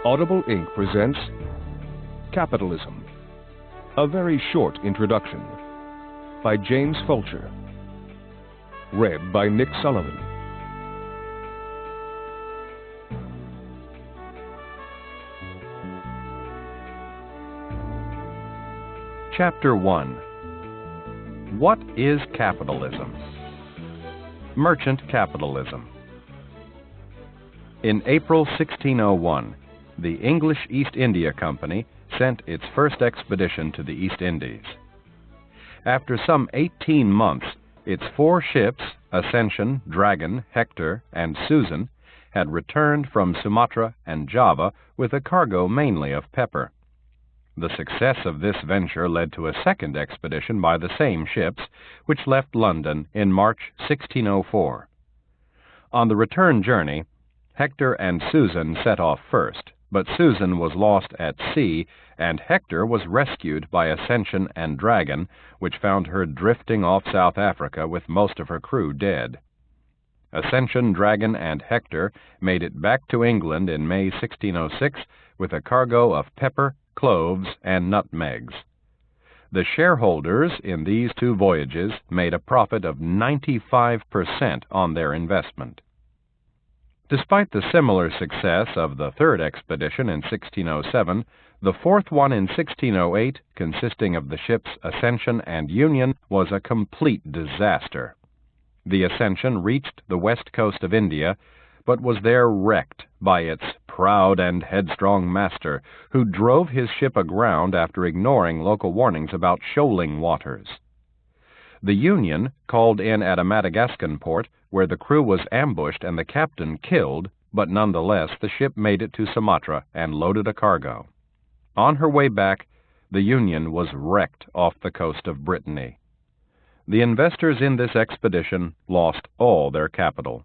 Audible Inc. presents Capitalism, a very short introduction by James Fulcher, read by Nick Sullivan. Chapter 1. What is capitalism? Merchant capitalism. In April 1601, the English East India Company sent its first expedition to the East Indies. After some 18 months, its 4 ships, Ascension, Dragon, Hector, and Susan, had returned from Sumatra and Java with a cargo mainly of pepper. The success of this venture led to a second expedition by the same ships, which left London in March 1604. On the return journey, Hector and Susan set off first, but Susan was lost at sea, and Hector was rescued by Ascension and Dragon, which found her drifting off South Africa with most of her crew dead. Ascension, Dragon, and Hector made it back to England in May 1606 with a cargo of pepper, cloves, and nutmegs. The shareholders in these 2 voyages made a profit of 95% on their investment. Despite the similar success of the third expedition in 1607, the fourth one in 1608, consisting of the ships Ascension and Union, was a complete disaster. The Ascension reached the west coast of India, but was there wrecked by its proud and headstrong master, who drove his ship aground after ignoring local warnings about shoaling waters. The Union called in at a Madagascan port, where the crew was ambushed and the captain killed, but nonetheless the ship made it to Sumatra and loaded a cargo. On her way back, the Union was wrecked off the coast of Brittany. The investors in this expedition lost all their capital.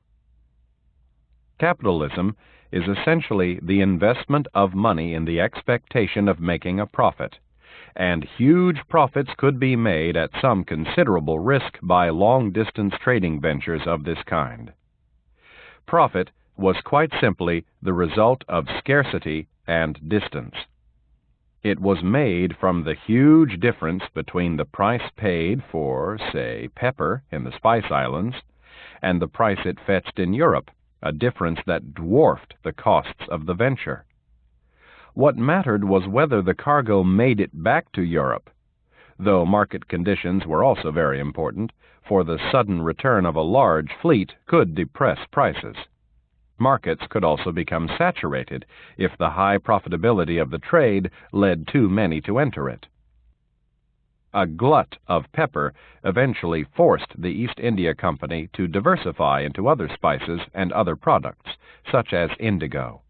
Capitalism is essentially the investment of money in the expectation of making a profit, and huge profits could be made at some considerable risk by long-distance trading ventures of this kind. Profit was quite simply the result of scarcity and distance. It was made from the huge difference between the price paid for, say, pepper in the Spice Islands and the price it fetched in Europe, a difference that dwarfed the costs of the venture. What mattered was whether the cargo made it back to Europe, though market conditions were also very important, for the sudden return of a large fleet could depress prices. Markets could also become saturated if the high profitability of the trade led too many to enter it. A glut of pepper eventually forced the East India Company to diversify into other spices and other products, such as indigo.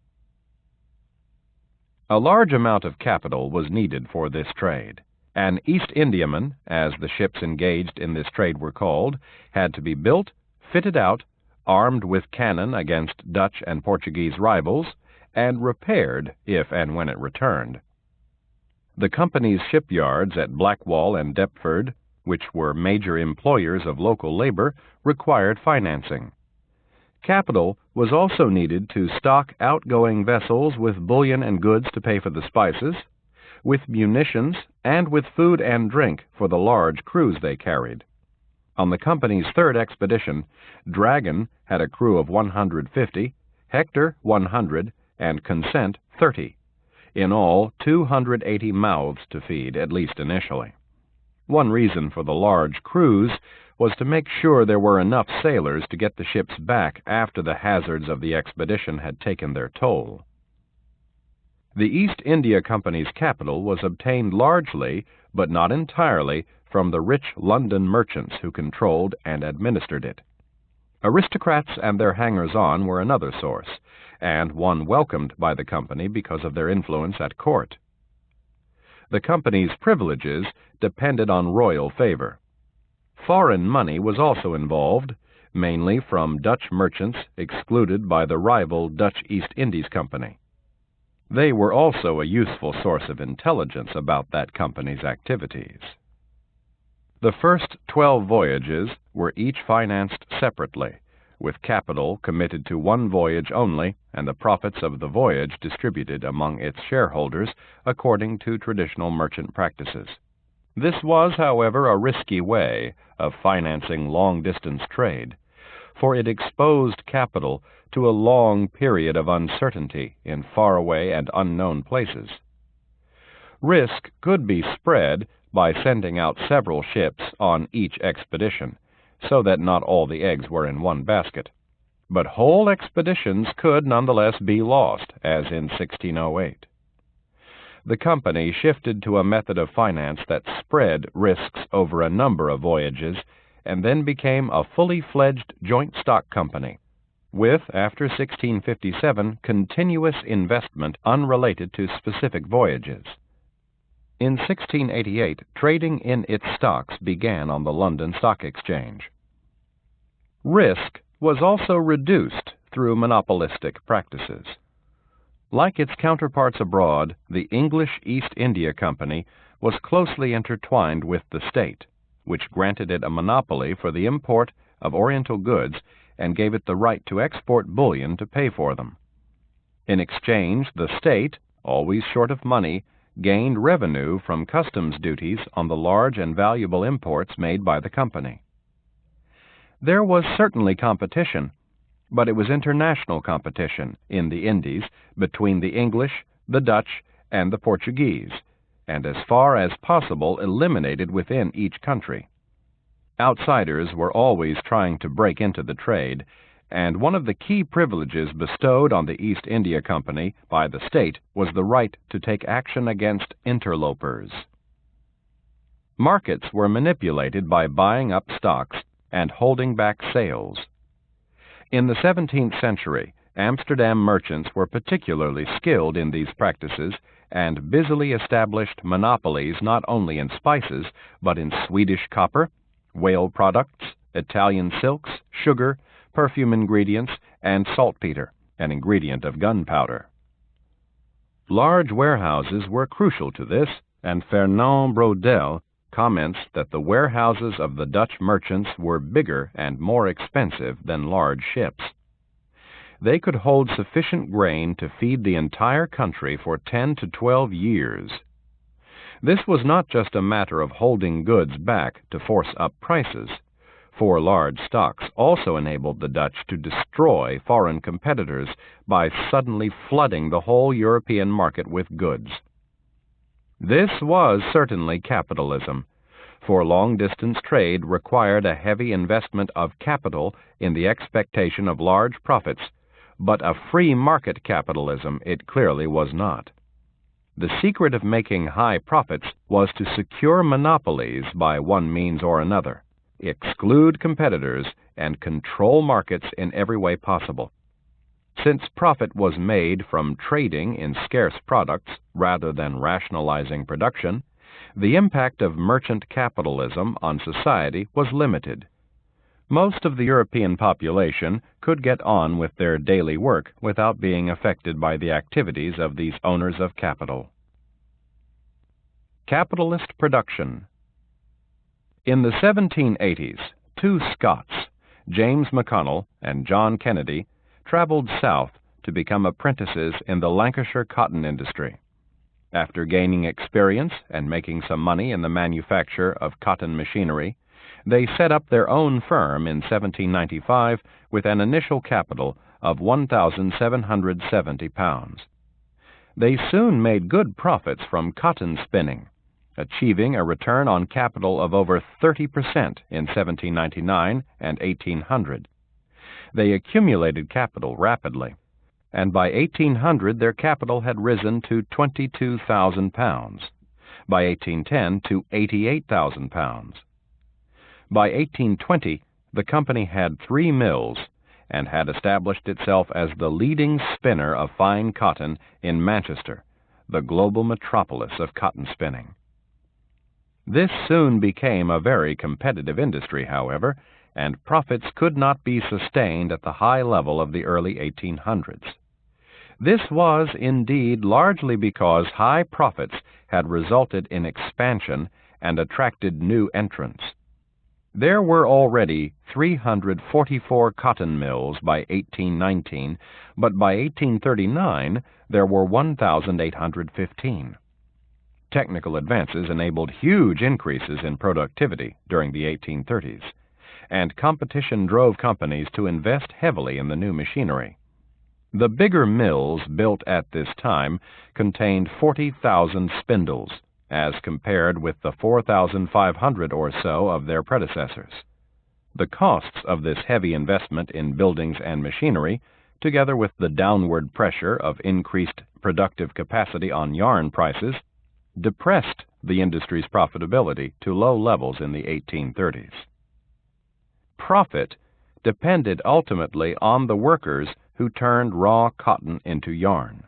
A large amount of capital was needed for this trade. An East Indiaman, as the ships engaged in this trade were called, had to be built, fitted out, armed with cannon against Dutch and Portuguese rivals, and repaired if and when it returned. The company's shipyards at Blackwall and Deptford, which were major employers of local labor, required financing. Capital was also needed to stock outgoing vessels with bullion and goods to pay for the spices, with munitions, and with food and drink for the large crews they carried. On the company's third expedition, Dragon had a crew of 150, Hector 100, and Consent 30. In all, 280 mouths to feed, at least initially. One reason for the large crews was to make sure there were enough sailors to get the ships back after the hazards of the expedition had taken their toll. The East India Company's capital was obtained largely, but not entirely, from the rich London merchants who controlled and administered it. Aristocrats and their hangers-on were another source, and one welcomed by the company because of their influence at court. The company's privileges depended on royal favor. Foreign money was also involved, mainly from Dutch merchants excluded by the rival Dutch East Indies Company. They were also a useful source of intelligence about that company's activities. The first 12 voyages were each financed separately, with capital committed to one voyage only and the profits of the voyage distributed among its shareholders according to traditional merchant practices. This was, however, a risky way of financing long-distance trade, for it exposed capital to a long period of uncertainty in faraway and unknown places. Risk could be spread by sending out several ships on each expedition, so that not all the eggs were in one basket. But whole expeditions could nonetheless be lost, as in 1608. The company shifted to a method of finance that spread risks over a number of voyages and then became a fully fledged joint stock company, with, after 1657, continuous investment unrelated to specific voyages. In 1688, trading in its stocks began on the London Stock Exchange. Risk was also reduced through monopolistic practices. Like its counterparts abroad, the English East India Company was closely intertwined with the state, which granted it a monopoly for the import of Oriental goods and gave it the right to export bullion to pay for them. In exchange, the state, always short of money, gained revenue from customs duties on the large and valuable imports made by the company. There was certainly competition, but it was international competition in the Indies between the English, the Dutch, and the Portuguese, and as far as possible eliminated within each country. Outsiders were always trying to break into the trade, and one of the key privileges bestowed on the East India Company by the state was the right to take action against interlopers. Markets were manipulated by buying up stocks and holding back sales. In the 17th century, Amsterdam merchants were particularly skilled in these practices and busily established monopolies not only in spices, but in Swedish copper, whale products, Italian silks, sugar, perfume ingredients, and saltpeter, an ingredient of gunpowder. Large warehouses were crucial to this, and Fernand Braudel comments that the warehouses of the Dutch merchants were bigger and more expensive than large ships. They could hold sufficient grain to feed the entire country for 10 to 12 years. This was not just a matter of holding goods back to force up prices, for large stocks also enabled the Dutch to destroy foreign competitors by suddenly flooding the whole European market with goods. This was certainly capitalism, for long-distance trade required a heavy investment of capital in the expectation of large profits, but a free market capitalism it clearly was not. The secret of making high profits was to secure monopolies by one means or another, exclude competitors, and control markets in every way possible. Since profit was made from trading in scarce products rather than rationalizing production, the impact of merchant capitalism on society was limited. Most of the European population could get on with their daily work without being affected by the activities of these owners of capital. Capitalist production. In the 1780s, two Scots, James McConnell and John Kennedy, traveled south to become apprentices in the Lancashire cotton industry. After gaining experience and making some money in the manufacture of cotton machinery, they set up their own firm in 1795 with an initial capital of £1,770. They soon made good profits from cotton spinning, achieving a return on capital of over 30% in 1799 and 1800. They accumulated capital rapidly, and by 1800 their capital had risen to £22,000, by 1810 to £88,000. By 1820, the company had 3 mills and had established itself as the leading spinner of fine cotton in Manchester, the global metropolis of cotton spinning. This soon became a very competitive industry, however, and profits could not be sustained at the high level of the early 1800s. This was indeed largely because high profits had resulted in expansion and attracted new entrants. There were already 344 cotton mills by 1819, but by 1839 there were 1,815. Technical advances enabled huge increases in productivity during the 1830s, and competition drove companies to invest heavily in the new machinery. The bigger mills built at this time contained 40,000 spindles, as compared with the 4,500 or so of their predecessors. The costs of this heavy investment in buildings and machinery, together with the downward pressure of increased productive capacity on yarn prices, depressed the industry's profitability to low levels in the 1830s. Profit depended ultimately on the workers who turned raw cotton into yarn.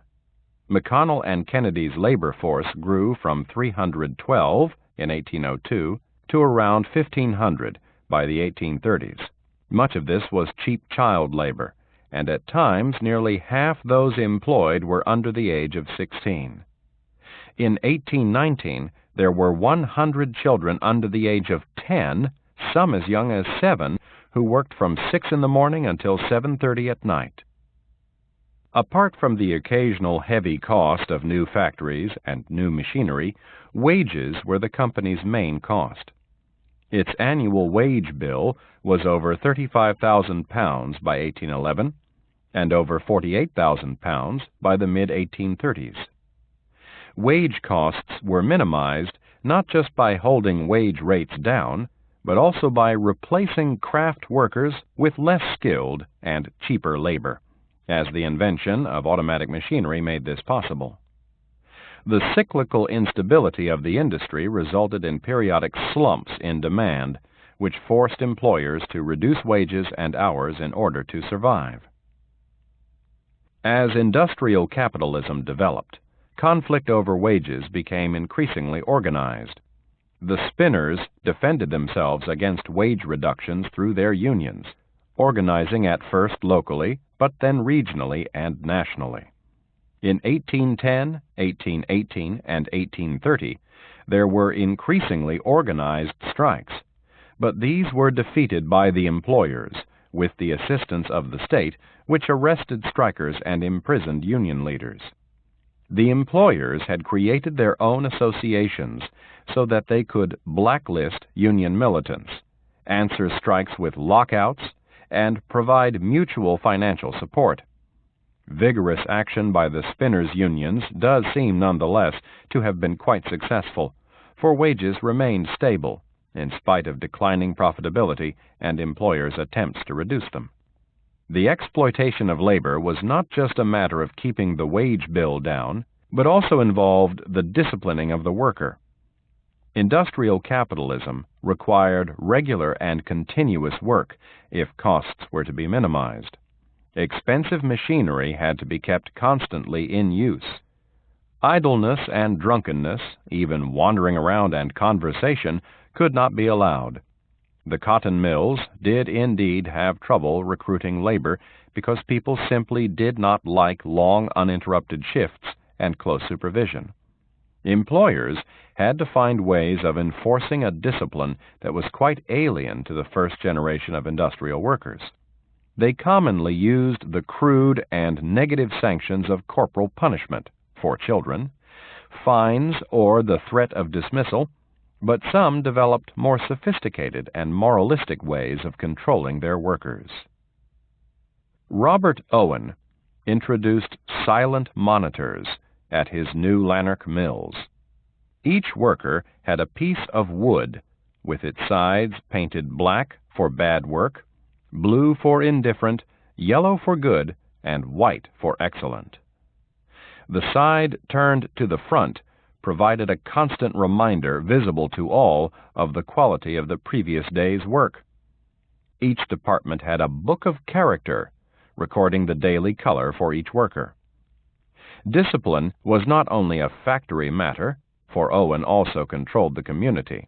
McConnell and Kennedy's labor force grew from 312 in 1802 to around 1,500 by the 1830s. Much of this was cheap child labor, and at times nearly half those employed were under the age of 16. In 1819, there were 100 children under the age of 10, some as young as 7, who worked from 6 in the morning until 7:30 at night. Apart from the occasional heavy cost of new factories and new machinery, wages were the company's main cost. Its annual wage bill was over £35,000 by 1811 and over £48,000 by the mid-1830s. Wage costs were minimized not just by holding wage rates down, but also by replacing craft workers with less skilled and cheaper labor, as the invention of automatic machinery made this possible. The cyclical instability of the industry resulted in periodic slumps in demand, which forced employers to reduce wages and hours in order to survive. As industrial capitalism developed, conflict over wages became increasingly organized. The spinners defended themselves against wage reductions through their unions, organizing at first locally, but then regionally and nationally. In 1810, 1818, and 1830, there were increasingly organized strikes, but these were defeated by the employers, with the assistance of the state, which arrested strikers and imprisoned union leaders. The employers had created their own associations so that they could blacklist union militants, answer strikes with lockouts, and provide mutual financial support. Vigorous action by the spinners' unions does seem nonetheless to have been quite successful, for wages remained stable in spite of declining profitability and employers' attempts to reduce them. The exploitation of labor was not just a matter of keeping the wage bill down, but also involved the disciplining of the worker. Industrial capitalism required regular and continuous work if costs were to be minimized. Expensive machinery had to be kept constantly in use. Idleness and drunkenness, even wandering around and conversation, could not be allowed. The cotton mills did indeed have trouble recruiting labor because people simply did not like long uninterrupted shifts and close supervision. Employers had to find ways of enforcing a discipline that was quite alien to the first generation of industrial workers. They commonly used the crude and negative sanctions of corporal punishment for children, fines, or the threat of dismissal, but some developed more sophisticated and moralistic ways of controlling their workers. Robert Owen introduced silent monitors at his new Lanark mills. Each worker had a piece of wood with its sides painted black for bad work, blue for indifferent, yellow for good, and white for excellent. The side turned to the front provided a constant reminder, visible to all, of the quality of the previous day's work. Each department had a book of character, recording the daily color for each worker. Discipline was not only a factory matter, for Owen also controlled the community.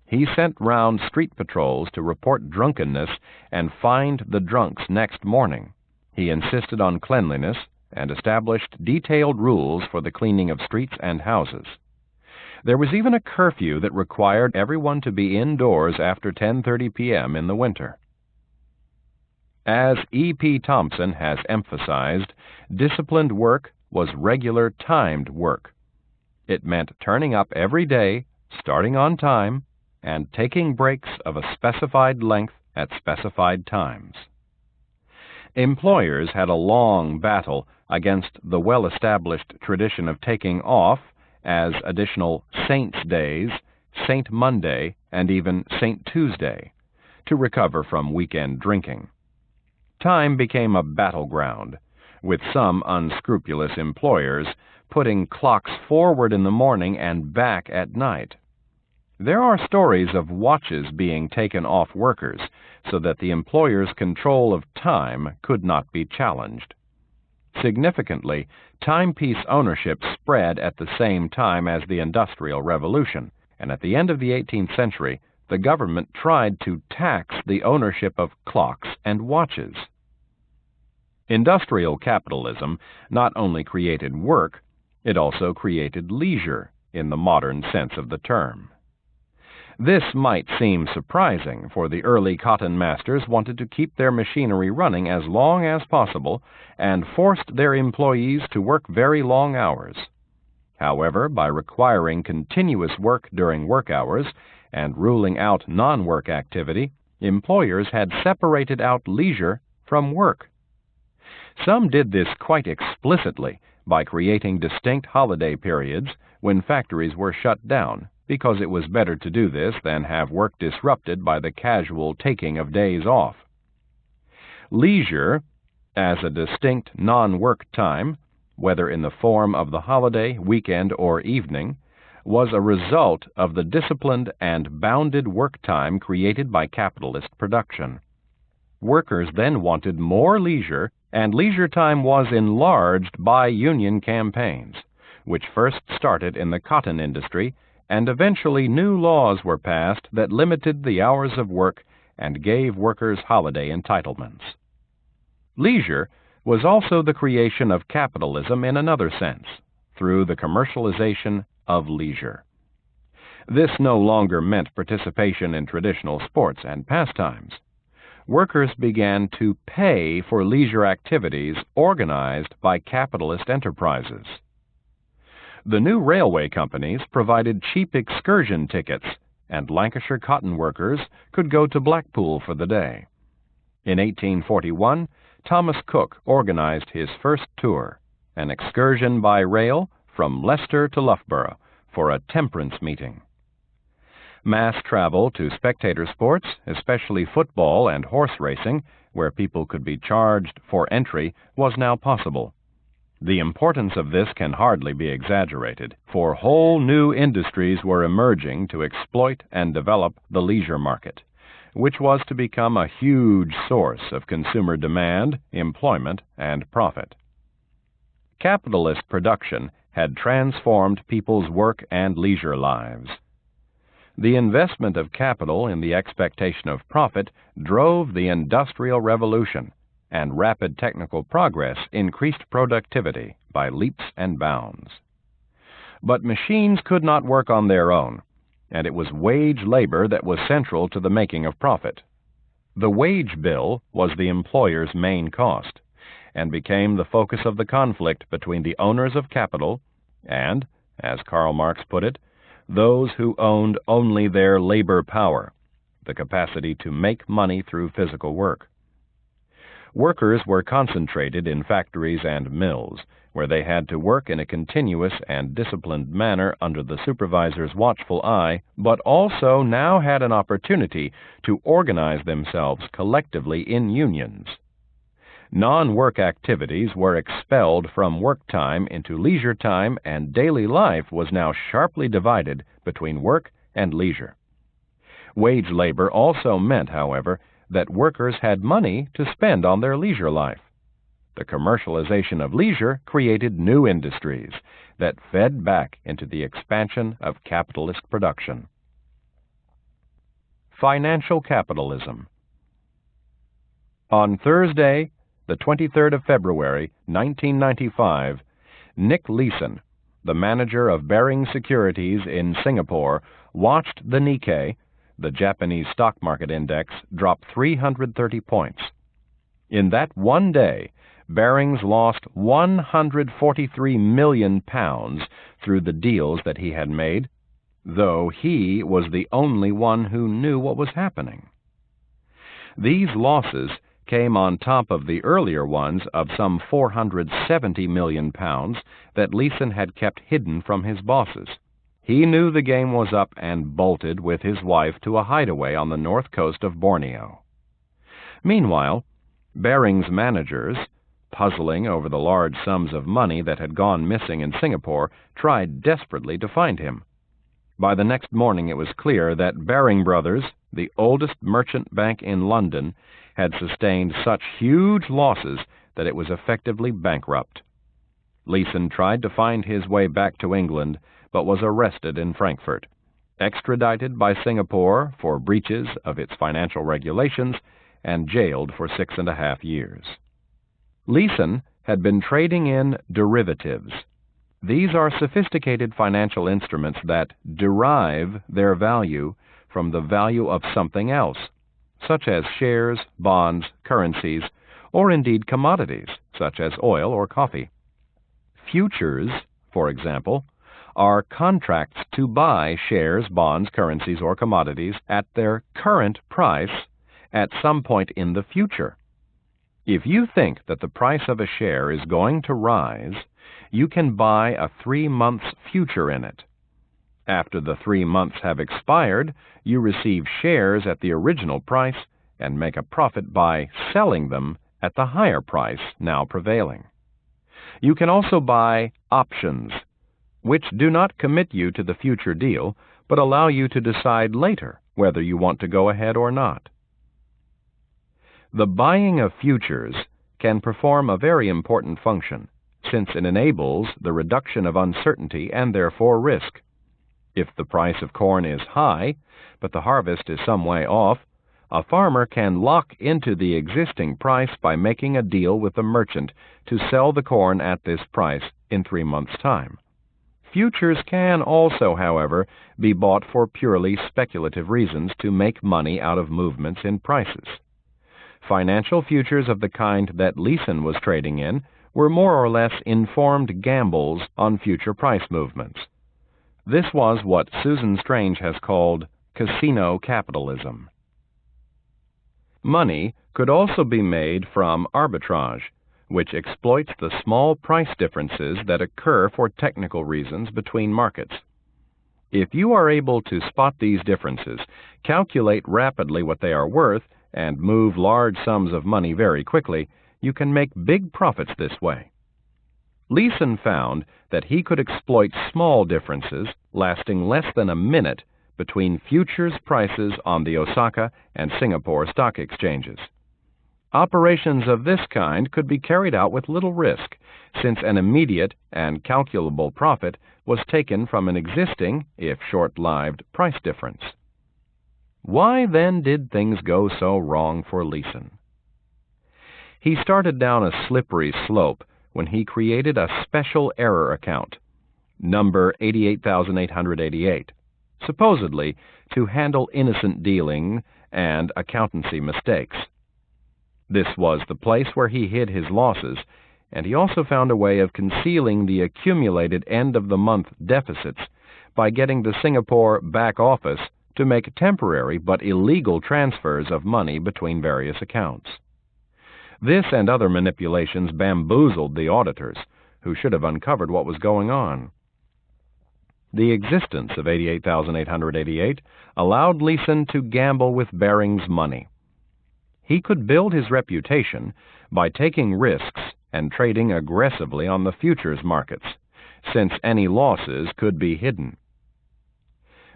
He sent round street patrols to report drunkenness and fined the drunks next morning. He insisted on cleanliness and established detailed rules for the cleaning of streets and houses. There was even a curfew that required everyone to be indoors after 10:30 p.m. in the winter. As E.P. Thompson has emphasized, disciplined work was regular timed work. It meant turning up every day, starting on time, and taking breaks of a specified length at specified times. Employers had a long battle against the well-established tradition of taking off as additional Saints' Days, Saint Monday, and even Saint Tuesday, to recover from weekend drinking. Time became a battleground, with some unscrupulous employers putting clocks forward in the morning and back at night. There are stories of watches being taken off workers so that the employer's control of time could not be challenged. Significantly, timepiece ownership spread at the same time as the Industrial Revolution, and at the end of the 18th century, the government tried to tax the ownership of clocks and watches. Industrial capitalism not only created work, it also created leisure in the modern sense of the term. This might seem surprising, for the early cotton masters wanted to keep their machinery running as long as possible and forced their employees to work very long hours. However, by requiring continuous work during work hours and ruling out non-work activity, employers had separated out leisure from work. Some did this quite explicitly by creating distinct holiday periods when factories were shut down, because it was better to do this than have work disrupted by the casual taking of days off. Leisure, as a distinct non-work time, whether in the form of the holiday, weekend, or evening, was a result of the disciplined and bounded work time created by capitalist production. Workers then wanted more leisure, and leisure time was enlarged by union campaigns, which first started in the cotton industry, and eventually new laws were passed that limited the hours of work and gave workers holiday entitlements. Leisure was also the creation of capitalism in another sense, through the commercialization of leisure. This no longer meant participation in traditional sports and pastimes. Workers began to pay for leisure activities organized by capitalist enterprises. The new railway companies provided cheap excursion tickets, and Lancashire cotton workers could go to Blackpool for the day. In 1841, Thomas Cook organized his first tour, an excursion by rail from Leicester to Loughborough, for a temperance meeting. Mass travel to spectator sports, especially football and horse racing, where people could be charged for entry, was now possible. The importance of this can hardly be exaggerated, for whole new industries were emerging to exploit and develop the leisure market, which was to become a huge source of consumer demand, employment, and profit. Capitalist production had transformed people's work and leisure lives. The investment of capital in the expectation of profit drove the Industrial Revolution, and rapid technical progress increased productivity by leaps and bounds. But machines could not work on their own, and it was wage labor that was central to the making of profit. The wage bill was the employer's main cost, and became the focus of the conflict between the owners of capital and, as Karl Marx put it, those who owned only their labor power, the capacity to make money through physical work. Workers were concentrated in factories and mills, where they had to work in a continuous and disciplined manner under the supervisor's watchful eye, but also now had an opportunity to organize themselves collectively in unions. Non-work activities were expelled from work time into leisure time, and daily life was now sharply divided between work and leisure. Wage labor also meant, however, that workers had money to spend on their leisure life. The commercialization of leisure created new industries that fed back into the expansion of capitalist production. Financial capitalism. On Thursday, the 23rd of February, 1995, Nick Leeson, the manager of Baring Securities in Singapore, watched the Nikkei, the Japanese stock market index, drop 330 points. In that one day, Barings lost £143 million through the deals that he had made, though he was the only one who knew what was happening. These losses came on top of the earlier ones of some £470 million that Leeson had kept hidden from his bosses. He knew the game was up and bolted with his wife to a hideaway on the north coast of Borneo. Meanwhile, Baring's managers, puzzling over the large sums of money that had gone missing in Singapore, tried desperately to find him. By the next morning it was clear that Baring Brothers, the oldest merchant bank in London, had sustained such huge losses that it was effectively bankrupt. Leeson tried to find his way back to England, but was arrested in Frankfurt, extradited by Singapore for breaches of its financial regulations, and jailed for 6.5 years. Leeson had been trading in derivatives. These are sophisticated financial instruments that derive their value from the value of something else, such as shares, bonds, currencies, or indeed commodities, such as oil or coffee. Futures, for example, are contracts to buy shares, bonds, currencies, or commodities at their current price at some point in the future. If you think that the price of a share is going to rise, you can buy a 3-month future in it. After the 3 months have expired, you receive shares at the original price and make a profit by selling them at the higher price now prevailing. You can also buy options, which do not commit you to the future deal, but allow you to decide later whether you want to go ahead or not. The buying of futures can perform a very important function, since it enables the reduction of uncertainty and therefore risk. If the price of corn is high, but the harvest is some way off, a farmer can lock into the existing price by making a deal with the merchant to sell the corn at this price in 3 months' time. Futures can also, however, be bought for purely speculative reasons to make money out of movements in prices. Financial futures of the kind that Leeson was trading in were more or less informed gambles on future price movements. This was what Susan Strange has called casino capitalism. Money could also be made from arbitrage, which exploits the small price differences that occur for technical reasons between markets. If you are able to spot these differences, calculate rapidly what they are worth, and move large sums of money very quickly, you can make big profits this way. Leeson found that he could exploit small differences lasting less than a minute between futures prices on the Osaka and Singapore stock exchanges. Operations of this kind could be carried out with little risk, since an immediate and calculable profit was taken from an existing, if short-lived, price difference. Why then did things go so wrong for Leeson? He started down a slippery slope when he created a special error account, number 88,888, supposedly to handle innocent dealing and accountancy mistakes. This was the place where he hid his losses, and he also found a way of concealing the accumulated end-of-the-month deficits by getting the Singapore back office to make temporary but illegal transfers of money between various accounts. This and other manipulations bamboozled the auditors, who should have uncovered what was going on. The existence of 88,888 allowed Leeson to gamble with Baring's money. He could build his reputation by taking risks and trading aggressively on the futures markets, since any losses could be hidden.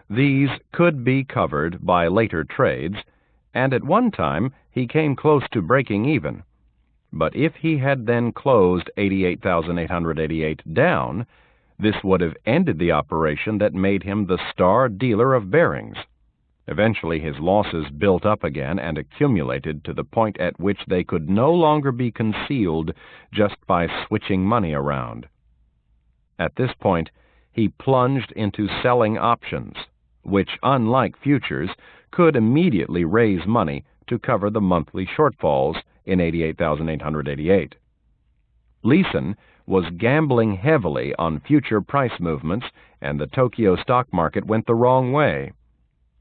These could be covered by later trades, and at one time he came close to breaking even. But if he had then closed 88,888 down, this would have ended the operation that made him the star dealer of Barings. Eventually his losses built up again and accumulated to the point at which they could no longer be concealed just by switching money around. At this point, he plunged into selling options, which, unlike futures, could immediately raise money to cover the monthly shortfalls in 88,888. Leeson was gambling heavily on future price movements, and the Tokyo stock market went the wrong way.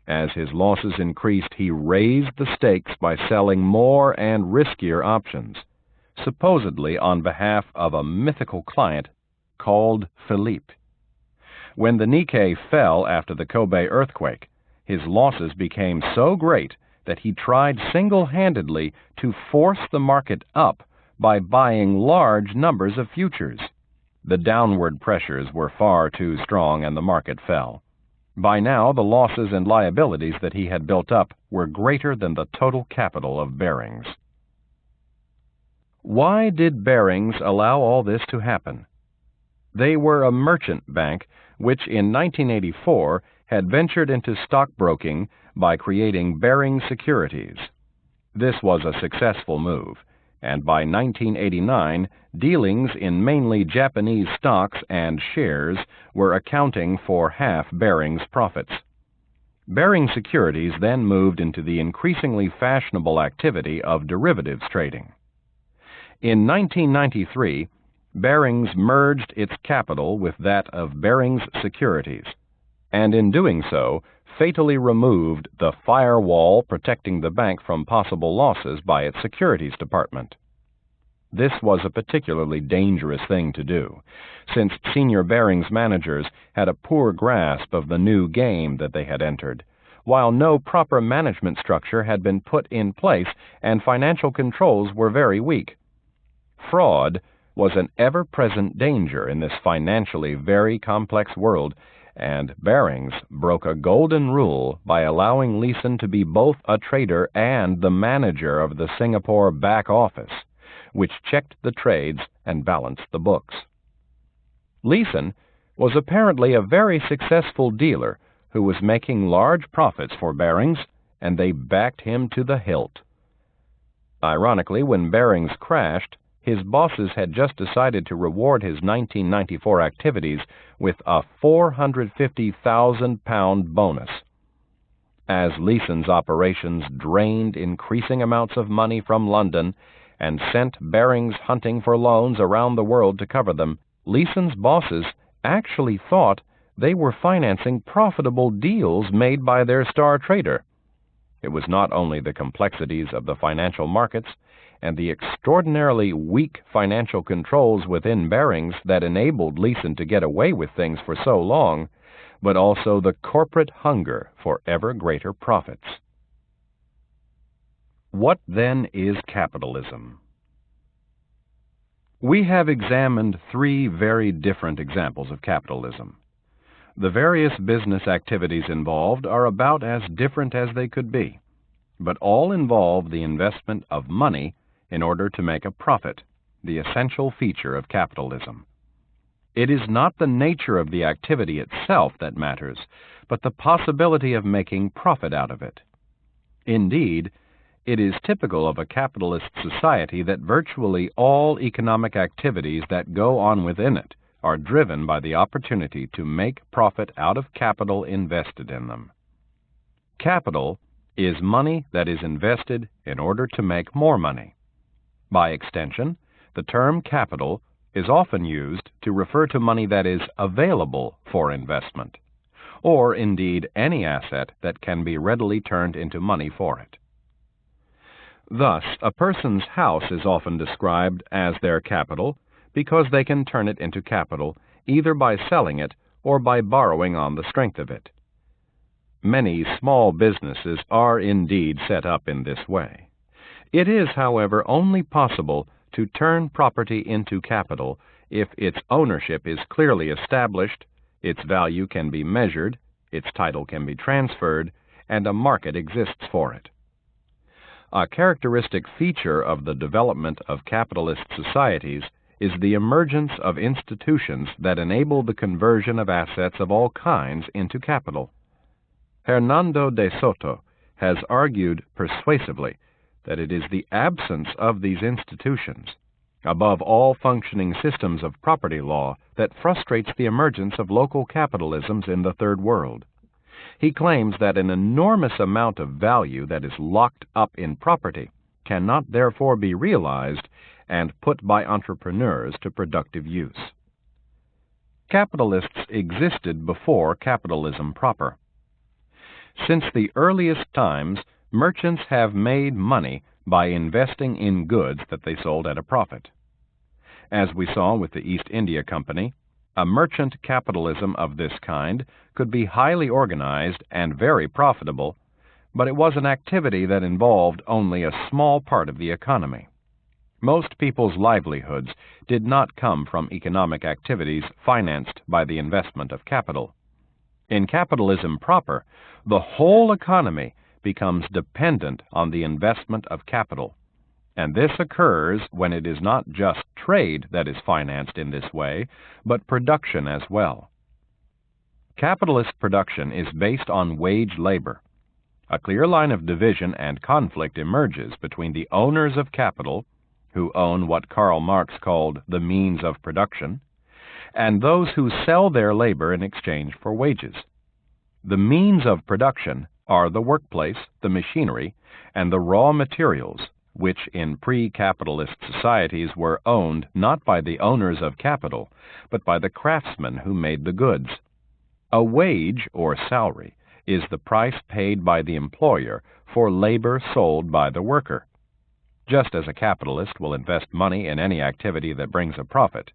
As his losses increased, he raised the stakes by selling more and riskier options, supposedly on behalf of a mythical client called Philippe. When the Nikkei fell after the Kobe earthquake, his losses became so great that he tried single-handedly to force the market up by buying large numbers of futures. The downward pressures were far too strong and the market fell. By now, the losses and liabilities that he had built up were greater than the total capital of Barings. Why did Barings allow all this to happen? They were a merchant bank which in 1984 had ventured into stockbroking by creating Barings Securities. This was a successful move, and by 1989, dealings in mainly Japanese stocks and shares were accounting for half Barings' profits. Barings Securities then moved into the increasingly fashionable activity of derivatives trading. In 1993, Barings merged its capital with that of Barings Securities, and in doing so, fatally removed the firewall protecting the bank from possible losses by its securities department. This was a particularly dangerous thing to do, since senior Barings managers had a poor grasp of the new game that they had entered, while no proper management structure had been put in place and financial controls were very weak. Fraud was an ever-present danger in this financially very complex world, and Barings broke a golden rule by allowing Leeson to be both a trader and the manager of the Singapore back office, which checked the trades and balanced the books. Leeson was apparently a very successful dealer who was making large profits for Barings, and they backed him to the hilt. Ironically, when Barings crashed, his bosses had just decided to reward his 1994 activities with a £450,000 bonus. As Leeson's operations drained increasing amounts of money from London and sent Barings hunting for loans around the world to cover them, Leeson's bosses actually thought they were financing profitable deals made by their star trader. It was not only the complexities of the financial markets and the extraordinarily weak financial controls within Barings that enabled Leeson to get away with things for so long, but also the corporate hunger for ever greater profits. What then is capitalism? We have examined three very different examples of capitalism. The various business activities involved are about as different as they could be, but all involve the investment of money in order to make a profit, the essential feature of capitalism. It is not the nature of the activity itself that matters, but the possibility of making profit out of it. Indeed, it is typical of a capitalist society that virtually all economic activities that go on within it are driven by the opportunity to make profit out of capital invested in them. Capital is money that is invested in order to make more money. By extension, the term capital is often used to refer to money that is available for investment, or indeed any asset that can be readily turned into money for it. Thus, a person's house is often described as their capital because they can turn it into capital either by selling it or by borrowing on the strength of it. Many small businesses are indeed set up in this way. It is, however, only possible to turn property into capital if its ownership is clearly established, its value can be measured, its title can be transferred, and a market exists for it. A characteristic feature of the development of capitalist societies is the emergence of institutions that enable the conversion of assets of all kinds into capital. Hernando de Soto has argued persuasively that it is the absence of these institutions, above all functioning systems of property law that frustrates the emergence of local capitalisms in the Third World. He claims that an enormous amount of value that is locked up in property cannot therefore be realized and put by entrepreneurs to productive use. Capitalists existed before capitalism proper. Since the earliest times, merchants have made money by investing in goods that they sold at a profit. As we saw with the East India Company, a merchant capitalism of this kind could be highly organized and very profitable, but it was an activity that involved only a small part of the economy. Most people's livelihoods did not come from economic activities financed by the investment of capital. In capitalism proper, the whole economy becomes dependent on the investment of capital, and this occurs when it is not just trade that is financed in this way, but production as well. Capitalist production is based on wage labor. A clear line of division and conflict emerges between the owners of capital, who own what Karl Marx called the means of production, and those who sell their labor in exchange for wages. The means of production are the workplace, the machinery, and the raw materials, which in pre-capitalist societies were owned not by the owners of capital, but by the craftsmen who made the goods. A wage, or salary, is the price paid by the employer for labor sold by the worker. Just as a capitalist will invest money in any activity that brings a profit,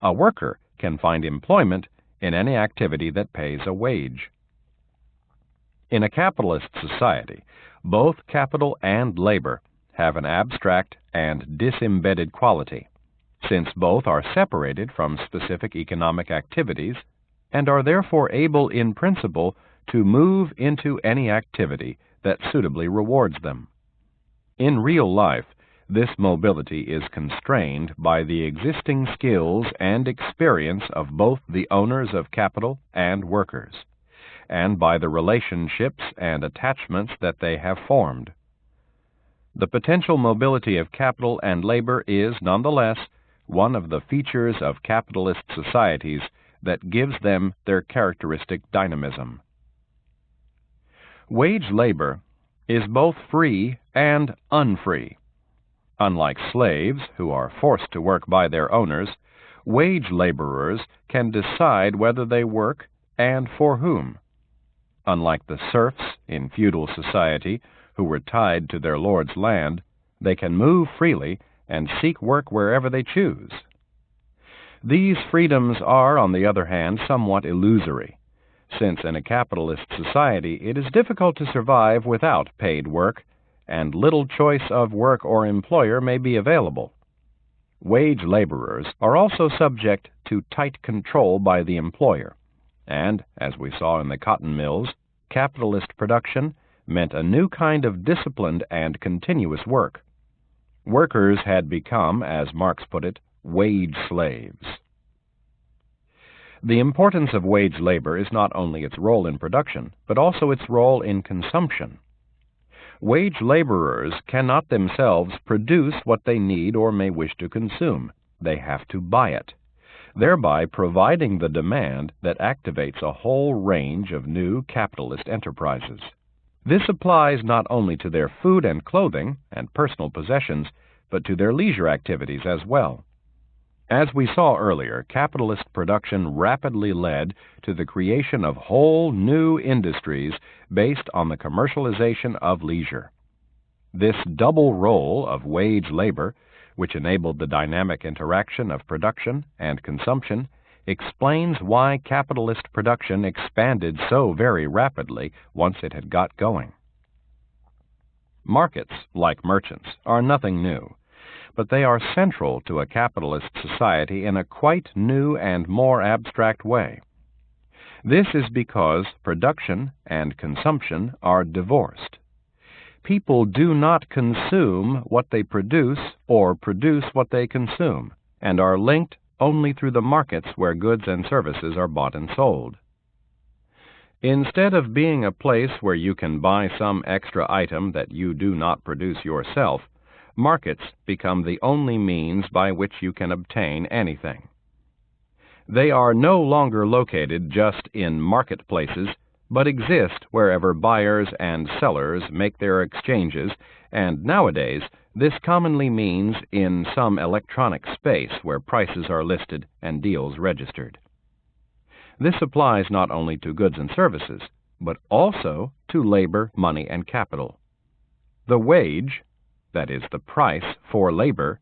a worker can find employment in any activity that pays a wage. In a capitalist society, both capital and labor have an abstract and disembedded quality, since both are separated from specific economic activities and are therefore able in principle to move into any activity that suitably rewards them. In real life, this mobility is constrained by the existing skills and experience of both the owners of capital and workers, and by the relationships and attachments that they have formed. The potential mobility of capital and labor is, nonetheless, one of the features of capitalist societies that gives them their characteristic dynamism. Wage labor is both free and unfree. Unlike slaves, who are forced to work by their owners, wage laborers can decide whether they work and for whom. Unlike the serfs in feudal society, who were tied to their lord's land, they can move freely and seek work wherever they choose. These freedoms are, on the other hand, somewhat illusory, since in a capitalist society it is difficult to survive without paid work, and little choice of work or employer may be available. Wage laborers are also subject to tight control by the employer, and, as we saw in the cotton mills, capitalist production meant a new kind of disciplined and continuous work. Workers had become, as Marx put it, wage slaves. The importance of wage labor is not only its role in production, but also its role in consumption. Wage laborers cannot themselves produce what they need or may wish to consume. They have to buy it, thereby providing the demand that activates a whole range of new capitalist enterprises. This applies not only to their food and clothing and personal possessions, but to their leisure activities as well. As we saw earlier, capitalist production rapidly led to the creation of whole new industries based on the commercialization of leisure. This double role of wage labor, which enabled the dynamic interaction of production and consumption, explains why capitalist production expanded so very rapidly once it had got going. Markets, like merchants, are nothing new, but they are central to a capitalist society in a quite new and more abstract way. This is because production and consumption are divorced. People do not consume what they produce or produce what they consume, and are linked only through the markets where goods and services are bought and sold. Instead of being a place where you can buy some extra item that you do not produce yourself, markets become the only means by which you can obtain anything. They are no longer located just in marketplaces, but exist wherever buyers and sellers make their exchanges, and nowadays this commonly means in some electronic space where prices are listed and deals registered. This applies not only to goods and services, but also to labor, money, and capital. The wage, that is, the price for labor,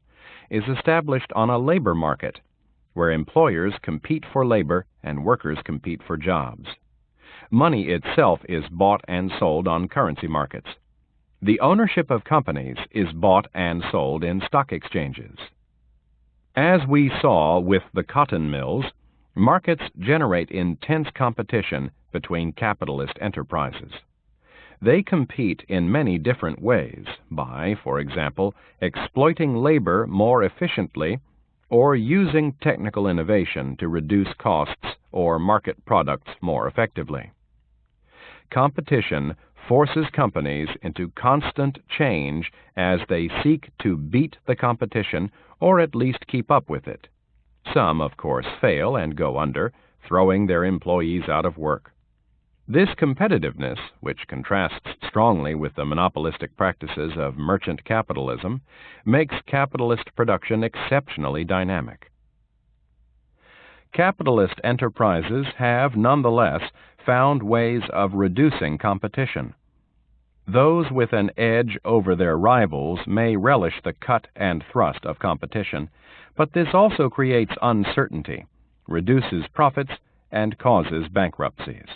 is established on a labor market, where employers compete for labor and workers compete for jobs. Money itself is bought and sold on currency markets. The ownership of companies is bought and sold in stock exchanges. As we saw with the cotton mills, markets generate intense competition between capitalist enterprises. They compete in many different ways by, for example, exploiting labor more efficiently or using technical innovation to reduce costs or market products more effectively. Competition forces companies into constant change as they seek to beat the competition or at least keep up with it. Some, of course, fail and go under, throwing their employees out of work. This competitiveness, which contrasts strongly with the monopolistic practices of merchant capitalism, makes capitalist production exceptionally dynamic. Capitalist enterprises have, nonetheless, found ways of reducing competition. Those with an edge over their rivals may relish the cut and thrust of competition, but this also creates uncertainty, reduces profits, and causes bankruptcies.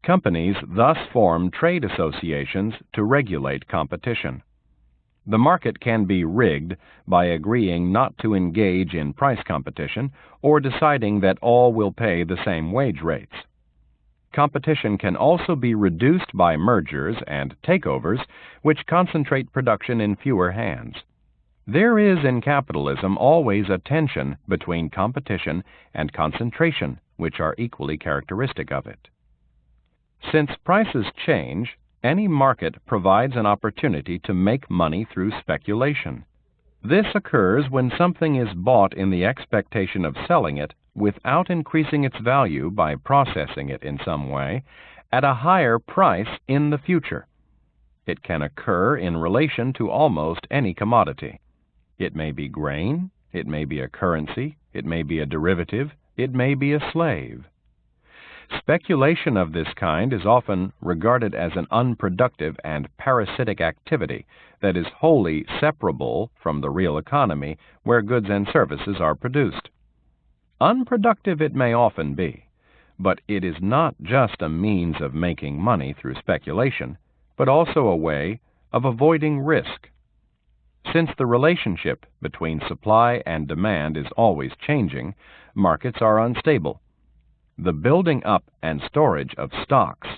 Companies thus form trade associations to regulate competition. The market can be rigged by agreeing not to engage in price competition or deciding that all will pay the same wage rates. Competition can also be reduced by mergers and takeovers, which concentrate production in fewer hands. There is in capitalism always a tension between competition and concentration, which are equally characteristic of it. Since prices change, any market provides an opportunity to make money through speculation. This occurs when something is bought in the expectation of selling it without increasing its value by processing it in some way at a higher price in the future. It can occur in relation to almost any commodity. It may be grain, it may be a currency, it may be a derivative, it may be a slave. Speculation of this kind is often regarded as an unproductive and parasitic activity that is wholly separable from the real economy where goods and services are produced. Unproductive it may often be, but it is not just a means of making money through speculation, but also a way of avoiding risk. Since the relationship between supply and demand is always changing, markets are unstable. The building up and storage of stocks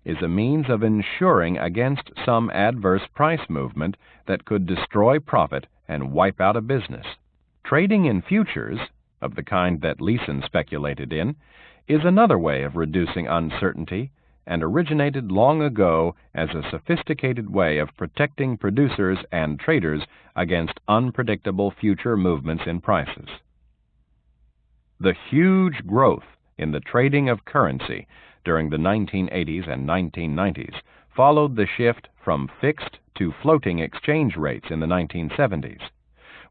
is a means of ensuring against some adverse price movement that could destroy profit and wipe out a business. Trading in futures, of the kind that Leeson speculated in, is another way of reducing uncertainty and originated long ago as a sophisticated way of protecting producers and traders against unpredictable future movements in prices. The huge growth in the trading of currency during the 1980s and 1990s followed the shift from fixed to floating exchange rates in the 1970s,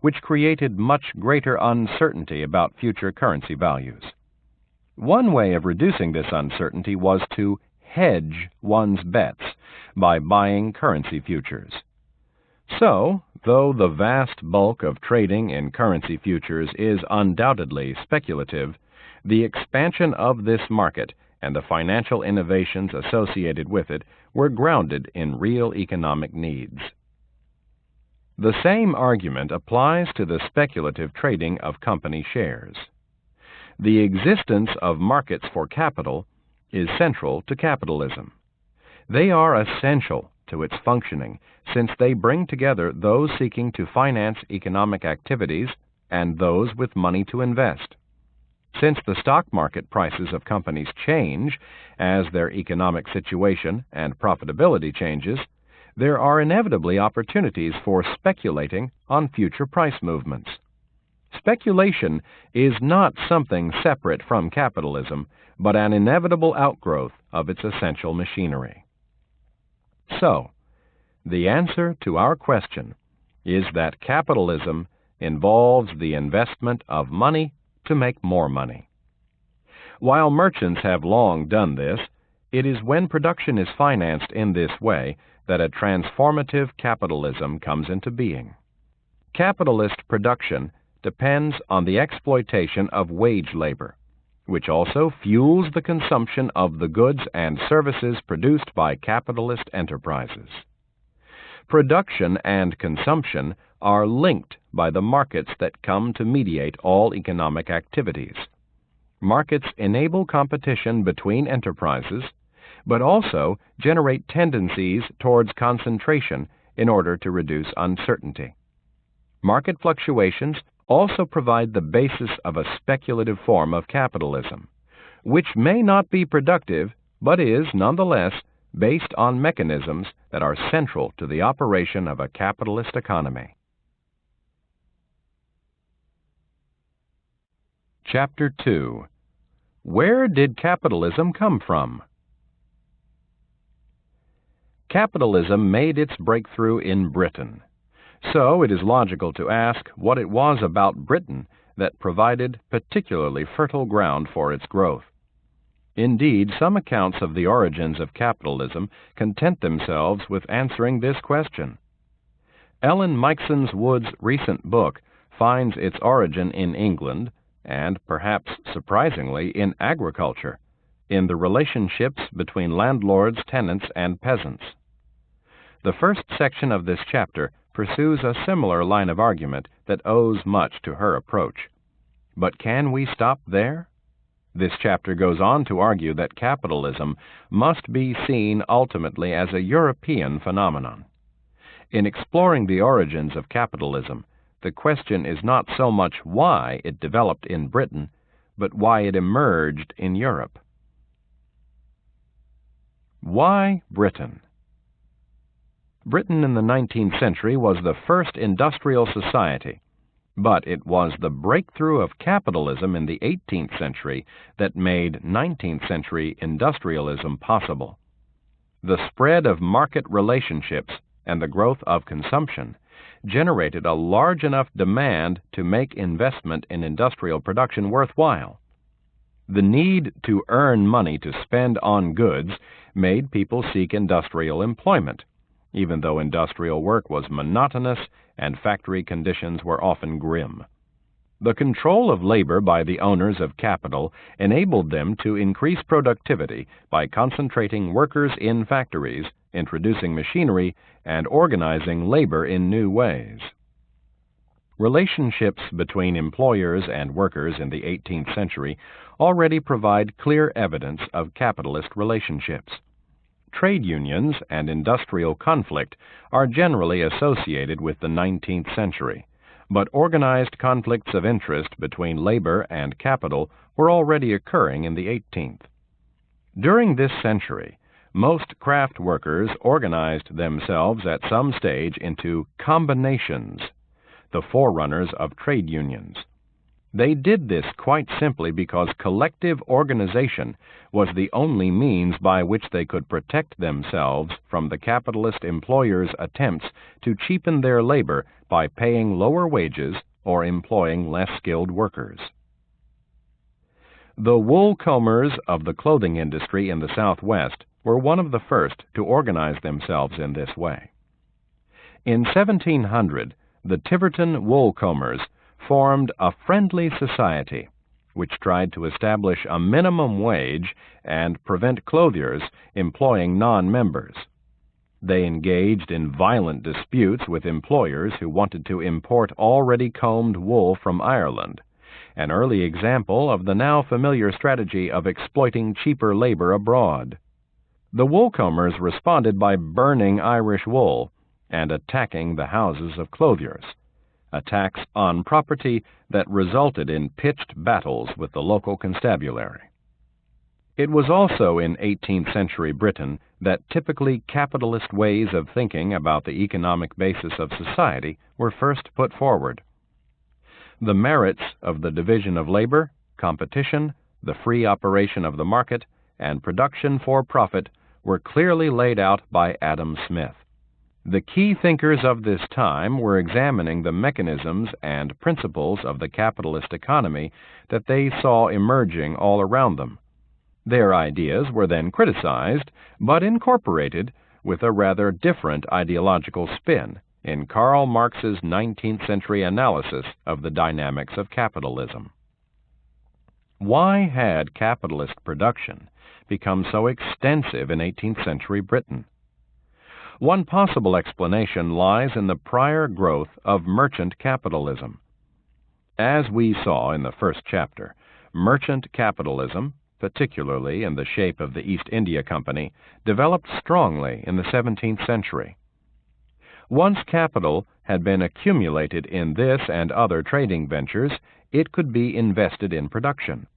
which created much greater uncertainty about future currency values. One way of reducing this uncertainty was to hedge one's bets by buying currency futures. So, though the vast bulk of trading in currency futures is undoubtedly speculative, the expansion of this market and the financial innovations associated with it were grounded in real economic needs. The same argument applies to the speculative trading of company shares. The existence of markets for capital is central to capitalism. They are essential to its functioning since they bring together those seeking to finance economic activities and those with money to invest. Since the stock market prices of companies change as their economic situation and profitability changes, there are inevitably opportunities for speculating on future price movements. Speculation is not something separate from capitalism, but an inevitable outgrowth of its essential machinery. So, the answer to our question is that capitalism involves the investment of money to make more money. While merchants have long done this, it is when production is financed in this way that a transformative capitalism comes into being. Capitalist production depends on the exploitation of wage labor, which also fuels the consumption of the goods and services produced by capitalist enterprises. Production and consumption are linked by the markets that come to mediate all economic activities. Markets enable competition between enterprises, but also generate tendencies towards concentration in order to reduce uncertainty. Market fluctuations also provide the basis of a speculative form of capitalism, which may not be productive, but is, nonetheless, based on mechanisms that are central to the operation of a capitalist economy. Chapter 2. Where did capitalism come from? Capitalism made its breakthrough in Britain. So it is logical to ask what it was about Britain that provided particularly fertile ground for its growth. Indeed, some accounts of the origins of capitalism content themselves with answering this question. Ellen Meiksons Wood's recent book finds its origin in England, and perhaps surprisingly in agriculture, in the relationships between landlords, tenants, and peasants. The first section of this chapter pursues a similar line of argument that owes much to her approach. But can we stop there? This chapter goes on to argue that capitalism must be seen ultimately as a European phenomenon. In exploring the origins of capitalism, the question is not so much why it developed in Britain, but why it emerged in Europe. Why Britain? Britain in the 19th century was the first industrial society, but it was the breakthrough of capitalism in the 18th century that made 19th century industrialism possible. The spread of market relationships and the growth of consumption generated a large enough demand to make investment in industrial production worthwhile. The need to earn money to spend on goods made people seek industrial employment, even though industrial work was monotonous and factory conditions were often grim. The control of labor by the owners of capital enabled them to increase productivity by concentrating workers in factories, introducing machinery, and organizing labor in new ways. Relationships between employers and workers in the 18th century already provide clear evidence of capitalist relationships. Trade unions and industrial conflict are generally associated with the 19th century, but organized conflicts of interest between labor and capital were already occurring in the 18th. During this century, most craft workers organized themselves at some stage into combinations, the forerunners of trade unions. They did this quite simply because collective organization was the only means by which they could protect themselves from the capitalist employers' attempts to cheapen their labor by paying lower wages or employing less skilled workers. The wool combers of the clothing industry in the Southwest were one of the first to organize themselves in this way. In 1700, the Tiverton wool combers formed a friendly society which tried to establish a minimum wage and prevent clothiers employing non-members. They engaged in violent disputes with employers who wanted to import already combed wool from Ireland, an early example of the now familiar strategy of exploiting cheaper labor abroad. The woolcombers responded by burning Irish wool and attacking the houses of clothiers, attacks on property that resulted in pitched battles with the local constabulary. It was also in 18th century Britain that typically capitalist ways of thinking about the economic basis of society were first put forward. The merits of the division of labor, competition, the free operation of the market, and production for profit were clearly laid out by Adam Smith. The key thinkers of this time were examining the mechanisms and principles of the capitalist economy that they saw emerging all around them. Their ideas were then criticized, but incorporated with a rather different ideological spin in Karl Marx's 19th century analysis of the dynamics of capitalism. Why had capitalist production become so extensive in 18th century Britain? One possible explanation lies in the prior growth of merchant capitalism. As we saw in the first chapter, merchant capitalism, particularly in the shape of the East India Company, developed strongly in the 17th century. Once capital had been accumulated in this and other trading ventures, it could be invested in production.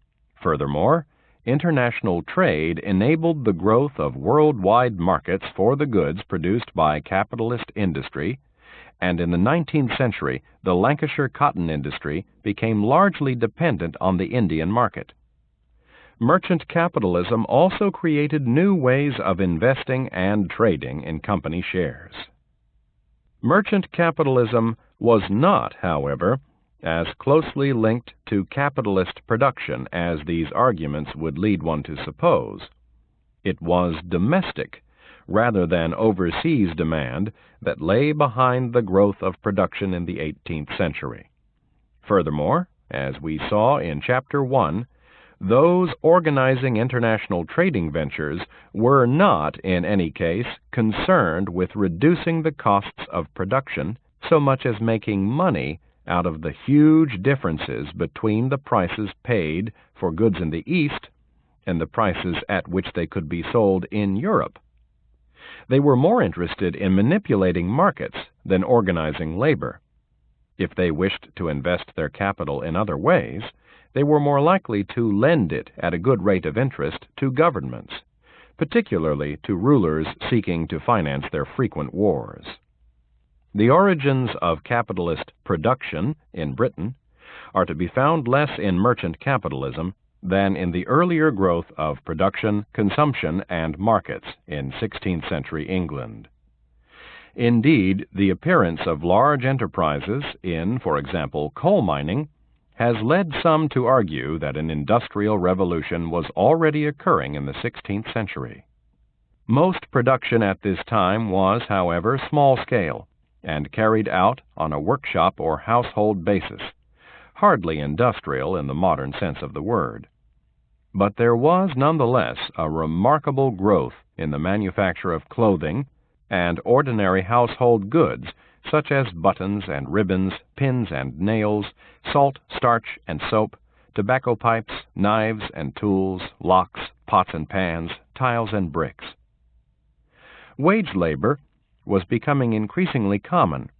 Furthermore, international trade enabled the growth of worldwide markets for the goods produced by capitalist industry, and in the 19th century, the Lancashire cotton industry became largely dependent on the Indian market. Merchant capitalism also created new ways of investing and trading in company shares. Merchant capitalism was not, however, as closely linked to capitalist production as these arguments would lead one to suppose. It was domestic, rather than overseas demand, that lay behind the growth of production in the 18th century. Furthermore, as we saw in Chapter 1, those organizing international trading ventures were not, in any case, concerned with reducing the costs of production so much as making money out of the huge differences between the prices paid for goods in the East and the prices at which they could be sold in Europe. They were more interested in manipulating markets than organizing labor. If they wished to invest their capital in other ways, they were more likely to lend it at a good rate of interest to governments, particularly to rulers seeking to finance their frequent wars. The origins of capitalist production in Britain are to be found less in merchant capitalism than in the earlier growth of production, consumption, and markets in 16th century England. Indeed, the appearance of large enterprises in, for example, coal mining, has led some to argue that an industrial revolution was already occurring in the 16th century. Most production at this time was, however, small-scale and carried out on a workshop or household basis, hardly industrial in the modern sense of the word. But there was nonetheless a remarkable growth in the manufacture of clothing and ordinary household goods such as buttons and ribbons, pins and nails, salt, starch and soap, tobacco pipes, knives and tools, locks, pots and pans, tiles and bricks. Wage labor was becoming increasingly common,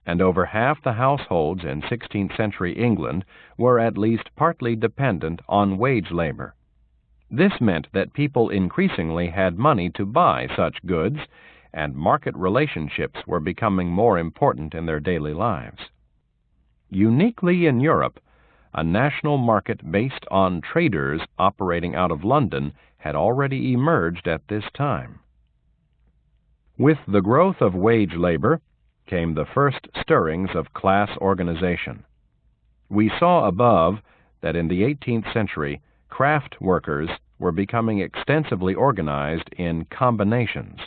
and over half the households in 16th century England were at least partly dependent on wage labor. This meant that people increasingly had money to buy such goods, and market relationships were becoming more important in their daily lives. Uniquely in Europe, a national market based on traders operating out of London had already emerged at this time. With the growth of wage labor came the first stirrings of class organization. We saw above that in the 18th century, craft workers were becoming extensively organized in combinations.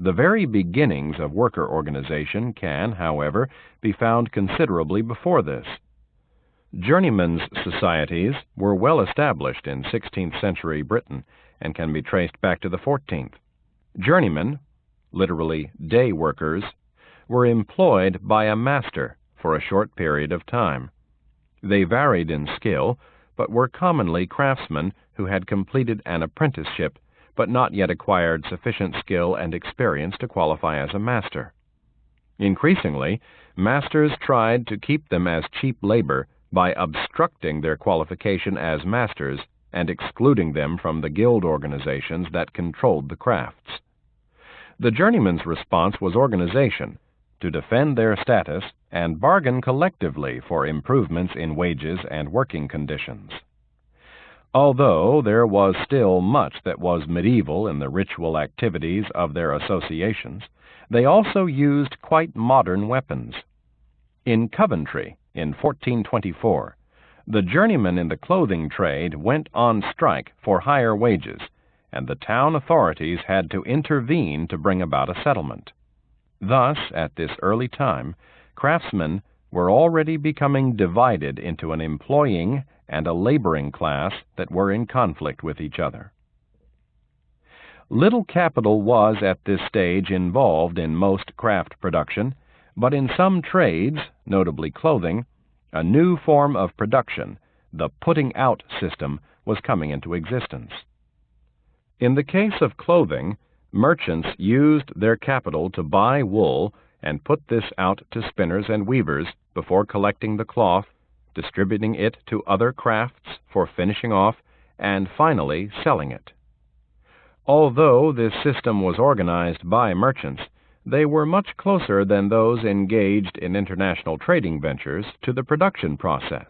The very beginnings of worker organization can, however, be found considerably before this. Journeymen's societies were well established in 16th century Britain and can be traced back to the 14th. Journeymen, literally day workers, were employed by a master for a short period of time. They varied in skill, but were commonly craftsmen who had completed an apprenticeship but not yet acquired sufficient skill and experience to qualify as a master. Increasingly, masters tried to keep them as cheap labor by obstructing their qualification as masters and excluding them from the guild organizations that controlled the crafts. The journeymen's response was organization, to defend their status and bargain collectively for improvements in wages and working conditions. Although there was still much that was medieval in the ritual activities of their associations, they also used quite modern weapons. In Coventry, in 1424, the journeymen in the clothing trade went on strike for higher wages, and the town authorities had to intervene to bring about a settlement. Thus, at this early time, craftsmen were already becoming divided into an employing and a laboring class that were in conflict with each other. Little capital was at this stage involved in most craft production, but in some trades, notably clothing, a new form of production, the putting out system, was coming into existence. In the case of clothing, merchants used their capital to buy wool and put this out to spinners and weavers before collecting the cloth, distributing it to other crafts for finishing off, and finally selling it. Although this system was organized by merchants, they were much closer than those engaged in international trading ventures to the production process.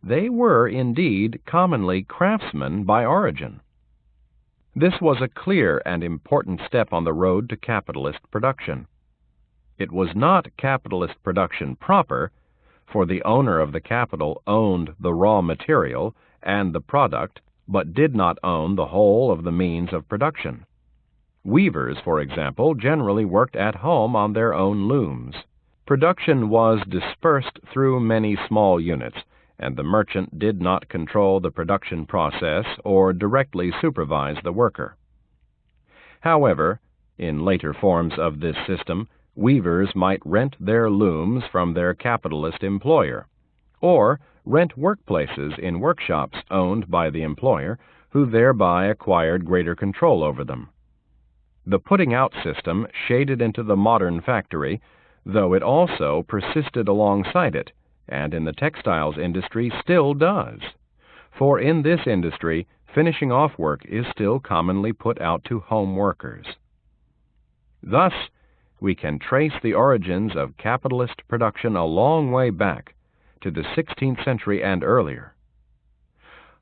They were indeed commonly craftsmen by origin. This was a clear and important step on the road to capitalist production. It was not capitalist production proper, for the owner of the capital owned the raw material and the product, but did not own the whole of the means of production. Weavers, for example, generally worked at home on their own looms. Production was dispersed through many small units, and the merchant did not control the production process or directly supervise the worker. However, in later forms of this system, weavers might rent their looms from their capitalist employer, or rent workplaces in workshops owned by the employer, who thereby acquired greater control over them. The putting out system shaded into the modern factory, though it also persisted alongside it, and in the textiles industry still does. For in this industry, finishing off work is still commonly put out to home workers. Thus, we can trace the origins of capitalist production a long way back, to the 16th century and earlier.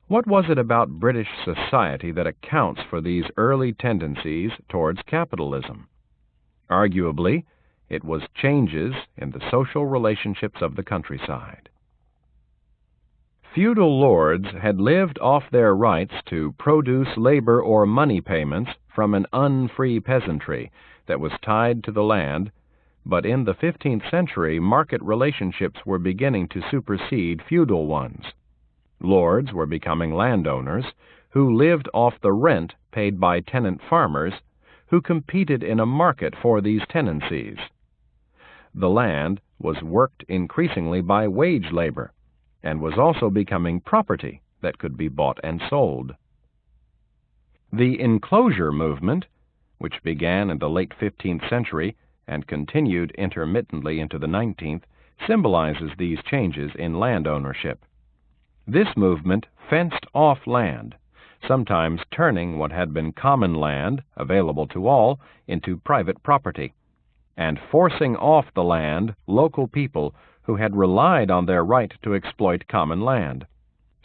What was it about British society that accounts for these early tendencies towards capitalism? Arguably, it was changes in the social relationships of the countryside. Feudal lords had lived off their rights to produce labor or money payments from an unfree peasantry that was tied to the land, but in the 15th century market relationships were beginning to supersede feudal ones. Lords were becoming landowners who lived off the rent paid by tenant farmers who competed in a market for these tenancies. The land was worked increasingly by wage labor and was also becoming property that could be bought and sold. The enclosure movement, which began in the late 15th century and continued intermittently into the 19th, symbolizes these changes in land ownership. This movement fenced off land, sometimes turning what had been common land, available to all, into private property, and forcing off the land local people who had relied on their right to exploit common land.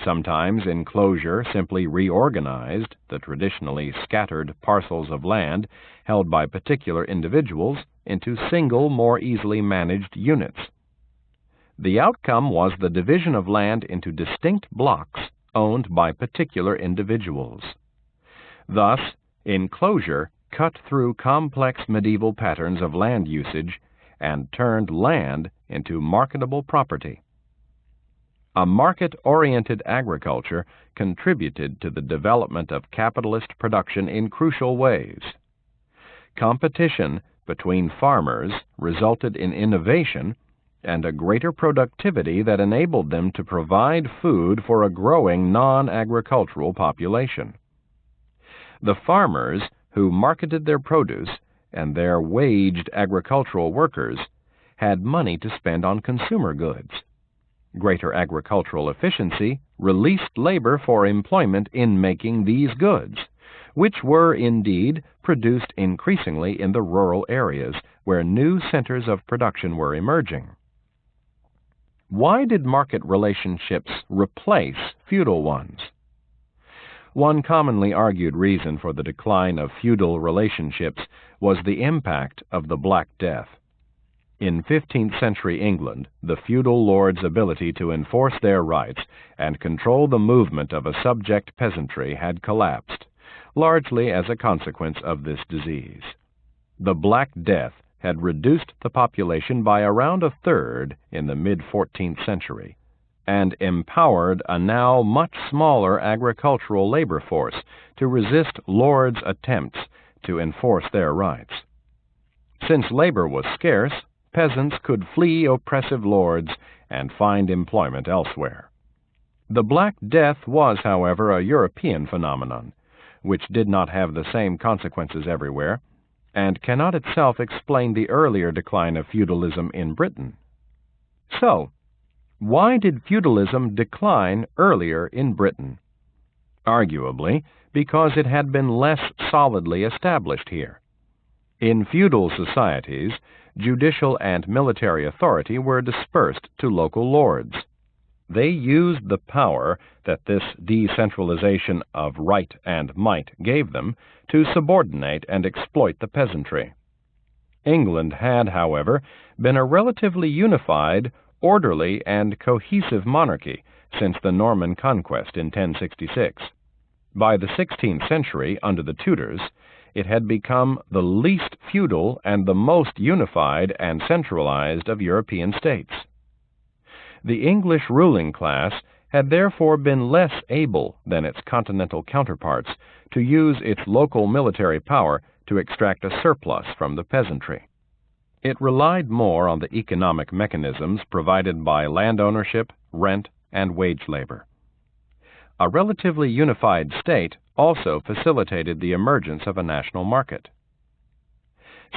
Sometimes enclosure simply reorganized the traditionally scattered parcels of land held by particular individuals into single, more easily managed units. The outcome was the division of land into distinct blocks owned by particular individuals. Thus, enclosure cut through complex medieval patterns of land usage and turned land into marketable property. A market-oriented agriculture contributed to the development of capitalist production in crucial ways. Competition between farmers resulted in innovation and a greater productivity that enabled them to provide food for a growing non-agricultural population. The farmers who marketed their produce and their waged agricultural workers had money to spend on consumer goods. Greater agricultural efficiency released labor for employment in making these goods, which were indeed produced increasingly in the rural areas where new centers of production were emerging. Why did market relationships replace feudal ones? One commonly argued reason for the decline of feudal relationships was the impact of the Black Death. In 15th century England, the feudal lords' ability to enforce their rights and control the movement of a subject peasantry had collapsed, largely as a consequence of this disease. The Black Death had reduced the population by around a third in the mid-14th century, and empowered a now much smaller agricultural labor force to resist lords' attempts to enforce their rights. Since labor was scarce, peasants could flee oppressive lords and find employment elsewhere. The Black Death was, however, a European phenomenon, which did not have the same consequences everywhere, and cannot itself explain the earlier decline of feudalism in Britain. So, why did feudalism decline earlier in Britain? Arguably, because it had been less solidly established here. In feudal societies, judicial and military authority were dispersed to local lords. They used the power that this decentralization of right and might gave them to subordinate and exploit the peasantry. England had, however, been a relatively unified, orderly, and cohesive monarchy since the Norman conquest in 1066. By the 16th century, under the Tudors, it had become the least feudal and the most unified and centralized of European states. The English ruling class had therefore been less able than its continental counterparts to use its local military power to extract a surplus from the peasantry. It relied more on the economic mechanisms provided by land ownership, rent, and wage labor. A relatively unified state also facilitated the emergence of a national market.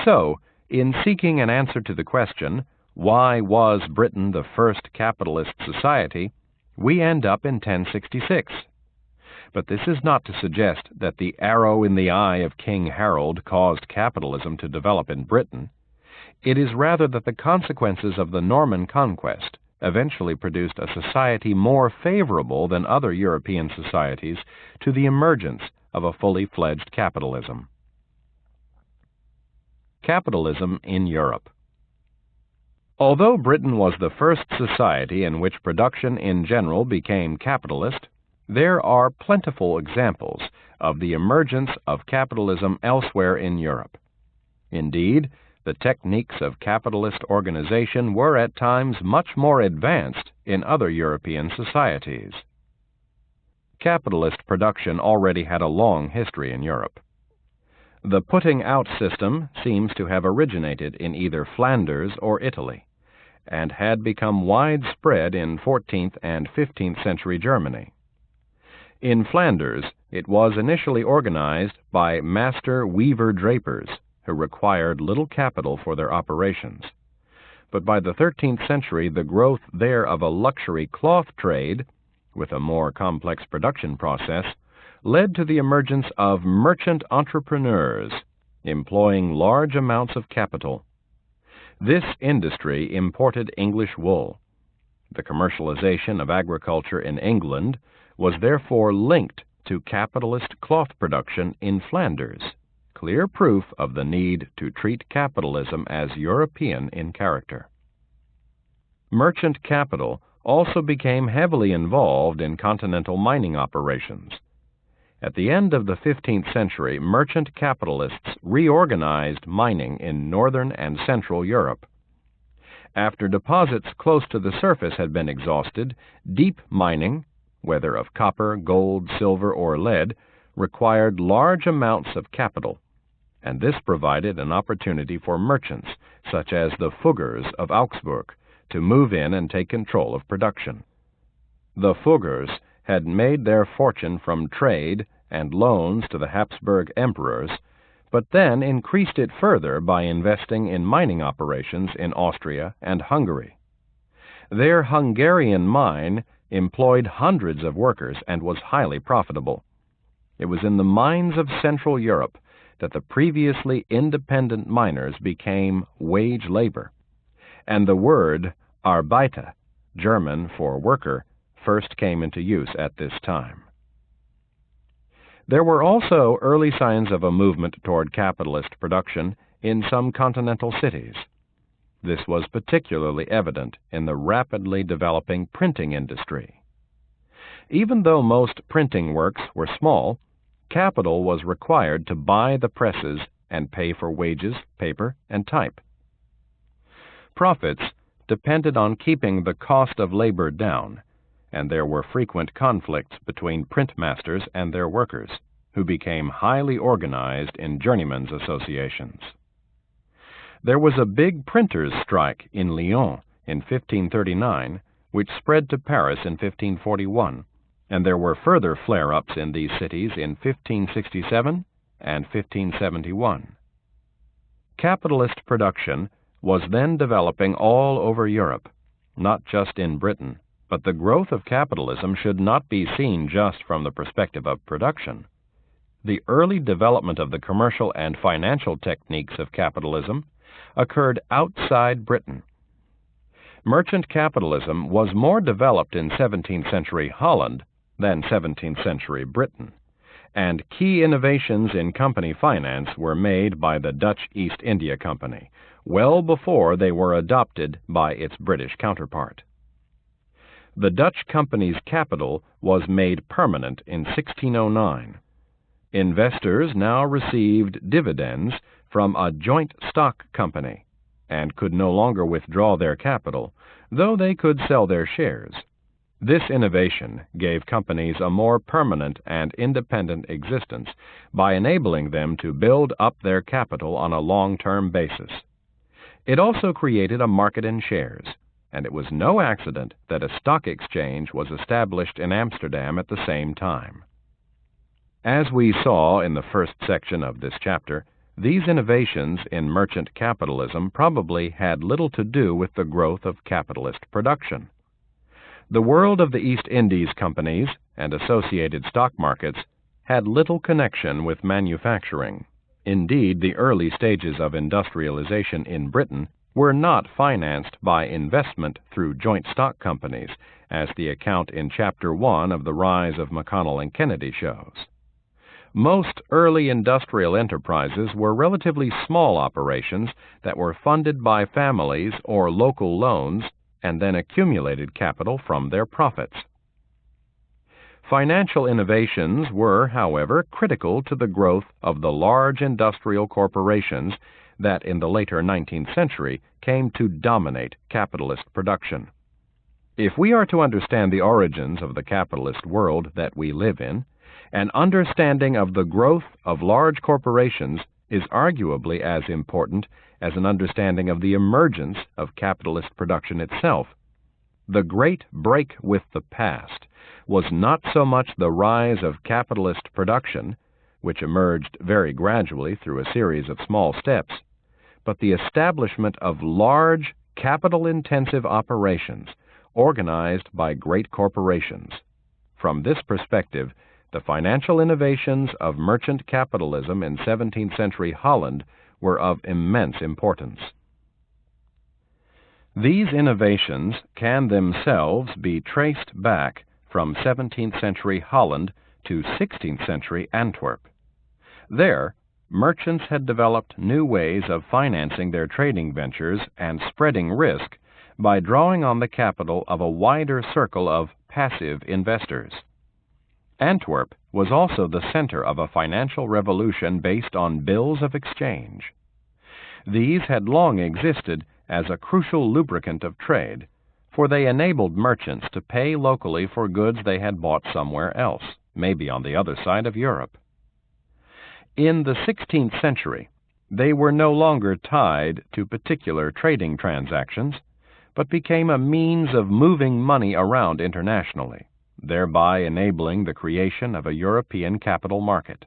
So, in seeking an answer to the question, why was Britain the first capitalist society, we end up in 1066. But this is not to suggest that the arrow in the eye of King Harold caused capitalism to develop in Britain. It is rather that the consequences of the Norman conquest eventually produced a society more favorable than other European societies to the emergence of a fully fledged capitalism. Capitalism in Europe. Although Britain was the first society in which production in general became capitalist, there are plentiful examples of the emergence of capitalism elsewhere in Europe. Indeed, the techniques of capitalist organization were at times much more advanced in other European societies. Capitalist production already had a long history in Europe. The putting out system seems to have originated in either Flanders or Italy, and had become widespread in 14th and 15th century Germany. In Flanders, it was initially organized by master weaver-drapers, who required little capital for their operations. But by the 13th century, the growth there of a luxury cloth trade, with a more complex production process, led to the emergence of merchant entrepreneurs, employing large amounts of capital. This industry imported English wool. The commercialization of agriculture in England was therefore linked to capitalist cloth production in Flanders, clear proof of the need to treat capitalism as European in character. Merchant capital also became heavily involved in continental mining operations. At the end of the 15th century, merchant capitalists reorganized mining in northern and central Europe. After deposits close to the surface had been exhausted, deep mining, whether of copper, gold, silver, or lead, required large amounts of capital, and this provided an opportunity for merchants, such as the Fuggers of Augsburg, to move in and take control of production. The Fuggers had made their fortune from trade and loans to the Habsburg emperors, but then increased it further by investing in mining operations in Austria and Hungary. Their Hungarian mine employed hundreds of workers and was highly profitable. It was in the mines of Central Europe that the previously independent miners became wage labor, and the word Arbeiter, German for worker, first came into use at this time. There were also early signs of a movement toward capitalist production in some continental cities. This was particularly evident in the rapidly developing printing industry. Even though most printing works were small, capital was required to buy the presses and pay for wages, paper, and type. Profits depended on keeping the cost of labor down, and there were frequent conflicts between print masters and their workers, who became highly organized in journeymen's associations. There was a big printers' strike in Lyon in 1539, which spread to Paris in 1541, and there were further flare-ups in these cities in 1567 and 1571. Capitalist production was then developing all over Europe, not just in Britain, but the growth of capitalism should not be seen just from the perspective of production. The early development of the commercial and financial techniques of capitalism occurred outside Britain. Merchant capitalism was more developed in 17th century Holland than 17th century Britain, and key innovations in company finance were made by the Dutch East India Company, well before they were adopted by its British counterpart. The Dutch company's capital was made permanent in 1609. Investors now received dividends from a joint stock company and could no longer withdraw their capital, though they could sell their shares. This innovation gave companies a more permanent and independent existence by enabling them to build up their capital on a long-term basis. It also created a market in shares, and it was no accident that a stock exchange was established in Amsterdam at the same time. As we saw in the first section of this chapter, these innovations in merchant capitalism probably had little to do with the growth of capitalist production. The world of the East Indies companies and associated stock markets had little connection with manufacturing. Indeed, the early stages of industrialization in Britain were not financed by investment through joint stock companies, as the account in Chapter 1 of The Rise of McConnell and Kennedy shows. Most early industrial enterprises were relatively small operations that were funded by families or local loans and then accumulated capital from their profits. Financial innovations were, however, critical to the growth of the large industrial corporations that in the later 19th century came to dominate capitalist production. If we are to understand the origins of the capitalist world that we live in, an understanding of the growth of large corporations is arguably as important as an understanding of the emergence of capitalist production itself. The great break with the past was not so much the rise of capitalist production, which emerged very gradually through a series of small steps, but the establishment of large, capital-intensive operations organized by great corporations. From this perspective, the financial innovations of merchant capitalism in 17th century Holland were of immense importance. These innovations can themselves be traced back from 17th century Holland to 16th century Antwerp. There, merchants had developed new ways of financing their trading ventures and spreading risk by drawing on the capital of a wider circle of passive investors. Antwerp was also the center of a financial revolution based on bills of exchange. These had long existed as a crucial lubricant of trade, for they enabled merchants to pay locally for goods they had bought somewhere else, maybe on the other side of Europe. In the 16th century, they were no longer tied to particular trading transactions, but became a means of moving money around internationally, thereby enabling the creation of a European capital market.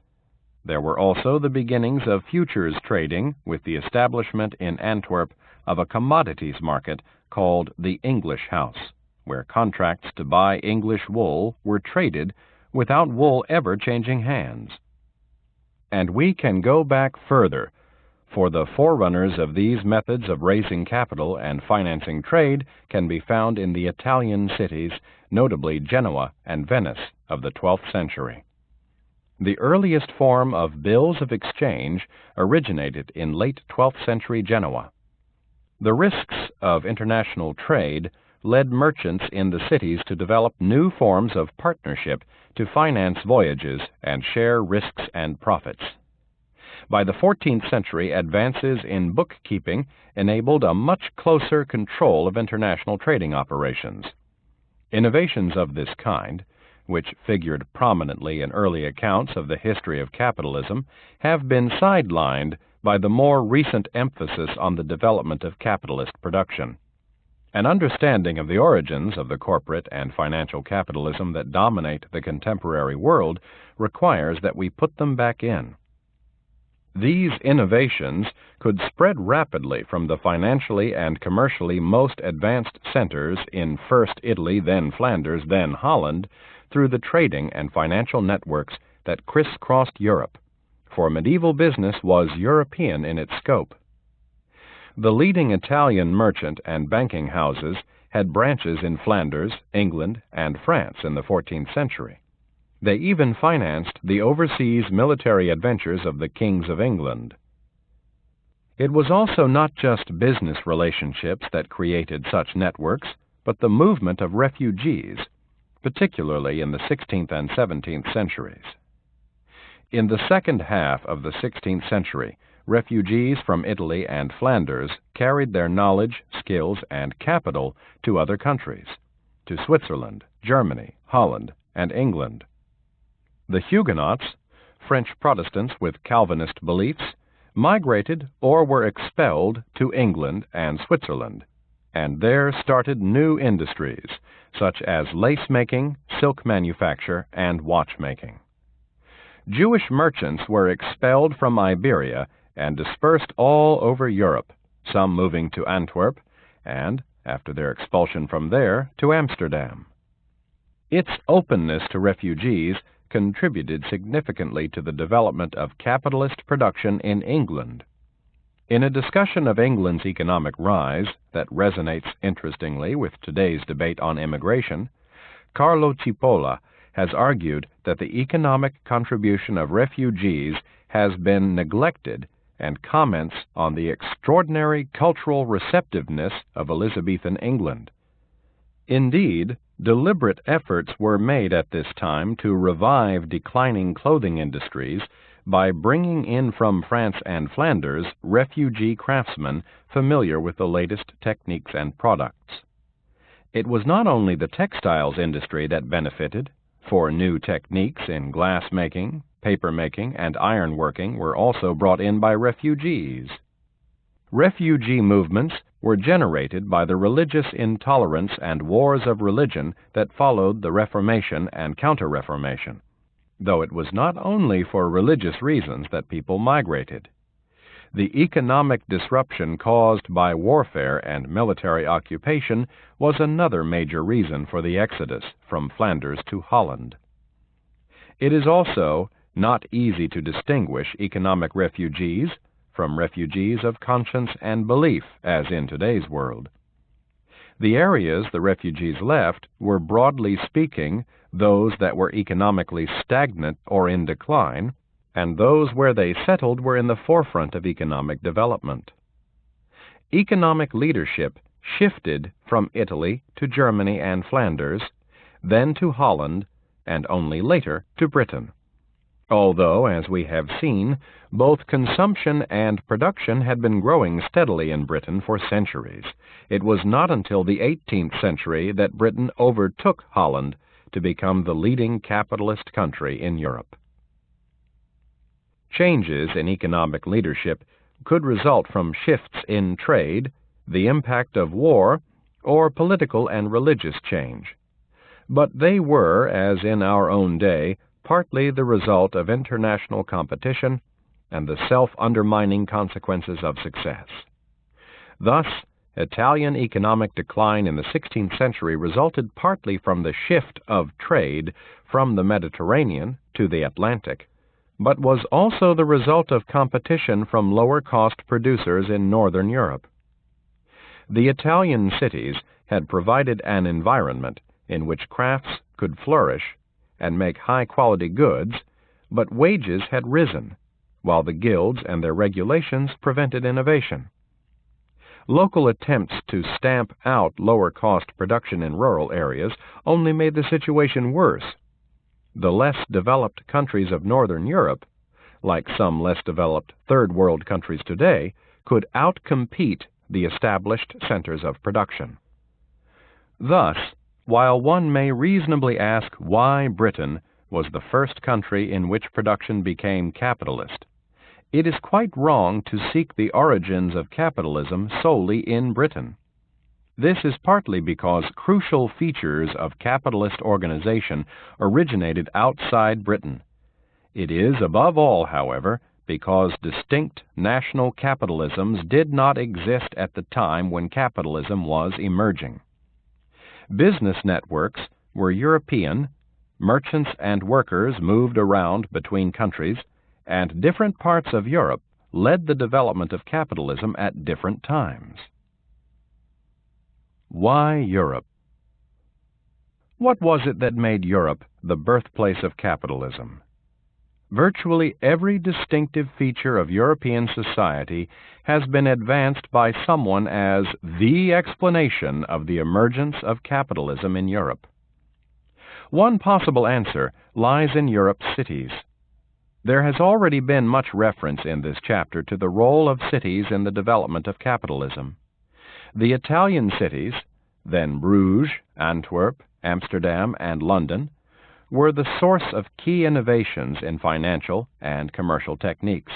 There were also the beginnings of futures trading with the establishment in Antwerp of a commodities market called the English House, where contracts to buy English wool were traded without wool ever changing hands. And we can go back further, for the forerunners of these methods of raising capital and financing trade can be found in the Italian cities, notably Genoa and Venice, of the 12th century. The earliest form of bills of exchange originated in late 12th century Genoa. The risks of international trade led merchants in the cities to develop new forms of partnership to finance voyages and share risks and profits. By the 14th century, advances in bookkeeping enabled a much closer control of international trading operations. Innovations of this kind, which figured prominently in early accounts of the history of capitalism, have been sidelined by the more recent emphasis on the development of capitalist production. An understanding of the origins of the corporate and financial capitalism that dominate the contemporary world requires that we put them back in. These innovations could spread rapidly from the financially and commercially most advanced centers in first Italy, then Flanders, then Holland, through the trading and financial networks that crisscrossed Europe, for medieval business was European in its scope. The leading Italian merchant and banking houses had branches in Flanders, England, and France in the 14th century. They even financed the overseas military adventures of the kings of England. It was also not just business relationships that created such networks, but the movement of refugees, particularly in the 16th and 17th centuries. In the second half of the 16th century, refugees from Italy and Flanders carried their knowledge, skills, and capital to other countries, to Switzerland, Germany, Holland, and England. The Huguenots, French Protestants with Calvinist beliefs, migrated or were expelled to England and Switzerland, and there started new industries, such as lace-making, silk manufacture, and watchmaking. Jewish merchants were expelled from Iberia and dispersed all over Europe, some moving to Antwerp, and, after their expulsion from there, to Amsterdam. Its openness to refugees contributed significantly to the development of capitalist production in England. In a discussion of England's economic rise that resonates interestingly with today's debate on immigration, Carlo Cipolla has argued that the economic contribution of refugees has been neglected and comments on the extraordinary cultural receptiveness of Elizabethan England. Indeed, deliberate efforts were made at this time to revive declining clothing industries by bringing in from France and Flanders refugee craftsmen familiar with the latest techniques and products. It was not only the textiles industry that benefited, for new techniques in glass-making, paper-making, and ironworking were also brought in by refugees. Refugee movements were generated by the religious intolerance and wars of religion that followed the Reformation and Counter-Reformation, though it was not only for religious reasons that people migrated. The economic disruption caused by warfare and military occupation was another major reason for the exodus from Flanders to Holland. It is also not easy to distinguish economic refugees from refugees of conscience and belief, as in today's world. The areas the refugees left were, broadly speaking, those that were economically stagnant or in decline, and those where they settled were in the forefront of economic development. Economic leadership shifted from Italy to Germany and Flanders, then to Holland, and only later to Britain. Although, as we have seen, both consumption and production had been growing steadily in Britain for centuries, it was not until the 18th century that Britain overtook Holland to become the leading capitalist country in Europe. Changes in economic leadership could result from shifts in trade, the impact of war, or political and religious change. But they were, as in our own day, partly the result of international competition and the self-undermining consequences of success. Thus, Italian economic decline in the 16th century resulted partly from the shift of trade from the Mediterranean to the Atlantic, but was also the result of competition from lower-cost producers in Northern Europe. The Italian cities had provided an environment in which crafts could flourish and make high-quality goods, but wages had risen, while the guilds and their regulations prevented innovation. Local attempts to stamp out lower-cost production in rural areas only made the situation worse. The less developed countries of Northern Europe, like some less developed Third World countries today, could outcompete the established centers of production. Thus, while one may reasonably ask why Britain was the first country in which production became capitalist, it is quite wrong to seek the origins of capitalism solely in Britain. This is partly because crucial features of capitalist organization originated outside Britain. It is, above all, however, because distinct national capitalisms did not exist at the time when capitalism was emerging. Business networks were European, merchants and workers moved around between countries, and different parts of Europe led the development of capitalism at different times. Why Europe? What was it that made Europe the birthplace of capitalism? Virtually every distinctive feature of European society has been advanced by someone as the explanation of the emergence of capitalism in Europe. One possible answer lies in Europe's cities. There has already been much reference in this chapter to the role of cities in the development of capitalism. The Italian cities, then Bruges, Antwerp, Amsterdam, and London, were the source of key innovations in financial and commercial techniques.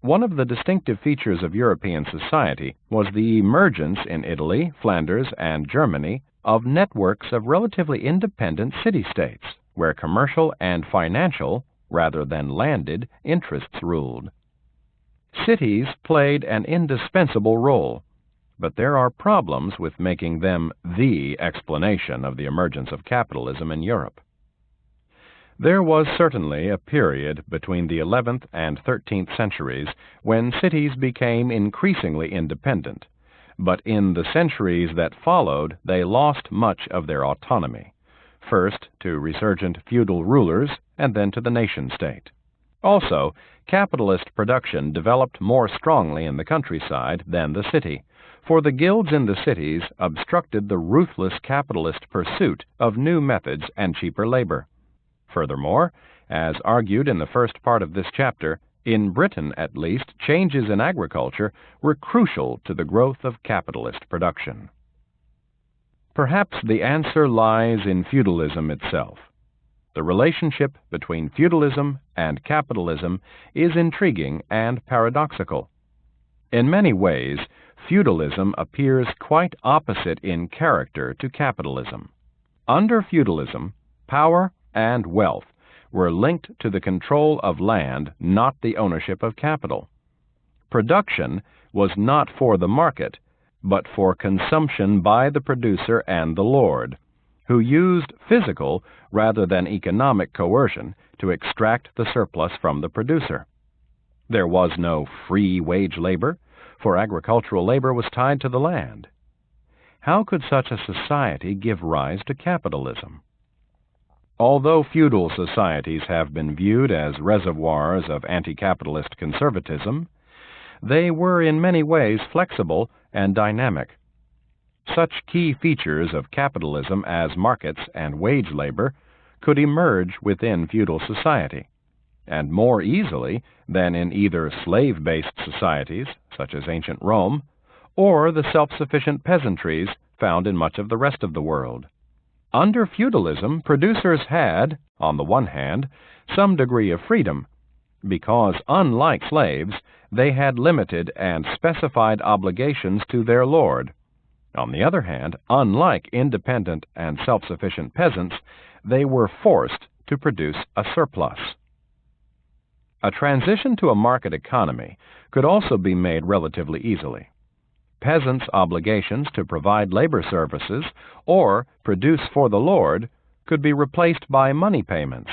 One of the distinctive features of European society was the emergence in Italy, Flanders, and Germany of networks of relatively independent city-states, where commercial and financial, rather than landed, interests ruled. Cities played an indispensable role, but there are problems with making them the explanation of the emergence of capitalism in Europe. There was certainly a period between the 11th and 13th centuries when cities became increasingly independent, but in the centuries that followed they lost much of their autonomy, first to resurgent feudal rulers and then to the nation-state. Also, capitalist production developed more strongly in the countryside than the city, for the guilds in the cities obstructed the ruthless capitalist pursuit of new methods and cheaper labor. Furthermore, as argued in the first part of this chapter, in Britain at least, changes in agriculture were crucial to the growth of capitalist production. Perhaps the answer lies in feudalism itself. The relationship between feudalism and capitalism is intriguing and paradoxical. In many ways, feudalism appears quite opposite in character to capitalism. Under feudalism, power and wealth were linked to the control of land, not the ownership of capital. Production was not for the market, but for consumption by the producer and the lord, who used physical rather than economic coercion to extract the surplus from the producer. There was no free wage labor, for agricultural labor was tied to the land. How could such a society give rise to capitalism? Although feudal societies have been viewed as reservoirs of anti-capitalist conservatism, they were in many ways flexible and dynamic. Such key features of capitalism as markets and wage labor could emerge within feudal society, and more easily than in either slave-based societies, such as ancient Rome, or the self-sufficient peasantries found in much of the rest of the world. Under feudalism, producers had, on the one hand, some degree of freedom, because, unlike slaves, they had limited and specified obligations to their lord. On the other hand, unlike independent and self-sufficient peasants, they were forced to produce a surplus. A transition to a market economy could also be made relatively easily. peasants' obligations to provide labor services or produce for the lord could be replaced by money payments,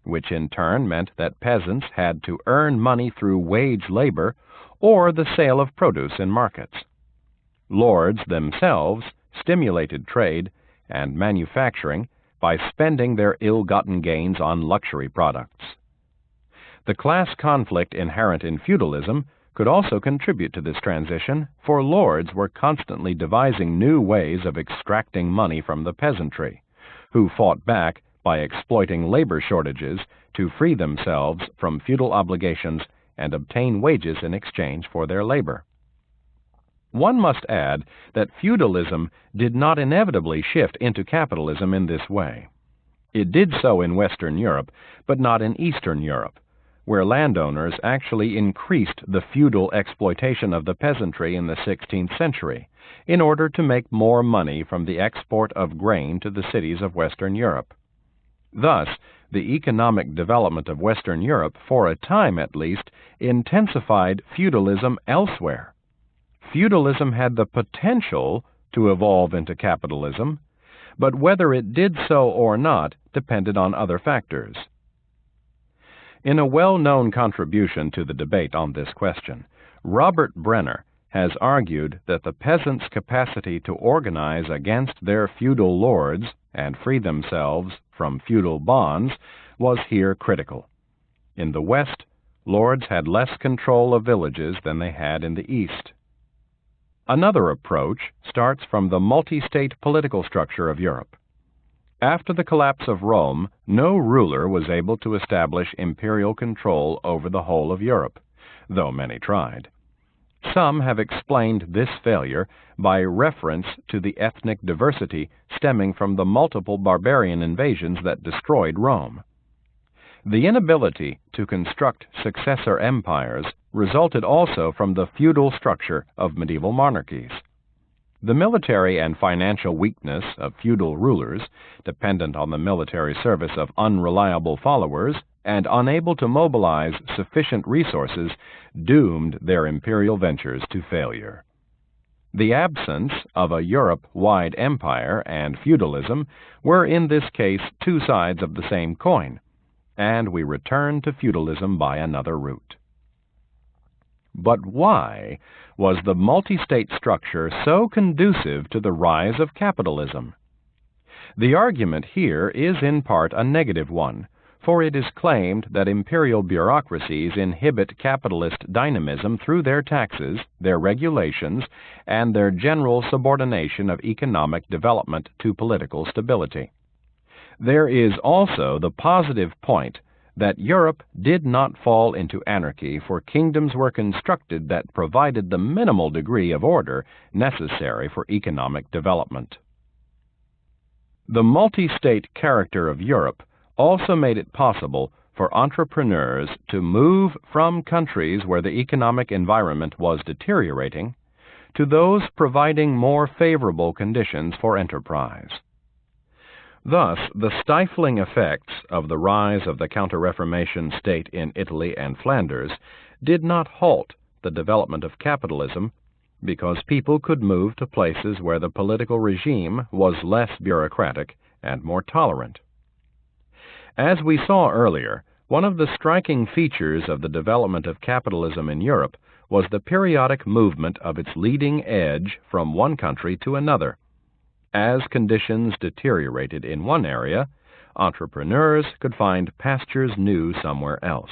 which in turn meant that peasants had to earn money through wage labor or the sale of produce in markets. Lords themselves stimulated trade and manufacturing by spending their ill-gotten gains on luxury products. The class conflict inherent in feudalism could also contribute to this transition, for lords were constantly devising new ways of extracting money from the peasantry, who fought back by exploiting labor shortages to free themselves from feudal obligations and obtain wages in exchange for their labor. One must add that feudalism did not inevitably shift into capitalism in this way. It did so in Western Europe, but not in Eastern Europe, where landowners actually increased the feudal exploitation of the peasantry in the 16th century in order to make more money from the export of grain to the cities of Western Europe. Thus, the economic development of Western Europe, for a time at least, intensified feudalism elsewhere. Feudalism had the potential to evolve into capitalism, but whether it did so or not depended on other factors. In a well-known contribution to the debate on this question, Robert Brenner has argued that the peasants' capacity to organize against their feudal lords and free themselves from feudal bonds was here critical. In the West, lords had less control of villages than they had in the East. Another approach starts from the multi-state political structure of Europe. After the collapse of Rome, no ruler was able to establish imperial control over the whole of Europe, though many tried. Some have explained this failure by reference to the ethnic diversity stemming from the multiple barbarian invasions that destroyed Rome. The inability to construct successor empires resulted also from the feudal structure of medieval monarchies. The military and financial weakness of feudal rulers, dependent on the military service of unreliable followers and unable to mobilize sufficient resources, doomed their imperial ventures to failure. The absence of a Europe-wide empire and feudalism were in this case two sides of the same coin, and we return to feudalism by another route. But why was the multi-state structure so conducive to the rise of capitalism? The argument here is in part a negative one, for it is claimed that imperial bureaucracies inhibit capitalist dynamism through their taxes, their regulations, and their general subordination of economic development to political stability. There is also the positive point that Europe did not fall into anarchy, for kingdoms were constructed that provided the minimal degree of order necessary for economic development. The multi-state character of Europe also made it possible for entrepreneurs to move from countries where the economic environment was deteriorating to those providing more favorable conditions for enterprise. Thus, the stifling effects of the rise of the Counter-Reformation state in Italy and Flanders did not halt the development of capitalism, because people could move to places where the political regime was less bureaucratic and more tolerant. As we saw earlier, one of the striking features of the development of capitalism in Europe was the periodic movement of its leading edge from one country to another. As conditions deteriorated in one area, entrepreneurs could find pastures new somewhere else.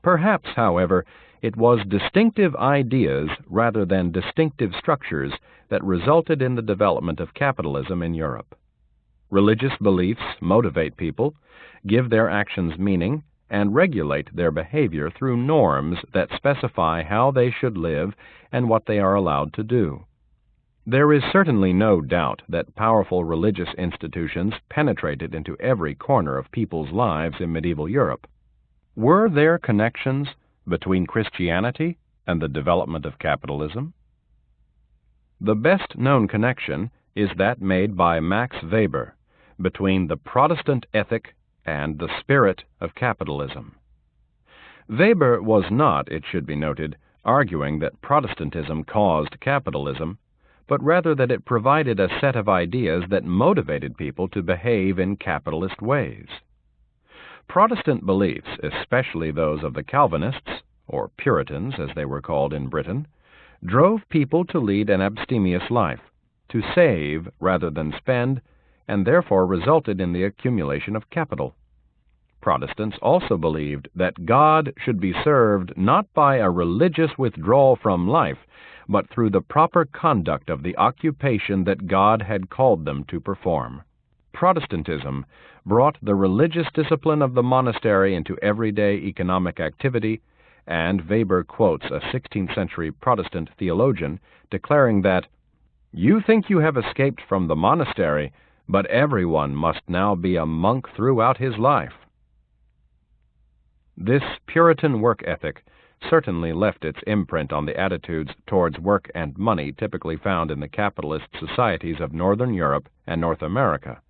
Perhaps, however, it was distinctive ideas rather than distinctive structures that resulted in the development of capitalism in Europe. Religious beliefs motivate people, give their actions meaning, and regulate their behavior through norms that specify how they should live and what they are allowed to do. There is certainly no doubt that powerful religious institutions penetrated into every corner of people's lives in medieval Europe. Were there connections between Christianity and the development of capitalism? The best-known connection is that made by Max Weber between the Protestant ethic and the spirit of capitalism. Weber was not, it should be noted, arguing that Protestantism caused capitalism, but rather that it provided a set of ideas that motivated people to behave in capitalist ways. Protestant beliefs, especially those of the Calvinists, or Puritans as they were called in Britain, drove people to lead an abstemious life, to save rather than spend, and therefore resulted in the accumulation of capital. Protestants also believed that God should be served not by a religious withdrawal from life, but through the proper conduct of the occupation that God had called them to perform. Protestantism brought the religious discipline of the monastery into everyday economic activity, and Weber quotes a 16th century Protestant theologian declaring that, "You think you have escaped from the monastery, but everyone must now be a monk throughout his life." This Puritan work ethic certainly left its imprint on the attitudes towards work and money typically found in the capitalist societies of Northern Europe and North America.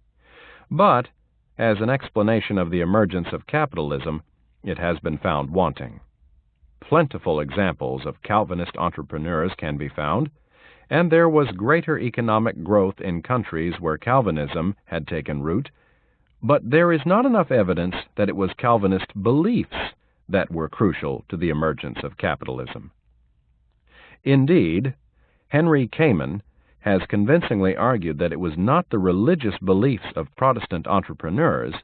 But, as an explanation of the emergence of capitalism, it has been found wanting. Plentiful examples of Calvinist entrepreneurs can be found, and there was greater economic growth in countries where Calvinism had taken root, but there is not enough evidence that it was Calvinist beliefs that were crucial to the emergence of capitalism. Indeed, Henry Kamen has convincingly argued that it was not the religious beliefs of Protestant entrepreneurs,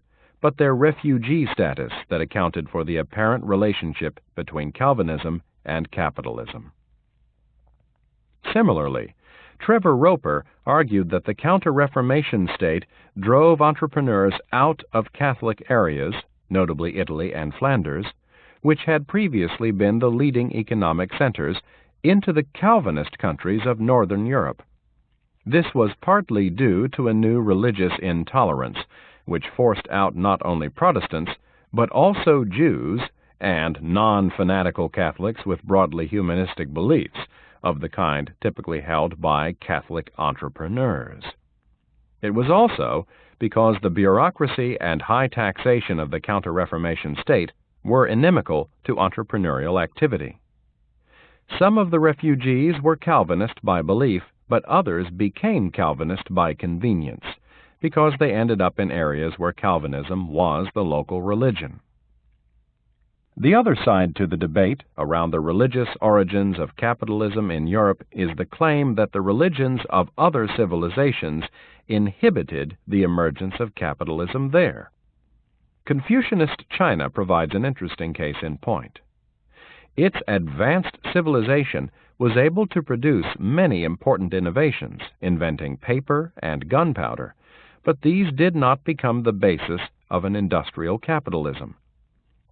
but their refugee status that accounted for the apparent relationship between Calvinism and capitalism. Similarly, Trevor Roper argued that the Counter-Reformation state drove entrepreneurs out of Catholic areas, notably Italy and Flanders, which had previously been the leading economic centers, into the Calvinist countries of Northern Europe. This was partly due to a new religious intolerance, which forced out not only Protestants, but also Jews and non-fanatical Catholics with broadly humanistic beliefs, of the kind typically held by Catholic entrepreneurs. It was also because the bureaucracy and high taxation of the Counter-Reformation state were inimical to entrepreneurial activity. Some of the refugees were Calvinist by belief, but others became Calvinist by convenience, because they ended up in areas where Calvinism was the local religion. The other side to the debate around the religious origins of capitalism in Europe is the claim that the religions of other civilizations inhibited the emergence of capitalism there. Confucianist China provides an interesting case in point. Its advanced civilization was able to produce many important innovations, inventing paper and gunpowder, but these did not become the basis of an industrial capitalism.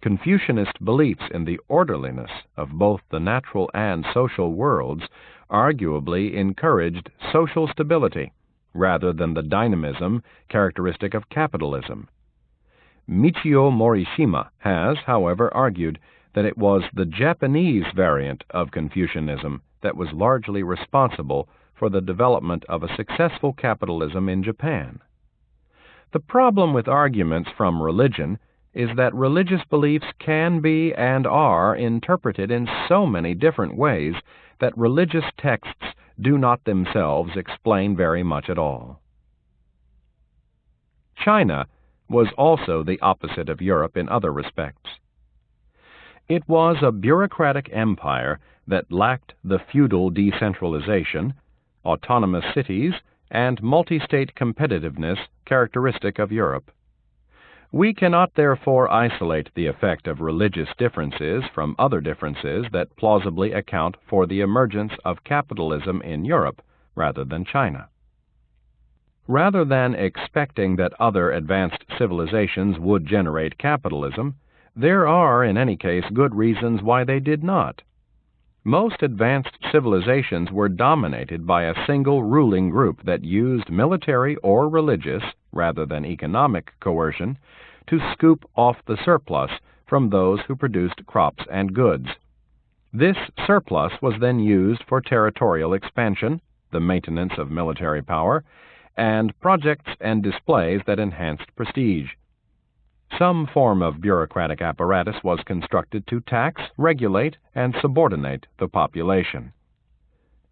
Confucianist beliefs in the orderliness of both the natural and social worlds arguably encouraged social stability rather than the dynamism characteristic of capitalism. Michio Morishima has, however, argued that it was the Japanese variant of Confucianism that was largely responsible for the development of a successful capitalism in Japan. The problem with arguments from religion is that religious beliefs can be and are interpreted in so many different ways that religious texts do not themselves explain very much at all. China was also the opposite of Europe in other respects. It was a bureaucratic empire that lacked the feudal decentralization, autonomous cities, and multi-state competitiveness characteristic of Europe. We cannot therefore isolate the effect of religious differences from other differences that plausibly account for the emergence of capitalism in Europe rather than China. Rather than expecting that other advanced civilizations would generate capitalism, there are, in any case, good reasons why they did not. Most advanced civilizations were dominated by a single ruling group that used military or religious, rather than economic coercion, to scoop off the surplus from those who produced crops and goods. This surplus was then used for territorial expansion, the maintenance of military power, and projects and displays that enhanced prestige. Some form of bureaucratic apparatus was constructed to tax, regulate, and subordinate the population.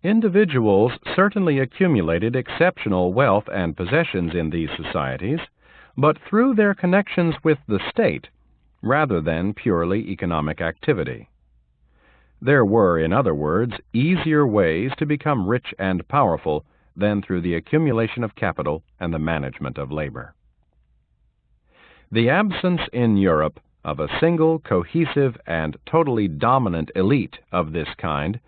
Individuals certainly accumulated exceptional wealth and possessions in these societies, but through their connections with the state, rather than purely economic activity. There were, in other words, easier ways to become rich and powerful than through the accumulation of capital and the management of labor. The absence in Europe of a single, cohesive, and totally dominant elite of this kind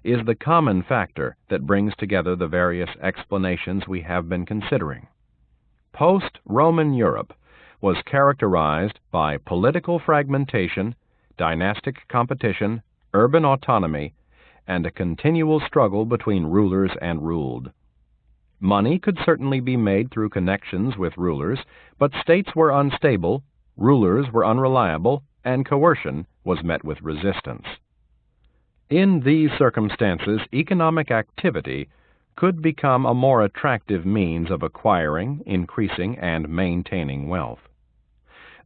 is the common factor that brings together the various explanations we have been considering. Post-Roman Europe was characterized by political fragmentation, dynastic competition, urban autonomy, and a continual struggle between rulers and ruled. Money could certainly be made through connections with rulers, but states were unstable, rulers were unreliable, and coercion was met with resistance. In these circumstances, economic activity could become a more attractive means of acquiring, increasing, and maintaining wealth.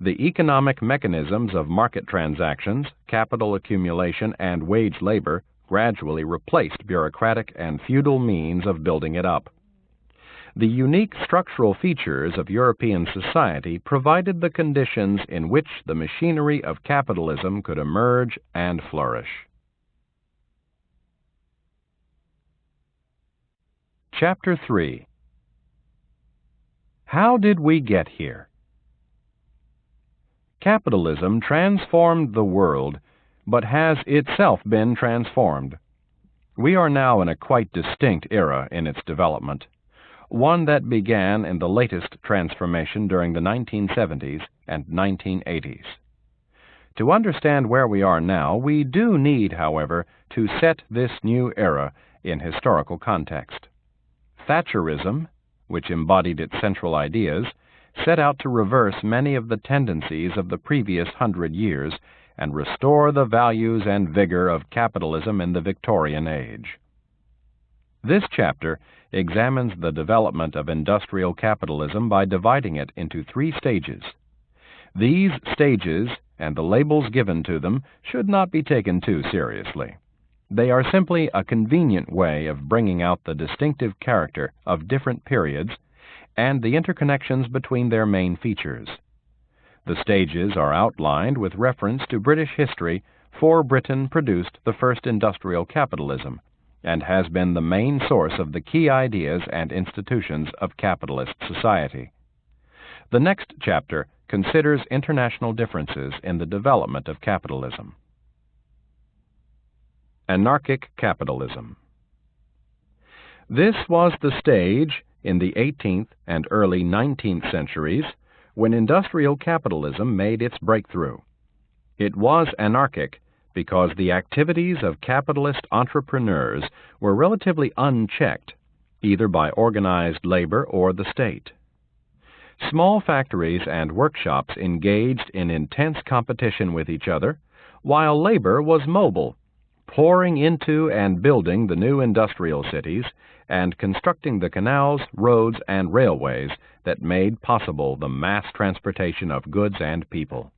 The economic mechanisms of market transactions, capital accumulation, and wage labor gradually replaced bureaucratic and feudal means of building it up. The unique structural features of European society provided the conditions in which the machinery of capitalism could emerge and flourish. Chapter 3. How did we get here? Capitalism transformed the world, but has itself been transformed. We are now in a quite distinct era in its development, one that began in the latest transformation during the 1970s and 1980s. To understand where we are now, we do need, however, to set this new era in historical context. Thatcherism, which embodied its central ideas, set out to reverse many of the tendencies of the previous 100 years and restore the values and vigor of capitalism in the Victorian age. This chapter examines the development of industrial capitalism by dividing it into 3 stages. These stages and the labels given to them should not be taken too seriously. They are simply a convenient way of bringing out the distinctive character of different periods and the interconnections between their main features. The stages are outlined with reference to British history, for Britain produced the first industrial capitalism and has been the main source of the key ideas and institutions of capitalist society. The next chapter considers international differences in the development of capitalism. Anarchic capitalism. This was the stage in the 18th and early 19th centuries when industrial capitalism made its breakthrough. It was anarchic because the activities of capitalist entrepreneurs were relatively unchecked, either by organized labor or the state. Small factories and workshops engaged in intense competition with each other, while labor was mobile, pouring into and building the new industrial cities and constructing the canals, roads, and railways that made possible the mass transportation of goods and people.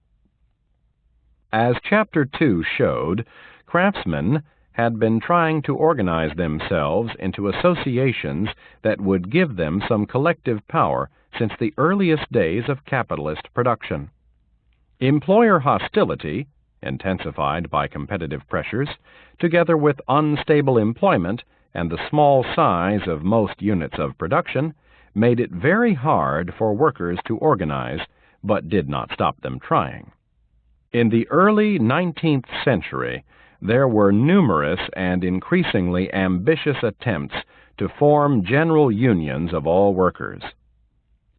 As Chapter 2 showed, craftsmen had been trying to organize themselves into associations that would give them some collective power since the earliest days of capitalist production. Employer hostility, intensified by competitive pressures, together with unstable employment and the small size of most units of production, made it very hard for workers to organize, but did not stop them trying. In the early 19th century, there were numerous and increasingly ambitious attempts to form general unions of all workers.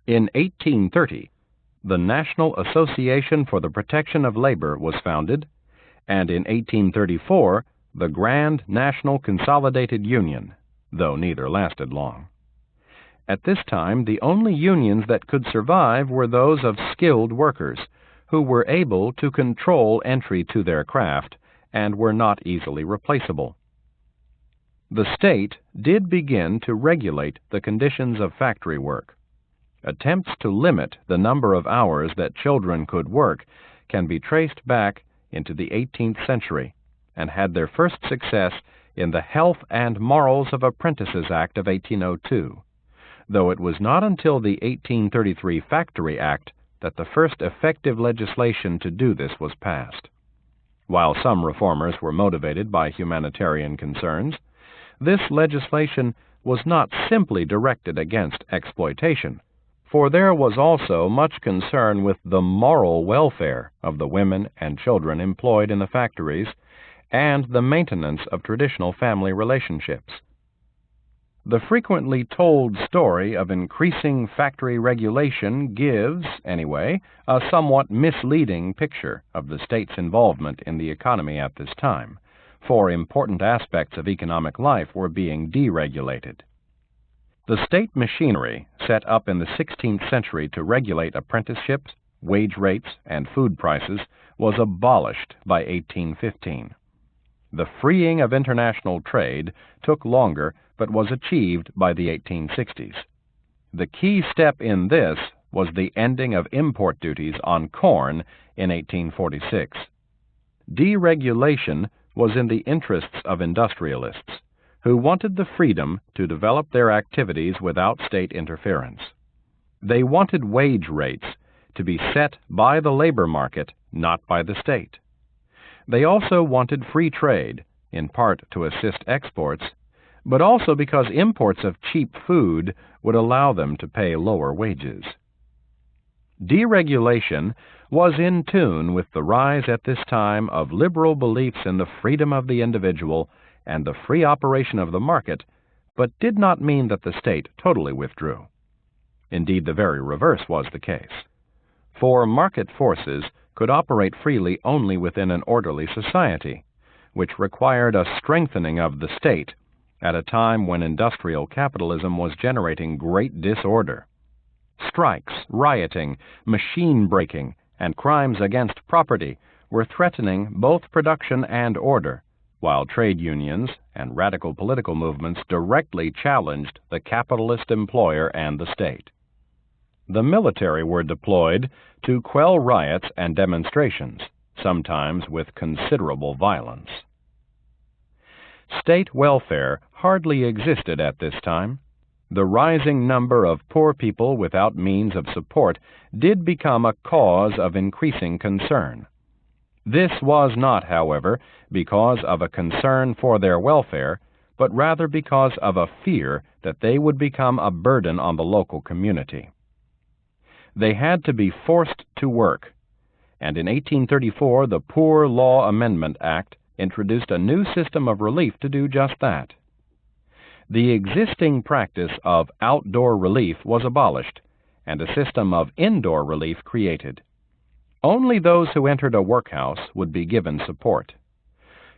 In 1830, the National Association for the Protection of Labor was founded, and in 1834, the Grand National Consolidated Union, though neither lasted long. At this time, the only unions that could survive were those of skilled workers, who were able to control entry to their craft and were not easily replaceable. The state did begin to regulate the conditions of factory work. attempts to limit the number of hours that children could work can be traced back into the 18th century and had their first success in the Health and Morals of Apprentices Act of 1802, though it was not until the 1833 Factory Act that the first effective legislation to do this was passed. While some reformers were motivated by humanitarian concerns, this legislation was not simply directed against exploitation, for there was also much concern with the moral welfare of the women and children employed in the factories and the maintenance of traditional family relationships. The frequently told story of increasing factory regulation gives, anyway, a somewhat misleading picture of the state's involvement in the economy at this time, for important aspects of economic life were being deregulated. The state machinery set up in the 16th century to regulate apprenticeships, wage rates, and food prices was abolished by 1815. The freeing of international trade took longer but was achieved by the 1860s. The key step in this was the ending of import duties on corn in 1846. Deregulation was in the interests of industrialists, who wanted the freedom to develop their activities without state interference. They wanted wage rates to be set by the labor market, not by the state. They also wanted free trade, in part to assist exports, but also because imports of cheap food would allow them to pay lower wages. Deregulation was in tune with the rise at this time of liberal beliefs in the freedom of the individual and the free operation of the market, but did not mean that the state totally withdrew. Indeed, the very reverse was the case. For market forces could operate freely only within an orderly society, which required a strengthening of the state at a time when industrial capitalism was generating great disorder. Strikes, rioting, machine breaking, and crimes against property were threatening both production and order, while trade unions and radical political movements directly challenged the capitalist employer and the state. The military were deployed to quell riots and demonstrations, sometimes with considerable violence. State welfare hardly existed at this time. The rising number of poor people without means of support did become a cause of increasing concern. This was not, however, because of a concern for their welfare, but rather because of a fear that they would become a burden on the local community. They had to be forced to work, and in 1834 the Poor Law Amendment Act introduced a new system of relief to do just that. The existing practice of outdoor relief was abolished, and a system of indoor relief created. Only those who entered a workhouse would be given support.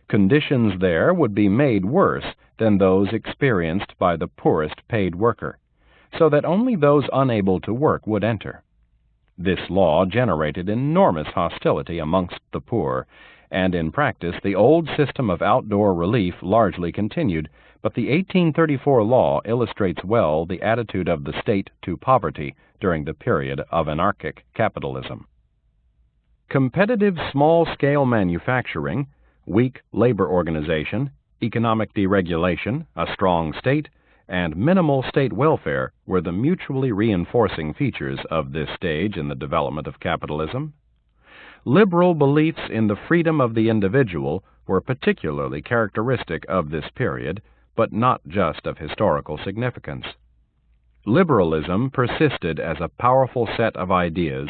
Conditions there would be made worse than those experienced by the poorest paid worker, so that only those unable to work would enter. This law generated enormous hostility amongst the poor, and in practice the old system of outdoor relief largely continued, but the 1834 law illustrates well the attitude of the state to poverty during the period of anarchic capitalism. Competitive small-scale manufacturing, weak labor organization, economic deregulation, a strong state, and minimal state welfare were the mutually reinforcing features of this stage in the development of capitalism. Liberal beliefs in the freedom of the individual were particularly characteristic of this period, but not just of historical significance. Liberalism persisted as a powerful set of ideas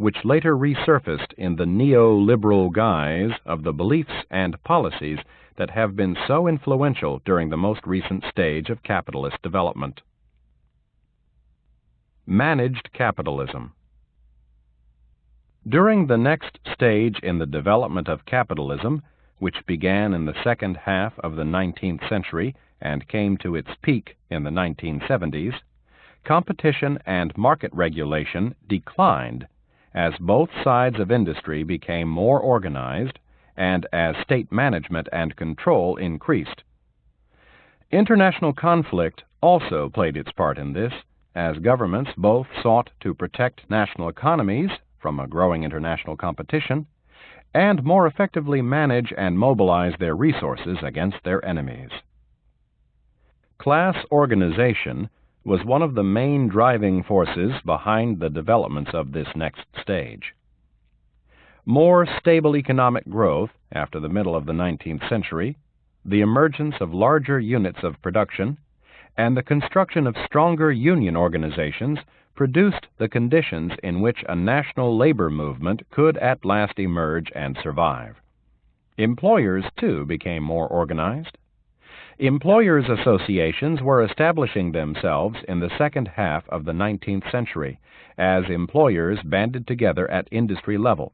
which later resurfaced in the neoliberal guise of the beliefs and policies that have been so influential during the most recent stage of capitalist development. Managed capitalism. During the next stage in the development of capitalism, which began in the second half of the 19th century and came to its peak in the 1970s, competition and market regulation declined as both sides of industry became more organized and as state management and control increased. International conflict also played its part in this, as governments both sought to protect national economies from a growing international competition and more effectively manage and mobilize their resources against their enemies. Class organization was one of the main driving forces behind the developments of this next stage. More stable economic growth after the middle of the 19th century, the emergence of larger units of production, and the construction of stronger union organizations produced the conditions in which a national labor movement could at last emerge and survive. Employers, too, became more organized. Employers' associations were establishing themselves in the second half of the 19th century as employers banded together at industry level,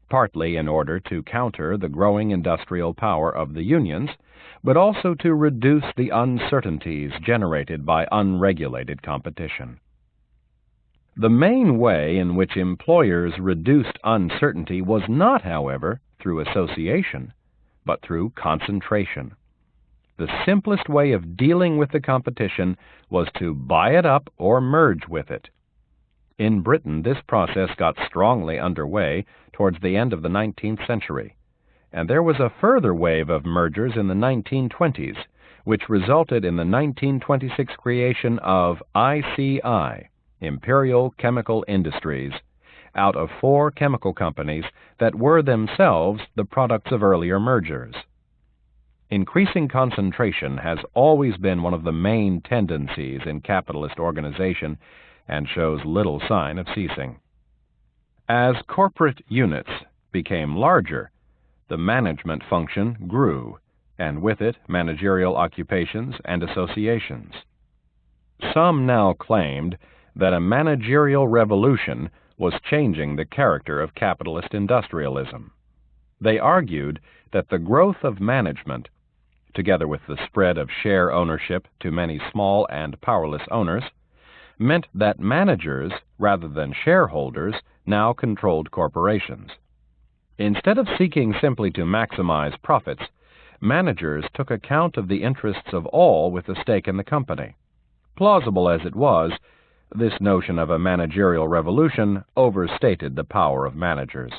partly in order to counter the growing industrial power of the unions, but also to reduce the uncertainties generated by unregulated competition. The main way in which employers reduced uncertainty was not, however, through association, but through concentration. The simplest way of dealing with the competition was to buy it up or merge with it. In Britain, this process got strongly underway towards the end of the 19th century, and there was a further wave of mergers in the 1920s, which resulted in the 1926 creation of ICI, Imperial Chemical Industries, out of 4 chemical companies that were themselves the products of earlier mergers. Increasing concentration has always been one of the main tendencies in capitalist organization and shows little sign of ceasing. As corporate units became larger, the management function grew, and with it managerial occupations and associations. Some now claimed that a managerial revolution was changing the character of capitalist industrialism. They argued that the growth of management, together with the spread of share ownership to many small and powerless owners, meant that managers, rather than shareholders, now controlled corporations. Instead of seeking simply to maximize profits, managers took account of the interests of all with a stake in the company. Plausible as it was, this notion of a managerial revolution overstated the power of managers,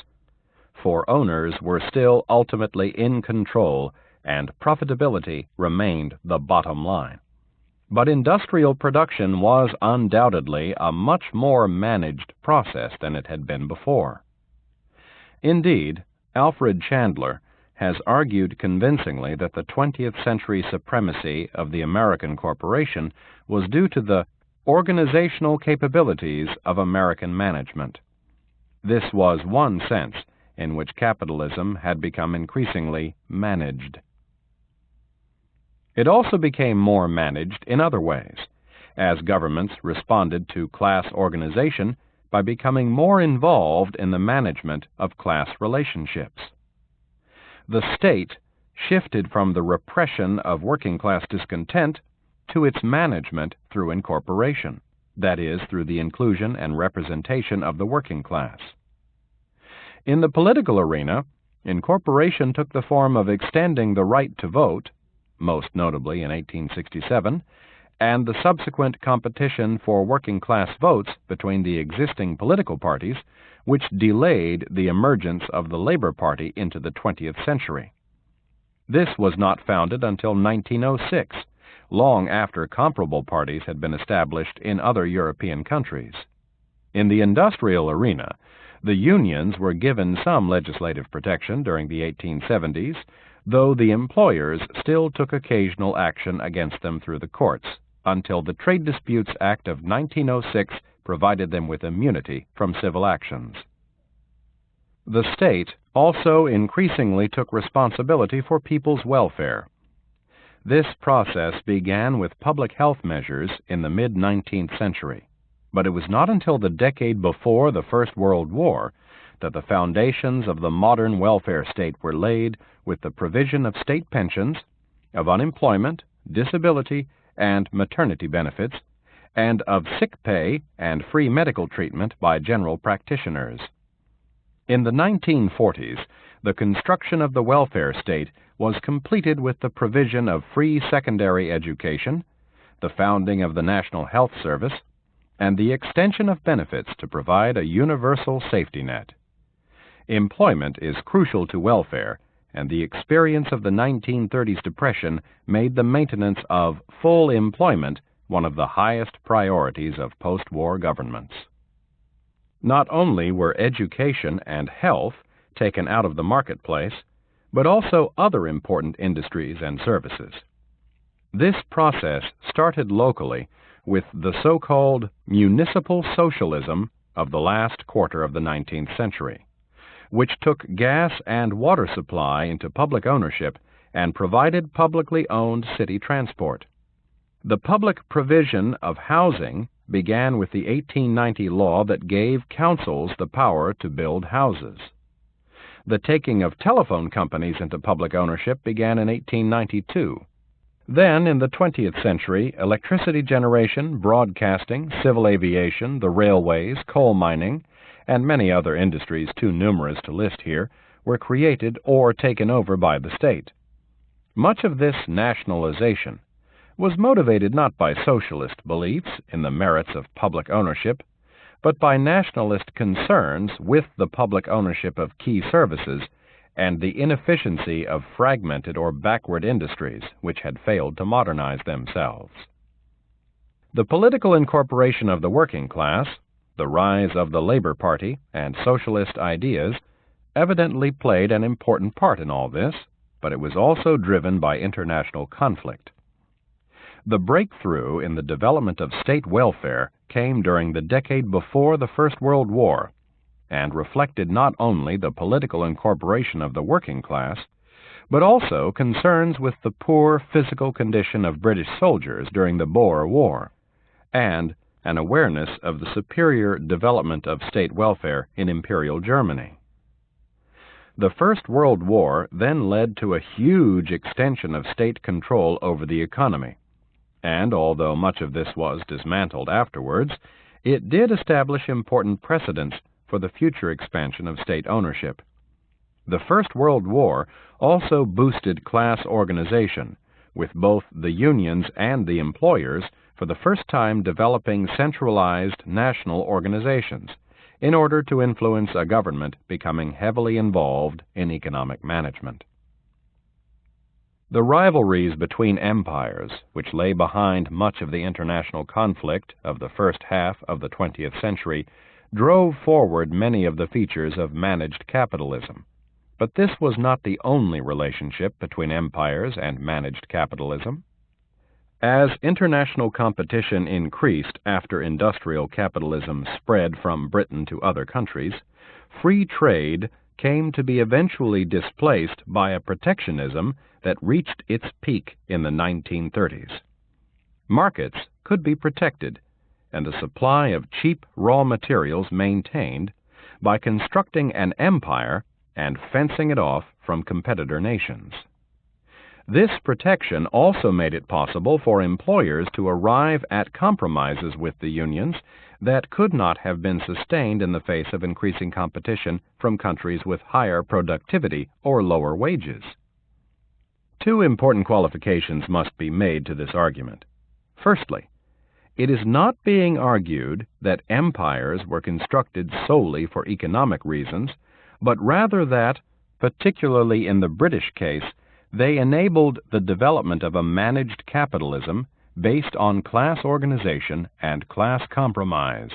for owners were still ultimately in control and profitability remained the bottom line. But industrial production was undoubtedly a much more managed process than it had been before. Indeed, Alfred Chandler has argued convincingly that the 20th century supremacy of the American corporation was due to the organizational capabilities of American management. This was one sense in which capitalism had become increasingly managed. It also became more managed in other ways, as governments responded to class organization by becoming more involved in the management of class relationships. The state shifted from the repression of working-class discontent to its management through incorporation, that is, through the inclusion and representation of the working class. In the political arena, incorporation took the form of extending the right to vote, most notably in 1867, and the subsequent competition for working-class votes between the existing political parties, which delayed the emergence of the Labor Party into the 20th century. This was not founded until 1906, long after comparable parties had been established in other European countries. In the industrial arena, the unions were given some legislative protection during the 1870s, though the employers still took occasional action against them through the courts, until the Trade Disputes Act of 1906 provided them with immunity from civil actions. The state also increasingly took responsibility for people's welfare. This process began with public health measures in the mid-19th century, but it was not until the decade before the First World War that the foundations of the modern welfare state were laid with the provision of state pensions, of unemployment, disability, and maternity benefits, and of sick pay and free medical treatment by general practitioners. In the 1940s, the construction of the welfare state was completed with the provision of free secondary education, the founding of the National Health Service, and the extension of benefits to provide a universal safety net. Employment is crucial to welfare, and the experience of the 1930s depression made the maintenance of full employment one of the highest priorities of post-war governments. Not only were education and health taken out of the marketplace, but also other important industries and services. This process started locally with the so-called municipal socialism of the last quarter of the 19th century, which took gas and water supply into public ownership and provided publicly owned city transport. The public provision of housing began with the 1890 law that gave councils the power to build houses. The taking of telephone companies into public ownership began in 1892. Then, in the 20th century, electricity generation, broadcasting, civil aviation, the railways, coal mining, and many other industries too numerous to list here, were created or taken over by the state. Much of this nationalization was motivated not by socialist beliefs in the merits of public ownership, but by nationalist concerns with the public ownership of key services and the inefficiency of fragmented or backward industries which had failed to modernize themselves. The political incorporation of the working class, the rise of the Labor Party, and socialist ideas evidently played an important part in all this, but it was also driven by international conflict. The breakthrough in the development of state welfare came during the decade before the First World War, and reflected not only the political incorporation of the working class, but also concerns with the poor physical condition of British soldiers during the Boer War, and an awareness of the superior development of state welfare in Imperial Germany. The First World War then led to a huge extension of state control over the economy, and although much of this was dismantled afterwards, it did establish important precedents for the future expansion of state ownership. The First World War also boosted class organization, with both the unions and the employers for the first time developing centralized national organizations in order to influence a government becoming heavily involved in economic management. The rivalries between empires, which lay behind much of the international conflict of the first half of the 20th century, drove forward many of the features of managed capitalism. But this was not the only relationship between empires and managed capitalism. As international competition increased after industrial capitalism spread from Britain to other countries, free trade came to be eventually displaced by a protectionism that reached its peak in the 1930s. Markets could be protected, and the supply of cheap raw materials maintained by constructing an empire and fencing it off from competitor nations. This protection also made it possible for employers to arrive at compromises with the unions that could not have been sustained in the face of increasing competition from countries with higher productivity or lower wages. Two important qualifications must be made to this argument. Firstly, it is not being argued that empires were constructed solely for economic reasons, but rather that, particularly in the British case, they enabled the development of a managed capitalism based on class organization and class compromise.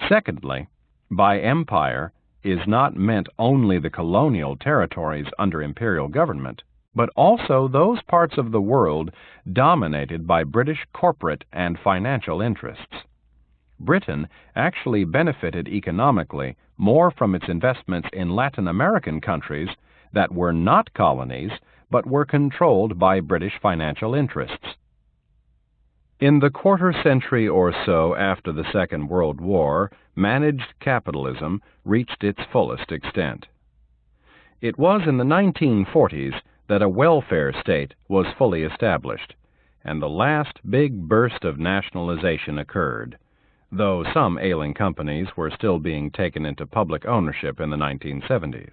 Secondly, by empire is not meant only the colonial territories under imperial government, but also those parts of the world dominated by British corporate and financial interests. Britain actually benefited economically more from its investments in Latin American countries that were not colonies but were controlled by British financial interests. In the quarter century or so after the Second World War, managed capitalism reached its fullest extent. It was in the 1940s that a welfare state was fully established, and the last big burst of nationalization occurred, though some ailing companies were still being taken into public ownership in the 1970s.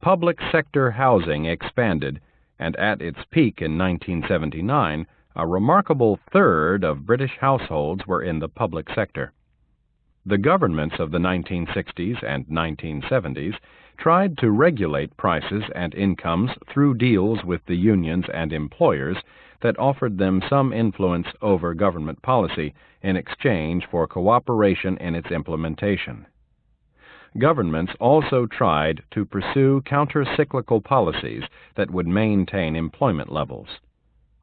Public sector housing expanded, and at its peak in 1979, a remarkable third of British households were in the public sector. The governments of the 1960s and 1970s tried to regulate prices and incomes through deals with the unions and employers that offered them some influence over government policy in exchange for cooperation in its implementation. Governments also tried to pursue counter-cyclical policies that would maintain employment levels.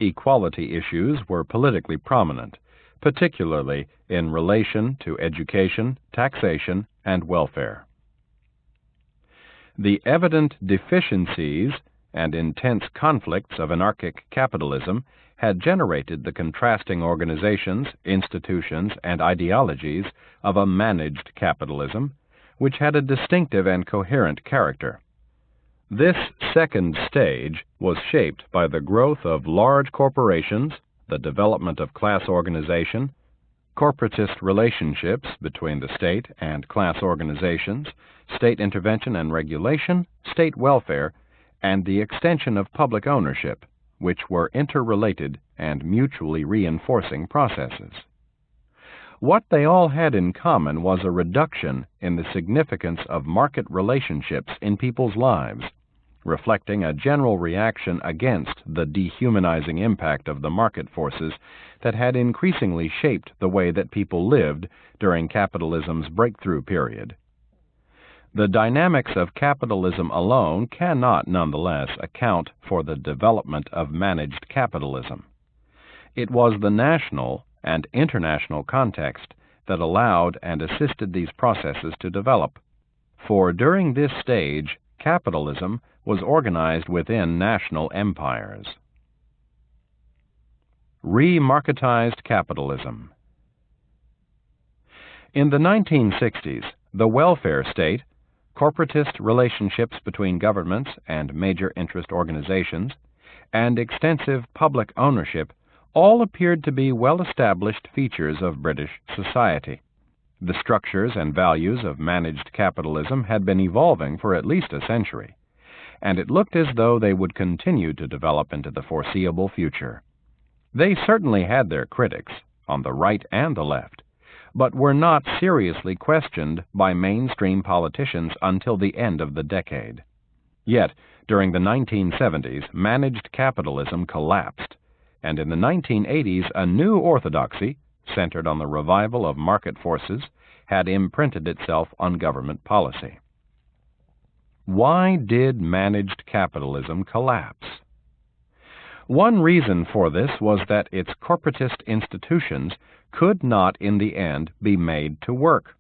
Equality issues were politically prominent, particularly in relation to education, taxation, and welfare. The evident deficiencies and intense conflicts of anarchic capitalism had generated the contrasting organizations, institutions, and ideologies of a managed capitalism, which had a distinctive and coherent character. This second stage was shaped by the growth of large corporations, the development of class organization, corporatist relationships between the state and class organizations, state intervention and regulation, state welfare, and the extension of public ownership, which were interrelated and mutually reinforcing processes. What they all had in common was a reduction in the significance of market relationships in people's lives, reflecting a general reaction against the dehumanizing impact of the market forces that had increasingly shaped the way that people lived during capitalism's breakthrough period. The dynamics of capitalism alone cannot nonetheless account for the development of managed capitalism. It was the national and international context that allowed and assisted these processes to develop. For during this stage, capitalism was organized within national empires. Remarketized capitalism. In the 1960s, the welfare state, corporatist relationships between governments and major interest organizations, and extensive public ownership all appeared to be well-established features of British society. The structures and values of managed capitalism had been evolving for at least a century, and it looked as though they would continue to develop into the foreseeable future. They certainly had their critics, on the right and the left, but were not seriously questioned by mainstream politicians until the end of the decade. Yet, during the 1970s, managed capitalism collapsed, and in the 1980s a new orthodoxy, centered on the revival of market forces, had imprinted itself on government policy. Why did managed capitalism collapse? One reason for this was that its corporatist institutions could not in the end be made to work.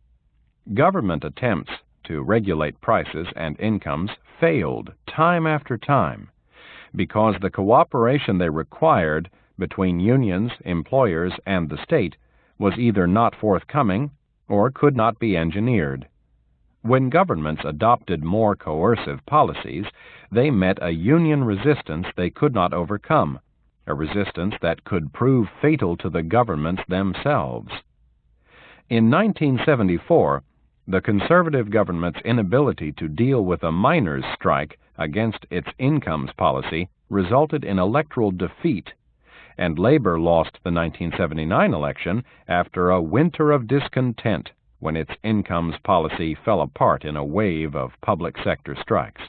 Government attempts to regulate prices and incomes failed time after time because the cooperation they required between unions, employers, and the state was either not forthcoming or could not be engineered. When governments adopted more coercive policies, they met a union resistance they could not overcome, a resistance that could prove fatal to the governments themselves. In 1974, the conservative government's inability to deal with a miners' strike against its incomes policy resulted in electoral defeat, and Labor lost the 1979 election after a winter of discontent when its incomes policy fell apart in a wave of public sector strikes.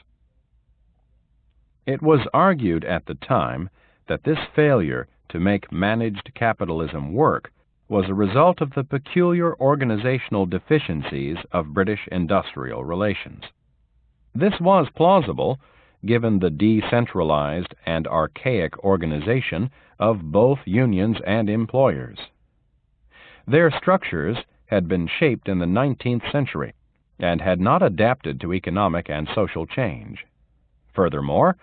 It was argued at the time that this failure to make managed capitalism work was a result of the peculiar organizational deficiencies of British industrial relations. This was plausible, given the decentralized and archaic organization of both unions and employers. Their structures had been shaped in the 19th century and had not adapted to economic and social change. Furthermore,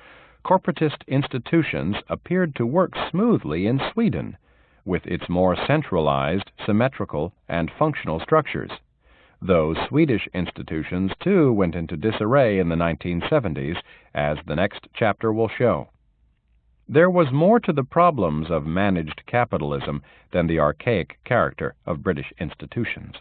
corporatist institutions appeared to work smoothly in Sweden, with its more centralized, symmetrical, and functional structures, though Swedish institutions too went into disarray in the 1970s, as the next chapter will show. There was more to the problems of managed capitalism than the archaic character of British institutions.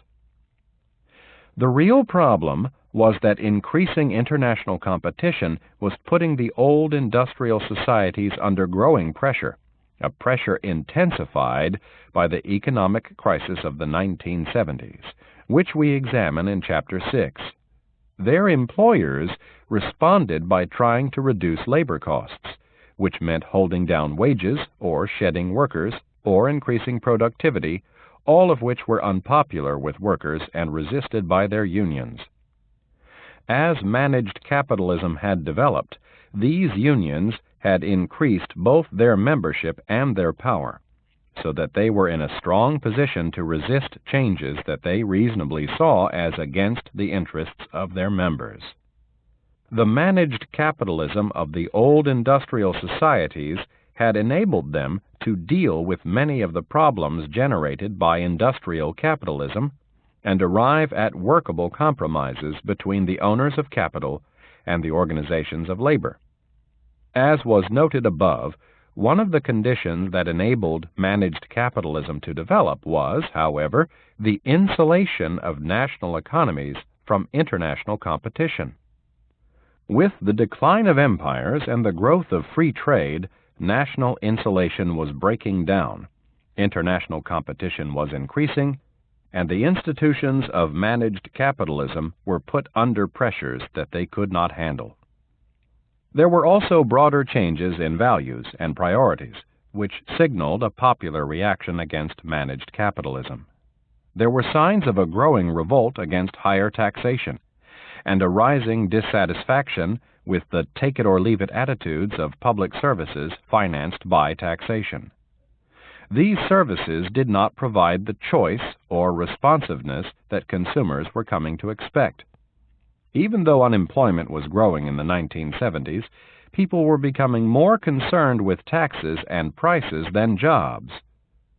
The real problem was that increasing international competition was putting the old industrial societies under growing pressure, a pressure intensified by the economic crisis of the 1970s, which we examine in Chapter 6. Their employers responded by trying to reduce labor costs, which meant holding down wages or shedding workers or increasing productivity, all of which were unpopular with workers and resisted by their unions. As managed capitalism had developed, these unions had increased both their membership and their power, so that they were in a strong position to resist changes that they reasonably saw as against the interests of their members. The managed capitalism of the old industrial societies had enabled them to deal with many of the problems generated by industrial capitalism and arrive at workable compromises between the owners of capital and the organizations of labor. As was noted above, one of the conditions that enabled managed capitalism to develop was, however, the insulation of national economies from international competition. With the decline of empires and the growth of free trade, national insulation was breaking down, international competition was increasing, and the institutions of managed capitalism were put under pressures that they could not handle. There were also broader changes in values and priorities, which signaled a popular reaction against managed capitalism. There were signs of a growing revolt against higher taxation, and a rising dissatisfaction with the take-it-or-leave-it attitudes of public services financed by taxation. These services did not provide the choice or responsiveness that consumers were coming to expect. Even though unemployment was growing in the 1970s, people were becoming more concerned with taxes and prices than jobs.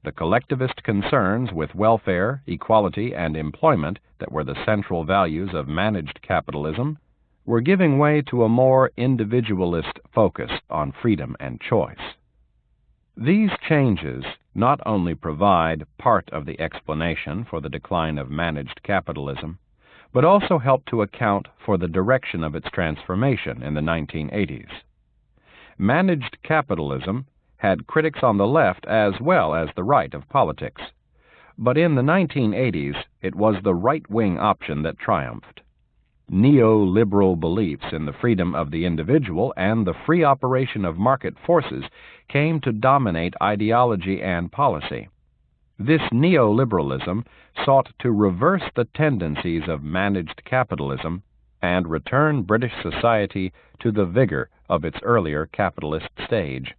The collectivist concerns with welfare, equality, and employment that were the central values of managed capitalism were giving way to a more individualist focus on freedom and choice. These changes not only provide part of the explanation for the decline of managed capitalism, but also help to account for the direction of its transformation in the 1980s. Managed capitalism had critics on the left as well as the right of politics, but in the 1980s it was the right-wing option that triumphed. Neoliberal beliefs in the freedom of the individual and the free operation of market forces came to dominate ideology and policy. This neoliberalism sought to reverse the tendencies of managed capitalism and return British society to the vigor of its earlier capitalist stage.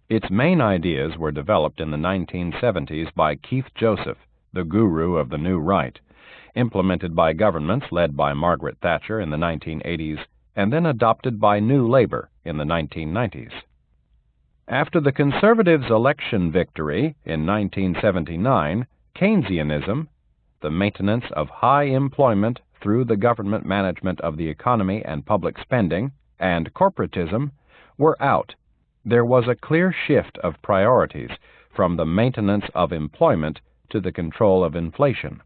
Its main ideas were developed in the 1970s by Keith Joseph, the guru of the New Right, implemented by governments led by Margaret Thatcher in the 1980s, and then adopted by New Labour in the 1990s. After the Conservatives' election victory in 1979, Keynesianism, the maintenance of high employment through the government management of the economy and public spending, and corporatism were out. There was a clear shift of priorities from the maintenance of employment to the control of inflation.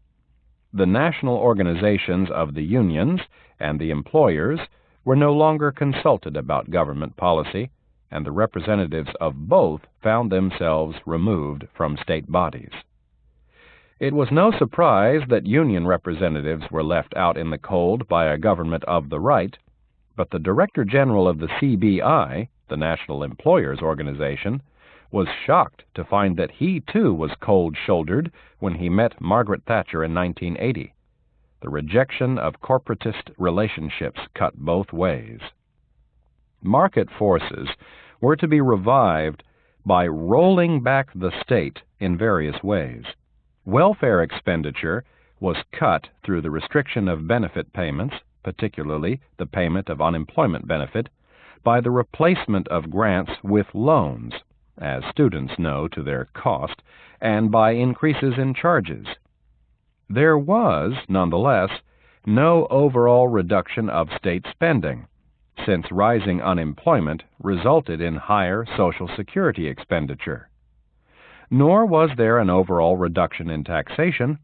The national organizations of the unions and the employers were no longer consulted about government policy, and the representatives of both found themselves removed from state bodies. It was no surprise that union representatives were left out in the cold by a government of the right, but the Director General of the CBI, the National Employers Organization, was shocked to find that he too was cold-shouldered when he met Margaret Thatcher in 1980. The rejection of corporatist relationships cut both ways. Market forces were to be revived by rolling back the state in various ways. Welfare expenditure was cut through the restriction of benefit payments, particularly the payment of unemployment benefit, by the replacement of grants with loans, as students know to their cost, and by increases in charges. There was, nonetheless, no overall reduction of state spending, since rising unemployment resulted in higher Social Security expenditure. Nor was there an overall reduction in taxation,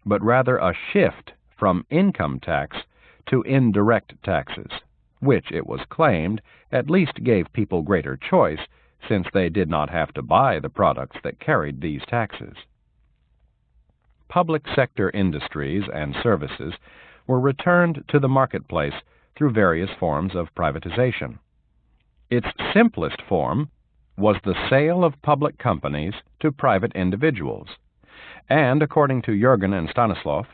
but rather a shift from income tax to indirect taxes, which, it was claimed, at least gave people greater choice, since they did not have to buy the products that carried these taxes. Public sector industries and services were returned to the marketplace through various forms of privatization. Its simplest form was the sale of public companies to private individuals, and according to Jurgen and Stanislav,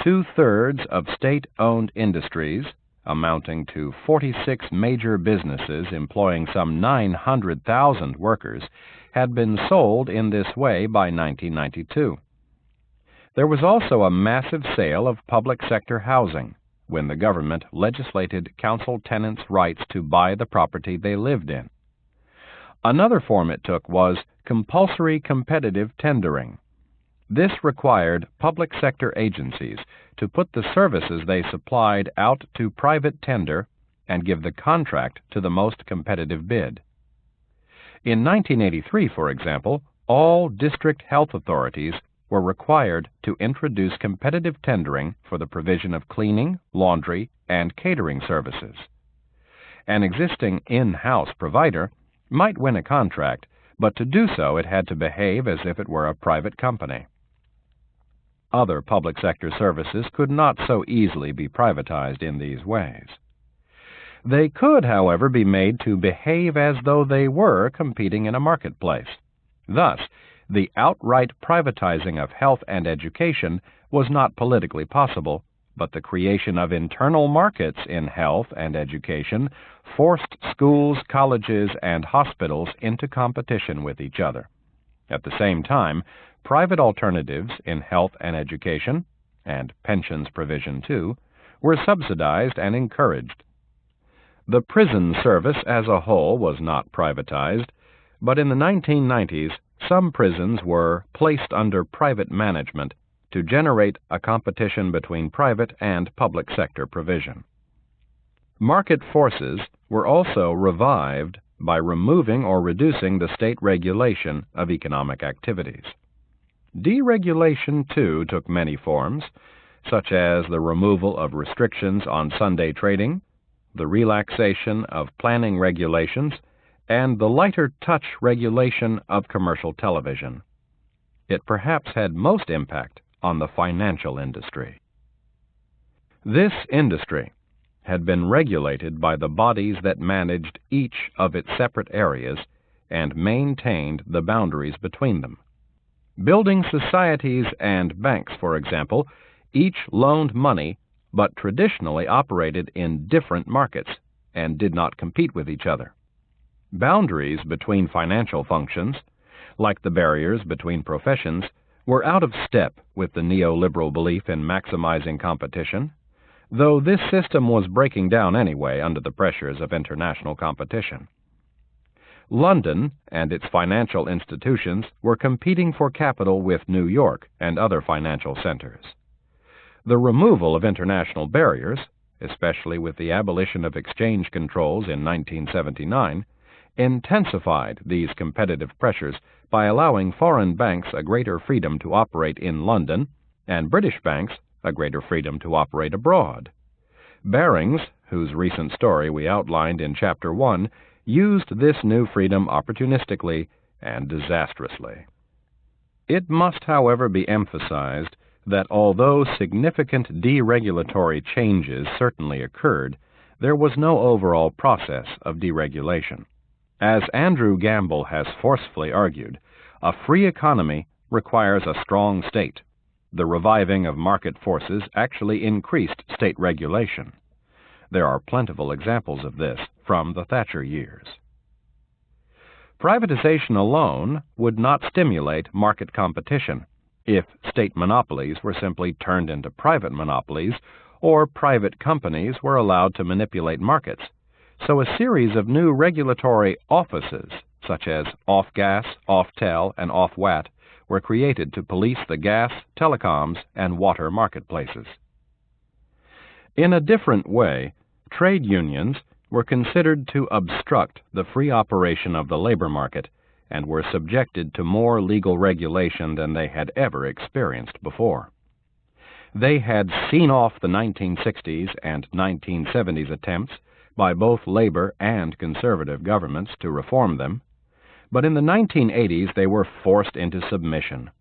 2/3 of state-owned industries, amounting to 46 major businesses employing some 900,000 workers, had been sold in this way by 1992. There was also a massive sale of public sector housing, when the government legislated council tenants' rights to buy the property they lived in. Another form it took was compulsory competitive tendering. This required public sector agencies to put the services they supplied out to private tender and give the contract to the most competitive bid. In 1983, for example, all district health authorities were required to introduce competitive tendering for the provision of cleaning, laundry, and catering services. An existing in-house provider might win a contract, but to do so it had to behave as if it were a private company. Other public sector services could not so easily be privatized in these ways. They could, however, be made to behave as though they were competing in a marketplace. Thus, the outright privatizing of health and education was not politically possible, but the creation of internal markets in health and education forced schools, colleges, and hospitals into competition with each other. At the same time, private alternatives in health and education, and pensions provision too, were subsidized and encouraged. The prison service as a whole was not privatized, but in the 1990s, some prisons were placed under private management to generate a competition between private and public sector provision. Market forces were also revived by removing or reducing the state regulation of economic activities. Deregulation, too, took many forms, such as the removal of restrictions on Sunday trading, the relaxation of planning regulations, and the lighter touch regulation of commercial television. It perhaps had most impact on the financial industry. This industry had been regulated by the bodies that managed each of its separate areas and maintained the boundaries between them. Building societies and banks, for example, each loaned money but traditionally operated in different markets and did not compete with each other. Boundaries between financial functions, like the barriers between professions, were out of step with the neoliberal belief in maximizing competition, though this system was breaking down anyway under the pressures of international competition. London and its financial institutions were competing for capital with New York and other financial centers. The removal of international barriers, especially with the abolition of exchange controls in 1979, intensified these competitive pressures by allowing foreign banks a greater freedom to operate in London and British banks a greater freedom to operate abroad. Barings, whose recent story we outlined in Chapter 1, used this new freedom opportunistically and disastrously. It must, however, be emphasized that although significant deregulatory changes certainly occurred, there was no overall process of deregulation. As Andrew Gamble has forcefully argued, a free economy requires a strong state. The reviving of market forces actually increased state regulation. There are plentiful examples of this from the Thatcher years. Privatization alone would not stimulate market competition if state monopolies were simply turned into private monopolies or private companies were allowed to manipulate markets. So a series of new regulatory offices, such as Off-Gas, Off-Tel, and Off-Wat, were created to police the gas, telecoms, and water marketplaces. In a different way, trade unions were considered to obstruct the free operation of the labor market and were subjected to more legal regulation than they had ever experienced before. They had seen off the 1960s and 1970s attempts by both labor and conservative governments to reform them. But in the 1980s, they were forced into submission.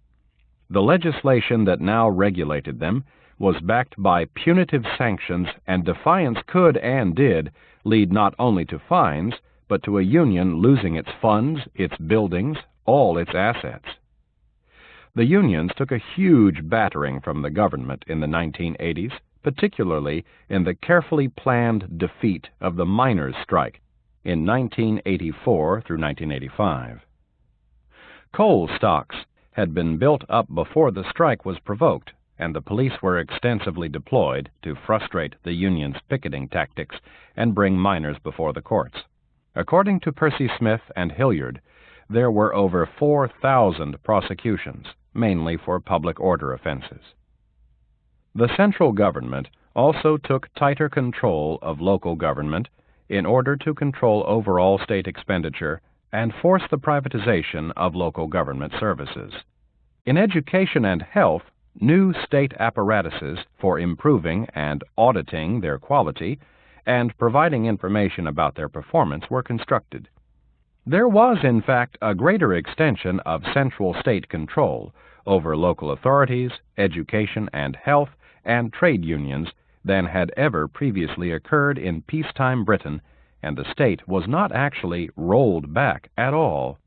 The legislation that now regulated them was backed by punitive sanctions, and defiance could and did lead not only to fines, but to a union losing its funds, its buildings, all its assets. The unions took a huge battering from the government in the 1980s, particularly in the carefully planned defeat of the miners' strike in 1984 through 1985. Coal stocks had been built up before the strike was provoked, and the police were extensively deployed to frustrate the union's picketing tactics and bring miners before the courts. According to Percy Smith and Hilliard, there were over 4,000 prosecutions, mainly for public order offenses. The central government also took tighter control of local government in order to control overall state expenditure and force the privatization of local government services. In education and health, new state apparatuses for improving and auditing their quality and providing information about their performance were constructed. There was, in fact, a greater extension of central state control over local authorities, education and health, and trade unions than had ever previously occurred in peacetime Britain, and the state was not actually rolled back at all.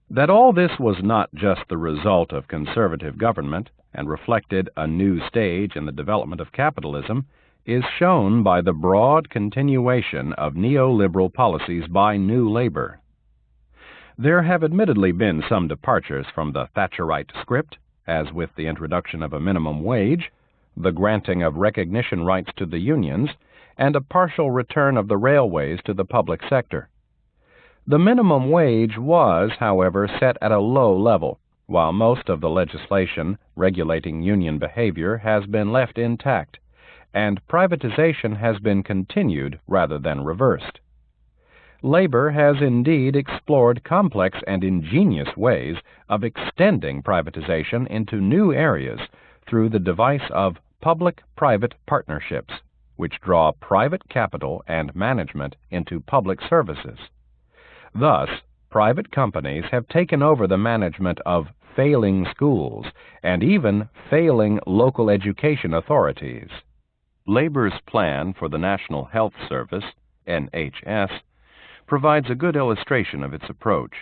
That all this was not just the result of conservative government and reflected a new stage in the development of capitalism is shown by the broad continuation of neoliberal policies by New Labor. There have admittedly been some departures from the Thatcherite script, as with the introduction of a minimum wage, the granting of recognition rights to the unions, and a partial return of the railways to the public sector. The minimum wage was, however, set at a low level, while most of the legislation regulating union behavior has been left intact, and privatization has been continued rather than reversed. Labor has indeed explored complex and ingenious ways of extending privatization into new areas through the device of public-private partnerships, which draw private capital and management into public services. Thus, private companies have taken over the management of failing schools and even failing local education authorities. Labor's plan for the National Health Service, NHS, provides a good illustration of its approach.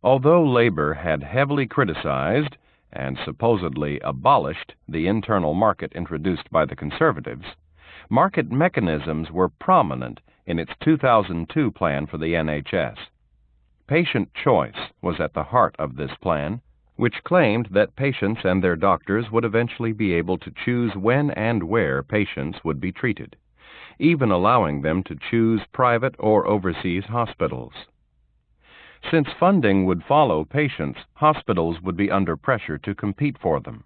Although Labor had heavily criticized and supposedly abolished the internal market introduced by the Conservatives, market mechanisms were prominent in its 2002 plan for the NHS. Patient choice was at the heart of this plan, which claimed that patients and their doctors would eventually be able to choose when and where patients would be treated, even allowing them to choose private or overseas hospitals. Since funding would follow patients, hospitals would be under pressure to compete for them.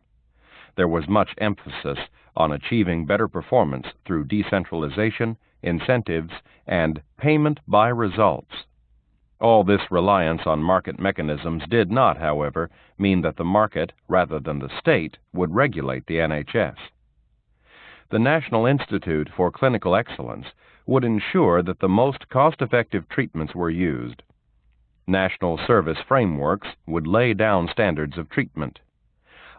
There was much emphasis on achieving better performance through decentralization, incentives, and payment by results. All this reliance on market mechanisms did not, however, mean that the market, rather than the state, would regulate the NHS. The National Institute for Clinical Excellence would ensure that the most cost-effective treatments were used. National service frameworks would lay down standards of treatment.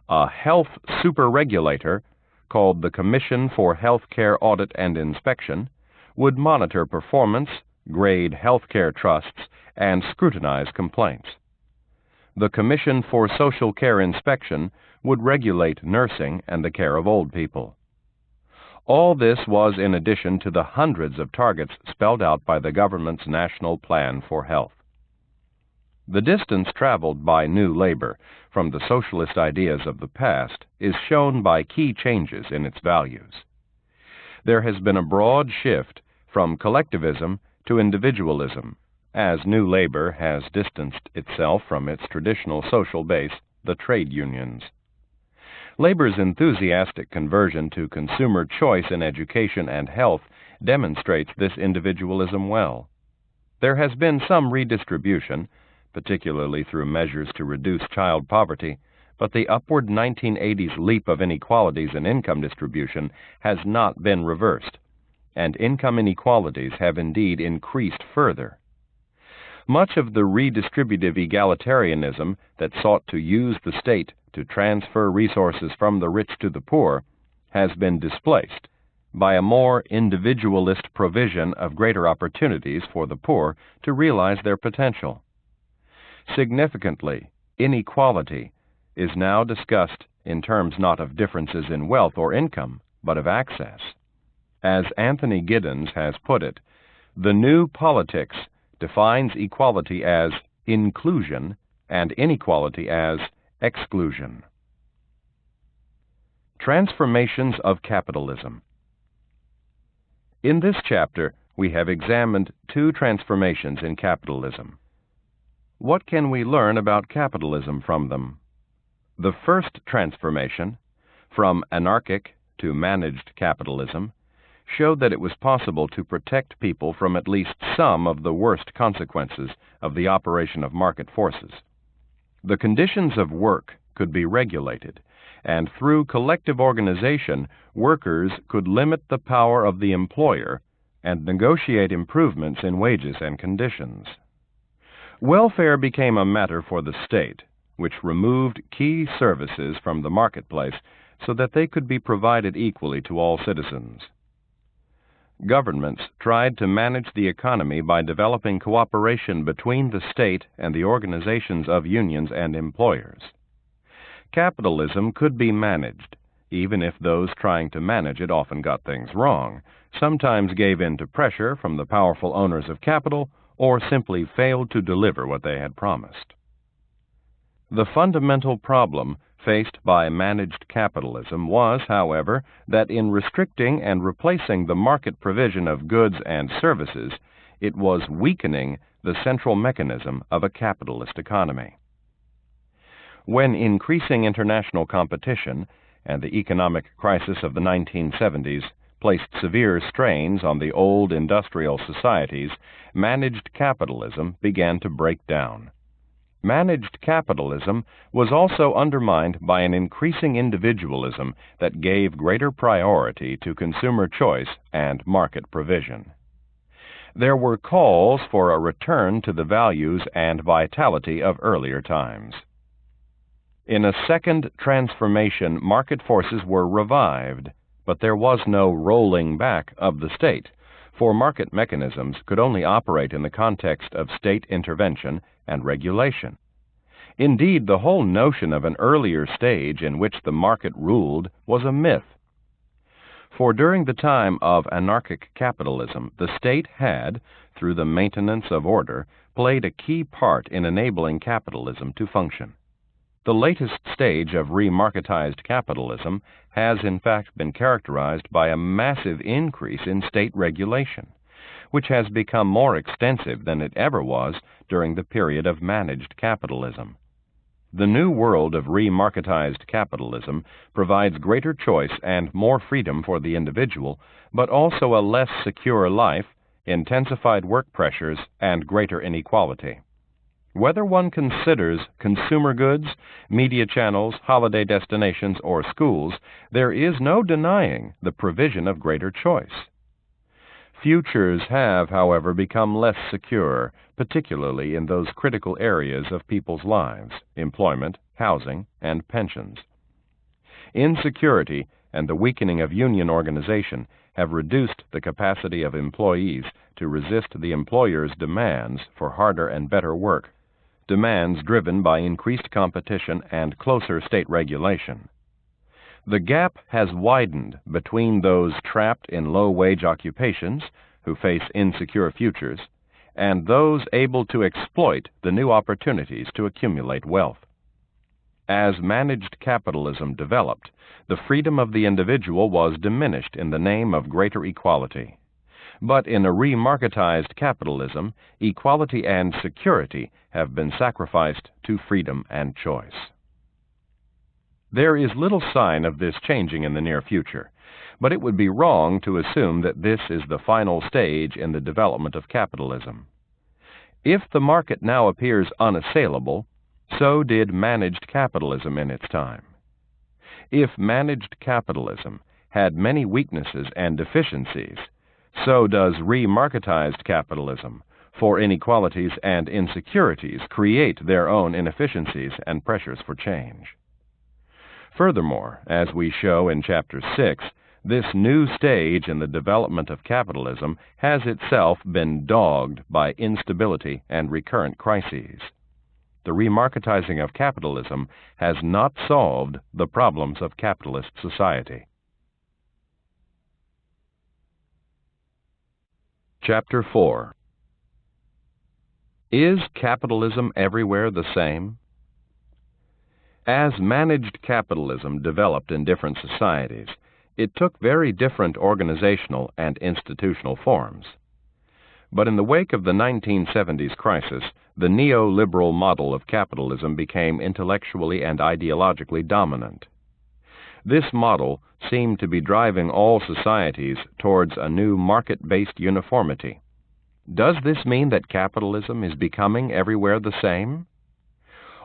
A health superregulator, called the Commission for Healthcare Audit and Inspection, would monitor performance, grade healthcare trusts, and scrutinize complaints. The Commission for Social Care Inspection would regulate nursing and the care of old people. All this was in addition to the hundreds of targets spelled out by the government's National Plan for Health. The distance traveled by New Labor from the socialist ideas of the past is shown by key changes in its values. There has been a broad shift from collectivism to individualism, as New Labor has distanced itself from its traditional social base, the trade unions. Labor's enthusiastic conversion to consumer choice in education and health demonstrates this individualism well. There has been some redistribution, particularly through measures to reduce child poverty, but the upward 1980s leap of inequalities in income distribution has not been reversed, and income inequalities have indeed increased further. Much of the redistributive egalitarianism that sought to use the state to transfer resources from the rich to the poor has been displaced by a more individualist provision of greater opportunities for the poor to realize their potential. Significantly, inequality is now discussed in terms not of differences in wealth or income, but of access. As Anthony Giddens has put it, the new politics defines equality as inclusion and inequality as exclusion. Transformations of capitalism. In this chapter, we have examined two transformations in capitalism. What can we learn about capitalism from them? The first transformation, from anarchic to managed capitalism, showed that it was possible to protect people from at least some of the worst consequences of the operation of market forces. The conditions of work could be regulated, and through collective organization, workers could limit the power of the employer and negotiate improvements in wages and conditions. Welfare became a matter for the state, which removed key services from the marketplace so that they could be provided equally to all citizens. Governments tried to manage the economy by developing cooperation between the state and the organizations of unions and employers. Capitalism could be managed, even if those trying to manage it often got things wrong, sometimes gave in to pressure from the powerful owners of capital, or simply failed to deliver what they had promised. The fundamental problem faced by managed capitalism was, however, that in restricting and replacing the market provision of goods and services, it was weakening the central mechanism of a capitalist economy. When increasing international competition and the economic crisis of the 1970s placed severe strains on the old industrial societies, managed capitalism began to break down. Managed capitalism was also undermined by an increasing individualism that gave greater priority to consumer choice and market provision. There were calls for a return to the values and vitality of earlier times. In a second transformation, market forces were revived, but there was no rolling back of the state, for market mechanisms could only operate in the context of state intervention and regulation. Indeed, the whole notion of an earlier stage in which the market ruled was a myth. For during the time of anarchic capitalism, the state had, through the maintenance of order, played a key part in enabling capitalism to function. The latest stage of remarketized capitalism has in fact been characterized by a massive increase in state regulation, which has become more extensive than it ever was during the period of managed capitalism. The new world of remarketized capitalism provides greater choice and more freedom for the individual, but also a less secure life, intensified work pressures, and greater inequality. Whether one considers consumer goods, media channels, holiday destinations, or schools, there is no denying the provision of greater choice. Futures have, however, become less secure, particularly in those critical areas of people's lives: employment, housing, and pensions. Insecurity and the weakening of union organization have reduced the capacity of employees to resist the employer's demands for harder and better work, demands driven by increased competition and closer state regulation. The gap has widened between those trapped in low-wage occupations, who face insecure futures, and those able to exploit the new opportunities to accumulate wealth. As managed capitalism developed, the freedom of the individual was diminished in the name of greater equality. But in a remarketized capitalism, equality and security have been sacrificed to freedom and choice. There is little sign of this changing in the near future, but it would be wrong to assume that this is the final stage in the development of capitalism. If the market now appears unassailable, so did managed capitalism in its time. If managed capitalism had many weaknesses and deficiencies, so does remarketized capitalism, for inequalities and insecurities create their own inefficiencies and pressures for change. Furthermore, as we show in Chapter 6, this new stage in the development of capitalism has itself been dogged by instability and recurrent crises. The remarketizing of capitalism has not solved the problems of capitalist society. Chapter 4. Is capitalism everywhere the same? As managed capitalism developed in different societies, it took very different organizational and institutional forms. But in the wake of the 1970s crisis, the neoliberal model of capitalism became intellectually and ideologically dominant. This model seemed to be driving all societies towards a new market-based uniformity. Does this mean that capitalism is becoming everywhere the same?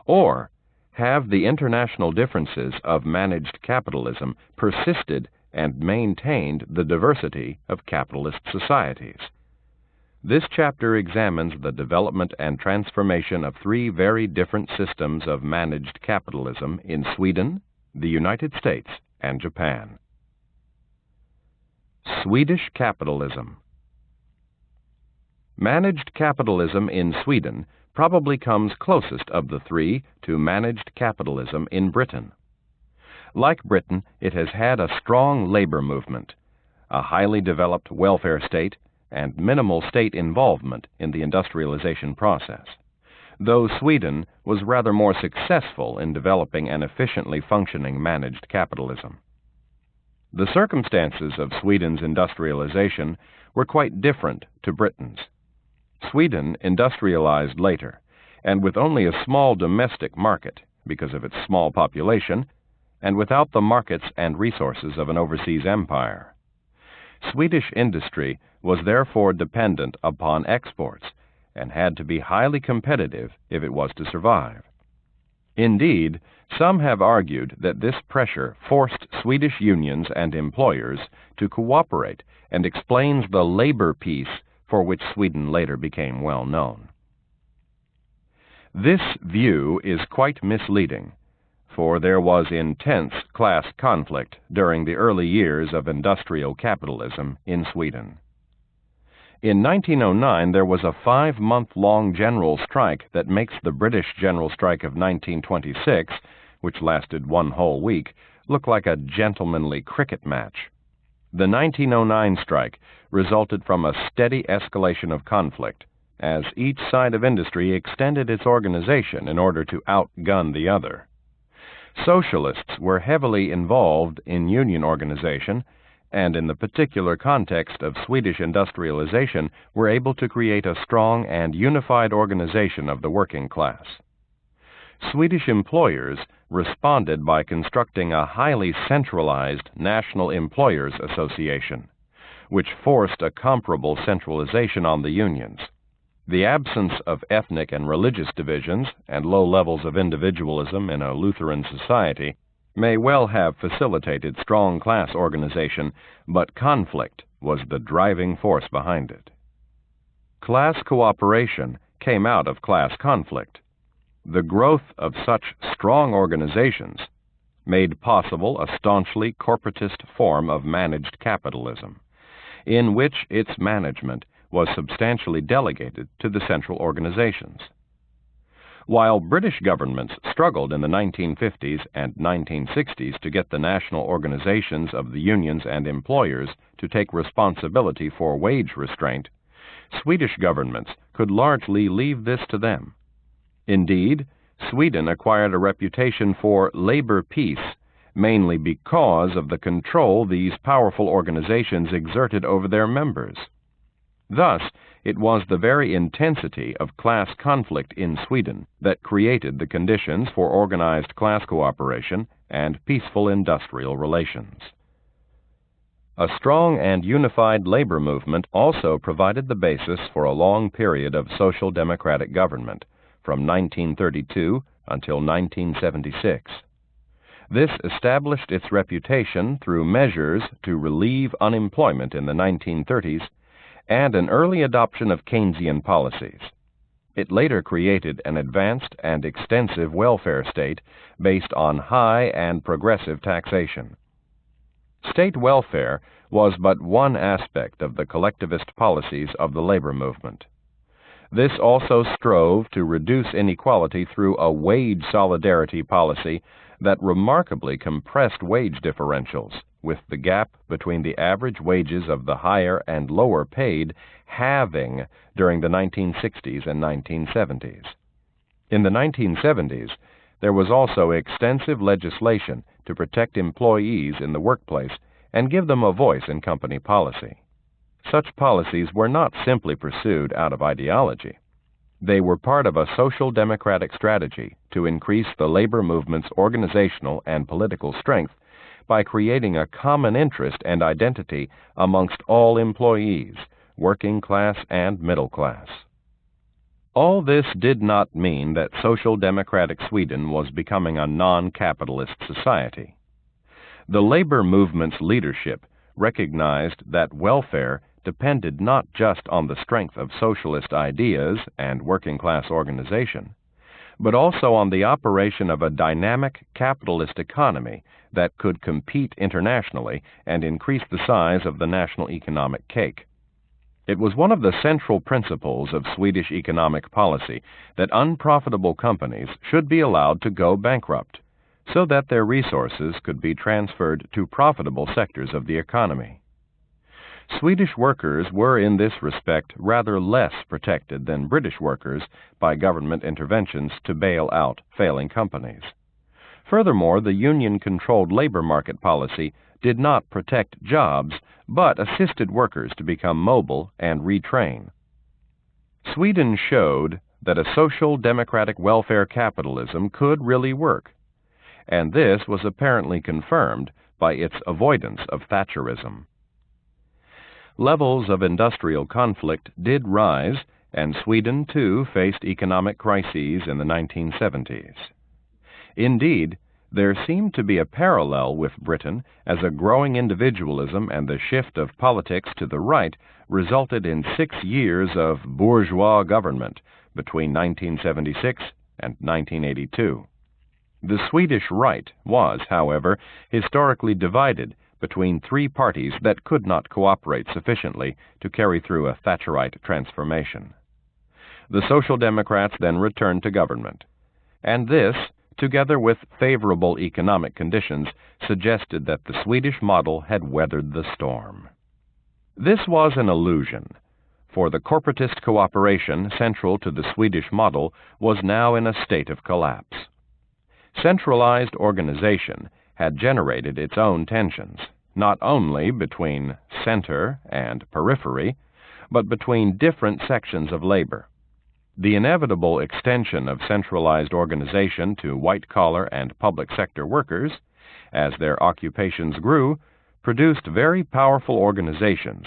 Or have the international differences of managed capitalism persisted and maintained the diversity of capitalist societies? This chapter examines the development and transformation of three very different systems of managed capitalism in Sweden, the United States, and Japan. Swedish capitalism. Managed capitalism in Sweden probably comes closest of the three to managed capitalism in Britain. Like Britain, it has had a strong labor movement, a highly developed welfare state, and minimal state involvement in the industrialization process, though Sweden was rather more successful in developing an efficiently functioning managed capitalism. The circumstances of Sweden's industrialization were quite different to Britain's. Sweden industrialized later, and with only a small domestic market because of its small population, and without the markets and resources of an overseas empire. Swedish industry was therefore dependent upon exports and had to be highly competitive if it was to survive. Indeed, some have argued that this pressure forced Swedish unions and employers to cooperate and explains the labor peace for which Sweden later became well known. This view is quite misleading, for there was intense class conflict during the early years of industrial capitalism in Sweden. In 1909, there was a 5-month-long general strike that makes the British general strike of 1926, which lasted 1 whole week, look like a gentlemanly cricket match. The 1909 strike resulted from a steady escalation of conflict, as each side of industry extended its organization in order to outgun the other. Socialists were heavily involved in union organization, and in the particular context of Swedish industrialization were able to create a strong and unified organization of the working class. Swedish employers responded by constructing a highly centralized National Employers Association, which forced a comparable centralization on the unions. The absence of ethnic and religious divisions and low levels of individualism in a Lutheran society may well have facilitated strong class organization, but conflict was the driving force behind it. Class cooperation came out of class conflict. The growth of such strong organizations made possible a staunchly corporatist form of managed capitalism, in which its management was substantially delegated to the central organizations. While British governments struggled in the 1950s and 1960s to get the national organizations of the unions and employers to take responsibility for wage restraint, Swedish governments could largely leave this to them. Indeed, Sweden acquired a reputation for labor peace mainly because of the control these powerful organizations exerted over their members. Thus, it was the very intensity of class conflict in Sweden that created the conditions for organized class cooperation and peaceful industrial relations. A strong and unified labor movement also provided the basis for a long period of social democratic government, from 1932 until 1976. This established its reputation through measures to relieve unemployment in the 1930s and an early adoption of Keynesian policies. It later created an advanced and extensive welfare state based on high and progressive taxation. State welfare was but one aspect of the collectivist policies of the labor movement. This also strove to reduce inequality through a wage solidarity policy that remarkably compressed wage differentials, with the gap between the average wages of the higher and lower paid halving during the 1960s and 1970s. In the 1970s, there was also extensive legislation to protect employees in the workplace and give them a voice in company policy. Such policies were not simply pursued out of ideology. They were part of a social democratic strategy to increase the labor movement's organizational and political strength by creating a common interest and identity amongst all employees, working class and middle class. All this did not mean that social democratic Sweden was becoming a non-capitalist society. The labor movement's leadership recognized that welfare depended not just on the strength of socialist ideas and working-class organization, but also on the operation of a dynamic capitalist economy that could compete internationally and increase the size of the national economic cake. It was one of the central principles of Swedish economic policy that unprofitable companies should be allowed to go bankrupt, so that their resources could be transferred to profitable sectors of the economy. Swedish workers were in this respect rather less protected than British workers by government interventions to bail out failing companies. Furthermore, the union-controlled labor market policy did not protect jobs, but assisted workers to become mobile and retrain. Sweden showed that a social democratic welfare capitalism could really work, and this was apparently confirmed by its avoidance of Thatcherism. Levels of industrial conflict did rise, and Sweden too faced economic crises in the 1970s. Indeed, there seemed to be a parallel with Britain as a growing individualism and the shift of politics to the right resulted in 6 years of bourgeois government between 1976 and 1982. The Swedish right was, however, historically divided between three parties that could not cooperate sufficiently to carry through a Thatcherite transformation. The Social Democrats then returned to government, and this, together with favorable economic conditions, suggested that the Swedish model had weathered the storm. This was an illusion, for the corporatist cooperation central to the Swedish model was now in a state of collapse. Centralized organization had generated its own tensions, not only between center and periphery, but between different sections of labor. The inevitable extension of centralized organization to white-collar and public sector workers, as their occupations grew, produced very powerful organizations,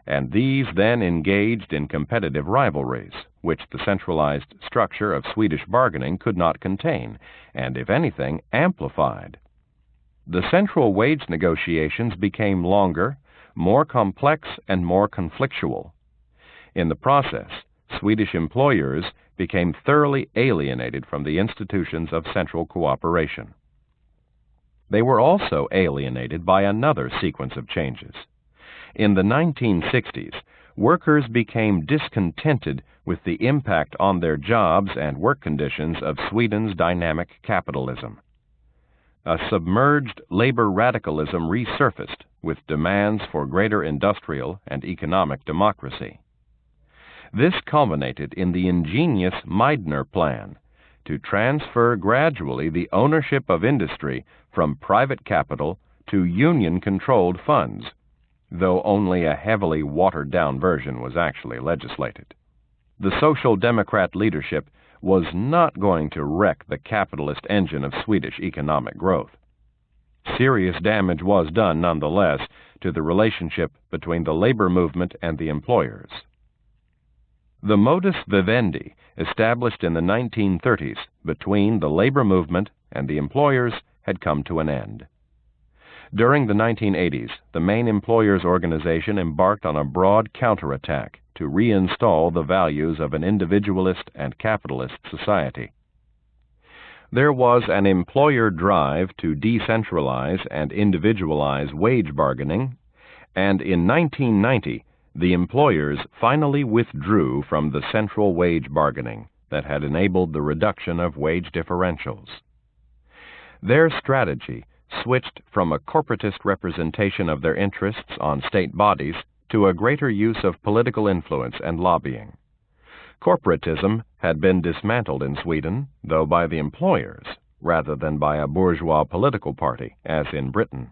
and these then engaged in competitive rivalries, which the centralized structure of Swedish bargaining could not contain, and, if anything, amplified. The central wage negotiations became longer, more complex, and more conflictual. In the process, Swedish employers became thoroughly alienated from the institutions of central cooperation. They were also alienated by another sequence of changes. In the 1960s, workers became discontented with the impact on their jobs and work conditions of Sweden's dynamic capitalism. A submerged labor radicalism resurfaced with demands for greater industrial and economic democracy. This culminated in the ingenious Meidner Plan to transfer gradually the ownership of industry from private capital to union-controlled funds, though only a heavily watered-down version was actually legislated. The Social Democrat leadership was not going to wreck the capitalist engine of Swedish economic growth. Serious damage was done, nonetheless, to the relationship between the labor movement and the employers. The modus vivendi established in the 1930s between the labor movement and the employers had come to an end. During the 1980s, the main employers' organization embarked on a broad counterattack to reinstall the values of an individualist and capitalist society. There was an employer drive to decentralize and individualize wage bargaining, and in 1990, the employers finally withdrew from the central wage bargaining that had enabled the reduction of wage differentials. Their strategy switched from a corporatist representation of their interests on state bodies to a greater use of political influence and lobbying. Corporatism had been dismantled in Sweden, though by the employers, rather than by a bourgeois political party, as in Britain.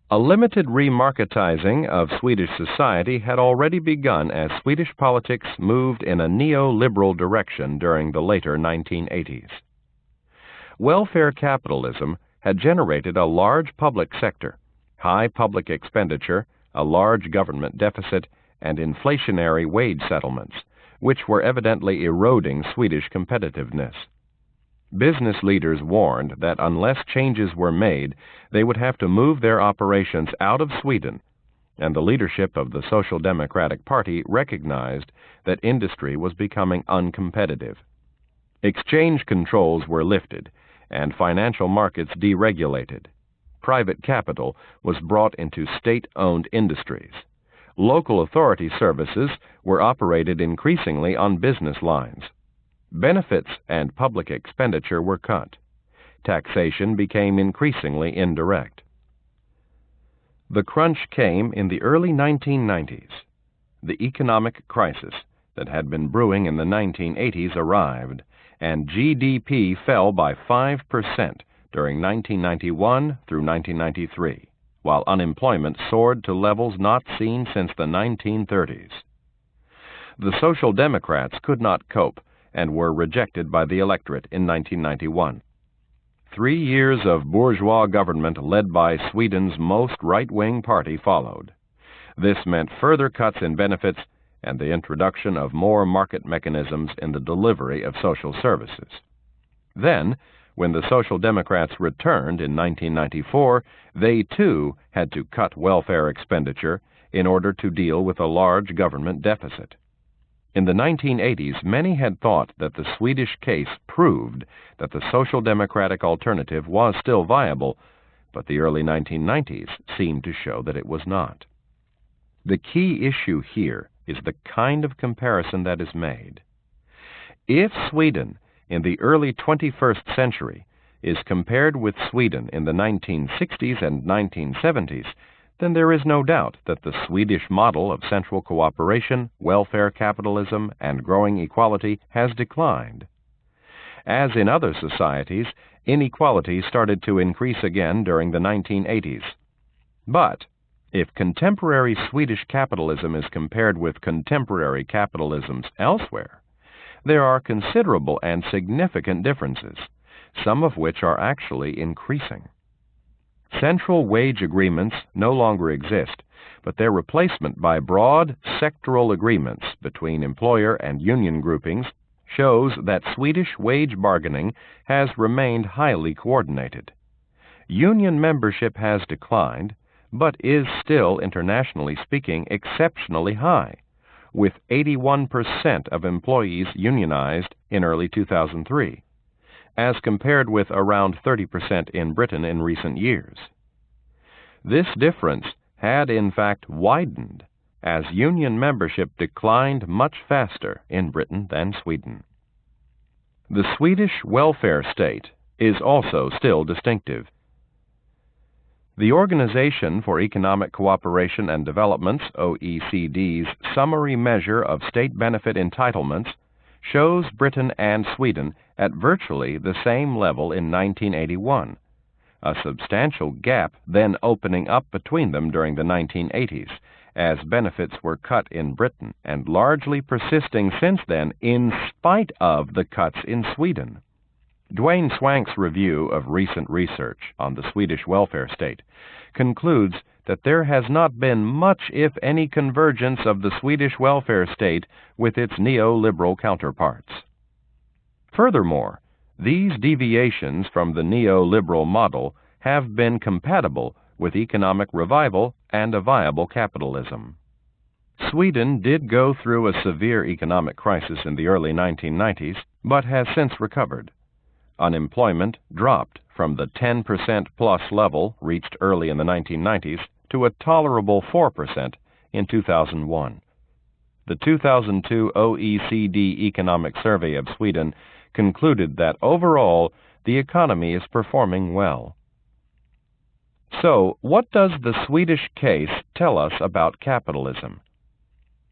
A limited remarketizing of Swedish society had already begun as Swedish politics moved in a neoliberal direction during the later 1980s. Welfare capitalism had generated a large public sector, high public expenditure, a large government deficit, and inflationary wage settlements, which were evidently eroding Swedish competitiveness. Business leaders warned that unless changes were made, they would have to move their operations out of Sweden, and the leadership of the Social Democratic Party recognized that industry was becoming uncompetitive. Exchange controls were lifted, and financial markets deregulated. Private capital was brought into state-owned industries. Local authority services were operated increasingly on business lines. Benefits and public expenditure were cut. Taxation became increasingly indirect. The crunch came in the early 1990s. The economic crisis that had been brewing in the 1980s arrived, and GDP fell by 5% during 1991 through 1993, while unemployment soared to levels not seen since the 1930s. The Social Democrats could not cope and were rejected by the electorate in 1991. 3 years of bourgeois government led by Sweden's most right-wing party followed. This meant further cuts in benefits and the introduction of more market mechanisms in the delivery of social services. Then, when the Social Democrats returned in 1994, they too had to cut welfare expenditure in order to deal with a large government deficit. In the 1980s, many had thought that the Swedish case proved that the Social Democratic alternative was still viable, but the early 1990s seemed to show that it was not. The key issue here is the kind of comparison that is made. If Sweden in the early 21st century is compared with Sweden in the 1960s and 1970s, then there is no doubt that the Swedish model of central cooperation, welfare capitalism, and growing equality has declined. As in other societies, inequality started to increase again during the 1980s. But if contemporary Swedish capitalism is compared with contemporary capitalisms elsewhere, there are considerable and significant differences, some of which are actually increasing. Central wage agreements no longer exist, but their replacement by broad sectoral agreements between employer and union groupings shows that Swedish wage bargaining has remained highly coordinated. Union membership has declined, but is still, internationally speaking, exceptionally high, with 81% of employees unionized in early 2003, as compared with around 30% in Britain in recent years. This difference had in fact widened as union membership declined much faster in Britain than Sweden. The Swedish welfare state is also still distinctive. The Organization for Economic Cooperation and Development's, OECD's, summary measure of state benefit entitlements shows Britain and Sweden at virtually the same level in 1981, a substantial gap then opening up between them during the 1980s, as benefits were cut in Britain and largely persisting since then in spite of the cuts in Sweden. Dwayne Swank's review of recent research on the Swedish welfare state concludes that there has not been much, if any, convergence of the Swedish welfare state with its neoliberal counterparts. Furthermore, these deviations from the neoliberal model have been compatible with economic revival and a viable capitalism. Sweden did go through a severe economic crisis in the early 1990s, but has since recovered. Unemployment dropped from the 10% plus level reached early in the 1990s to a tolerable 4% in 2001. The 2002 OECD Economic Survey of Sweden concluded that overall the economy is performing well. So, what does the Swedish case tell us about capitalism?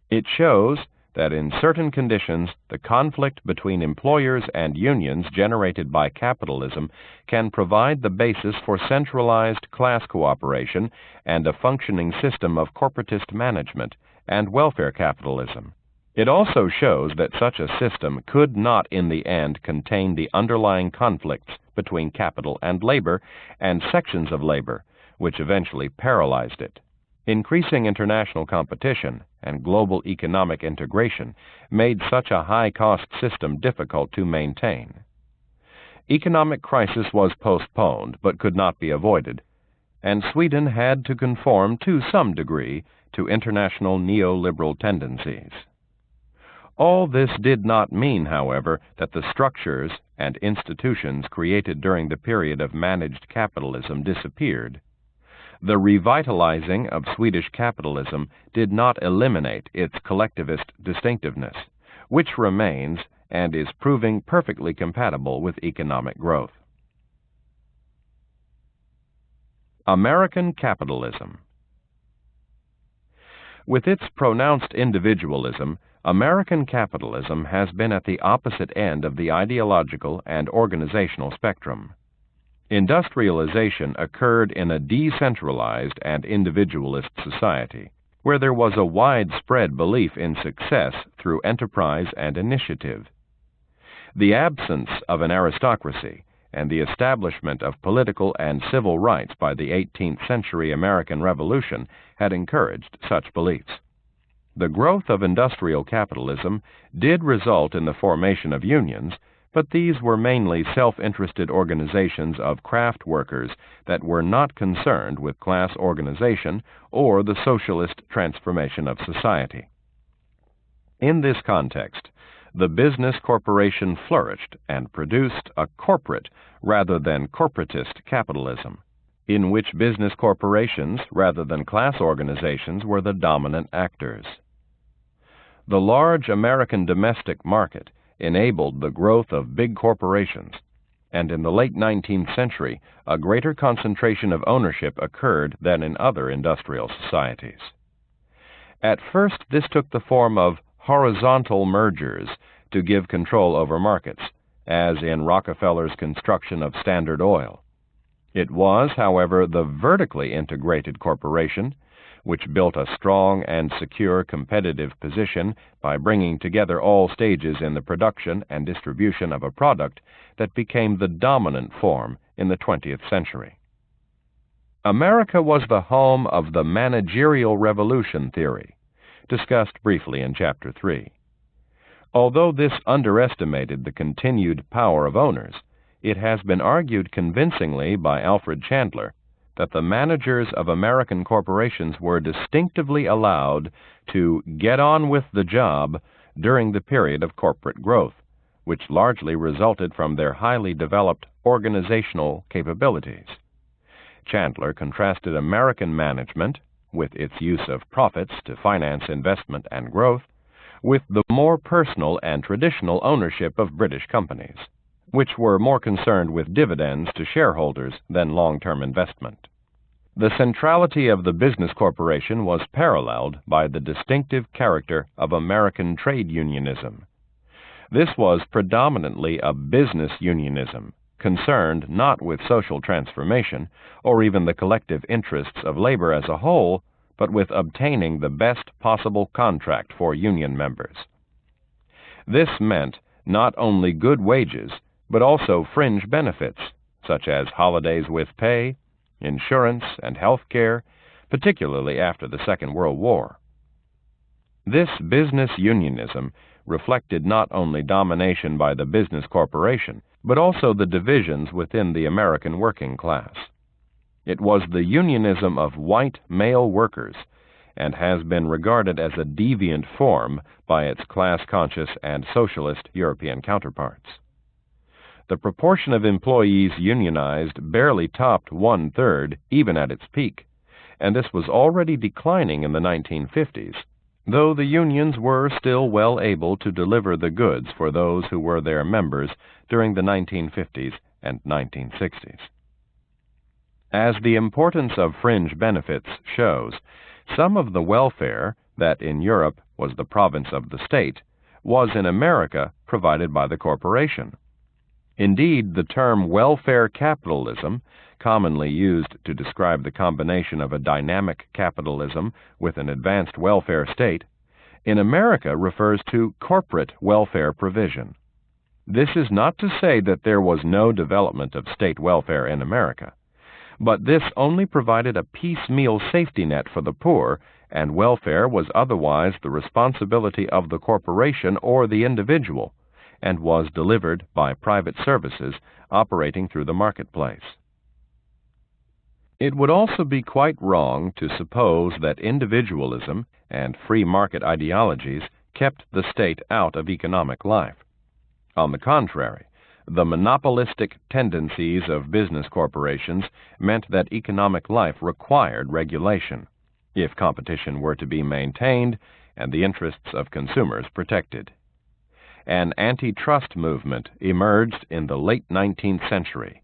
It shows that in certain conditions, the conflict between employers and unions generated by capitalism can provide the basis for centralized class cooperation and a functioning system of corporatist management and welfare capitalism. It also shows that such a system could not in the end contain the underlying conflicts between capital and labor and sections of labor, which eventually paralyzed it. Increasing international competition and global economic integration made such a high-cost system difficult to maintain. Economic crisis was postponed but could not be avoided, and Sweden had to conform to some degree to international neoliberal tendencies. All this did not mean, however, that the structures and institutions created during the period of managed capitalism disappeared. The revitalizing of Swedish capitalism did not eliminate its collectivist distinctiveness, which remains and is proving perfectly compatible with economic growth. American capitalism. With its pronounced individualism, American capitalism has been at the opposite end of the ideological and organizational spectrum. Industrialization occurred in a decentralized and individualist society, where there was a widespread belief in success through enterprise and initiative. The absence of an aristocracy and the establishment of political and civil rights by the 18th century American Revolution had encouraged such beliefs. The growth of industrial capitalism did result in the formation of unions, but these were mainly self-interested organizations of craft workers that were not concerned with class organization or the socialist transformation of society. In this context, the business corporation flourished and produced a corporate rather than corporatist capitalism, in which business corporations rather than class organizations were the dominant actors. The large American domestic market enabled the growth of big corporations, and in the late 19th century, a greater concentration of ownership occurred than in other industrial societies. At first, this took the form of horizontal mergers to give control over markets, as in Rockefeller's construction of Standard Oil. It was, however, the vertically integrated corporation, which built a strong and secure competitive position by bringing together all stages in the production and distribution of a product, that became the dominant form in the 20th century. America was the home of the managerial revolution theory, discussed briefly in Chapter 3. Although this underestimated the continued power of owners, it has been argued convincingly by Alfred Chandler that the managers of American corporations were distinctively allowed to get on with the job during the period of corporate growth, which largely resulted from their highly developed organizational capabilities. Chandler contrasted American management, with its use of profits to finance investment and growth, with the more personal and traditional ownership of British companies, which were more concerned with dividends to shareholders than long-term investment. The centrality of the business corporation was paralleled by the distinctive character of American trade unionism. This was predominantly a business unionism, concerned not with social transformation or even the collective interests of labor as a whole, but with obtaining the best possible contract for union members. This meant not only good wages, but also fringe benefits, such as holidays with pay, insurance, and health care, particularly after the Second World War. This business unionism reflected not only domination by the business corporation, but also the divisions within the American working class. It was the unionism of white male workers, and has been regarded as a deviant form by its class-conscious and socialist European counterparts. The proportion of employees unionized barely topped 1/3 even at its peak, and this was already declining in the 1950s, though the unions were still well able to deliver the goods for those who were their members during the 1950s and 1960s. As the importance of fringe benefits shows, some of the welfare that in Europe was the province of the state was in America provided by the corporation. Indeed, the term welfare capitalism, commonly used to describe the combination of a dynamic capitalism with an advanced welfare state, in America refers to corporate welfare provision. This is not to say that there was no development of state welfare in America, but this only provided a piecemeal safety net for the poor, and welfare was otherwise the responsibility of the corporation or the individual, and was delivered by private services operating through the marketplace. It would also be quite wrong to suppose that individualism and free market ideologies kept the state out of economic life. On the contrary, the monopolistic tendencies of business corporations meant that economic life required regulation, if competition were to be maintained and the interests of consumers protected. An antitrust movement emerged in the late 19th century,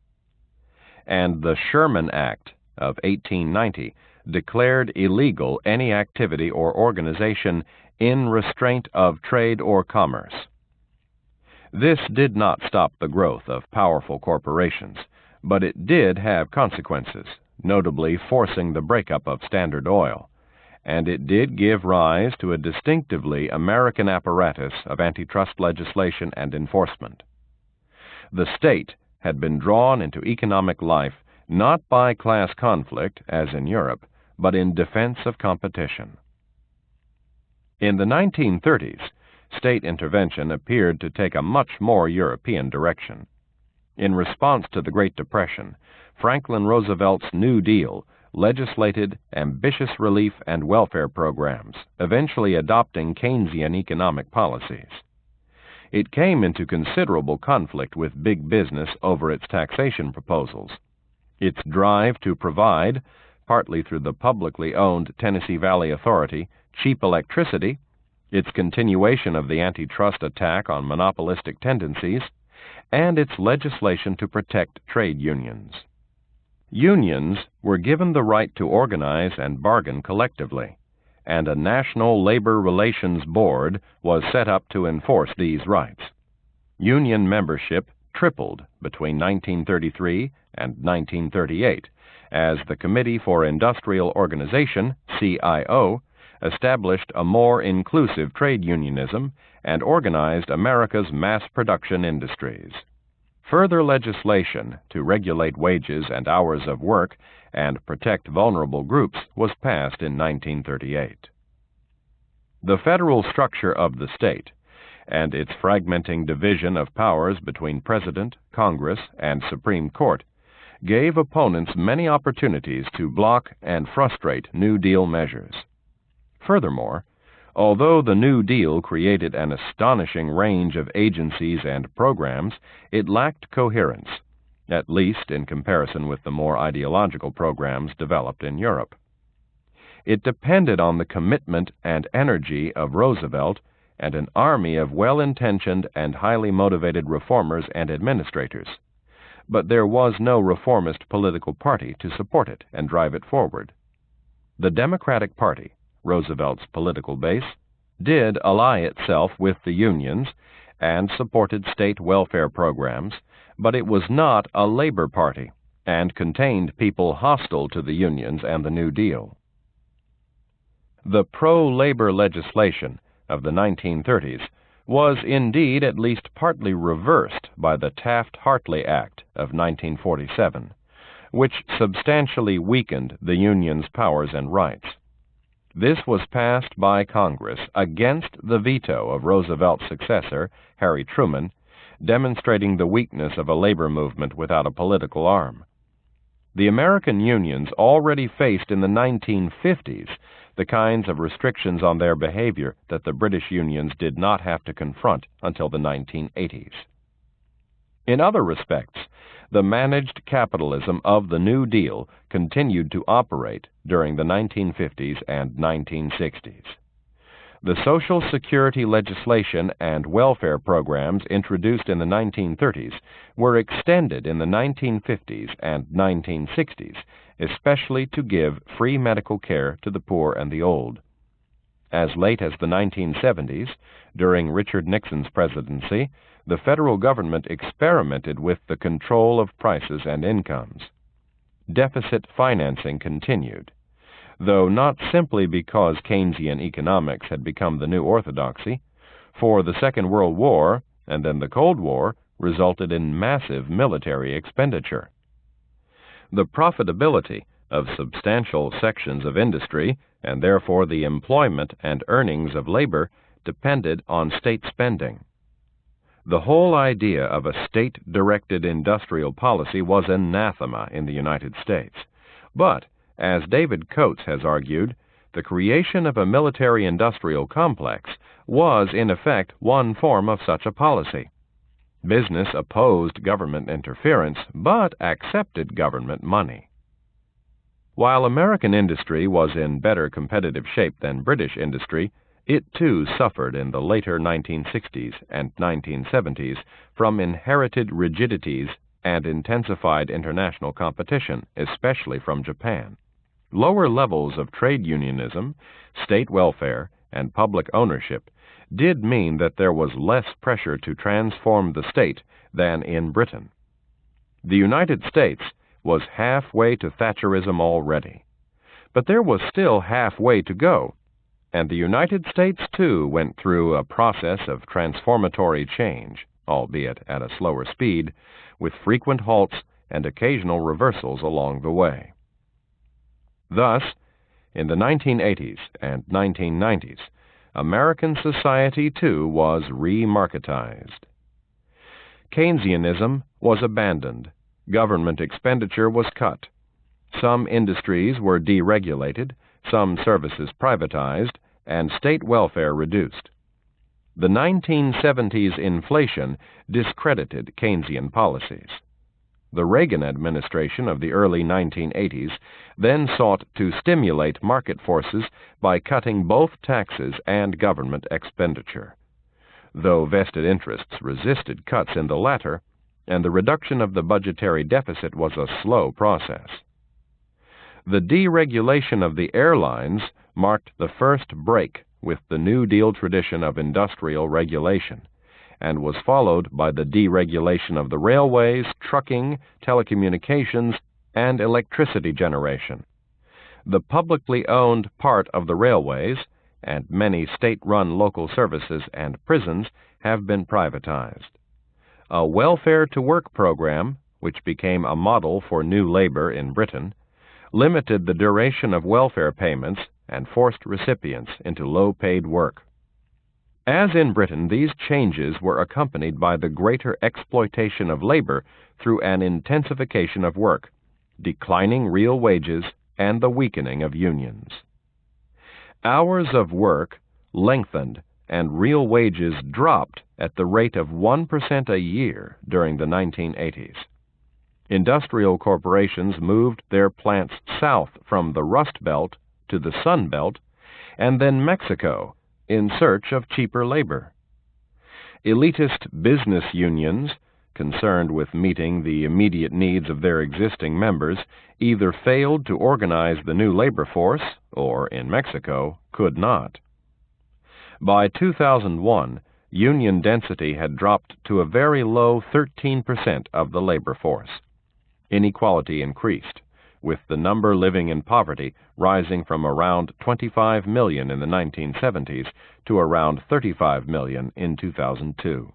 and the Sherman Act of 1890 declared illegal any activity or organization in restraint of trade or commerce. This did not stop the growth of powerful corporations, but it did have consequences, notably forcing the breakup of Standard Oil, and it did give rise to a distinctively American apparatus of antitrust legislation and enforcement. The state had been drawn into economic life not by class conflict, as in Europe, but in defense of competition. In the 1930s, state intervention appeared to take a much more European direction. In response to the Great Depression, Franklin Roosevelt's New Deal legislated ambitious relief and welfare programs, eventually adopting Keynesian economic policies. It came into considerable conflict with big business over its taxation proposals. Its drive to provide, partly through the publicly owned Tennessee Valley Authority, cheap electricity, its continuation of the antitrust attack on monopolistic tendencies, and its legislation to protect trade unions. Unions were given the right to organize and bargain collectively, and a National Labor Relations Board was set up to enforce these rights. Union membership tripled between 1933 and 1938 as the Committee for Industrial Organization, CIO, established a more inclusive trade unionism and organized America's mass production industries. Further legislation to regulate wages and hours of work and protect vulnerable groups was passed in 1938. The federal structure of the state and its fragmenting division of powers between President, Congress, and Supreme Court gave opponents many opportunities to block and frustrate New Deal measures. Furthermore, although the New Deal created an astonishing range of agencies and programs, it lacked coherence, at least in comparison with the more ideological programs developed in Europe. It depended on the commitment and energy of Roosevelt and an army of well-intentioned and highly motivated reformers and administrators, but there was no reformist political party to support it and drive it forward. The Democratic Party, Roosevelt's political base, did ally itself with the unions and supported state welfare programs, but it was not a labor party and contained people hostile to the unions and the New Deal. The pro-labor legislation of the 1930s was indeed at least partly reversed by the Taft-Hartley Act of 1947, which substantially weakened the union's powers and rights. This was passed by Congress against the veto of Roosevelt's successor, Harry Truman, demonstrating the weakness of a labor movement without a political arm. The American unions already faced in the 1950s the kinds of restrictions on their behavior that the British unions did not have to confront until the 1980s. In other respects, the managed capitalism of the New Deal continued to operate during the 1950s and 1960s. The Social Security legislation and welfare programs introduced in the 1930s were extended in the 1950s and 1960s, especially to give free medical care to the poor and the old. As late as the 1970s, during Richard Nixon's presidency, the federal government experimented with the control of prices and incomes. Deficit financing continued, though not simply because Keynesian economics had become the new orthodoxy, for the Second World War and then the Cold War resulted in massive military expenditure. The profitability of substantial sections of industry, and therefore the employment and earnings of labor, depended on state spending. The whole idea of a state-directed industrial policy was anathema in the United States. But, as David Coates has argued, the creation of a military-industrial complex was, in effect, one form of such a policy. Business opposed government interference, but accepted government money. While American industry was in better competitive shape than British industry, it too suffered in the later 1960s and 1970s from inherited rigidities and intensified international competition, especially from Japan. Lower levels of trade unionism, state welfare, and public ownership did mean that there was less pressure to transform the state than in Britain. The United States was halfway to Thatcherism already, but there was still halfway to go, and the United States too went through a process of transformatory change, albeit at a slower speed, with frequent halts and occasional reversals along the way. Thus, in the 1980s and 1990s, American society too was remarketized. Keynesianism was abandoned, government expenditure was cut, some industries were deregulated, some services privatized, and state welfare reduced. The 1970s inflation discredited Keynesian policies. The Reagan administration of the early 1980s then sought to stimulate market forces by cutting both taxes and government expenditure, though vested interests resisted cuts in the latter, and the reduction of the budgetary deficit was a slow process. The deregulation of the airlines marked the first break with the New Deal tradition of industrial regulation, and was followed by the deregulation of the railways, trucking, telecommunications, and electricity generation. The publicly owned part of the railways and many state-run local services and prisons have been privatized. A welfare-to-work program, which became a model for new labor in Britain, limited the duration of welfare payments and forced recipients into low-paid work. As in Britain, these changes were accompanied by the greater exploitation of labor through an intensification of work, declining real wages, and the weakening of unions. Hours of work lengthened and real wages dropped at the rate of 1% a year during the 1980s. Industrial corporations moved their plants south from the Rust Belt to the Sun Belt, and then Mexico, in search of cheaper labor. Elitist business unions, concerned with meeting the immediate needs of their existing members, either failed to organize the new labor force, or, in Mexico, could not. By 2001, union density had dropped to a very low 13% of the labor force. Inequality increased, with the number living in poverty rising from around 25 million in the 1970s to around 35 million in 2002.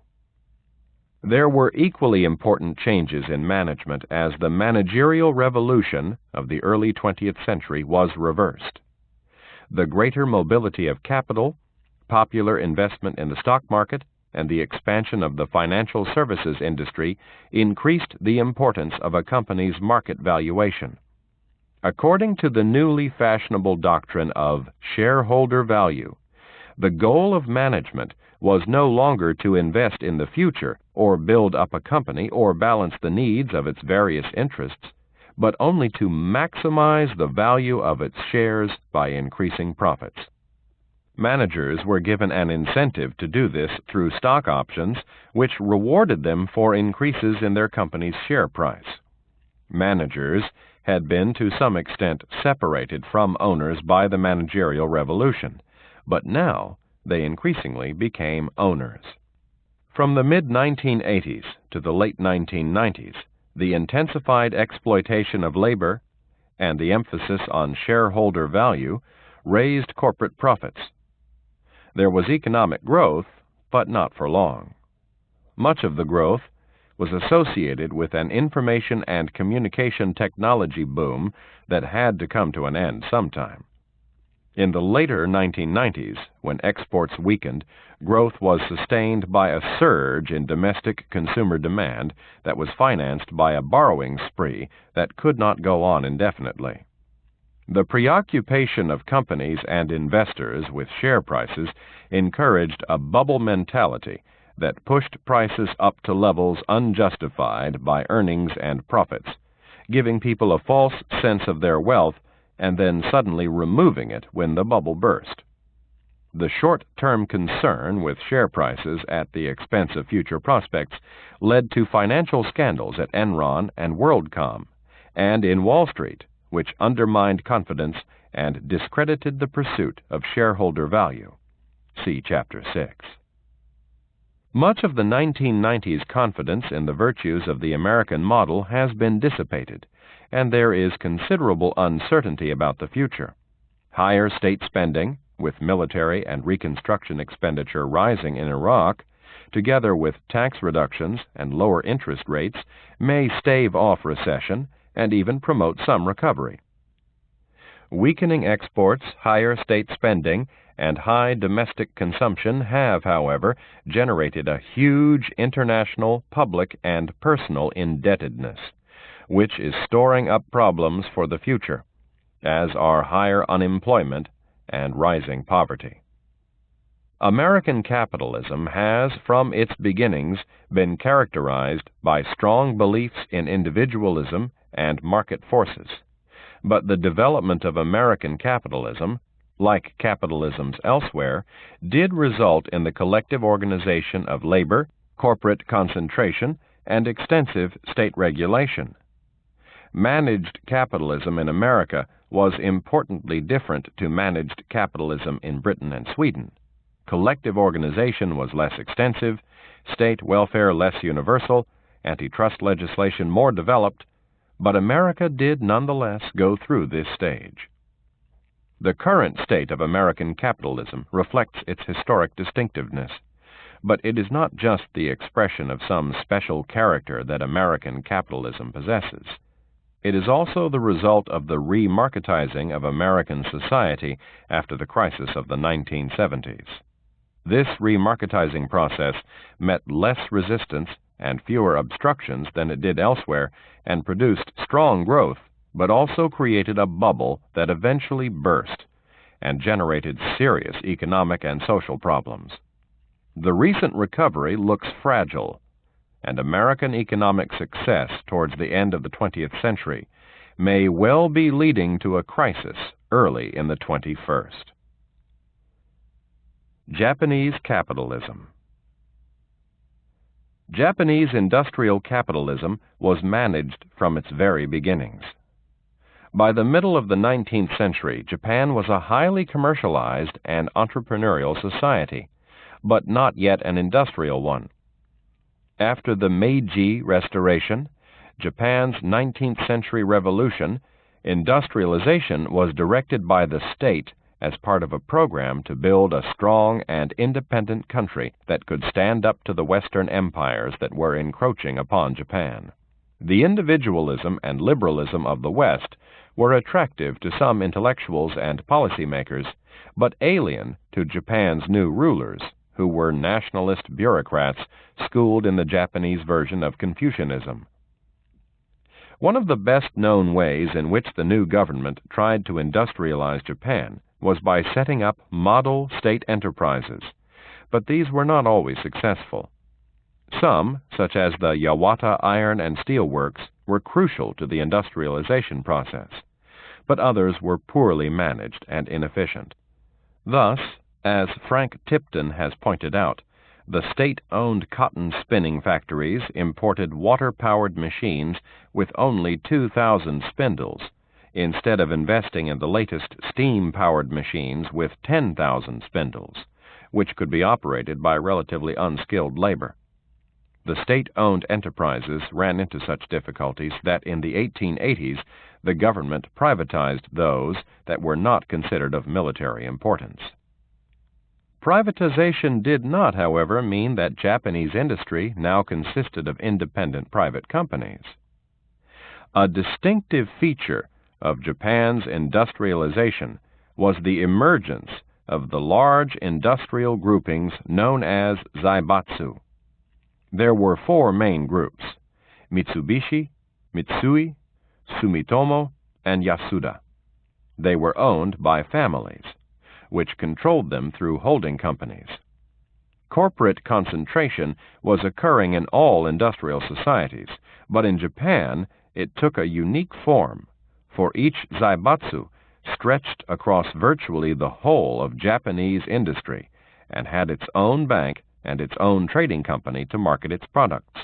There were equally important changes in management as the managerial revolution of the early 20th century was reversed. The greater mobility of capital, popular investment in the stock market, and the expansion of the financial services industry increased the importance of a company's market valuation. According to the newly fashionable doctrine of shareholder value, the goal of management was no longer to invest in the future or build up a company or balance the needs of its various interests, but only to maximize the value of its shares by increasing profits. Managers were given an incentive to do this through stock options, which rewarded them for increases in their company's share price. Managers had been to some extent separated from owners by the managerial revolution, but now they increasingly became owners. From the mid-1980s to the late 1990s, the intensified exploitation of labor and the emphasis on shareholder value raised corporate profits. There was economic growth, but not for long. Much of the growth was associated with an information and communication technology boom that had to come to an end sometime. In the later 1990s, when exports weakened, growth was sustained by a surge in domestic consumer demand that was financed by a borrowing spree that could not go on indefinitely. The preoccupation of companies and investors with share prices encouraged a bubble mentality that pushed prices up to levels unjustified by earnings and profits, giving people a false sense of their wealth and then suddenly removing it when the bubble burst. The short-term concern with share prices at the expense of future prospects led to financial scandals at Enron and WorldCom, and in Wall Street, which undermined confidence and discredited the pursuit of shareholder value. See Chapter 6. Much of the 1990s confidence in the virtues of the American model has been dissipated, and there is considerable uncertainty about the future. Higher state spending, with military and reconstruction expenditure rising in Iraq, together with tax reductions and lower interest rates, may stave off recession and even promote some recovery. Weakening exports, higher state spending, and high domestic consumption have, however, generated a huge international, public, and personal indebtedness, which is storing up problems for the future, as are higher unemployment and rising poverty. American capitalism has, from its beginnings, been characterized by strong beliefs in individualism and market forces, but the development of American capitalism, like capitalisms elsewhere, did result in the collective organization of labor, corporate concentration, and extensive state regulation. Managed capitalism in America was importantly different to managed capitalism in Britain and Sweden. Collective organization was less extensive, state welfare less universal, antitrust legislation more developed, but America did nonetheless go through this stage. The current state of American capitalism reflects its historic distinctiveness, but it is not just the expression of some special character that American capitalism possesses. It is also the result of the remarketizing of American society after the crisis of the 1970s. This remarketizing process met less resistance and fewer obstructions than it did elsewhere and produced strong growth, but also created a bubble that eventually burst and generated serious economic and social problems. The recent recovery looks fragile, and American economic success towards the end of the 20th century may well be leading to a crisis early in the 21st. Japanese capitalism. Japanese industrial capitalism was managed from its very beginnings. By the middle of the 19th century, Japan was a highly commercialized and entrepreneurial society, but not yet an industrial one. After the Meiji Restoration, Japan's 19th century revolution, industrialization was directed by the state as part of a program to build a strong and independent country that could stand up to the Western empires that were encroaching upon Japan. The individualism and liberalism of the West were attractive to some intellectuals and policymakers, but alien to Japan's new rulers, who were nationalist bureaucrats schooled in the Japanese version of Confucianism. One of the best-known ways in which the new government tried to industrialize Japan was by setting up model state enterprises, but these were not always successful. Some, such as the Yawata Iron and Steel Works, were crucial to the industrialization process, but others were poorly managed and inefficient. Thus, as Frank Tipton has pointed out, the state-owned cotton spinning factories imported water-powered machines with only 2,000 spindles, instead of investing in the latest steam-powered machines with 10,000 spindles, which could be operated by relatively unskilled labor. The state-owned enterprises ran into such difficulties that in the 1880s the government privatized those that were not considered of military importance. Privatization did not, however, mean that Japanese industry now consisted of independent private companies. A distinctive feature of Japan's industrialization was the emergence of the large industrial groupings known as zaibatsu. There were four main groups: Mitsubishi, Mitsui, Sumitomo, and Yasuda. They were owned by families, which controlled them through holding companies. Corporate concentration was occurring in all industrial societies, but in Japan it took a unique form, for each zaibatsu stretched across virtually the whole of Japanese industry and had its own bank and its own trading company to market its products.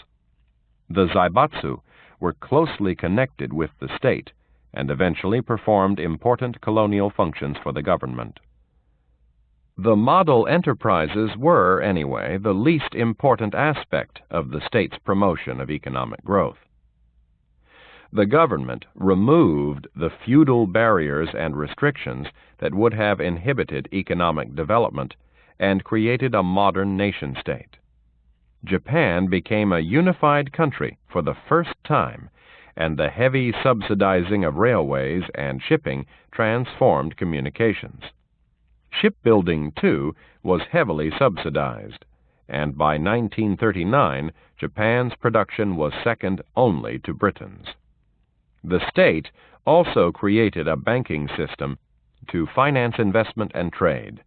The zaibatsu were closely connected with the state and eventually performed important colonial functions for the government. The model enterprises were, anyway, the least important aspect of the state's promotion of economic growth. The government removed the feudal barriers and restrictions that would have inhibited economic development and created a modern nation-state. Japan became a unified country for the first time, and the heavy subsidizing of railways and shipping transformed communications. Shipbuilding, too, was heavily subsidized, and by 1939, Japan's production was second only to Britain's. The state also created a banking system to finance investment and trade,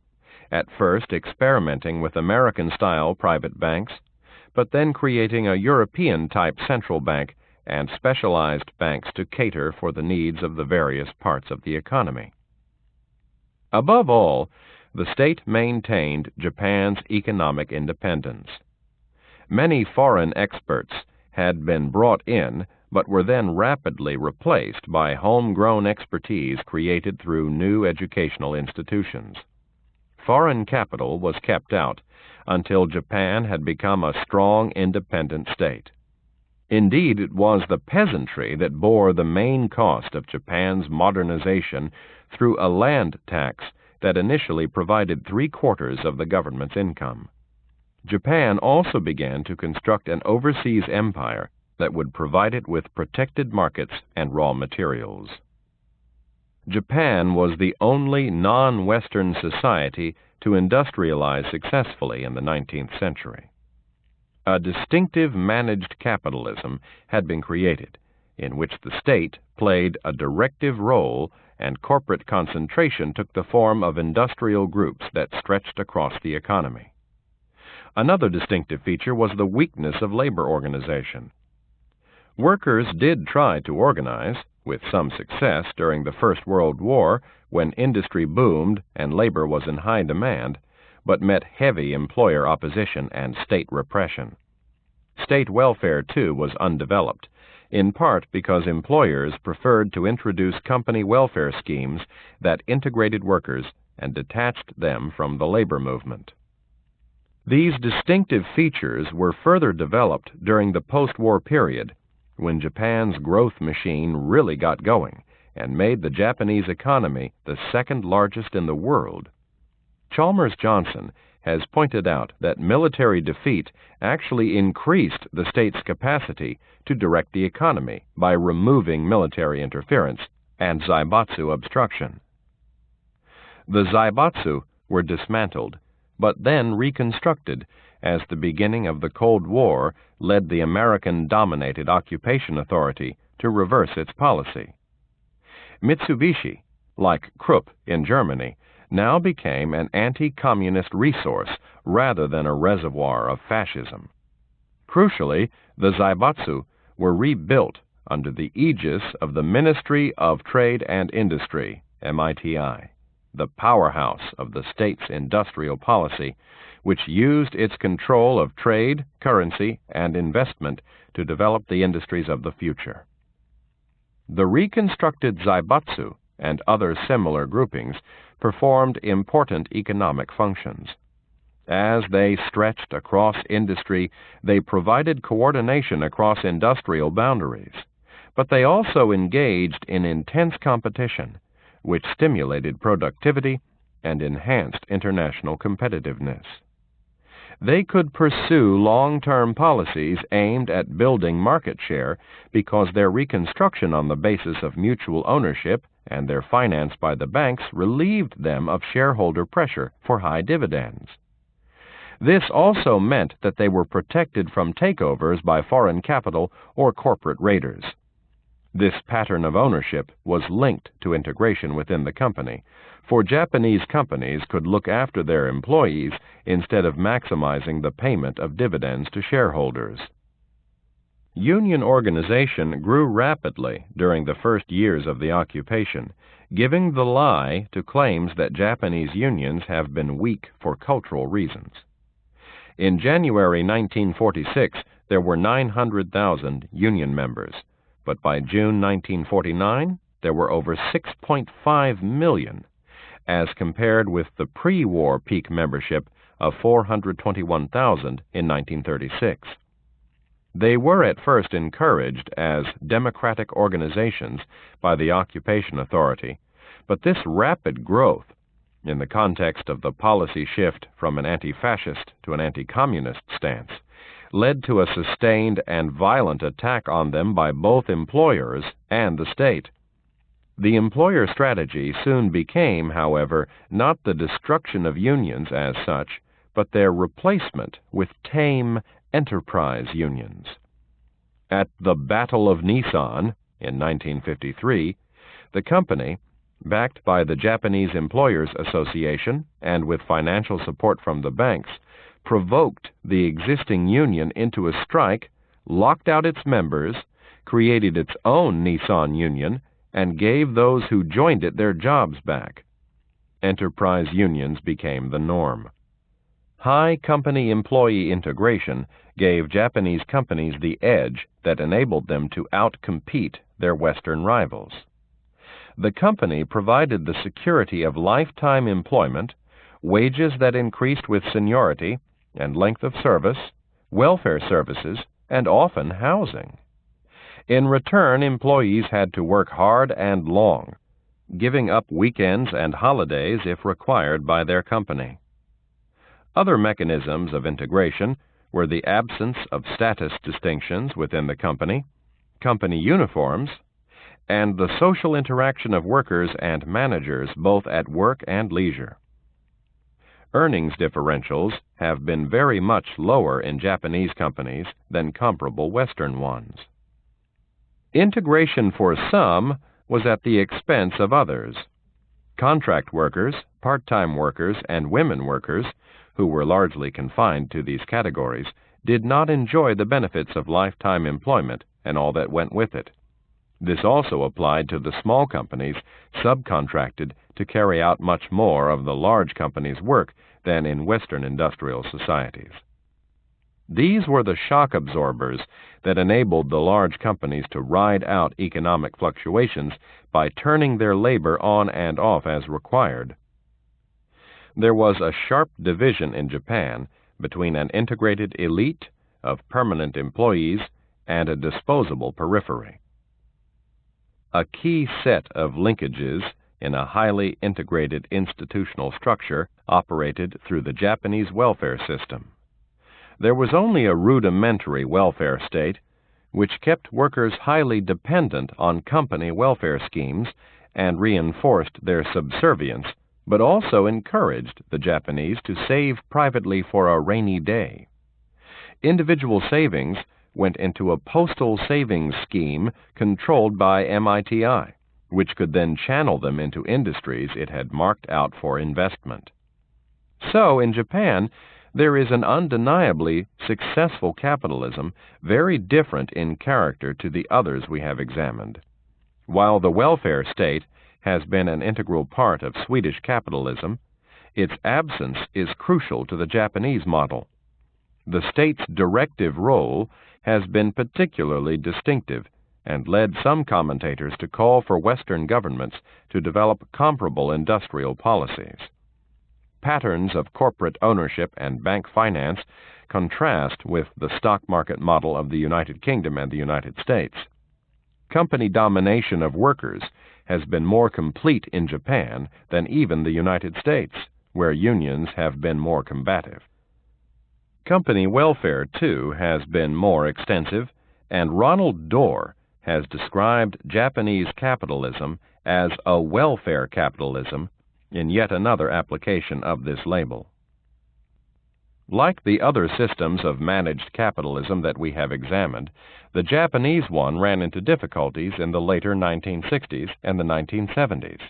at first experimenting with American-style private banks, but then creating a European-type central bank and specialized banks to cater for the needs of the various parts of the economy. Above all, the state maintained Japan's economic independence. Many foreign experts had been brought in, but were then rapidly replaced by homegrown expertise created through new educational institutions. Foreign capital was kept out until Japan had become a strong, independent state. Indeed, it was the peasantry that bore the main cost of Japan's modernization through a land tax that initially provided 3/4 of the government's income. Japan also began to construct an overseas empire that would provide it with protected markets and raw materials. Japan was the only non-Western society to industrialize successfully in the 19th century. A distinctive managed capitalism had been created, in which the state played a directive role and corporate concentration took the form of industrial groups that stretched across the economy. Another distinctive feature was the weakness of labor organization. Workers did try to organize, with some success during the First World War when industry boomed and labor was in high demand, but met heavy employer opposition and state repression. State welfare, too, was undeveloped, in part because employers preferred to introduce company welfare schemes that integrated workers and detached them from the labor movement. These distinctive features were further developed during the post-war period, when Japan's growth machine really got going and made the Japanese economy the second largest in the world. Chalmers Johnson has pointed out that military defeat actually increased the state's capacity to direct the economy by removing military interference and zaibatsu obstruction. The zaibatsu were dismantled, but then reconstructed as the beginning of the Cold War led the American-dominated occupation authority to reverse its policy. Mitsubishi, like Krupp in Germany, now became an anti-communist resource rather than a reservoir of fascism. Crucially, the Zaibatsu were rebuilt under the aegis of the Ministry of Trade and Industry, MITI, the powerhouse of the state's industrial policy, which used its control of trade, currency, and investment to develop the industries of the future. The reconstructed Zaibatsu and other similar groupings performed important economic functions. As they stretched across industry, they provided coordination across industrial boundaries, but they also engaged in intense competition, which stimulated productivity and enhanced international competitiveness. They could pursue long-term policies aimed at building market share because their reconstruction on the basis of mutual ownership and their finance by the banks relieved them of shareholder pressure for high dividends. This also meant that they were protected from takeovers by foreign capital or corporate raiders. This pattern of ownership was linked to integration within the company, for Japanese companies could look after their employees instead of maximizing the payment of dividends to shareholders. Union organization grew rapidly during the first years of the occupation, giving the lie to claims that Japanese unions have been weak for cultural reasons. In January 1946, there were 900,000 union members, but by June 1949, there were over 6.5 million, as compared with the pre-war peak membership of 421,000 in 1936. They were at first encouraged as democratic organizations by the occupation authority, but this rapid growth, in the context of the policy shift from an anti-fascist to an anti-communist stance, led to a sustained and violent attack on them by both employers and the state. The employer strategy soon became, however, not the destruction of unions as such, but their replacement with tame enterprise unions. At the Battle of Nissan in 1953, the company, backed by the Japanese Employers Association and with financial support from the banks, provoked the existing union into a strike, locked out its members, created its own Nissan union, and gave those who joined it their jobs back. Enterprise unions became the norm. High company employee integration gave Japanese companies the edge that enabled them to outcompete their Western rivals. The company provided the security of lifetime employment, wages that increased with seniority and length of service, welfare services, and often housing. In return, employees had to work hard and long, giving up weekends and holidays if required by their company. Other mechanisms of integration were the absence of status distinctions within the company uniforms, and the social interaction of workers and managers both at work and leisure. Earnings differentials have been very much lower in Japanese companies than comparable Western ones. Integration for some was at the expense of others. Contract workers, part-time workers, and women workers, who were largely confined to these categories, did not enjoy the benefits of lifetime employment and all that went with it. This also applied to the small companies subcontracted to carry out much more of the large companies' work than in Western industrial societies. These were the shock absorbers that enabled the large companies to ride out economic fluctuations by turning their labor on and off as required. There was a sharp division in Japan between an integrated elite of permanent employees and a disposable periphery. A key set of linkages in a highly integrated institutional structure operated through the Japanese welfare system. There was only a rudimentary welfare state, which kept workers highly dependent on company welfare schemes and reinforced their subservience but also encouraged the Japanese to save privately for a rainy day. Individual savings went into a postal savings scheme controlled by MITI, which could then channel them into industries it had marked out for investment. So, in Japan, there is an undeniably successful capitalism, very different in character to the others we have examined. While the welfare state has been an integral part of Swedish capitalism, its absence is crucial to the Japanese model. The state's directive role has been particularly distinctive and led some commentators to call for Western governments to develop comparable industrial policies. Patterns of corporate ownership and bank finance contrast with the stock market model of the United Kingdom and the United States. Company domination of workers has been more complete in Japan than even the United States, where unions have been more combative. Company welfare, too, has been more extensive, and Ronald Dorr has described Japanese capitalism as a welfare capitalism in yet another application of this label. Like the other systems of managed capitalism that we have examined, the Japanese one ran into difficulties in the later 1960s and the 1970s,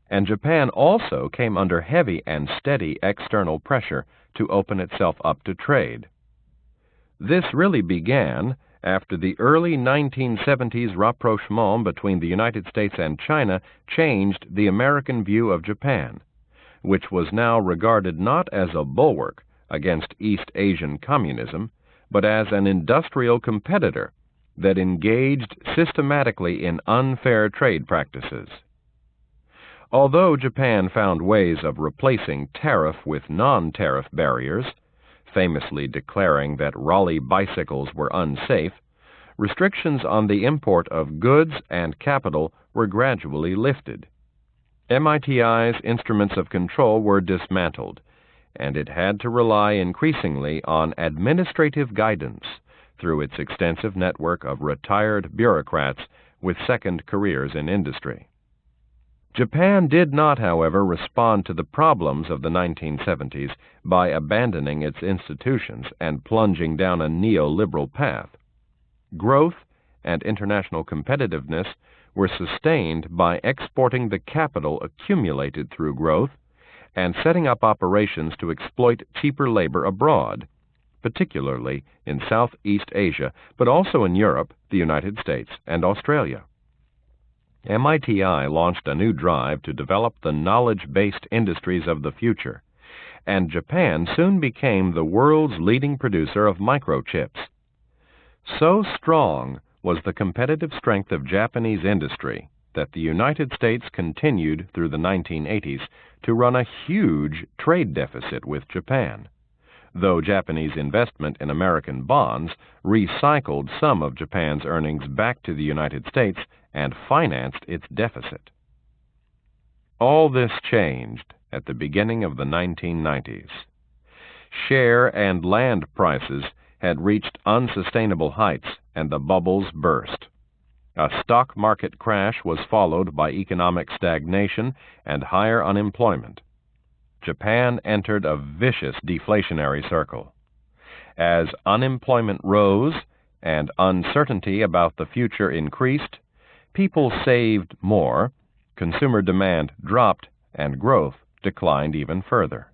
and Japan also came under heavy and steady external pressure to open itself up to trade. This really began after the early 1970s rapprochement between the United States and China changed the American view of Japan, which was now regarded not as a bulwark against East Asian communism, but as an industrial competitor that engaged systematically in unfair trade practices. Although Japan found ways of replacing tariff with non-tariff barriers, famously declaring that Raleigh bicycles were unsafe, restrictions on the import of goods and capital were gradually lifted. MITI's instruments of control were dismantled, and it had to rely increasingly on administrative guidance through its extensive network of retired bureaucrats with second careers in industry. Japan did not, however, respond to the problems of the 1970s by abandoning its institutions and plunging down a neoliberal path. Growth and international competitiveness were sustained by exporting the capital accumulated through growth and setting up operations to exploit cheaper labor abroad, particularly in Southeast Asia, but also in Europe, the United States, and Australia. MITI launched a new drive to develop the knowledge-based industries of the future, and Japan soon became the world's leading producer of microchips. So strong was the competitive strength of Japanese industry that the United States continued through the 1980s to run a huge trade deficit with Japan, though Japanese investment in American bonds recycled some of Japan's earnings back to the United States and financed its deficit. All this changed at the beginning of the 1990s. Share and land prices had reached unsustainable heights, and the bubbles burst. A stock market crash was followed by economic stagnation and higher unemployment. Japan entered a vicious deflationary circle. As unemployment rose and uncertainty about the future increased, people saved more, consumer demand dropped, and growth declined even further.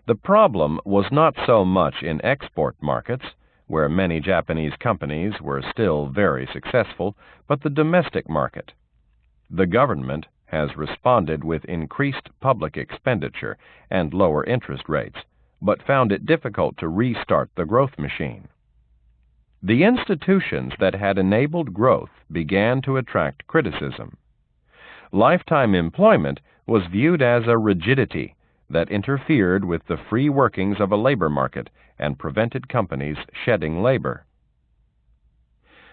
The problem was not so much in export markets, where many Japanese companies were still very successful, but the domestic market. The government has responded with increased public expenditure and lower interest rates, but found it difficult to restart the growth machine. The institutions that had enabled growth began to attract criticism. Lifetime employment was viewed as a rigidity that interfered with the free workings of a labor market and prevented companies shedding labor.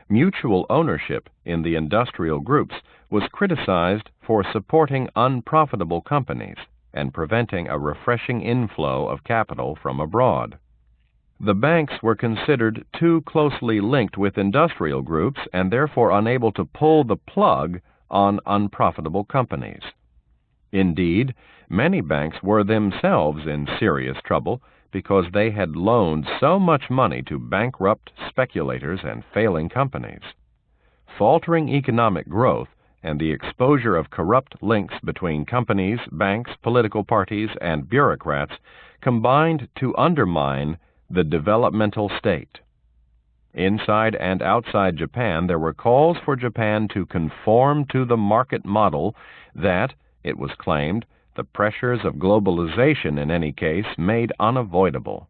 Mutual ownership in the industrial groups was criticized for supporting unprofitable companies and preventing a refreshing inflow of capital from abroad. The banks were considered too closely linked with industrial groups and therefore unable to pull the plug on unprofitable companies. Indeed, many banks were themselves in serious trouble because they had loaned so much money to bankrupt speculators and failing companies. Faltering economic growth and the exposure of corrupt links between companies, banks, political parties, and bureaucrats combined to undermine the developmental state. Inside and outside Japan, there were calls for Japan to conform to the market model that, it was claimed, the pressures of globalization in any case made unavoidable.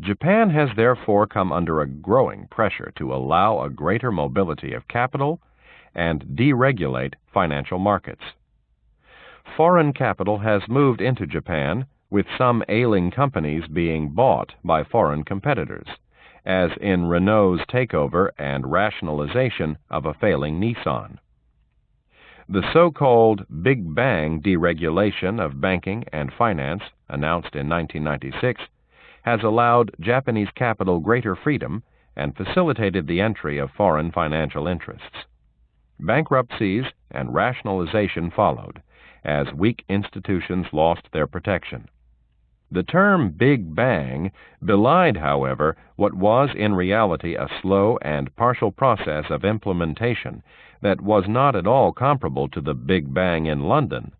Japan has therefore come under a growing pressure to allow a greater mobility of capital and deregulate financial markets. Foreign capital has moved into Japan, with some ailing companies being bought by foreign competitors, as in Renault's takeover and rationalization of a failing Nissan. The so-called Big Bang deregulation of banking and finance, announced in 1996, has allowed Japanese capital greater freedom and facilitated the entry of foreign financial interests. Bankruptcies and rationalization followed, as weak institutions lost their protection. The term Big Bang belied, however, what was in reality a slow and partial process of implementation that was not at all comparable to the Big Bang in London.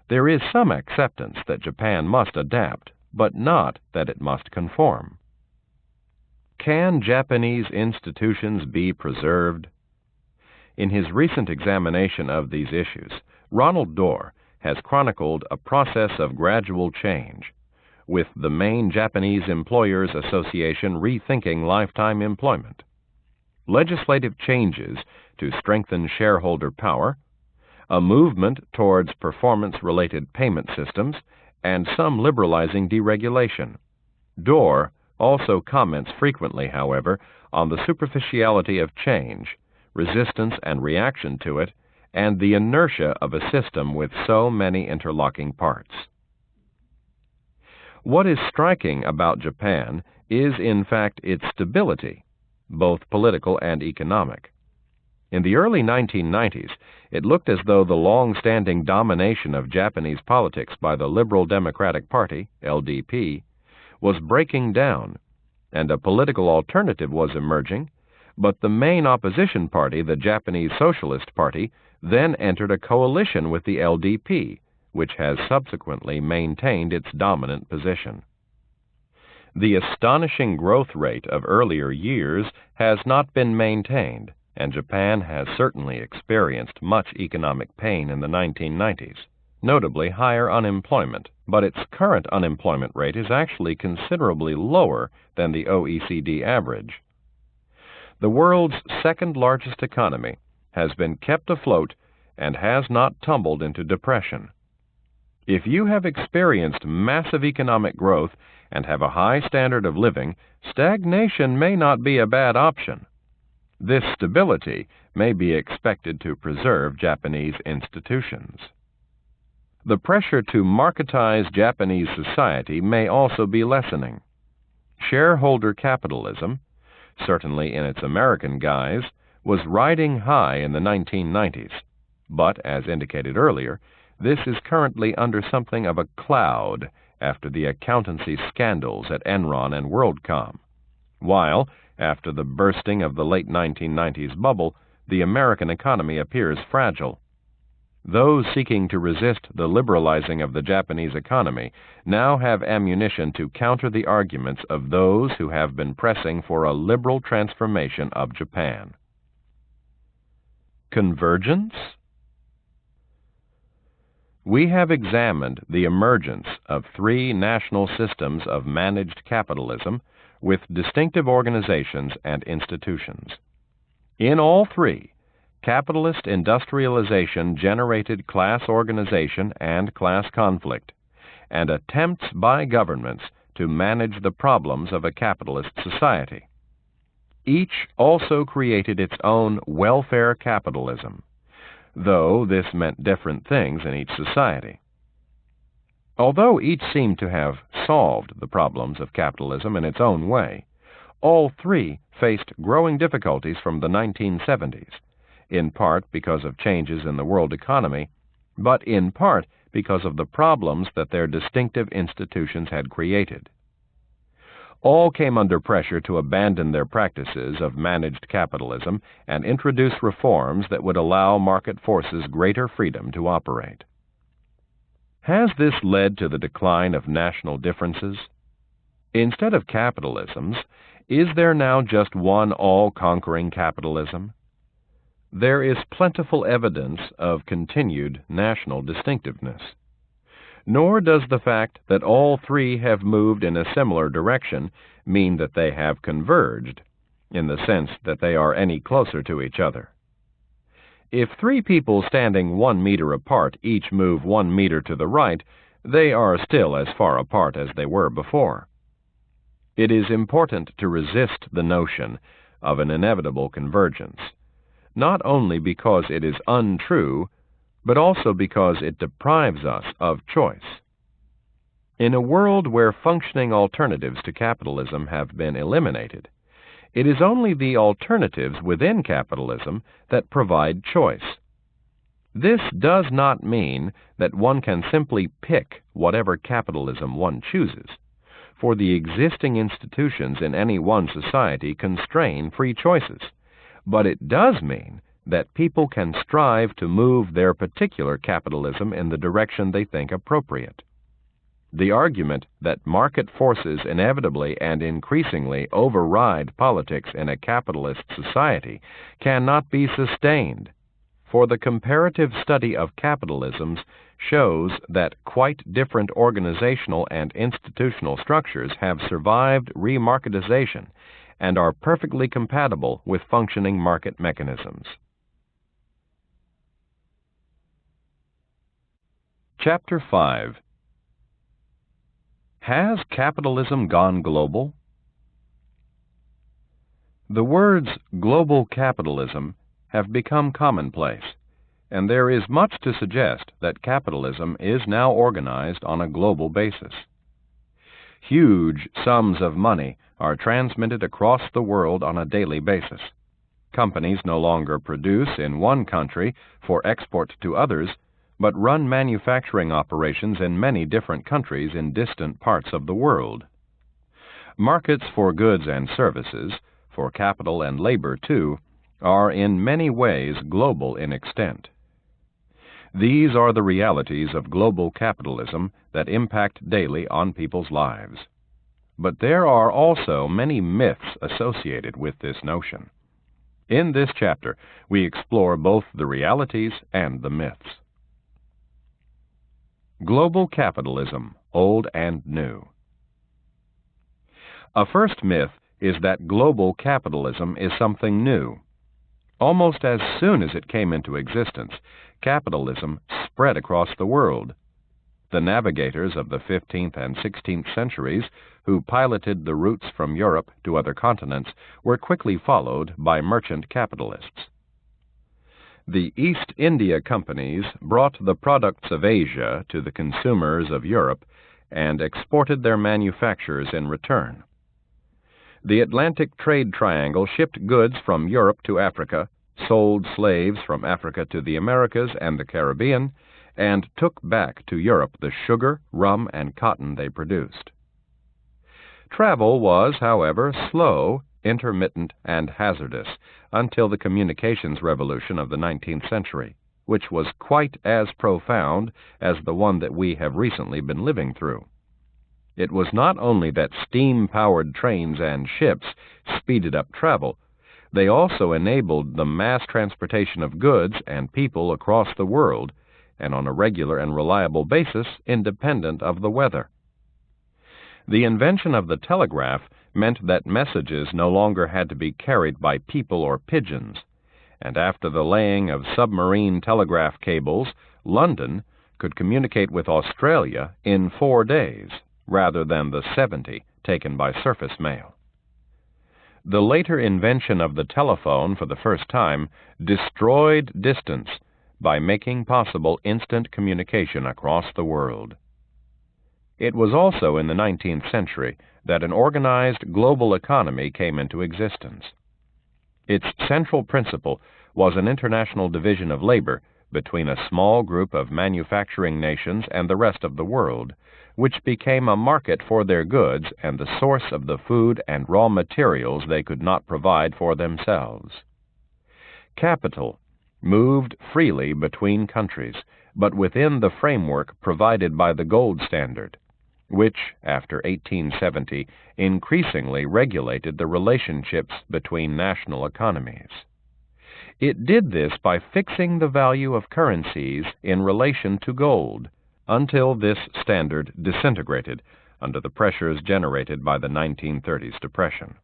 There is some acceptance that Japan must adapt, but not that it must conform. Can Japanese institutions be preserved? In his recent examination of these issues, Ronald Dorr has chronicled a process of gradual change, with the main Japanese Employers Association rethinking lifetime employment, legislative changes to strengthen shareholder power, a movement towards performance-related payment systems, and some liberalizing deregulation. Dorr also comments frequently, however, on the superficiality of change, resistance and reaction to it, and the inertia of a system with so many interlocking parts. What is striking about Japan is, in fact, its stability, both political and economic. In the early 1990s, it looked as though the long-standing domination of Japanese politics by the Liberal Democratic Party, LDP, was breaking down, and a political alternative was emerging, but the main opposition party, the Japanese Socialist Party, then entered a coalition with the LDP, which has subsequently maintained its dominant position. The astonishing growth rate of earlier years has not been maintained, and Japan has certainly experienced much economic pain in the 1990s, notably higher unemployment, but its current unemployment rate is actually considerably lower than the OECD average. The world's second-largest economy has been kept afloat and has not tumbled into depression. If you have experienced massive economic growth and have a high standard of living, stagnation may not be a bad option. This stability may be expected to preserve Japanese institutions. The pressure to marketize Japanese society may also be lessening. Shareholder capitalism, certainly in its American guise, was riding high in the 1990s, but, as indicated earlier, this is currently under something of a cloud after the accountancy scandals at Enron and WorldCom, while, after the bursting of the late 1990s bubble, the American economy appears fragile. Those seeking to resist the liberalizing of the Japanese economy now have ammunition to counter the arguments of those who have been pressing for a liberal transformation of Japan. Convergence? We have examined the emergence of three national systems of managed capitalism with distinctive organizations and institutions. In all three, capitalist industrialization generated class organization and class conflict, and attempts by governments to manage the problems of a capitalist society. Each also created its own welfare capitalism, though this meant different things in each society. Although each seemed to have solved the problems of capitalism in its own way, all three faced growing difficulties from the 1970s, in part because of changes in the world economy, but in part because of the problems that their distinctive institutions had created. All came under pressure to abandon their practices of managed capitalism and introduce reforms that would allow market forces greater freedom to operate. Has this led to the decline of national differences? Instead of capitalisms, is there now just one all-conquering capitalism? There is plentiful evidence of continued national distinctiveness. Nor does the fact that all three have moved in a similar direction mean that they have converged, in the sense that they are any closer to each other. If three people standing 1 meter apart each move 1 meter to the right, they are still as far apart as they were before. It is important to resist the notion of an inevitable convergence, not only because it is untrue, but also because it deprives us of choice. In a world where functioning alternatives to capitalism have been eliminated, it is only the alternatives within capitalism that provide choice. This does not mean that one can simply pick whatever capitalism one chooses, for the existing institutions in any one society constrain free choices, but it does mean that people can strive to move their particular capitalism in the direction they think appropriate. The argument that market forces inevitably and increasingly override politics in a capitalist society cannot be sustained, for the comparative study of capitalisms shows that quite different organizational and institutional structures have survived remarketization and are perfectly compatible with functioning market mechanisms. Chapter 5. Has capitalism gone global? The words global capitalism have become commonplace, and there is much to suggest that capitalism is now organized on a global basis. Huge sums of money are transmitted across the world on a daily basis. Companies no longer produce in one country for export to others, but run manufacturing operations in many different countries in distant parts of the world. Markets for goods and services, for capital and labor too, are in many ways global in extent. These are the realities of global capitalism that impact daily on people's lives. But there are also many myths associated with this notion. In this chapter, we explore both the realities and the myths. Global capitalism, old and new. A first myth is that global capitalism is something new. Almost as soon as it came into existence, capitalism spread across the world. The navigators of the 15th and 16th centuries, who piloted the routes from Europe to other continents, were quickly followed by merchant capitalists. The East India companies brought the products of Asia to the consumers of Europe and exported their manufactures in return. The Atlantic trade triangle shipped goods from Europe to Africa, sold slaves from Africa to the Americas and the Caribbean, and took back to Europe the sugar, rum, and cotton they produced. Travel was, however, slow, intermittent, and hazardous until the communications revolution of the 19th century, which was quite as profound as the one that we have recently been living through. It was not only that steam-powered trains and ships speeded up travel, they also enabled the mass transportation of goods and people across the world, and on a regular and reliable basis independent of the weather. The invention of the telegraph meant that messages no longer had to be carried by people or pigeons, and after the laying of submarine telegraph cables, London could communicate with Australia in 4 days, rather than the 70 taken by surface mail. The later invention of the telephone for the first time destroyed distance by making possible instant communication across the world. It was also in the 19th century that an organized global economy came into existence. Its central principle was an international division of labor between a small group of manufacturing nations and the rest of the world, which became a market for their goods and the source of the food and raw materials they could not provide for themselves. Capital moved freely between countries, but within the framework provided by the gold standard, which, after 1870, increasingly regulated the relationships between national economies. It did this by fixing the value of currencies in relation to gold, until this standard disintegrated under the pressures generated by the 1930s depression.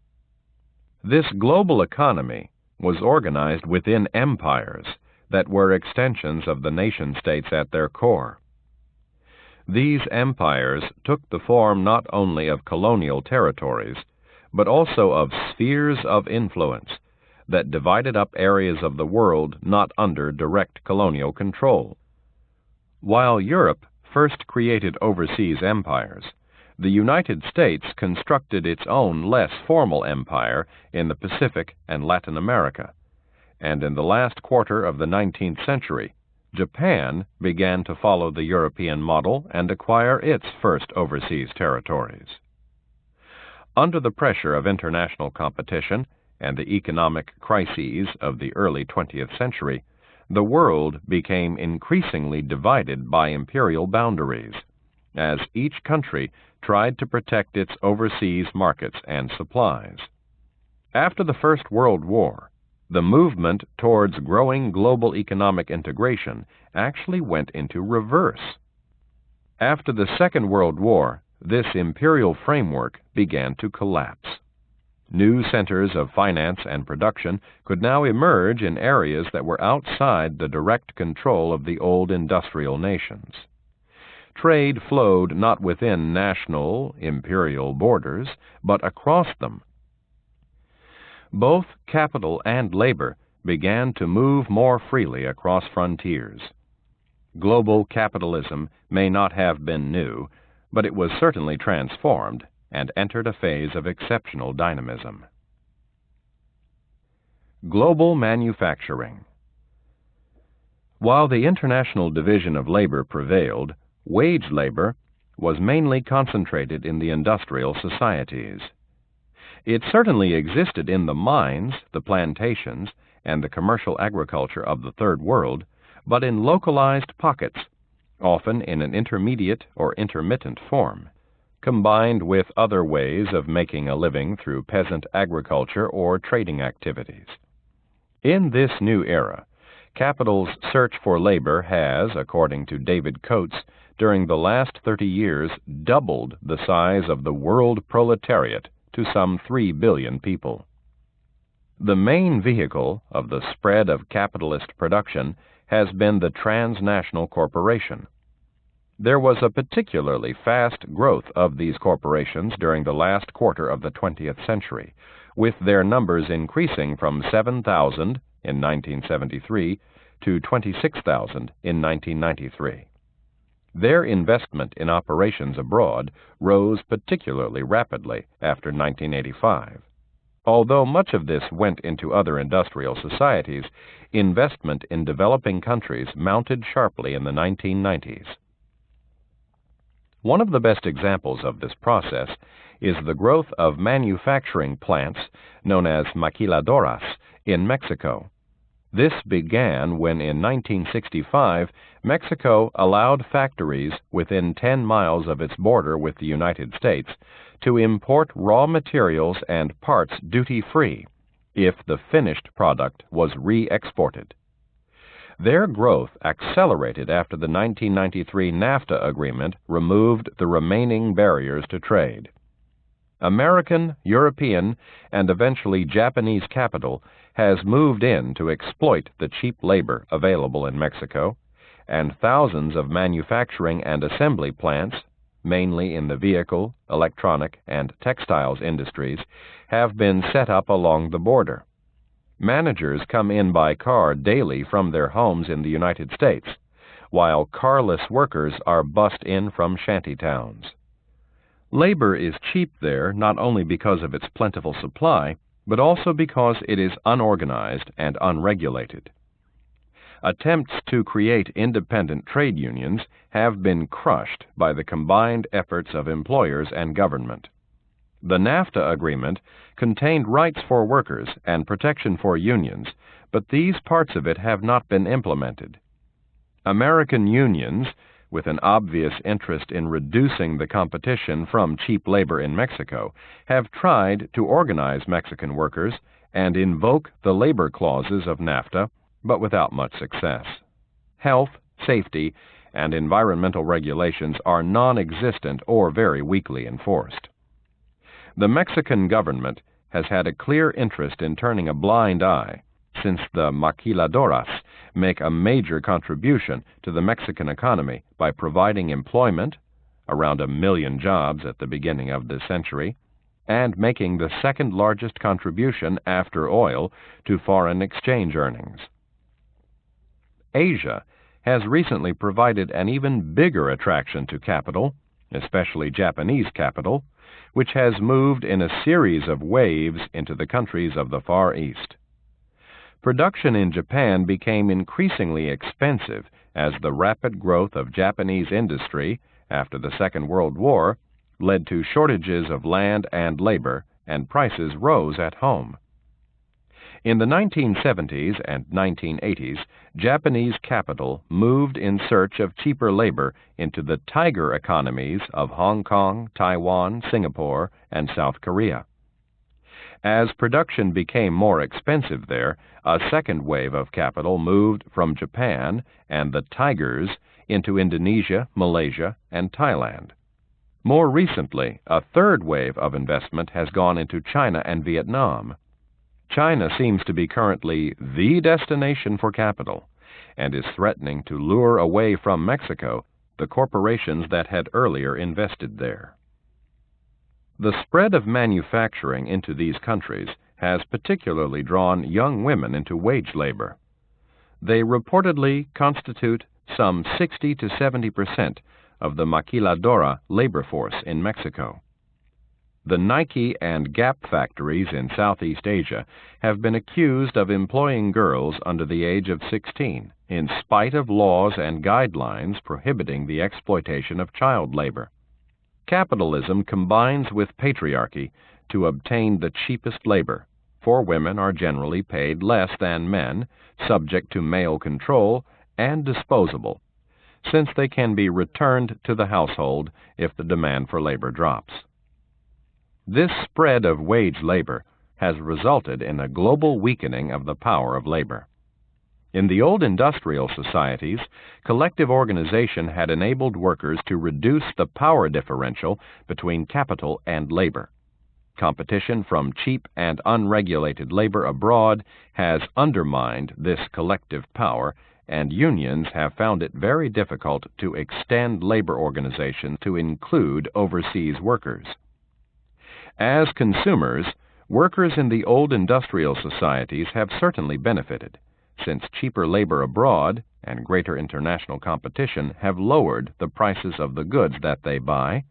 This global economy was organized within empires that were extensions of the nation-states at their core. These empires took the form not only of colonial territories, but also of spheres of influence that divided up areas of the world not under direct colonial control. While Europe first created overseas empires, the United States constructed its own less formal empire in the Pacific and Latin America, and in the last quarter of the 19th century, Japan began to follow the European model and acquire its first overseas territories. Under the pressure of international competition and the economic crises of the early 20th century, the world became increasingly divided by imperial boundaries, as each country tried to protect its overseas markets and supplies. After the First World War, the movement towards growing global economic integration actually went into reverse. After the Second World War, this imperial framework began to collapse. New centers of finance and production could now emerge in areas that were outside the direct control of the old industrial nations. Trade flowed not within national, imperial borders, but across them. Both capital and labor began to move more freely across frontiers. Global capitalism may not have been new, but it was certainly transformed and entered a phase of exceptional dynamism. Global manufacturing. While the international division of labor prevailed, wage labor was mainly concentrated in the industrial societies. It certainly existed in the mines, the plantations, and the commercial agriculture of the Third World, but in localized pockets, often in an intermediate or intermittent form, combined with other ways of making a living through peasant agriculture or trading activities. In this new era, capital's search for labor has, according to David Coates, during the last 30 years doubled the size of the world proletariat to some 3 billion people. The main vehicle of the spread of capitalist production has been the transnational corporation. There was a particularly fast growth of these corporations during the last quarter of the 20th century, with their numbers increasing from 7,000 in 1973 to 26,000 in 1993. Their investment in operations abroad rose particularly rapidly after 1985. Although much of this went into other industrial societies, investment in developing countries mounted sharply in the 1990s. One of the best examples of this process is the growth of manufacturing plants known as maquiladoras in Mexico. This began when in 1965 Mexico allowed factories within 10 miles of its border with the United States to import raw materials and parts duty-free if the finished product was re-exported. Their growth accelerated after the 1993 NAFTA agreement removed the remaining barriers to trade. American, European, and eventually Japanese capital has moved in to exploit the cheap labor available in Mexico, and thousands of manufacturing and assembly plants, mainly in the vehicle, electronic, and textiles industries, have been set up along the border. Managers come in by car daily from their homes in the United States, while carless workers are bussed in from shanty towns. Labor is cheap there not only because of its plentiful supply, but also because it is unorganized and unregulated. Attempts to create independent trade unions have been crushed by the combined efforts of employers and government. The NAFTA agreement contained rights for workers and protection for unions, but these parts of it have not been implemented. American unions, with an obvious interest in reducing the competition from cheap labor in Mexico, have tried to organize Mexican workers and invoke the labor clauses of NAFTA, but without much success. Health, safety, and environmental regulations are non-existent or very weakly enforced. The Mexican government has had a clear interest in turning a blind eye, since the maquiladoras make a major contribution to the Mexican economy by providing employment, around 1 million jobs at the beginning of this century, and making the second largest contribution after oil to foreign exchange earnings. Asia has recently provided an even bigger attraction to capital, especially Japanese capital, which has moved in a series of waves into the countries of the Far East. Production in Japan became increasingly expensive as the rapid growth of Japanese industry after the Second World War led to shortages of land and labor, and prices rose at home. In the 1970s and 1980s, Japanese capital moved in search of cheaper labor into the tiger economies of Hong Kong, Taiwan, Singapore, and South Korea. As production became more expensive there, a second wave of capital moved from Japan and the tigers into Indonesia, Malaysia, and Thailand. More recently, a third wave of investment has gone into China and Vietnam. China seems to be currently the destination for capital and is threatening to lure away from Mexico the corporations that had earlier invested there. The spread of manufacturing into these countries has particularly drawn young women into wage labor. They reportedly constitute some 60 to 70% of the maquiladora labor force in Mexico. The Nike and Gap factories in Southeast Asia have been accused of employing girls under the age of 16, in spite of laws and guidelines prohibiting the exploitation of child labor. Capitalism combines with patriarchy to obtain the cheapest labor, for women are generally paid less than men, subject to male control, and disposable, since they can be returned to the household if the demand for labor drops. This spread of wage labor has resulted in a global weakening of the power of labor. In the old industrial societies, collective organization had enabled workers to reduce the power differential between capital and labor. Competition from cheap and unregulated labor abroad has undermined this collective power, and unions have found it very difficult to extend labor organization to include overseas workers. As consumers, workers in the old industrial societies have certainly benefited, since cheaper labor abroad and greater international competition have lowered the prices of the goods that they buy,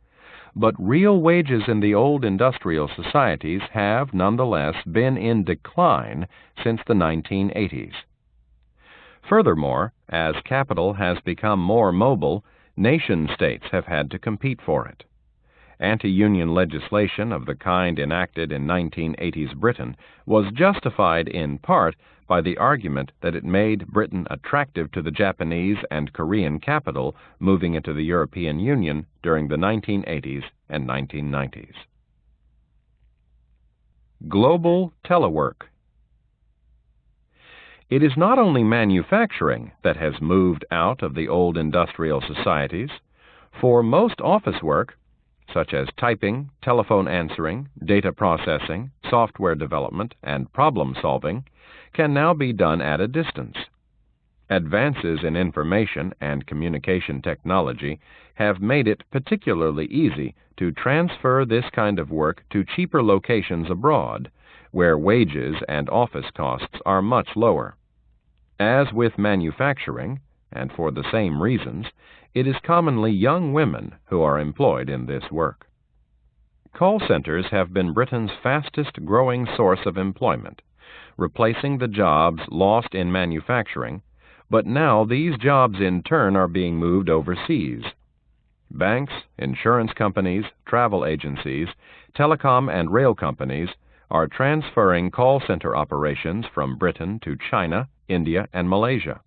but real wages in the old industrial societies have nonetheless been in decline since the 1980s. Furthermore, as capital has become more mobile, nation-states have had to compete for it. Anti-union legislation of the kind enacted in 1980s Britain was justified in part by the argument that it made Britain attractive to the Japanese and Korean capital moving into the European Union during the 1980s and 1990s. Global telework. It is not only manufacturing that has moved out of the old industrial societies. For most office work, such as typing, telephone answering, data processing, software development, and problem solving, can now be done at a distance. Advances in information and communication technology have made it particularly easy to transfer this kind of work to cheaper locations abroad, where wages and office costs are much lower. As with manufacturing, and for the same reasons, it is commonly young women who are employed in this work. Call centers have been Britain's fastest-growing source of employment, replacing the jobs lost in manufacturing, But now these jobs in turn are being moved overseas. Banks, insurance companies, travel agencies, telecom and rail companies are transferring call center operations from Britain to China, India, and Malaysia.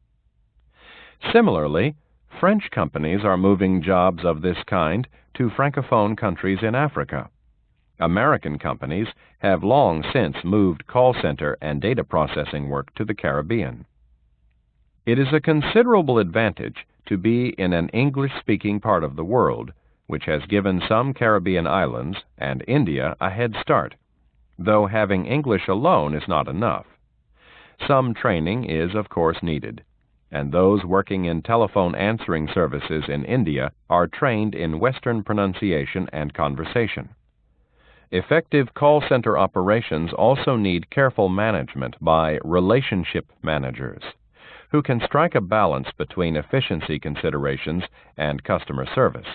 Similarly, French companies are moving jobs of this kind to Francophone countries in Africa. American companies have long since moved call center and data processing work to the Caribbean. It is a considerable advantage to be in an English-speaking part of the world, which has given some Caribbean islands and India a head start, though having English alone is not enough. Some training is, of course, needed, and those working in telephone answering services in India are trained in Western pronunciation and conversation. Effective call center operations also need careful management by relationship managers, who can strike a balance between efficiency considerations and customer service.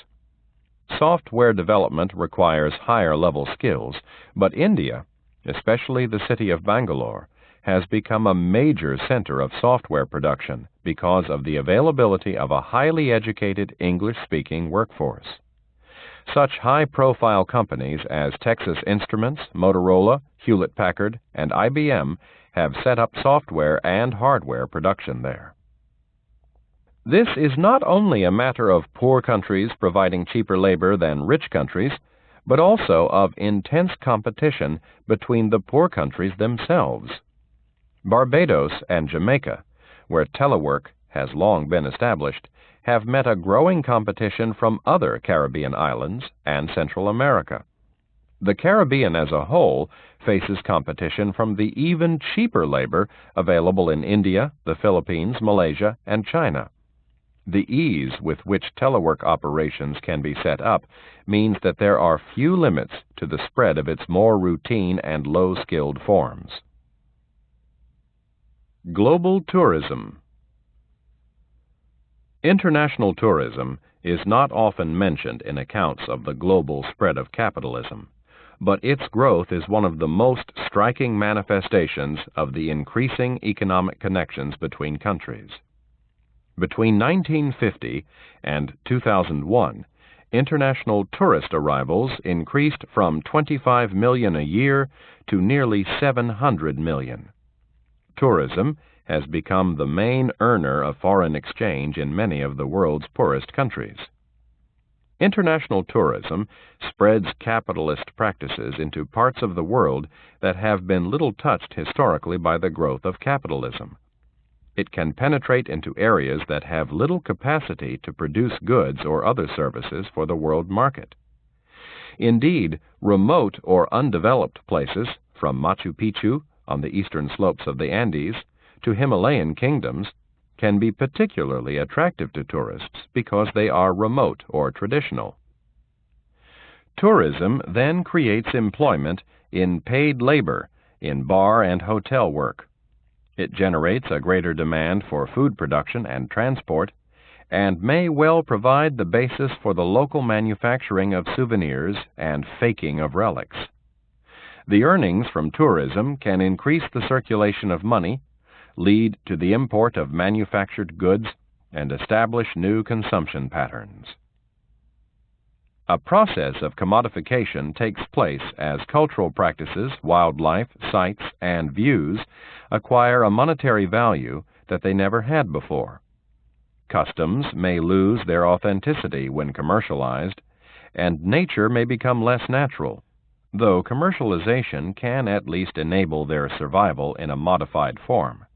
Software development requires higher-level skills, but India, especially the city of Bangalore, has become a major center of software production because of the availability of a highly educated English-speaking workforce. Such high-profile companies as Texas Instruments, Motorola, Hewlett-Packard, and IBM have set up software and hardware production there. This is not only a matter of poor countries providing cheaper labor than rich countries, but also of intense competition between the poor countries themselves. Barbados and Jamaica, where telework has long been established, have met a growing competition from other Caribbean islands and Central America. The Caribbean as a whole faces competition from the even cheaper labor available in India, the Philippines, Malaysia, and China. The ease with which telework operations can be set up means that there are few limits to the spread of its more routine and low-skilled forms. Global tourism. International tourism is not often mentioned in accounts of the global spread of capitalism, but its growth is one of the most striking manifestations of the increasing economic connections between countries. Between 1950 and 2001, international tourist arrivals increased from 25 million a year to nearly 700 million. Tourism has become the main earner of foreign exchange in many of the world's poorest countries. International tourism spreads capitalist practices into parts of the world that have been little touched historically by the growth of capitalism. It can penetrate into areas that have little capacity to produce goods or other services for the world market. Indeed, remote or undeveloped places, from Machu Picchu on the eastern slopes of the Andes to Himalayan kingdoms, can be particularly attractive to tourists because they are remote or traditional. Tourism then creates employment in paid labor, in bar and hotel work. It generates a greater demand for food production and transport, and may well provide the basis for the local manufacturing of souvenirs and faking of relics. The earnings from tourism can increase the circulation of money, lead to the import of manufactured goods, and establish new consumption patterns. A process of commodification takes place as cultural practices, wildlife, sites, and views acquire a monetary value that they never had before. Customs may lose their authenticity when commercialized, and nature may become less natural, though commercialization can at least enable their survival in a modified form.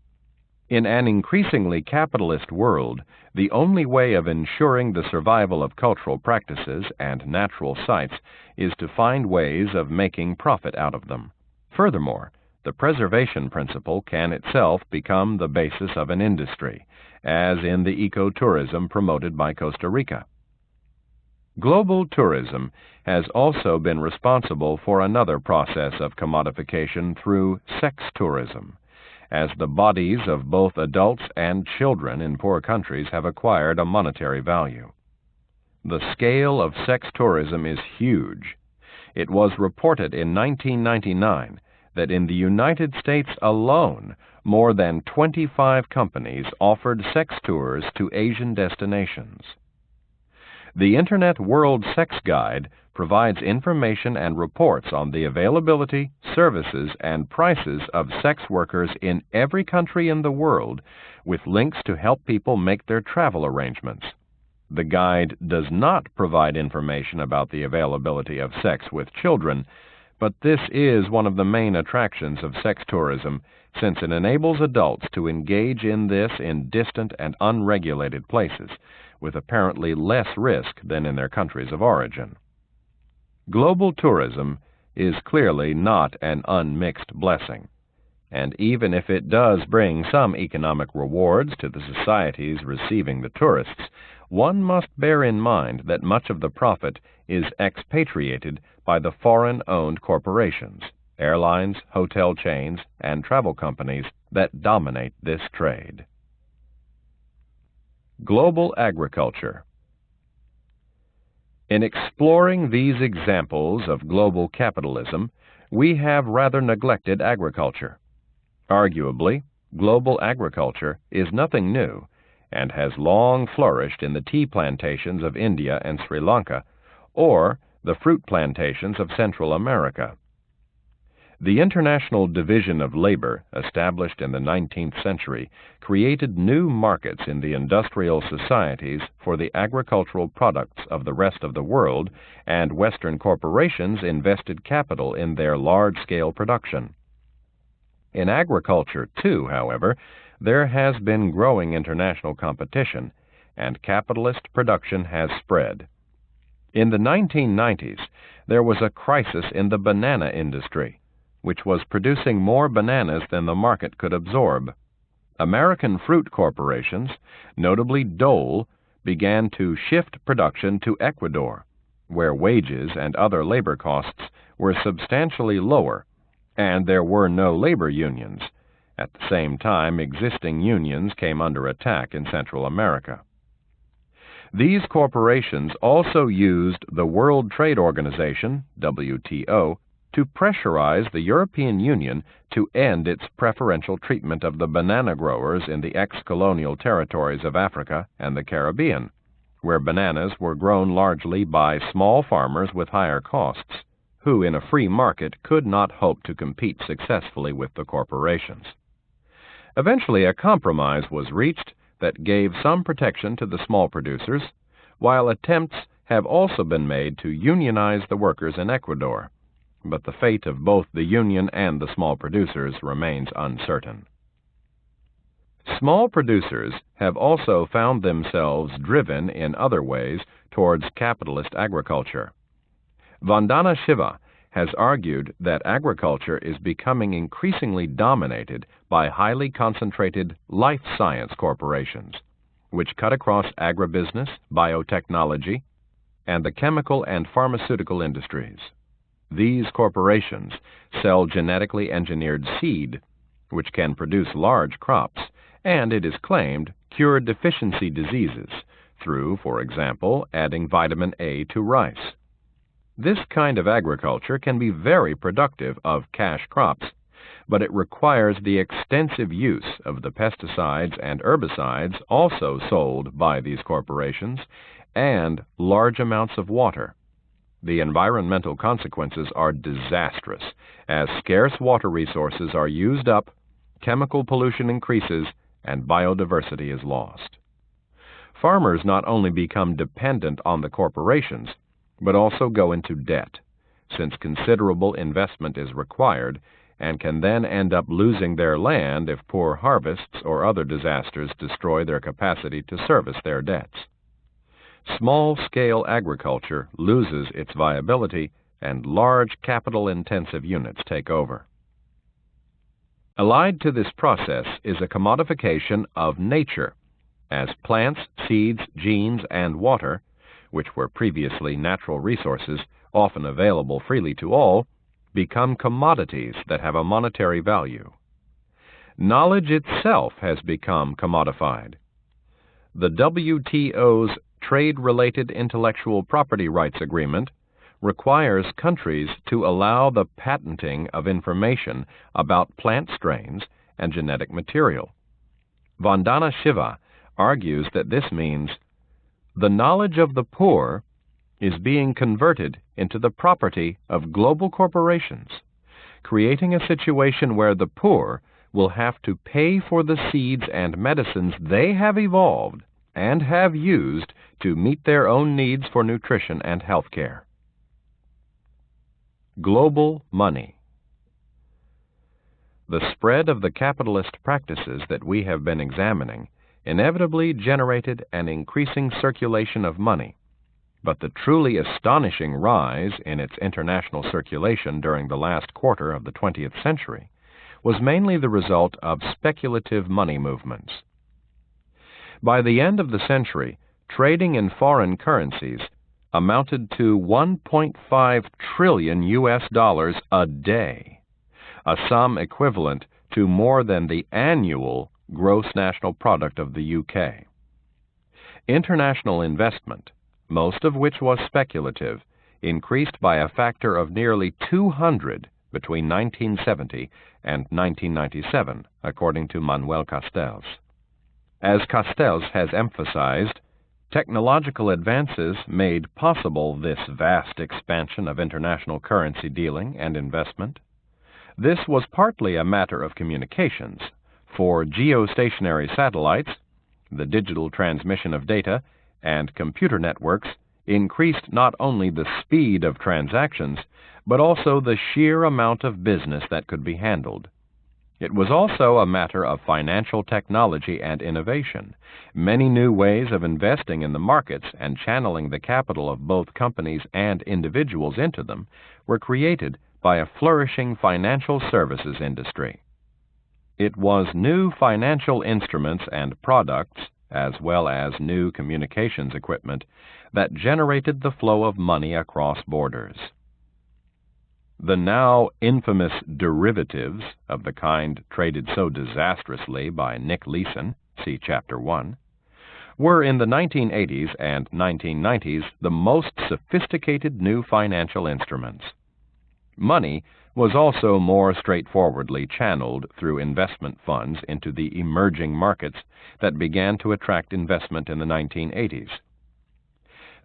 In an increasingly capitalist world, the only way of ensuring the survival of cultural practices and natural sites is to find ways of making profit out of them. Furthermore, the preservation principle can itself become the basis of an industry, as in the ecotourism promoted by Costa Rica. Global tourism has also been responsible for another process of commodification through sex tourism, as the bodies of both adults and children in poor countries have acquired a monetary value. The scale of sex tourism is huge. It was reported in 1999 that in the United States alone, more than 25 companies offered sex tours to Asian destinations. The Internet World Sex Guide provides information and reports on the availability, services, and prices of sex workers in every country in the world, with links to help people make their travel arrangements. The guide does not provide information about the availability of sex with children, but this is one of the main attractions of sex tourism, since it enables adults to engage in this in distant and unregulated places, with apparently less risk than in their countries of origin. Global tourism is clearly not an unmixed blessing, and even if it does bring some economic rewards to the societies receiving the tourists, one must bear in mind that much of the profit is expatriated by the foreign-owned corporations, airlines, hotel chains, and travel companies that dominate this trade. Global agriculture. In exploring these examples of global capitalism, we have rather neglected agriculture. Arguably, global agriculture is nothing new and has long flourished in the tea plantations of India and Sri Lanka, or the fruit plantations of Central America. The International Division of Labor, established in the 19th century, created new markets in the industrial societies for the agricultural products of the rest of the world, and Western corporations invested capital in their large-scale production. In agriculture, too, however, there has been growing international competition, and capitalist production has spread. In the 1990s, there was a crisis in the banana industry, which was producing more bananas than the market could absorb. American fruit corporations, notably Dole, began to shift production to Ecuador, where wages and other labor costs were substantially lower, and there were no labor unions. At the same time, existing unions came under attack in Central America. These corporations also used the World Trade Organization, WTO, to pressurize the European Union to end its preferential treatment of the banana growers in the ex-colonial territories of Africa and the Caribbean, where bananas were grown largely by small farmers with higher costs, who in a free market could not hope to compete successfully with the corporations. Eventually, a compromise was reached that gave some protection to the small producers, while attempts have also been made to unionize the workers in Ecuador, but the fate of both the union and the small producers remains uncertain. Small producers have also found themselves driven in other ways towards capitalist agriculture. Vandana Shiva has argued that agriculture is becoming increasingly dominated by highly concentrated life science corporations, which cut across agribusiness, biotechnology, and the chemical and pharmaceutical industries. These corporations sell genetically engineered seed, which can produce large crops, and it is claimed cure deficiency diseases through, for example, adding vitamin A to rice. This kind of agriculture can be very productive of cash crops, but it requires the extensive use of the pesticides and herbicides also sold by these corporations, and large amounts of water. The environmental consequences are disastrous, as scarce water resources are used up, chemical pollution increases, and biodiversity is lost. Farmers not only become dependent on the corporations, but also go into debt, since considerable investment is required, and can then end up losing their land if poor harvests or other disasters destroy their capacity to service their debts. Small-scale agriculture loses its viability, and large capital-intensive units take over. Allied to this process is a commodification of nature, as plants, seeds, genes, and water, which were previously natural resources, often available freely to all, become commodities that have a monetary value. Knowledge itself has become commodified. The WTO's Trade-Related Intellectual Property Rights Agreement requires countries to allow the patenting of information about plant strains and genetic material. Vandana Shiva argues that this means the knowledge of the poor is being converted into the property of global corporations, creating a situation where the poor will have to pay for the seeds and medicines they have evolved and have used to meet their own needs for nutrition and health care. Global money. The spread of the capitalist practices that we have been examining inevitably generated an increasing circulation of money, but the truly astonishing rise in its international circulation during the last quarter of the 20th century was mainly the result of speculative money movements. By the end of the century, trading in foreign currencies amounted to $1.5 trillion a day, a sum equivalent to more than the annual gross national product of the UK. International investment, most of which was speculative, increased by a factor of nearly 200 between 1970 and 1997, according to Manuel Castells. As Castells has emphasized, technological advances made possible this vast expansion of international currency dealing and investment. This was partly a matter of communications, for geostationary satellites, the digital transmission of data, and computer networks increased not only the speed of transactions, but also the sheer amount of business that could be handled. It was also a matter of financial technology and innovation. Many new ways of investing in the markets and channeling the capital of both companies and individuals into them were created by a flourishing financial services industry. It was new financial instruments and products, as well as new communications equipment, that generated the flow of money across borders. The now infamous derivatives, of the kind traded so disastrously by Nick Leeson, see Chapter 1, were in the 1980s and 1990s the most sophisticated new financial instruments. Money was also more straightforwardly channeled through investment funds into the emerging markets that began to attract investment in the 1980s.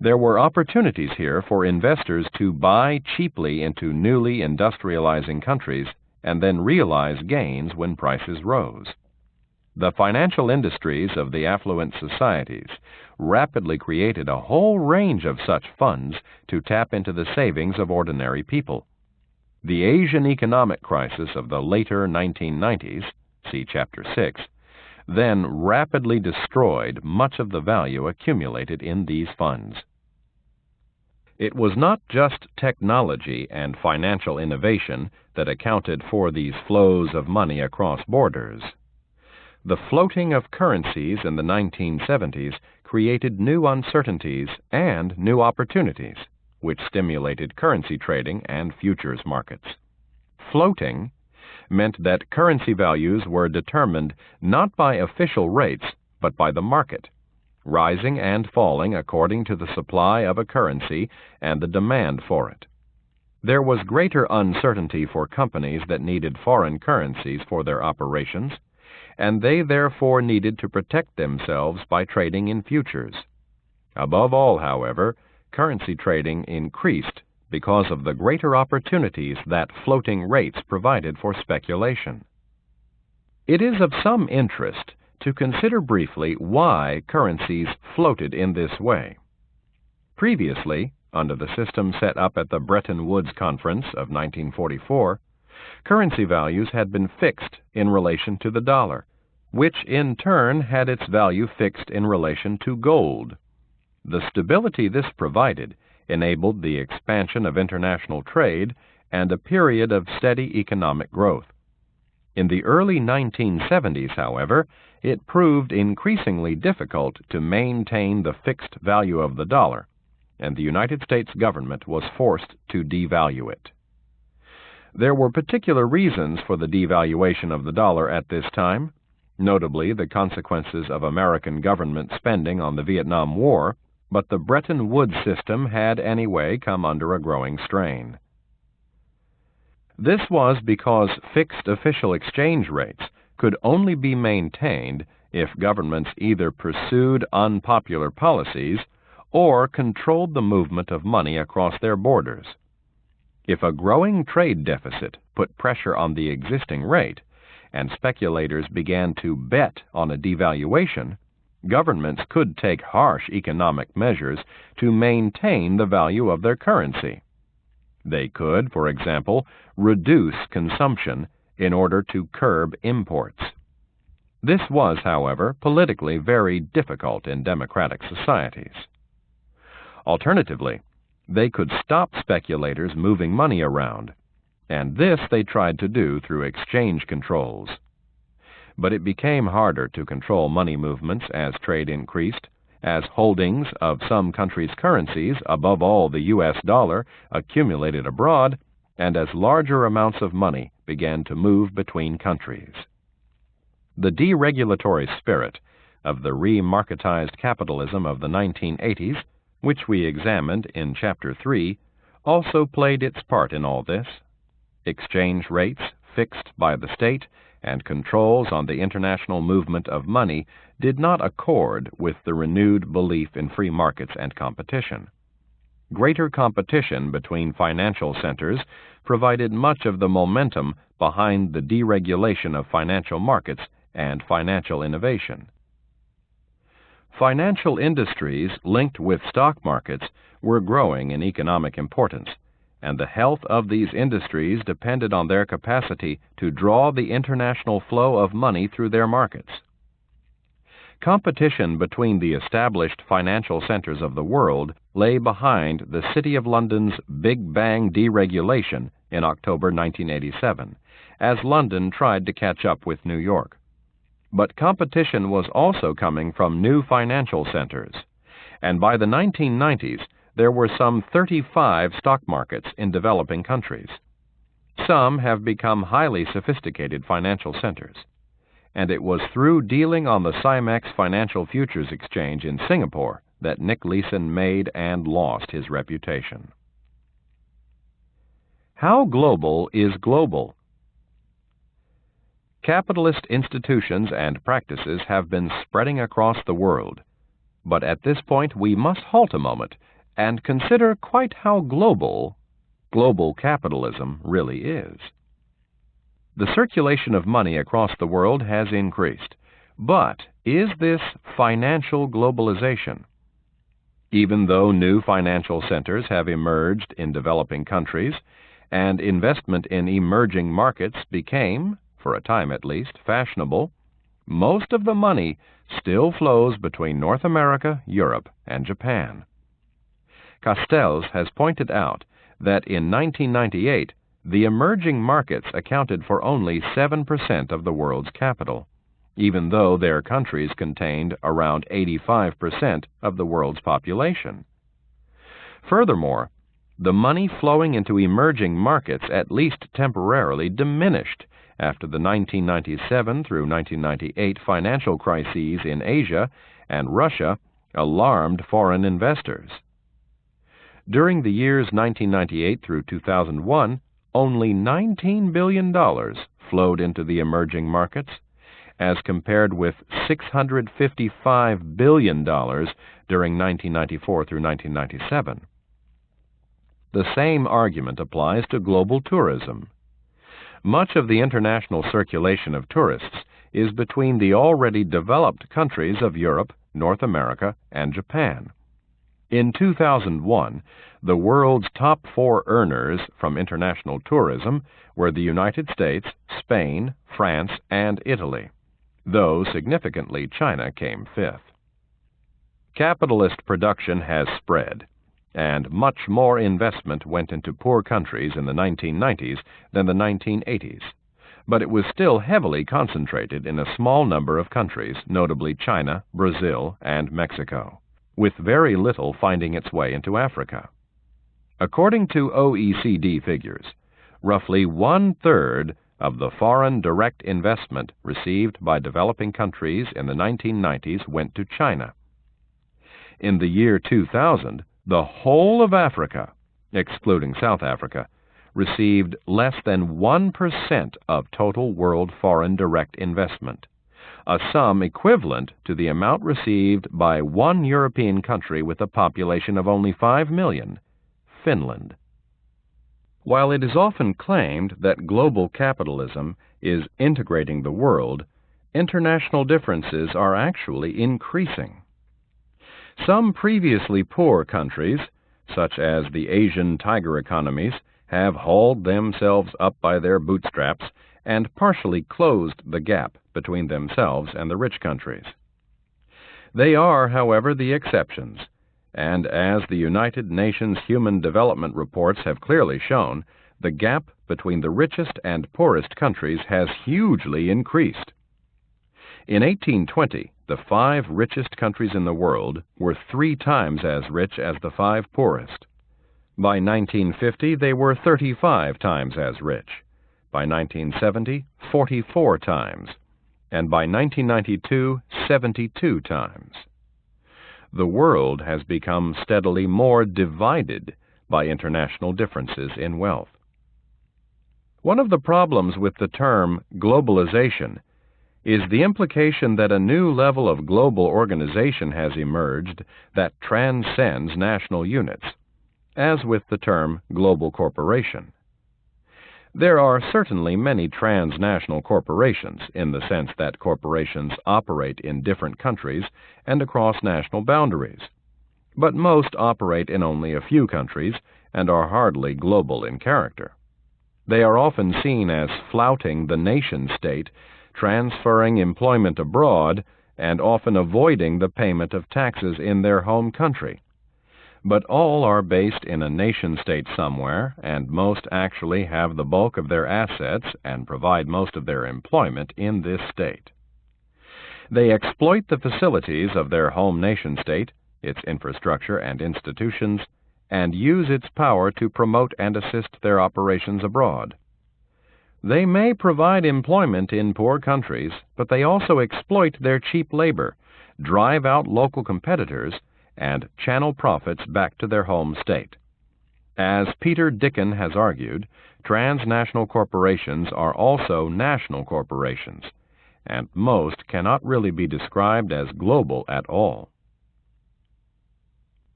There were opportunities here for investors to buy cheaply into newly industrializing countries and then realize gains when prices rose. The financial industries of the affluent societies rapidly created a whole range of such funds to tap into the savings of ordinary people. The Asian economic crisis of the later 1990s, see Chapter 6, then rapidly destroyed much of the value accumulated in these funds. It was not just technology and financial innovation that accounted for these flows of money across borders. The floating of currencies in the 1970s created new uncertainties and new opportunities, which stimulated currency trading and futures markets. Floating meant that currency values were determined not by official rates, but by the market, rising and falling according to the supply of a currency and the demand for it. There was greater uncertainty for companies that needed foreign currencies for their operations, and they therefore needed to protect themselves by trading in futures. Above all, however, currency trading increased because of the greater opportunities that floating rates provided for speculation. It is of some interest to consider briefly why currencies floated in this way. Previously, under the system set up at the Bretton Woods Conference of 1944, currency values had been fixed in relation to the dollar, which in turn had its value fixed in relation to gold. The stability this provided enabled the expansion of international trade and a period of steady economic growth. In the early 1970s, however, it proved increasingly difficult to maintain the fixed value of the dollar, and the United States government was forced to devalue it. There were particular reasons for the devaluation of the dollar at this time, notably the consequences of American government spending on the Vietnam War but the Bretton Woods system had anyway come under a growing strain. This was because fixed official exchange rates could only be maintained if governments either pursued unpopular policies or controlled the movement of money across their borders. If a growing trade deficit put pressure on the existing rate, and speculators began to bet on a devaluation, governments could take harsh economic measures to maintain the value of their currency. They could, for example, reduce consumption in order to curb imports. This was, however, politically very difficult in democratic societies. Alternatively, they could stop speculators moving money around, and this they tried to do through exchange controls. But it became harder to control money movements as trade increased, as holdings of some countries' currencies, above all the U.S. dollar, accumulated abroad, and as larger amounts of money began to move between countries. The deregulatory spirit of the remarketized capitalism of the 1980s, which we examined in Chapter 3, also played its part in all this. Exchange rates fixed by the state and controls on the international movement of money did not accord with the renewed belief in free markets and competition. Greater competition between financial centers provided much of the momentum behind the deregulation of financial markets and financial innovation. Financial industries linked with stock markets were growing in economic importance, and the health of these industries depended on their capacity to draw the international flow of money through their markets. Competition between the established financial centers of the world lay behind the City of London's Big Bang deregulation in October 1987, as London tried to catch up with New York. But competition was also coming from new financial centers, and by the 1990s, there were some 35 stock markets in developing countries. Some have become highly sophisticated financial centers, and it was through dealing on the CIMEX Financial Futures Exchange in Singapore that Nick Leeson made and lost his reputation. How global is global? Capitalist institutions and practices have been spreading across the world, but at this point we must halt a moment and consider quite how global capitalism really is. The circulation of money across the world has increased, but is this financial globalization? Even though new financial centers have emerged in developing countries, and investment in emerging markets became, for a time at least, fashionable, most of the money still flows between North America, Europe, and Japan. Castells has pointed out that in 1998, the emerging markets accounted for only 7% of the world's capital, even though their countries contained around 85% of the world's population. Furthermore, the money flowing into emerging markets at least temporarily diminished after the 1997 through 1998 financial crises in Asia and Russia alarmed foreign investors. During the years 1998 through 2001, only $19 billion flowed into the emerging markets, as compared with $655 billion during 1994 through 1997. The same argument applies to global tourism. Much of the international circulation of tourists is between the already developed countries of Europe, North America, and Japan. In 2001, the world's top 4 earners from international tourism were the United States, Spain, France, and Italy, though significantly China came 5th. Capitalist production has spread, and much more investment went into poor countries in the 1990s than the 1980s, but it was still heavily concentrated in a small number of countries, notably China, Brazil, and Mexico, with very little finding its way into Africa. According to OECD figures, roughly 1/3 of the foreign direct investment received by developing countries in the 1990s went to China. In the year 2000, the whole of Africa, excluding South Africa, received less than 1% of total world foreign direct investment, a sum equivalent to the amount received by one European country with a population of only 5 million, Finland. While it is often claimed that global capitalism is integrating the world, international differences are actually increasing. Some previously poor countries, such as the Asian tiger economies, have hauled themselves up by their bootstraps and partially closed the gap between themselves and the rich countries. They are, however, the exceptions, and as the United Nations Human Development Reports have clearly shown, the gap between the richest and poorest countries has hugely increased. In 1820, the 5 richest countries in the world were 3 times as rich as the 5 poorest. By 1950, they were 35 times as rich. By 1970, 44 times. And by 1992, 72 times. The world has become steadily more divided by international differences in wealth. One of the problems with the term globalization is the implication that a new level of global organization has emerged that transcends national units, as with the term global corporation. There are certainly many transnational corporations in the sense that corporations operate in different countries and across national boundaries, but most operate in only a few countries and are hardly global in character. They are often seen as flouting the nation-state, transferring employment abroad, and often avoiding the payment of taxes in their home country. But all are based in a nation-state somewhere, and most actually have the bulk of their assets and provide most of their employment in this state. They exploit the facilities of their home nation-state, its infrastructure and institutions, and use its power to promote and assist their operations abroad. They may provide employment in poor countries, but they also exploit their cheap labor, drive out local competitors, and channel profits back to their home state. As Peter Dicken has argued, transnational corporations are also national corporations, and most cannot really be described as global at all.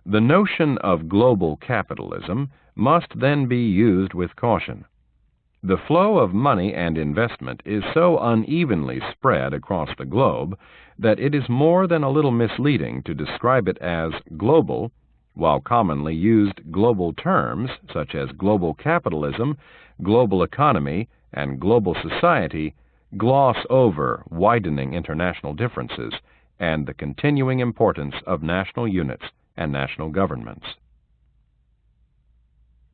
The notion of global capitalism must then be used with caution. The flow of money and investment is so unevenly spread across the globe that it is more than a little misleading to describe it as global, while commonly used global terms such as global capitalism, global economy, and global society gloss over widening international differences and the continuing importance of national units and national governments.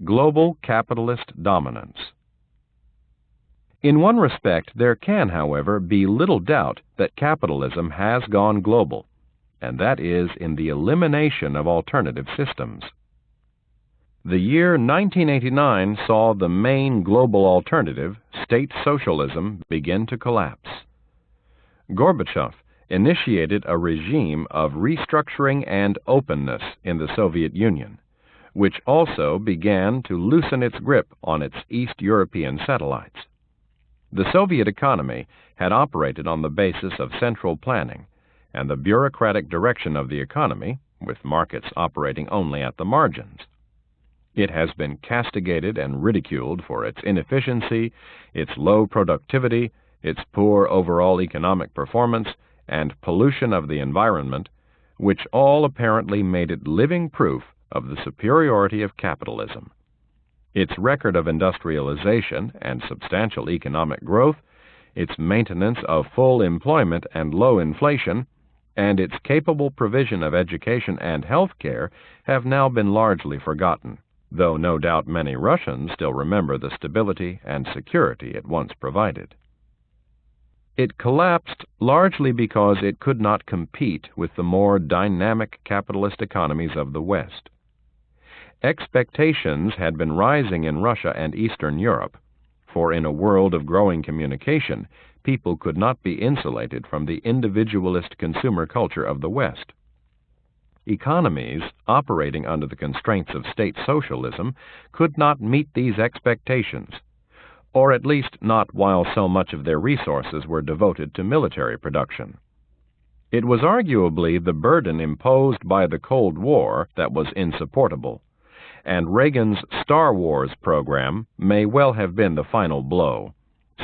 Global capitalist dominance. In one respect, there can, however, be little doubt that capitalism has gone global, and that is in the elimination of alternative systems. The year 1989 saw the main global alternative, state socialism, begin to collapse. Gorbachev initiated a regime of restructuring and openness in the Soviet Union, which also began to loosen its grip on its East European satellites. The Soviet economy had operated on the basis of central planning and the bureaucratic direction of the economy, with markets operating only at the margins. It has been castigated and ridiculed for its inefficiency, its low productivity, its poor overall economic performance, and pollution of the environment, which all apparently made it living proof of the superiority of capitalism. Its record of industrialization and substantial economic growth, its maintenance of full employment and low inflation, and its capable provision of education and health care have now been largely forgotten, though no doubt many Russians still remember the stability and security it once provided. It collapsed largely because it could not compete with the more dynamic capitalist economies of the West. Expectations had been rising in Russia and Eastern Europe, for in a world of growing communication, people could not be insulated from the individualist consumer culture of the West. economies operating under the constraints of state socialism could not meet these expectations, or at least not while so much of their resources were devoted to military production. It was arguably the burden imposed by the Cold War that was insupportable, and Reagan's Star Wars program may well have been the final blow,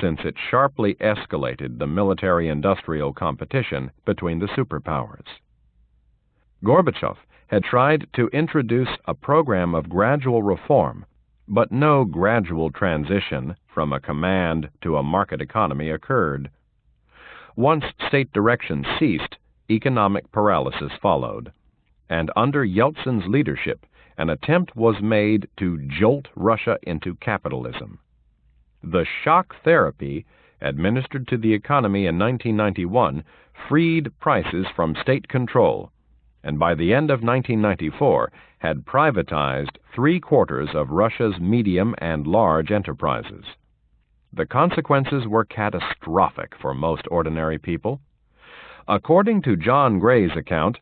since it sharply escalated the military-industrial competition between the superpowers. Gorbachev had tried to introduce a program of gradual reform, but no gradual transition from a command to a market economy occurred. Once state direction ceased, economic paralysis followed, and under Yeltsin's leadership, an attempt was made to jolt Russia into capitalism. The shock therapy administered to the economy in 1991 freed prices from state control, and by the end of 1994 had privatized 3/4 of Russia's medium and large enterprises. The consequences were catastrophic for most ordinary people. According to John Gray's account,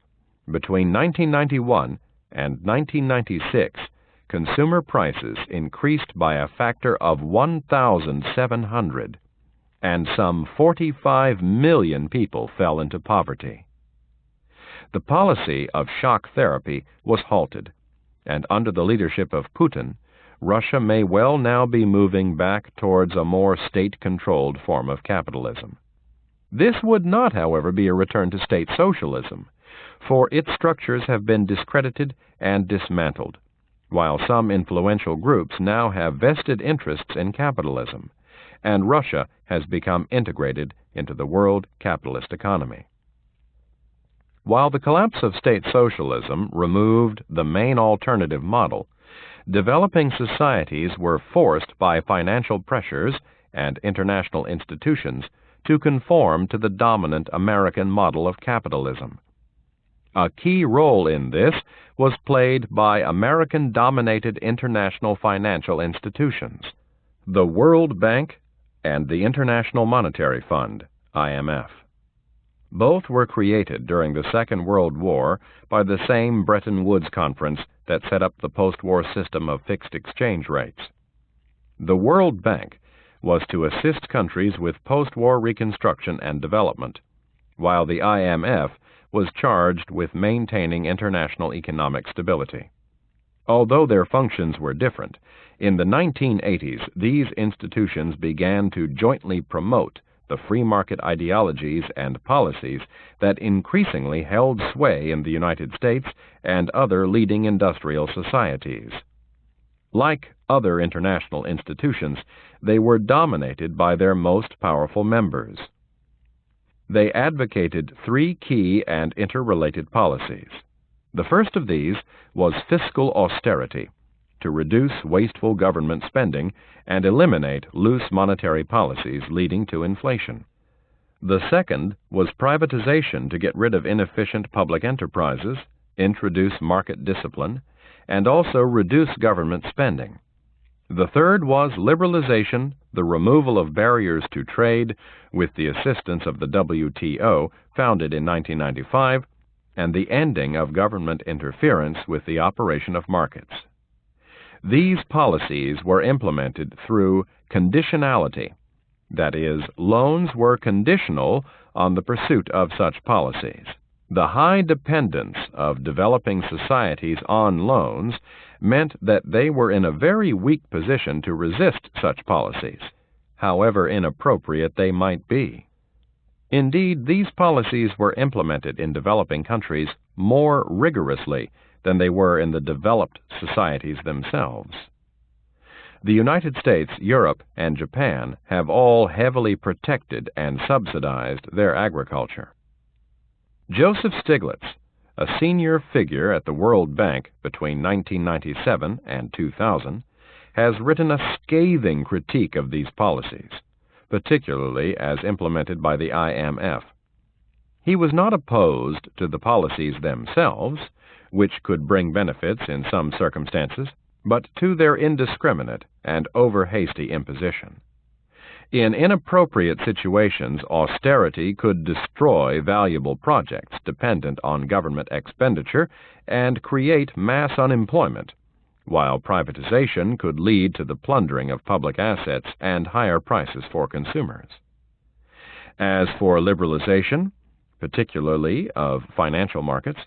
between 1991 and 1996, consumer prices increased by a factor of 1,700, and some 45 million people fell into poverty. The policy of shock therapy was halted, and under the leadership of Putin, Russia may well now be moving back towards a more state-controlled form of capitalism. This would not, however, be a return to state socialism, for its structures have been discredited and dismantled, while some influential groups now have vested interests in capitalism, and Russia has become integrated into the world capitalist economy. While the collapse of state socialism removed the main alternative model, developing societies were forced by financial pressures and international institutions to conform to the dominant American model of capitalism. A key role in this was played by American-dominated international financial institutions, the World Bank and the International Monetary Fund, IMF. Both were created during the Second World War by the same Bretton Woods Conference that set up the post-war system of fixed exchange rates. The World Bank was to assist countries with post-war reconstruction and development, while the IMF was charged with maintaining international economic stability. Although their functions were different, in the 1980s these institutions began to jointly promote the free market ideologies and policies that increasingly held sway in the United States and other leading industrial societies. Like other international institutions, they were dominated by their most powerful members. They advocated 3 key and interrelated policies. The first of these was fiscal austerity, to reduce wasteful government spending and eliminate loose monetary policies leading to inflation. The second was privatization to get rid of inefficient public enterprises, introduce market discipline, and also reduce government spending. The third was liberalization, the removal of barriers to trade with the assistance of the WTO, founded in 1995, and the ending of government interference with the operation of markets. These policies were implemented through conditionality, that is, loans were conditional on the pursuit of such policies. The high dependence of developing societies on loans meant that they were in a very weak position to resist such policies, however inappropriate they might be. Indeed, these policies were implemented in developing countries more rigorously than they were in the developed societies themselves. The United States, Europe, and Japan have all heavily protected and subsidized their agriculture. Joseph Stiglitz, a senior figure at the World Bank between 1997 and 2000, has written a scathing critique of these policies, particularly as implemented by the IMF. He was not opposed to the policies themselves, which could bring benefits in some circumstances, but to their indiscriminate and over-hasty imposition. In inappropriate situations, austerity could destroy valuable projects dependent on government expenditure and create mass unemployment, while privatization could lead to the plundering of public assets and higher prices for consumers. As for liberalization, particularly of financial markets,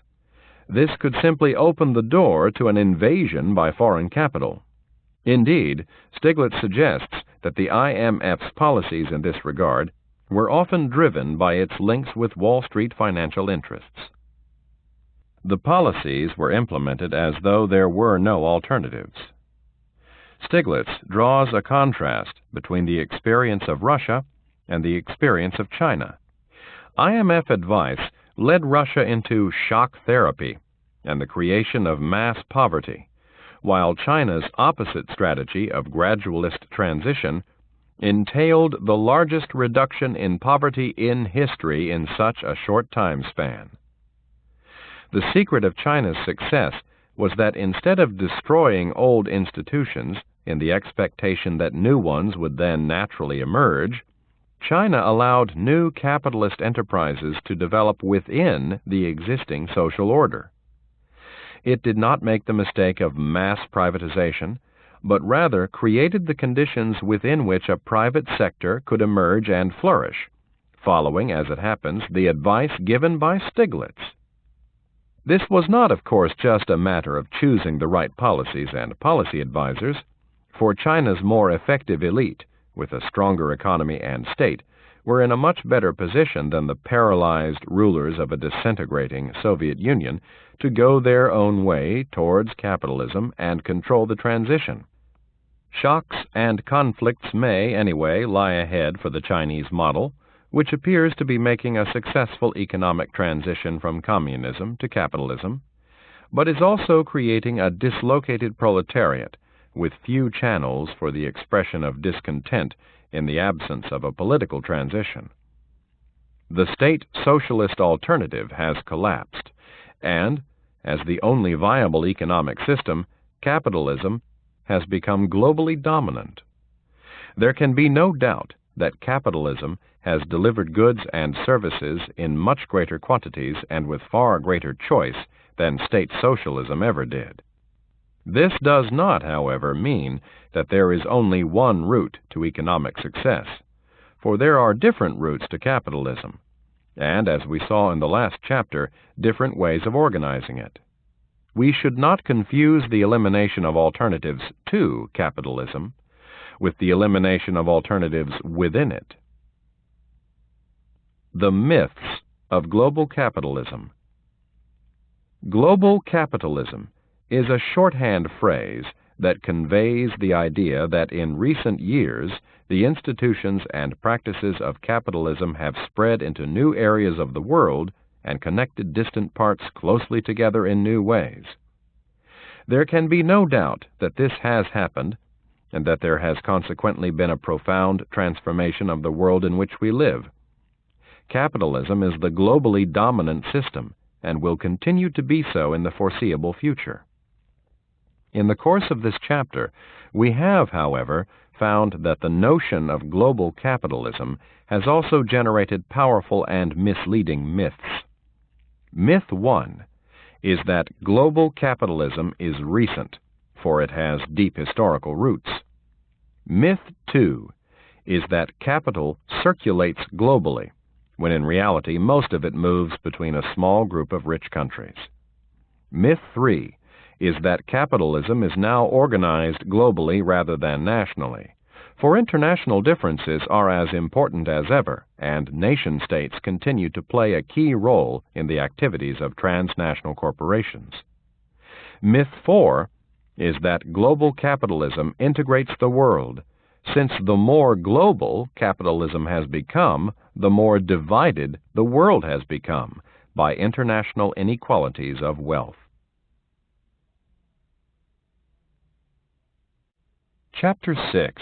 this could simply open the door to an invasion by foreign capital. Indeed, Stiglitz suggests that the IMF's policies in this regard were often driven by its links with Wall Street financial interests. The policies were implemented as though there were no alternatives. Stiglitz draws a contrast between the experience of Russia and the experience of China. IMF advice led Russia into shock therapy and the creation of mass poverty, while China's opposite strategy of gradualist transition entailed the largest reduction in poverty in history in such a short time span. The secret of China's success was that instead of destroying old institutions in the expectation that new ones would then naturally emerge, China allowed new capitalist enterprises to develop within the existing social order. It did not make the mistake of mass privatization, but rather created the conditions within which a private sector could emerge and flourish, following, as it happens, the advice given by Stiglitz. This was not, of course, just a matter of choosing the right policies and policy advisors, for China's more effective elite, with a stronger economy and state, were in a much better position than the paralyzed rulers of a disintegrating Soviet Union to go their own way towards capitalism and control the transition. Shocks and conflicts may, anyway, lie ahead for the Chinese model, which appears to be making a successful economic transition from communism to capitalism, but is also creating a dislocated proletariat with few channels for the expression of discontent in the absence of a political transition. The state socialist alternative has collapsed, and, as the only viable economic system, capitalism has become globally dominant. There can be no doubt that capitalism has delivered goods and services in much greater quantities and with far greater choice than state socialism ever did. This does not, however, mean that there is only one route to economic success, for there are different routes to capitalism, and, as we saw in the last chapter, different ways of organizing it. We should not confuse the elimination of alternatives to capitalism with the elimination of alternatives within it. The myths of global capitalism. Global capitalism is a shorthand phrase that conveys the idea that in recent years the institutions and practices of capitalism have spread into new areas of the world and connected distant parts closely together in new ways. There can be no doubt that this has happened, and that there has consequently been a profound transformation of the world in which we live. Capitalism is the globally dominant system and will continue to be so in the foreseeable future. In the course of this chapter, we have, however, found that the notion of global capitalism has also generated powerful and misleading myths. Myth 1 is that global capitalism is recent, for it has deep historical roots. Myth 2 is that capital circulates globally, when in reality most of it moves between a small group of rich countries. Myth 3 is that capitalism is now organized globally rather than nationally, for international differences are as important as ever, and nation-states continue to play a key role in the activities of transnational corporations. Myth 4 is that global capitalism integrates the world, since the more global capitalism has become, the more divided the world has become by international inequalities of wealth. Chapter 6.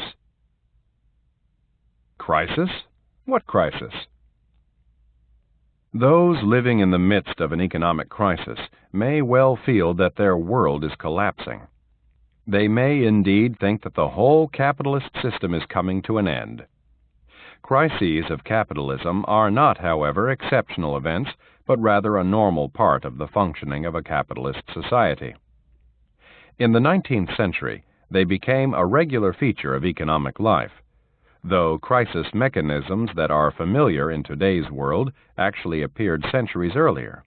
Crisis? What crisis? Those living in the midst of an economic crisis may well feel that their world is collapsing. They may indeed think that the whole capitalist system is coming to an end. Crises of capitalism are not, however, exceptional events, but rather a normal part of the functioning of a capitalist society. In the 19th century, they became a regular feature of economic life, though crisis mechanisms that are familiar in today's world actually appeared centuries earlier.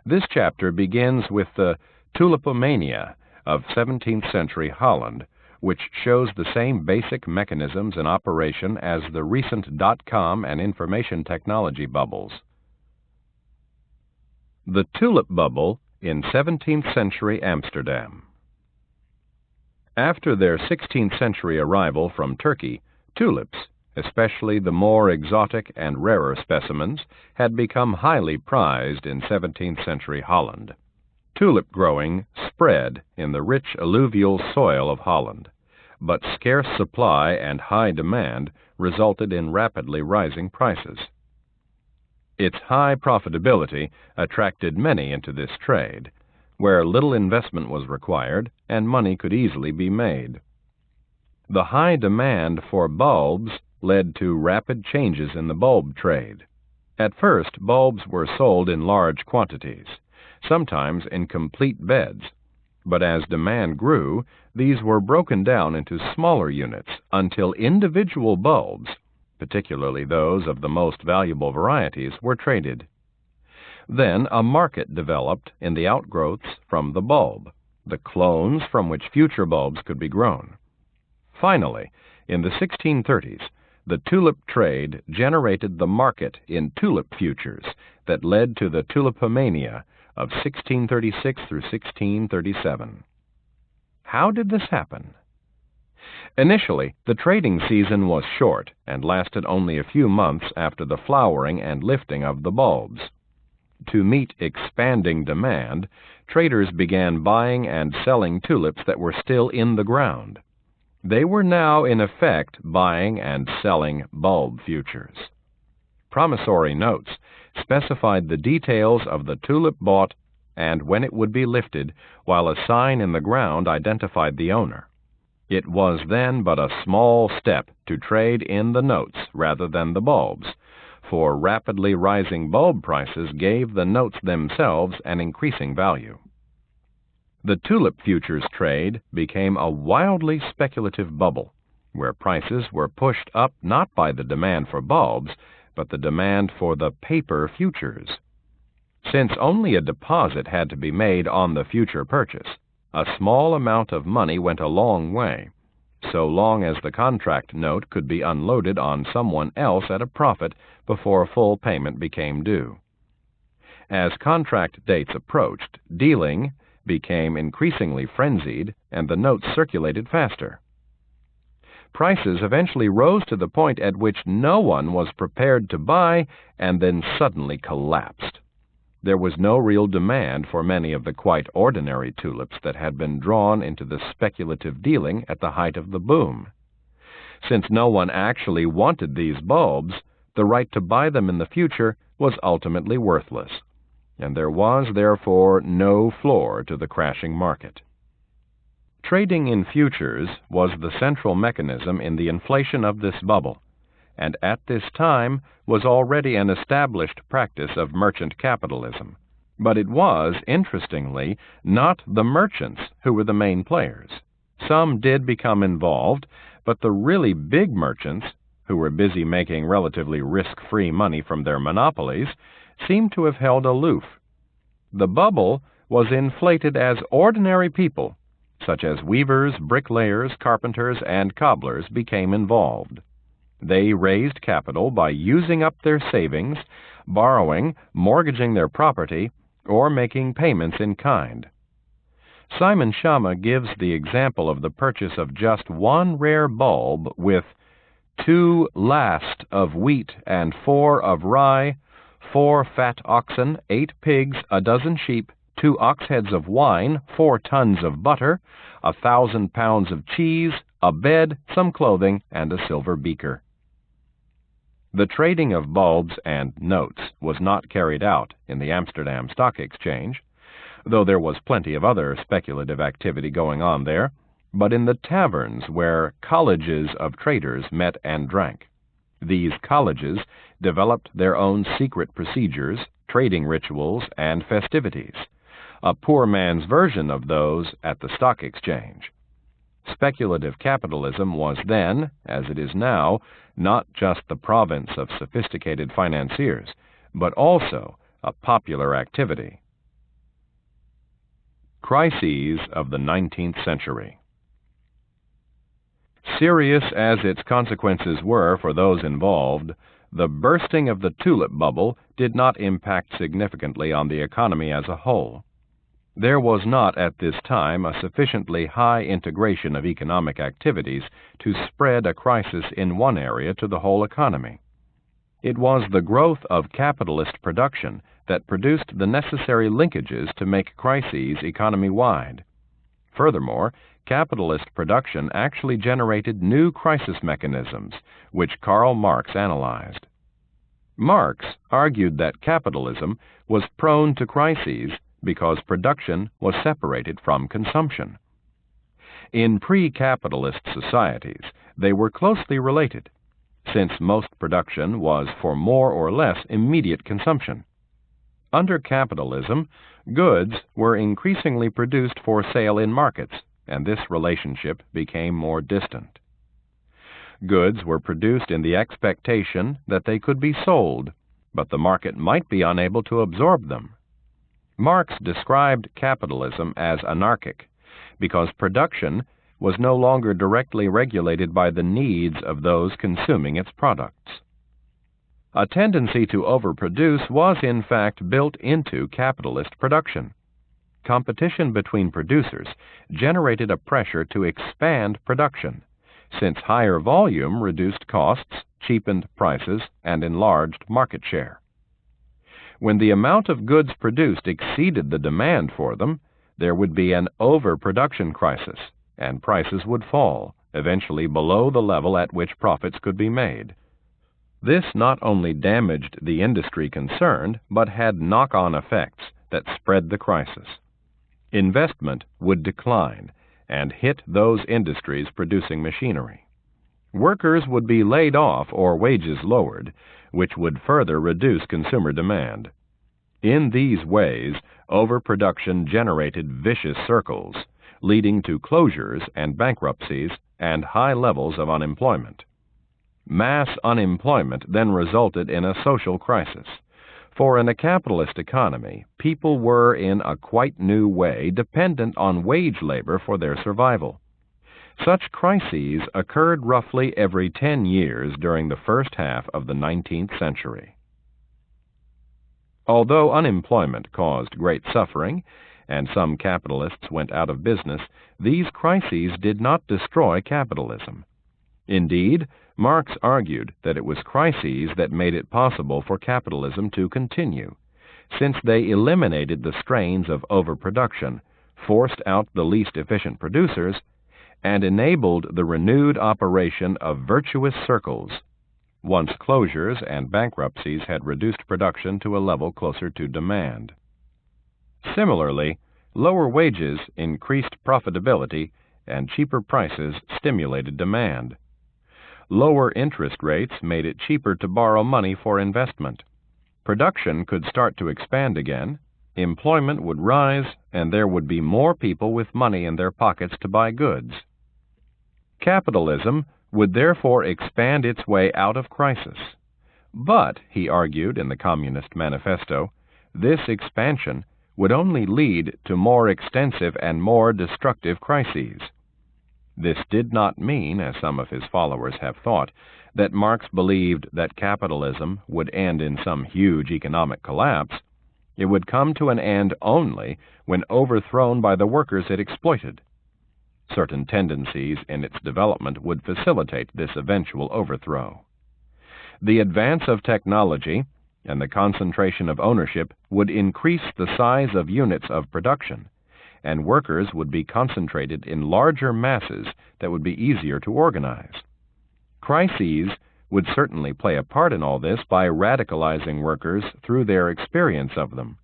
This chapter begins with the tulipomania of 17th century Holland, which shows the same basic mechanisms in operation as the recent dot-com and information technology bubbles. The tulip bubble in 17th century Amsterdam. After their 16th century arrival from Turkey, tulips, especially the more exotic and rarer specimens, had become highly prized in 17th century Holland. Tulip growing spread in the rich alluvial soil of Holland, but scarce supply and high demand resulted in rapidly rising prices. Its high profitability attracted many into this trade, where little investment was required and money could easily be made. The high demand for bulbs led to rapid changes in the bulb trade. At first, bulbs were sold in large quantities, sometimes in complete beds, but as demand grew, these were broken down into smaller units until individual bulbs, particularly those of the most valuable varieties, were traded. Then a market developed in the outgrowths from the bulb, the clones from which future bulbs could be grown. Finally, in the 1630s, the tulip trade generated the market in tulip futures that led to the tulipomania of 1636 through 1637. How did this happen? Initially, the trading season was short and lasted only a few months after the flowering and lifting of the bulbs. To meet expanding demand, traders began buying and selling tulips that were still in the ground. They were now, in effect, buying and selling bulb futures. Promissory notes specified the details of the tulip bought and when it would be lifted, while a sign in the ground identified the owner. It was then but a small step to trade in the notes rather than the bulbs, for rapidly rising bulb prices gave the notes themselves an increasing value. The tulip futures trade became a wildly speculative bubble, where prices were pushed up not by the demand for bulbs, but the demand for the paper futures. Since only a deposit had to be made on the future purchase, a small amount of money went a long way, so long as the contract note could be unloaded on someone else at a profit before full payment became due. As contract dates approached, dealing became increasingly frenzied and the notes circulated faster. Prices eventually rose to the point at which no one was prepared to buy and then suddenly collapsed. There was no real demand for many of the quite ordinary tulips that had been drawn into the speculative dealing at the height of the boom. Since no one actually wanted these bulbs, the right to buy them in the future was ultimately worthless, and there was, therefore, no floor to the crashing market. Trading in futures was the central mechanism in the inflation of this bubble, and at this time was already an established practice of merchant capitalism. But it was, interestingly, not the merchants who were the main players. Some did become involved, but the really big merchants, who were busy making relatively risk-free money from their monopolies, seemed to have held aloof. The bubble was inflated as ordinary people, such as weavers, bricklayers, carpenters, and cobblers, became involved. They raised capital by using up their savings, borrowing, mortgaging their property, or making payments in kind. Simon Schama gives the example of the purchase of just one rare bulb with 2 last of wheat and 4 of rye, 4 fat oxen, 8 pigs, a dozen sheep, 2 ox-heads of wine, 4 tons of butter, 1,000 pounds of cheese, a bed, some clothing, and a silver beaker. The trading of bulbs and notes was not carried out in the Amsterdam Stock Exchange, though there was plenty of other speculative activity going on there, but in the taverns where colleges of traders met and drank. These colleges developed their own secret procedures, trading rituals, and festivities, a poor man's version of those at the stock exchange. Speculative capitalism was then, as it is now, not just the province of sophisticated financiers, but also a popular activity. Crises of the 19th century. Serious as its consequences were for those involved, the bursting of the tulip bubble did not impact significantly on the economy as a whole. There was not at this time a sufficiently high integration of economic activities to spread a crisis in one area to the whole economy. It was the growth of capitalist production that produced the necessary linkages to make crises economy-wide. Furthermore, capitalist production actually generated new crisis mechanisms, which Karl Marx analyzed. Marx argued that capitalism was prone to crises because production was separated from consumption. In pre-capitalist societies, they were closely related, since most production was for more or less immediate consumption. Under capitalism, goods were increasingly produced for sale in markets, and this relationship became more distant. Goods were produced in the expectation that they could be sold, but the market might be unable to absorb them. Marx described capitalism as anarchic because production was no longer directly regulated by the needs of those consuming its products. A tendency to overproduce was in fact built into capitalist production. Competition between producers generated a pressure to expand production, since higher volume reduced costs, cheapened prices, and enlarged market share. When the amount of goods produced exceeded the demand for them, there would be an overproduction crisis, and prices would fall, eventually below the level at which profits could be made. This not only damaged the industry concerned, but had knock-on effects that spread the crisis. Investment would decline and hit those industries producing machinery. Workers would be laid off or wages lowered, which would further reduce consumer demand. In these ways, overproduction generated vicious circles, leading to closures and bankruptcies and high levels of unemployment. Mass unemployment then resulted in a social crisis, for in a capitalist economy, people were in a quite new way dependent on wage labor for their survival. Such crises occurred roughly every 10 years during the first half of the 19th century. Although unemployment caused great suffering, and some capitalists went out of business, these crises did not destroy capitalism. Indeed, Marx argued that it was crises that made it possible for capitalism to continue, since they eliminated the strains of overproduction, forced out the least efficient producers, and enabled the renewed operation of virtuous circles, once closures and bankruptcies had reduced production to a level closer to demand. Similarly, lower wages increased profitability, and cheaper prices stimulated demand. Lower interest rates made it cheaper to borrow money for investment. Production could start to expand again, employment would rise, and there would be more people with money in their pockets to buy goods. Capitalism would therefore expand its way out of crisis. But, he argued in the Communist Manifesto, this expansion would only lead to more extensive and more destructive crises. This did not mean, as some of his followers have thought, that Marx believed that capitalism would end in some huge economic collapse. It would come to an end only when overthrown by the workers it exploited. Certain tendencies in its development would facilitate this eventual overthrow. The advance of technology and the concentration of ownership would increase the size of units of production, and workers would be concentrated in larger masses that would be easier to organize. Crises would certainly play a part in all this by radicalizing workers through their experience of them.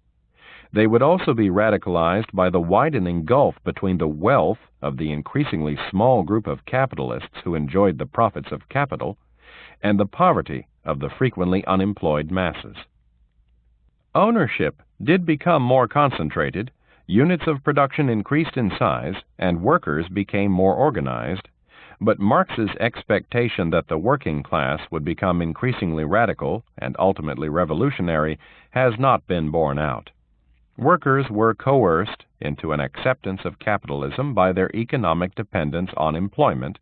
They would also be radicalized by the widening gulf between the wealth of the increasingly small group of capitalists who enjoyed the profits of capital and the poverty of the frequently unemployed masses. Ownership did become more concentrated, units of production increased in size, and workers became more organized, but Marx's expectation that the working class would become increasingly radical and ultimately revolutionary has not been borne out. Workers were coerced into an acceptance of capitalism by their economic dependence on employment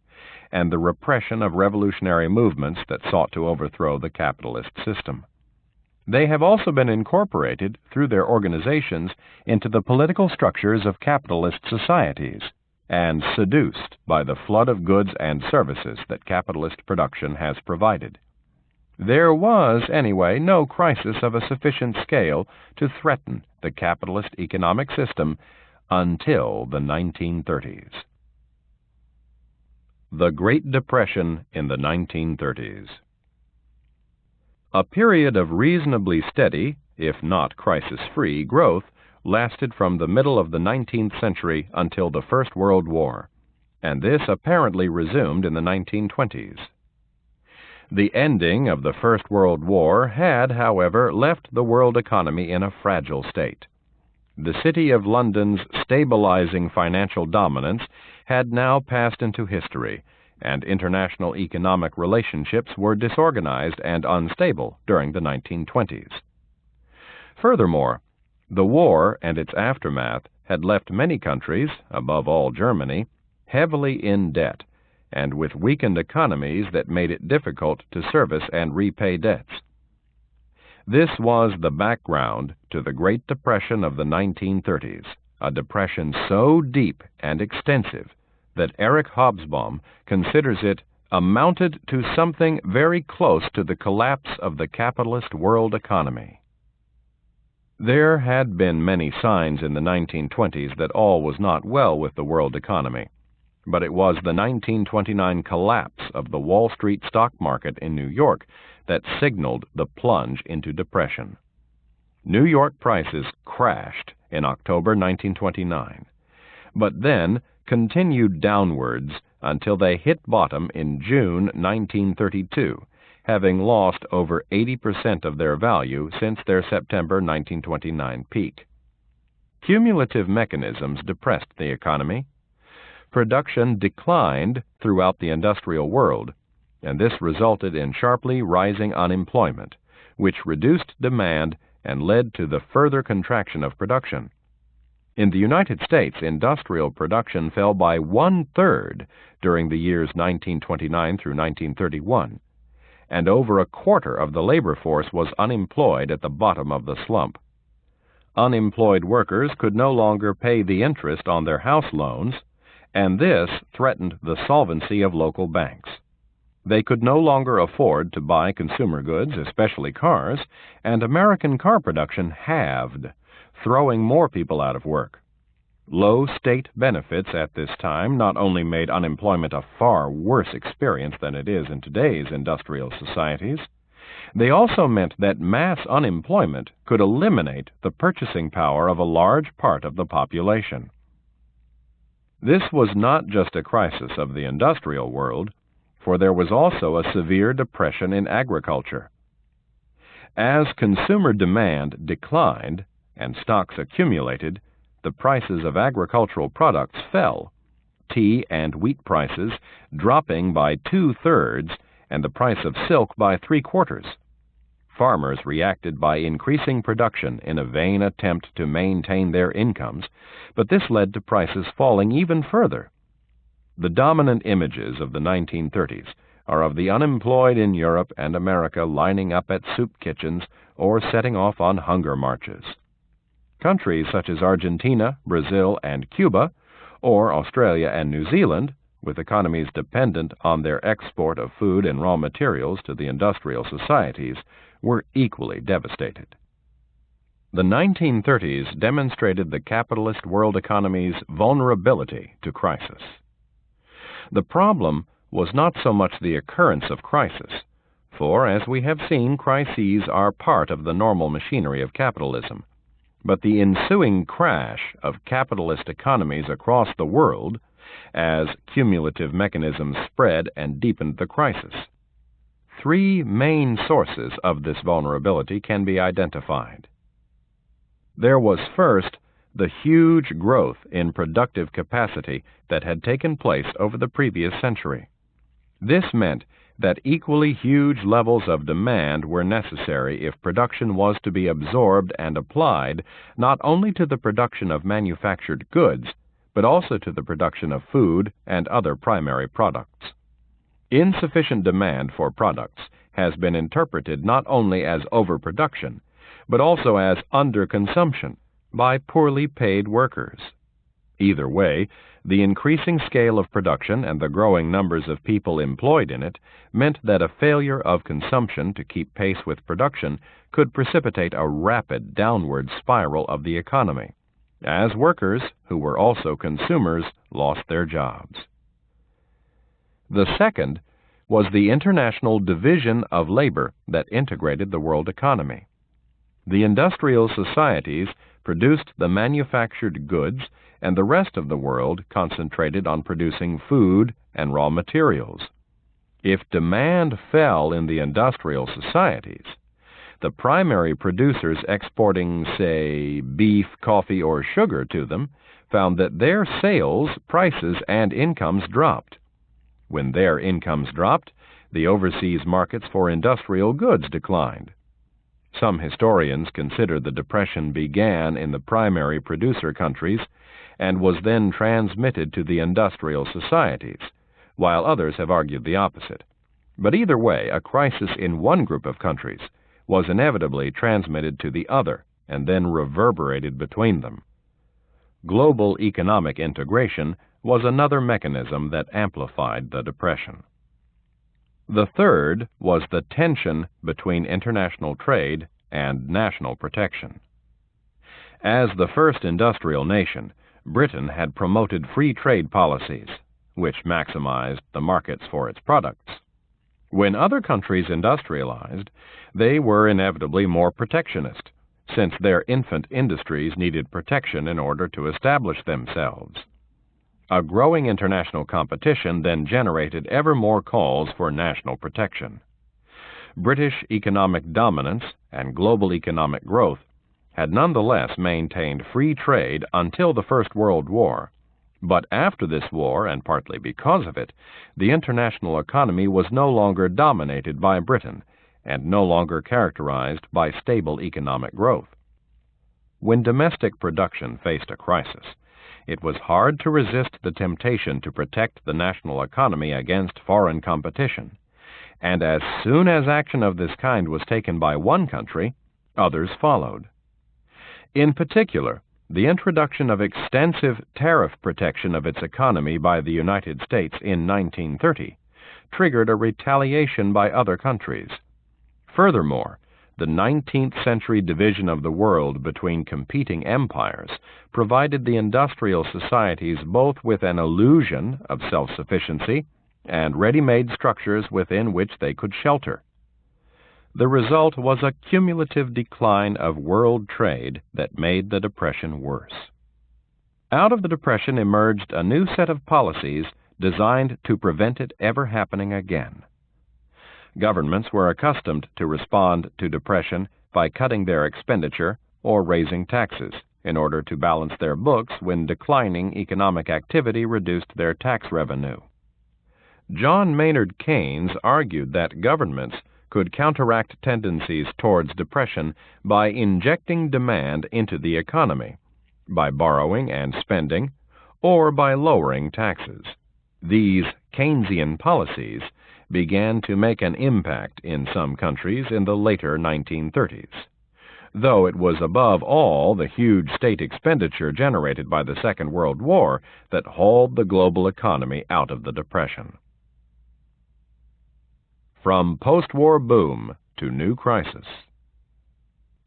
and the repression of revolutionary movements that sought to overthrow the capitalist system. They have also been incorporated through their organizations into the political structures of capitalist societies and seduced by the flood of goods and services that capitalist production has provided. There was, anyway, no crisis of a sufficient scale to threaten the capitalist economic system until the 1930s. The Great Depression in the 1930s. A period of reasonably steady, if not crisis-free, growth lasted from the middle of the 19th century until the First World War, and this apparently resumed in the 1920s. The ending of the First World War had, however, left the world economy in a fragile state. The City of London's stabilizing financial dominance had now passed into history, and international economic relationships were disorganized and unstable during the 1920s. Furthermore, the war and its aftermath had left many countries, above all Germany, heavily in debt, and with weakened economies that made it difficult to service and repay debts. This was the background to the Great Depression of the 1930s, a depression so deep and extensive that Eric Hobsbawm considers it amounted to something very close to the collapse of the capitalist world economy. There had been many signs in the 1920s that all was not well with the world economy, but it was the 1929 collapse of the Wall Street stock market in New York that signaled the plunge into depression. New York prices crashed in October 1929, but then continued downwards until they hit bottom in June 1932, having lost over 80% of their value since their September 1929 peak. Cumulative mechanisms depressed the economy. Production declined throughout the industrial world, and this resulted in sharply rising unemployment, which reduced demand and led to the further contraction of production. In the United States, industrial production fell by 1/3 during the years 1929 through 1931, and over a quarter of the labor force was unemployed at the bottom of the slump. Unemployed workers could no longer pay the interest on their house loans, and this threatened the solvency of local banks. They could no longer afford to buy consumer goods, especially cars, and American car production halved, throwing more people out of work. Low state benefits at this time not only made unemployment a far worse experience than it is in today's industrial societies, they also meant that mass unemployment could eliminate the purchasing power of a large part of the population. This was not just a crisis of the industrial world, for there was also a severe depression in agriculture. As consumer demand declined and stocks accumulated, the prices of agricultural products fell, tea and wheat prices dropping by 2/3 and the price of silk by 3/4. Farmers reacted by increasing production in a vain attempt to maintain their incomes, but this led to prices falling even further. The dominant images of the 1930s are of the unemployed in Europe and America lining up at soup kitchens or setting off on hunger marches. Countries such as Argentina, Brazil, and Cuba, or Australia and New Zealand, with economies dependent on their export of food and raw materials to the industrial societies, were equally devastated. The 1930s demonstrated the capitalist world economy's vulnerability to crisis. The problem was not so much the occurrence of crisis, for, as we have seen, crises are part of the normal machinery of capitalism, but the ensuing crash of capitalist economies across the world as cumulative mechanisms spread and deepened the crisis. three main sources of this vulnerability can be identified. There was first the huge growth in productive capacity that had taken place over the previous century. This meant that equally huge levels of demand were necessary if production was to be absorbed and applied not only to the production of manufactured goods, but also to the production of food and other primary products. Insufficient demand for products has been interpreted not only as overproduction, but also as underconsumption by poorly paid workers. Either way, the increasing scale of production and the growing numbers of people employed in it meant that a failure of consumption to keep pace with production could precipitate a rapid downward spiral of the economy, as workers, who were also consumers, lost their jobs. The second was the international division of labor that integrated the world economy. The industrial societies produced the manufactured goods, and the rest of the world concentrated on producing food and raw materials. If demand fell in the industrial societies, the primary producers exporting, say, beef, coffee, or sugar to them found that their sales, prices, and incomes dropped. When their incomes dropped, the overseas markets for industrial goods declined. Some historians consider the depression began in the primary producer countries and was then transmitted to the industrial societies, while others have argued the opposite. But either way, a crisis in one group of countries was inevitably transmitted to the other and then reverberated between them. Global economic integration was another mechanism that amplified the depression. The third was the tension between international trade and national protection. As the first industrial nation, Britain had promoted free trade policies, which maximized the markets for its products. When other countries industrialized, they were inevitably more protectionist, since their infant industries needed protection in order to establish themselves. A growing international competition then generated ever more calls for national protection. British economic dominance and global economic growth had nonetheless maintained free trade until the First World War, but after this war, and partly because of it, the international economy was no longer dominated by Britain and no longer characterized by stable economic growth. When domestic production faced a crisis, it was hard to resist the temptation to protect the national economy against foreign competition, and as soon as action of this kind was taken by one country, others followed. In particular, the introduction of extensive tariff protection of its economy by the United States in 1930 triggered a retaliation by other countries. Furthermore, the 19th century division of the world between competing empires provided the industrial societies both with an illusion of self-sufficiency and ready-made structures within which they could shelter. The result was a cumulative decline of world trade that made the Depression worse. Out of the Depression emerged a new set of policies designed to prevent it ever happening again. Governments were accustomed to respond to depression by cutting their expenditure or raising taxes in order to balance their books when declining economic activity reduced their tax revenue. John Maynard Keynes argued that governments could counteract tendencies towards depression by injecting demand into the economy, by borrowing and spending, or by lowering taxes. These Keynesian policies began to make an impact in some countries in the later 1930s, though it was above all the huge state expenditure generated by the Second World War that hauled the global economy out of the Depression. From post-war boom to new crisis.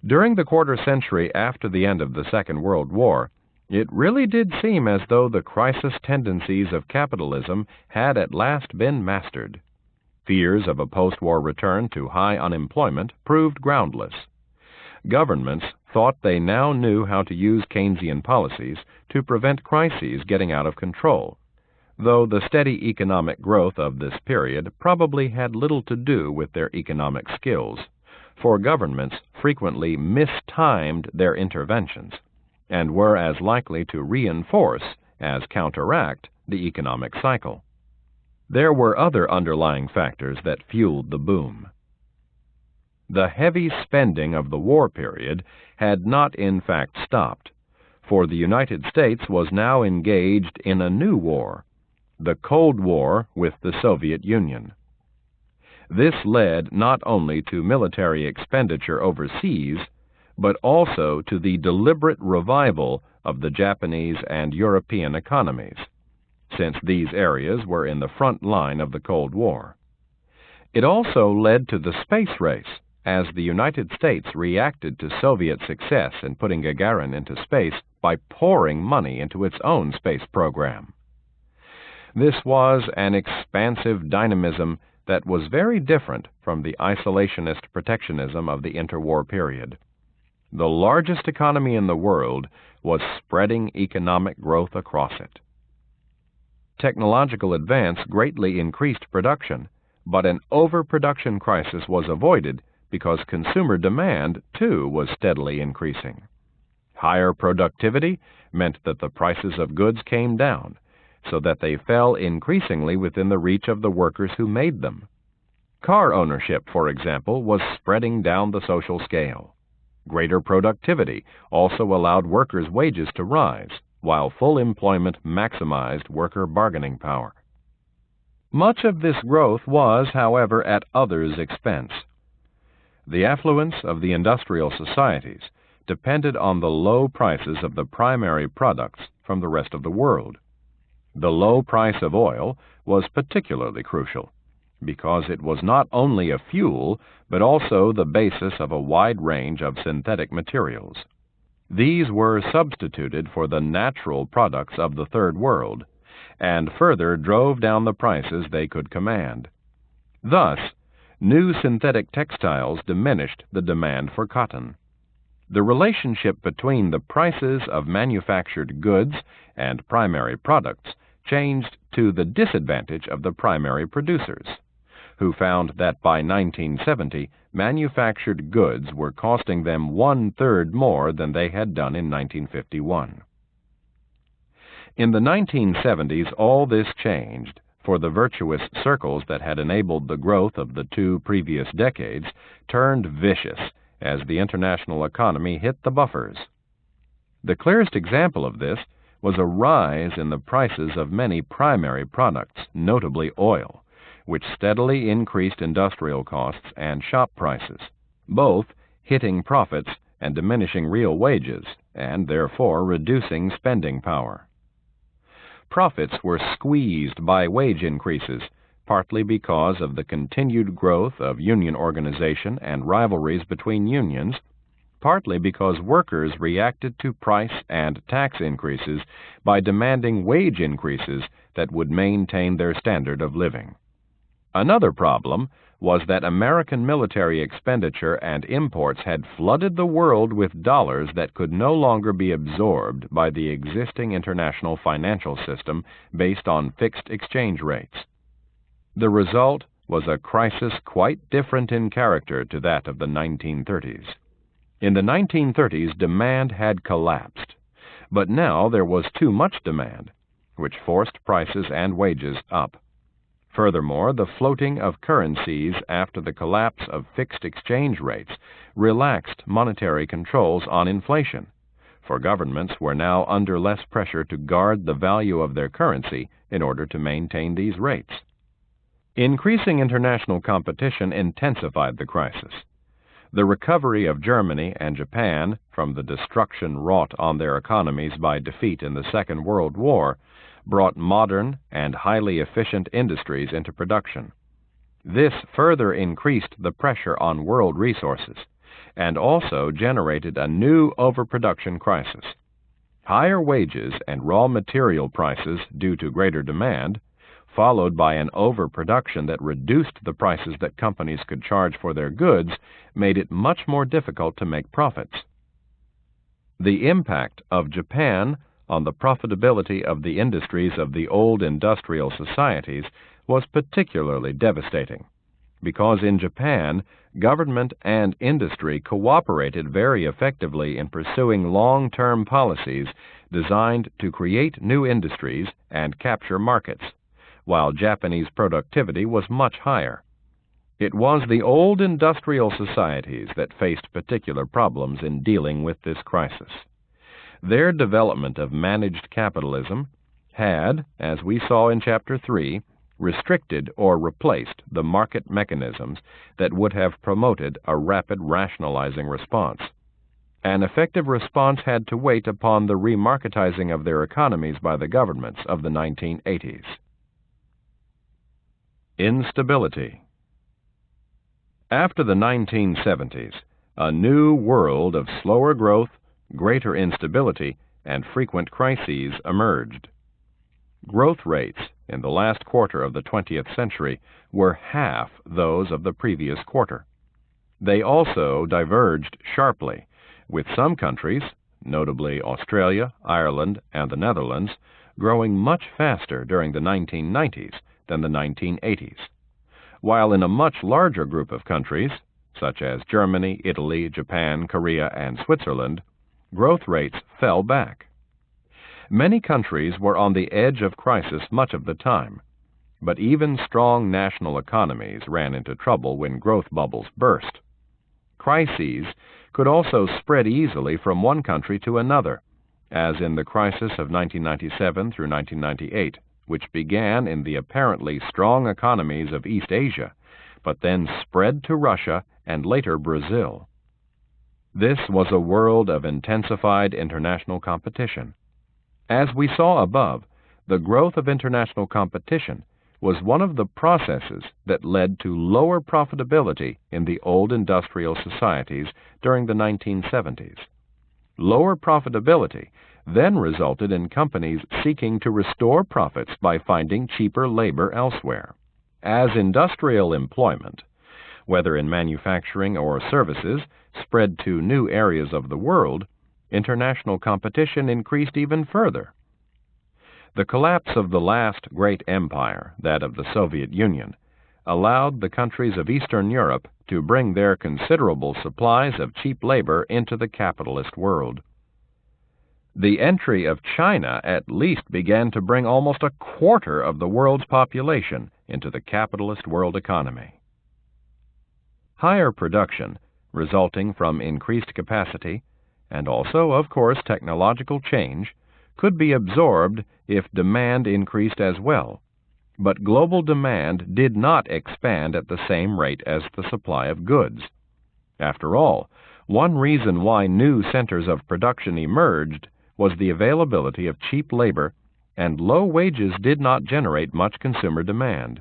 During the quarter century after the end of the Second World War, it really did seem as though the crisis tendencies of capitalism had at last been mastered. Fears of a post-war return to high unemployment proved groundless. Governments thought they now knew how to use Keynesian policies to prevent crises getting out of control. though the steady economic growth of this period probably had little to do with their economic skills, for governments frequently mistimed their interventions and were as likely to reinforce as counteract the economic cycle. There were other underlying factors that fueled the boom. The heavy spending of the war period had not in fact stopped, for the United States was now engaged in a new war, the Cold War with the Soviet Union. This led not only to military expenditure overseas, but also to the deliberate revival of the Japanese and European economies, since these areas were in the front line of the Cold War. It also led to the space race, as the United States reacted to Soviet success in putting Gagarin into space by pouring money into its own space program. This was an expansive dynamism that was very different from the isolationist protectionism of the interwar period. The largest economy in the world was spreading economic growth across it. Technological advance greatly increased production, but an overproduction crisis was avoided because consumer demand, too, was steadily increasing. Higher productivity meant that the prices of goods came down, so that they fell increasingly within the reach of the workers who made them. Car ownership, for example, was spreading down the social scale. Greater productivity also allowed workers' wages to rise, while full employment maximized worker bargaining power. Much of this growth was, however, at others' expense. The affluence of the industrial societies depended on the low prices of the primary products from the rest of the world. The low price of oil was particularly crucial, because it was not only a fuel, but also the basis of a wide range of synthetic materials. These were substituted for the natural products of the Third World, and further drove down the prices they could command. Thus, new synthetic textiles diminished the demand for cotton. The relationship between the prices of manufactured goods and primary products changed to the disadvantage of the primary producers, who found that by 1970, manufactured goods were costing them 1/3 more than they had done in 1951. In the 1970s, all this changed, for the virtuous circles that had enabled the growth of the two previous decades turned vicious as the international economy hit the buffers. The clearest example of this was a rise in the prices of many primary products, notably oil, which steadily increased industrial costs and shop prices, both hitting profits and diminishing real wages, and therefore reducing spending power. Profits were squeezed by wage increases, partly because of the continued growth of union organization and rivalries between unions, partly because workers reacted to price and tax increases by demanding wage increases that would maintain their standard of living. Another problem was that American military expenditure and imports had flooded the world with dollars that could no longer be absorbed by the existing international financial system based on fixed exchange rates. The result was a crisis quite different in character to that of the 1930s. In the 1930s, demand had collapsed, but now there was too much demand, which forced prices and wages up. Furthermore, the floating of currencies after the collapse of fixed exchange rates relaxed monetary controls on inflation, for governments were now under less pressure to guard the value of their currency in order to maintain these rates. Increasing international competition intensified the crisis. The recovery of Germany and Japan from the destruction wrought on their economies by defeat in the Second World War brought modern and highly efficient industries into production. This further increased the pressure on world resources and also generated a new overproduction crisis. Higher wages and raw material prices due to greater demand, followed by an overproduction that reduced the prices that companies could charge for their goods, made it much more difficult to make profits. The impact of Japan, on the profitability of the industries of the old industrial societies was particularly devastating, because in Japan, government and industry cooperated very effectively in pursuing long-term policies designed to create new industries and capture markets, while Japanese productivity was much higher. It was the old industrial societies that faced particular problems in dealing with this crisis. Their development of managed capitalism had, as we saw in Chapter 3, restricted or replaced the market mechanisms that would have promoted a rapid rationalizing response. An effective response had to wait upon the remarketizing of their economies by the governments of the 1980s. Instability. After the 1970s, a new world of slower growth, greater instability, and frequent crises emerged. Growth rates in the last quarter of the 20th century were half those of the previous quarter. They also diverged sharply, with some countries, notably Australia, Ireland, and the Netherlands, growing much faster during the 1990s than the 1980s, while in a much larger group of countries, such as Germany, Italy, Japan, Korea, and Switzerland, growth rates fell back. Many countries were on the edge of crisis much of the time, but even strong national economies ran into trouble when growth bubbles burst. Crises could also spread easily from one country to another, as in the crisis of 1997 through 1998, which began in the apparently strong economies of East Asia, but then spread to Russia and later Brazil. This was a world of intensified international competition. As we saw above, the growth of international competition was one of the processes that led to lower profitability in the old industrial societies during the 1970s. Lower profitability then resulted in companies seeking to restore profits by finding cheaper labor elsewhere. As industrial employment, whether in manufacturing or services, spread to new areas of the world, international competition increased even further. The collapse of the last great empire, that of the Soviet Union, allowed the countries of Eastern Europe to bring their considerable supplies of cheap labor into the capitalist world. The entry of China at least began to bring almost a quarter of the world's population into the capitalist world economy. Higher production, resulting from increased capacity, and also, of course, technological change, could be absorbed if demand increased as well, but global demand did not expand at the same rate as the supply of goods. After all, one reason why new centers of production emerged was the availability of cheap labor, and low wages did not generate much consumer demand.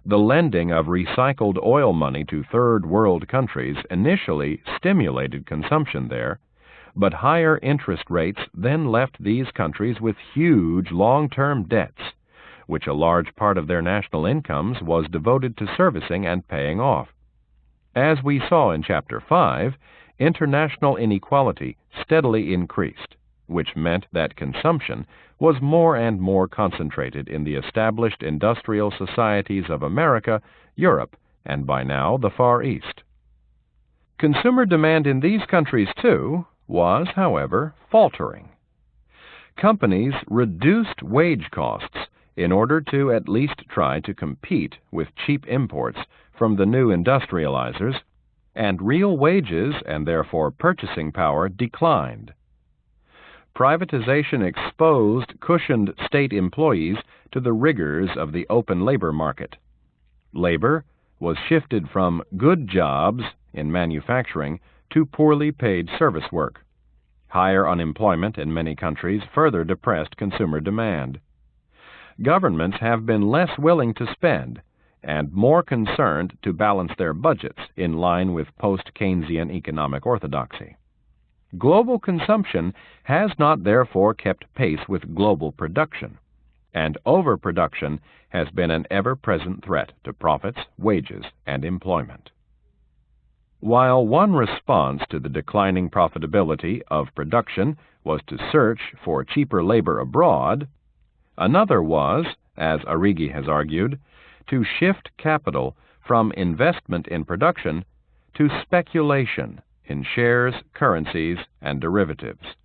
The lending of recycled oil money to third world countries initially stimulated consumption there, but higher interest rates then left these countries with huge long-term debts, which a large part of their national incomes was devoted to servicing and paying off. As we saw in Chapter 5, international inequality steadily increased, which meant that consumption was more and more concentrated in the established industrial societies of America, Europe, and by now the Far East. Consumer demand in these countries, too, was, however, faltering. Companies reduced wage costs in order to at least try to compete with cheap imports from the new industrializers, and real wages and therefore purchasing power declined. Privatization exposed cushioned state employees to the rigors of the open labor market. Labor was shifted from good jobs in manufacturing to poorly paid service work. Higher unemployment in many countries further depressed consumer demand. Governments have been less willing to spend and more concerned to balance their budgets in line with post-Keynesian economic orthodoxy. Global consumption has not therefore kept pace with global production, and overproduction has been an ever-present threat to profits, wages, and employment. While one response to the declining profitability of production was to search for cheaper labor abroad, another was, as Arrighi has argued, to shift capital from investment in production to speculation in shares, currencies, and derivatives.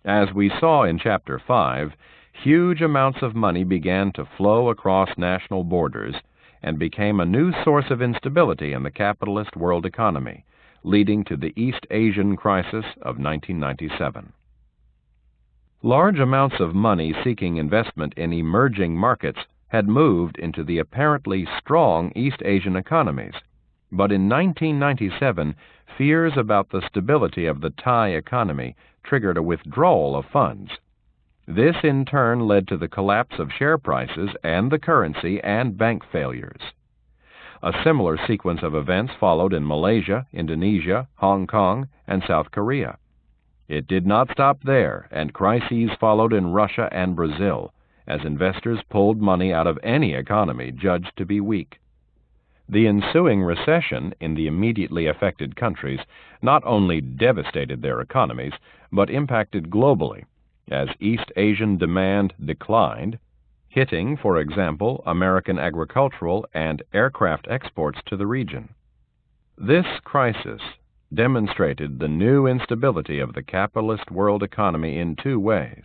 As we saw in Chapter 5, huge amounts of money began to flow across national borders and became a new source of instability in the capitalist world economy, leading to the East Asian crisis of 1997. Large amounts of money seeking investment in emerging markets had moved into the apparently strong East Asian economies, but in 1997, fears about the stability of the Thai economy triggered a withdrawal of funds. This in turn led to the collapse of share prices and the currency and bank failures. A similar sequence of events followed in Malaysia, Indonesia, Hong Kong, and South Korea. It did not stop there, and crises followed in Russia and Brazil, as investors pulled money out of any economy judged to be weak. The ensuing recession in the immediately affected countries not only devastated their economies, but impacted globally, as East Asian demand declined, hitting, for example, American agricultural and aircraft exports to the region. This crisis demonstrated the new instability of the capitalist world economy in two ways.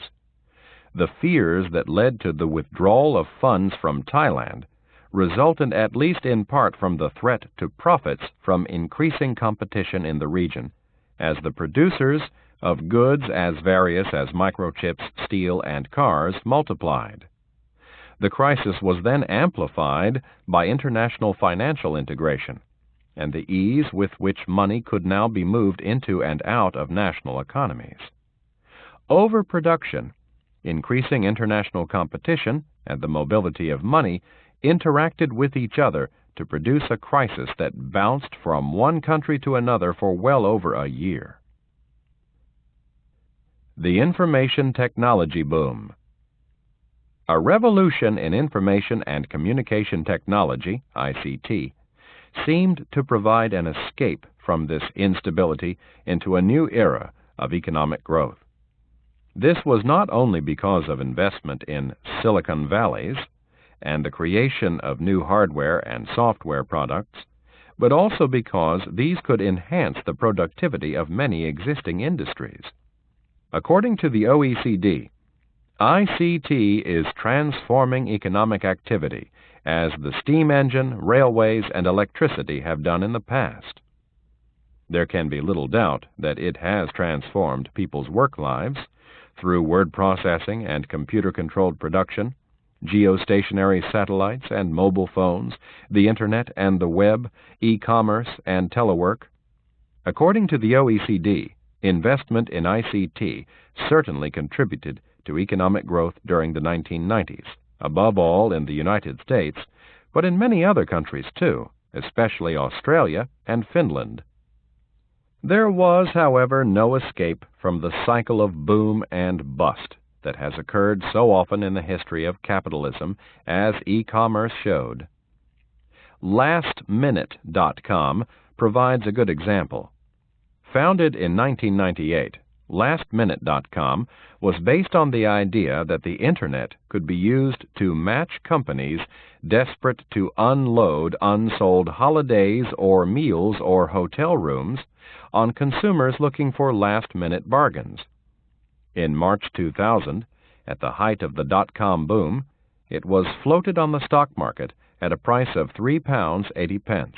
The fears that led to the withdrawal of funds from Thailand resulted at least in part from the threat to profits from increasing competition in the region, as the producers of goods as various as microchips, steel, and cars multiplied. The crisis was then amplified by international financial integration and the ease with which money could now be moved into and out of national economies. Overproduction, increasing international competition, and the mobility of money interacted with each other to produce a crisis that bounced from one country to another for well over a year. The Information Technology Boom. A revolution in information and communication technology, ICT, seemed to provide an escape from this instability into a new era of economic growth. This was not only because of investment in Silicon Valleys and the creation of new hardware and software products, but also because these could enhance the productivity of many existing industries. According to the OECD, ICT is transforming economic activity as the steam engine, railways, and electricity have done in the past. There can be little doubt that it has transformed people's work lives through word processing and computer-controlled production, geostationary satellites and mobile phones, the Internet and the web, e-commerce, and telework. According to the OECD, investment in ICT certainly contributed to economic growth during the 1990s, above all in the United States, but in many other countries too, especially Australia and Finland. There was, however, no escape from the cycle of boom and bust that has occurred so often in the history of capitalism, as e-commerce showed. LastMinute.com provides a good example. Founded in 1998, LastMinute.com was based on the idea that the Internet could be used to match companies desperate to unload unsold holidays or meals or hotel rooms on consumers looking for last-minute bargains. In March 2000, at the height of the dot-com boom, it was floated on the stock market at a price of £3.80,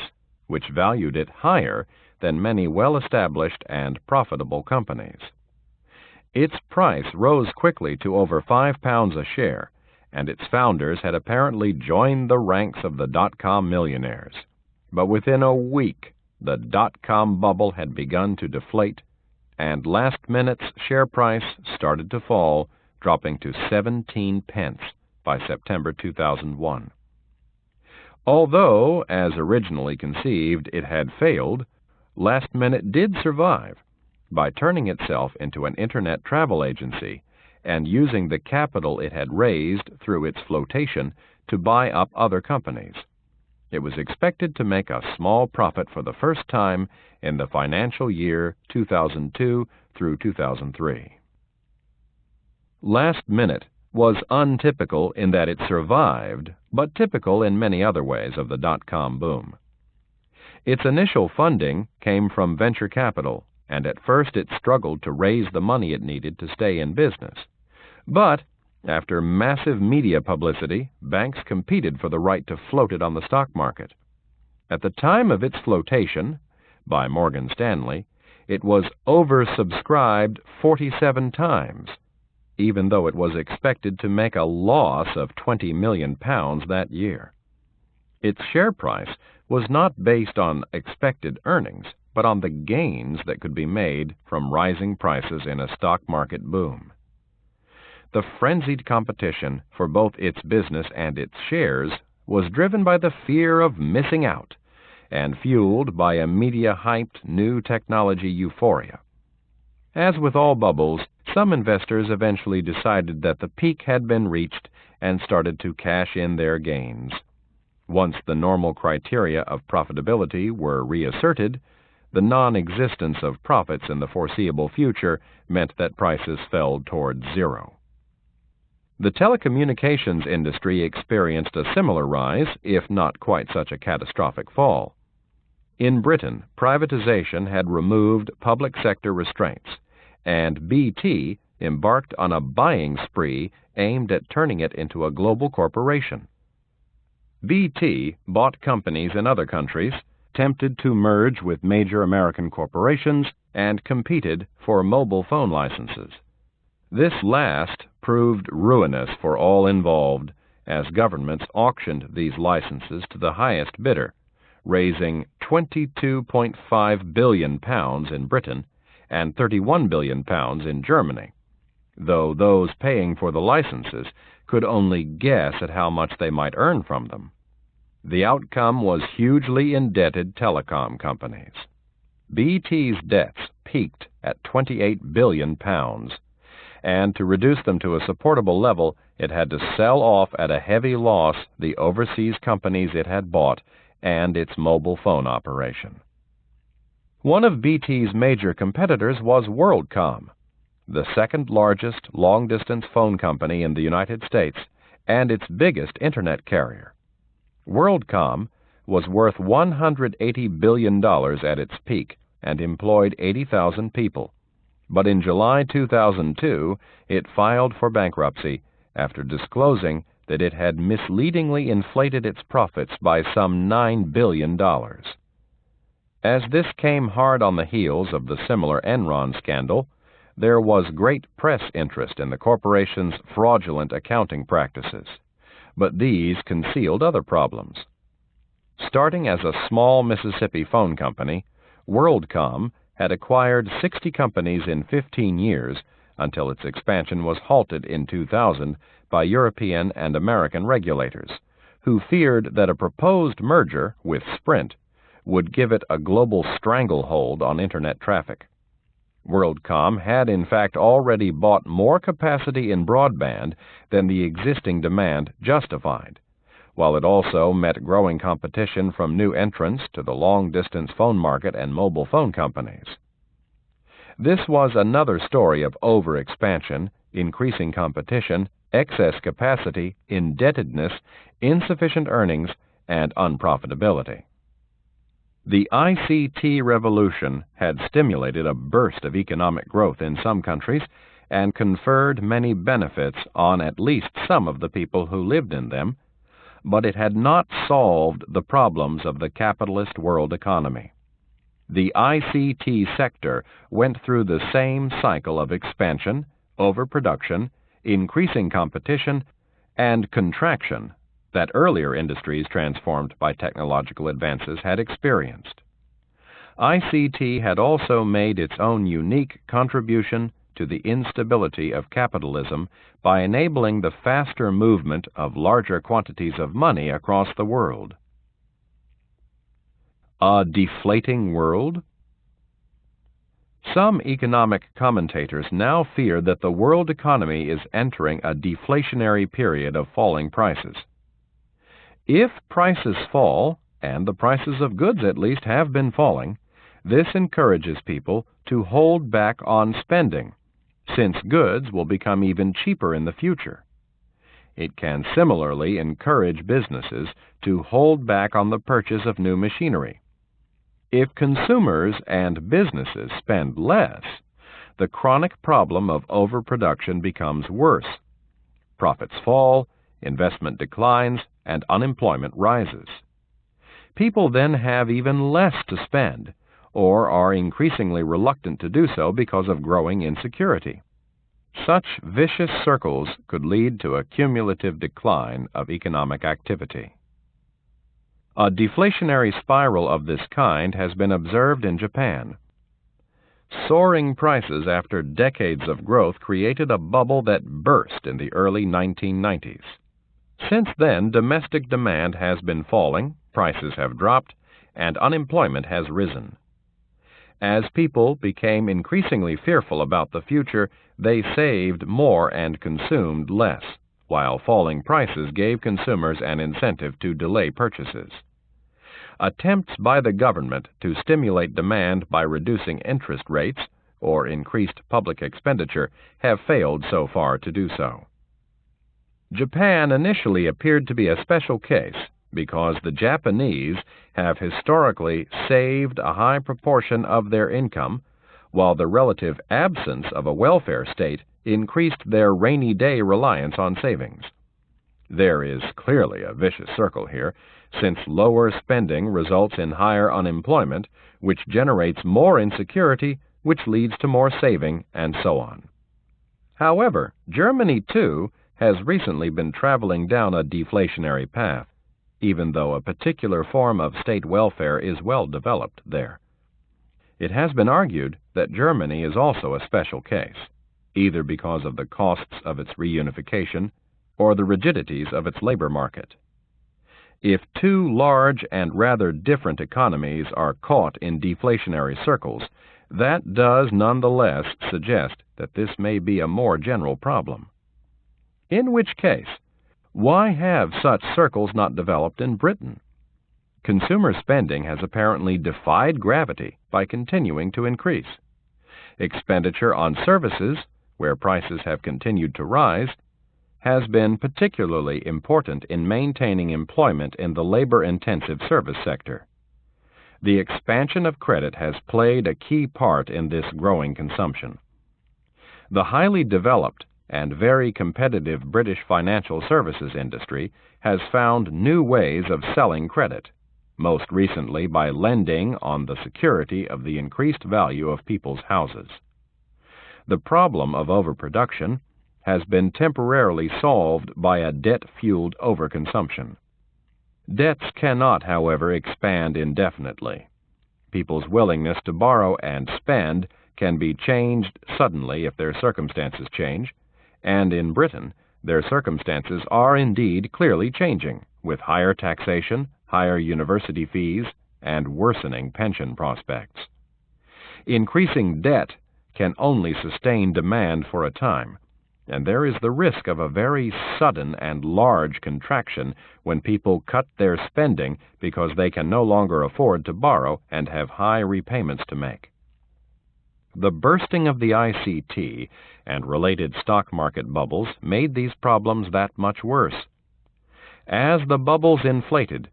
which valued it higher than many well-established and profitable companies. Its price rose quickly to over £5 a share, and its founders had apparently joined the ranks of the dot-com millionaires. But within a week, the dot-com bubble had begun to deflate, and Last Minute's share price started to fall, dropping to 17 pence by September 2001. Although, as originally conceived, it had failed, Last Minute did survive by turning itself into an Internet travel agency and using the capital it had raised through its flotation to buy up other companies. it was expected to make a small profit for the first time in the financial year 2002 through 2003. Last Minute was untypical in that it survived, but typical in many other ways of the dot-com boom. Its initial funding came from venture capital, and at first it struggled to raise the money it needed to stay in business. But after massive media publicity, banks competed for the right to float it on the stock market. At the time of its flotation, by Morgan Stanley, it was oversubscribed 47 times, even though it was expected to make a loss of £20 million that year. Its share price was not based on expected earnings, but on the gains that could be made from rising prices in a stock market boom. The frenzied competition for both its business and its shares was driven by the fear of missing out and fueled by a media-hyped new technology euphoria. As with all bubbles, some investors eventually decided that the peak had been reached and started to cash in their gains. Once the normal criteria of profitability were reasserted, the non-existence of profits in the foreseeable future meant that prices fell toward zero. The telecommunications industry experienced a similar rise, if not quite such a catastrophic fall. In Britain, privatization had removed public sector restraints, and BT embarked on a buying spree aimed at turning it into a global corporation. BT bought companies in other countries, tempted to merge with major American corporations, and competed for mobile phone licenses. This last proved ruinous for all involved, as governments auctioned these licenses to the highest bidder, raising £22.5 billion in Britain and £31 billion in Germany, though those paying for the licenses could only guess at how much they might earn from them. The outcome was hugely indebted telecom companies. BT's debts peaked at £28 billion, and to reduce them to a supportable level, it had to sell off at a heavy loss the overseas companies it had bought and its mobile phone operation. One of BT's major competitors was WorldCom, the second largest long-distance phone company in the United States and its biggest Internet carrier. WorldCom was worth $180 billion at its peak and employed 80,000 people. But in July 2002, it filed for bankruptcy after disclosing that it had misleadingly inflated its profits by some $9 billion. As this came hard on the heels of the similar Enron scandal, there was great press interest in the corporation's fraudulent accounting practices, but these concealed other problems. Starting as a small Mississippi phone company, WorldCom had acquired 60 companies in 15 years until its expansion was halted in 2000 by European and American regulators, who feared that a proposed merger with Sprint would give it a global stranglehold on Internet traffic. WorldCom had in fact already bought more capacity in broadband than the existing demand justified, while it also met growing competition from new entrants to the long-distance phone market and mobile phone companies. This was another story of overexpansion, increasing competition, excess capacity, indebtedness, insufficient earnings, and unprofitability. The ICT revolution had stimulated a burst of economic growth in some countries and conferred many benefits on at least some of the people who lived in them, but it had not solved the problems of the capitalist world economy. The ICT sector went through the same cycle of expansion, overproduction, increasing competition, and contraction that earlier industries transformed by technological advances had experienced. ICT had also made its own unique contribution to the instability of capitalism by enabling the faster movement of larger quantities of money across the world. A deflating world? Some economic commentators now fear that the world economy is entering a deflationary period of falling prices. If prices fall, and the prices of goods at least have been falling, this encourages people to hold back on spending, since goods will become even cheaper in the future. It can similarly encourage businesses to hold back on the purchase of new machinery. If consumers and businesses spend less, the chronic problem of overproduction becomes worse. Profits fall, investment declines, and unemployment rises. People then have even less to spend, or are increasingly reluctant to do so because of growing insecurity. Such vicious circles could lead to a cumulative decline of economic activity. A deflationary spiral of this kind has been observed in Japan. Soaring prices after decades of growth created a bubble that burst in the early 1990s. Since then, domestic demand has been falling, prices have dropped, and unemployment has risen. As people became increasingly fearful about the future, they saved more and consumed less, while falling prices gave consumers an incentive to delay purchases. Attempts by the government to stimulate demand by reducing interest rates or increased public expenditure have failed so far to do so. Japan initially appeared to be a special case because the Japanese have historically saved a high proportion of their income, while the relative absence of a welfare state increased their rainy day reliance on savings. There is clearly a vicious circle here, since lower spending results in higher unemployment, which generates more insecurity, which leads to more saving, and so on. However, Germany, too, has recently been traveling down a deflationary path, even though a particular form of state welfare is well developed there. It has been argued that Germany is also a special case, either because of the costs of its reunification or the rigidities of its labor market. If two large and rather different economies are caught in deflationary circles, that does nonetheless suggest that this may be a more general problem. In which case, why have such circles not developed in Britain? Consumer spending has apparently defied gravity by continuing to increase. Expenditure on services, where prices have continued to rise, has been particularly important in maintaining employment in the labor-intensive service sector. The expansion of credit has played a key part in this growing consumption. The highly developed and very competitive British financial services industry has found new ways of selling credit, most recently by lending on the security of the increased value of people's houses. The problem of overproduction has been temporarily solved by a debt-fueled overconsumption. Debts cannot, however, expand indefinitely. People's willingness to borrow and spend can be changed suddenly if their circumstances change, and in Britain, their circumstances are indeed clearly changing, with higher taxation, higher university fees, and worsening pension prospects. Increasing debt can only sustain demand for a time, and there is the risk of a very sudden and large contraction when people cut their spending because they can no longer afford to borrow and have high repayments to make. The bursting of the ICT and related stock market bubbles made these problems that much worse. As the bubbles inflated,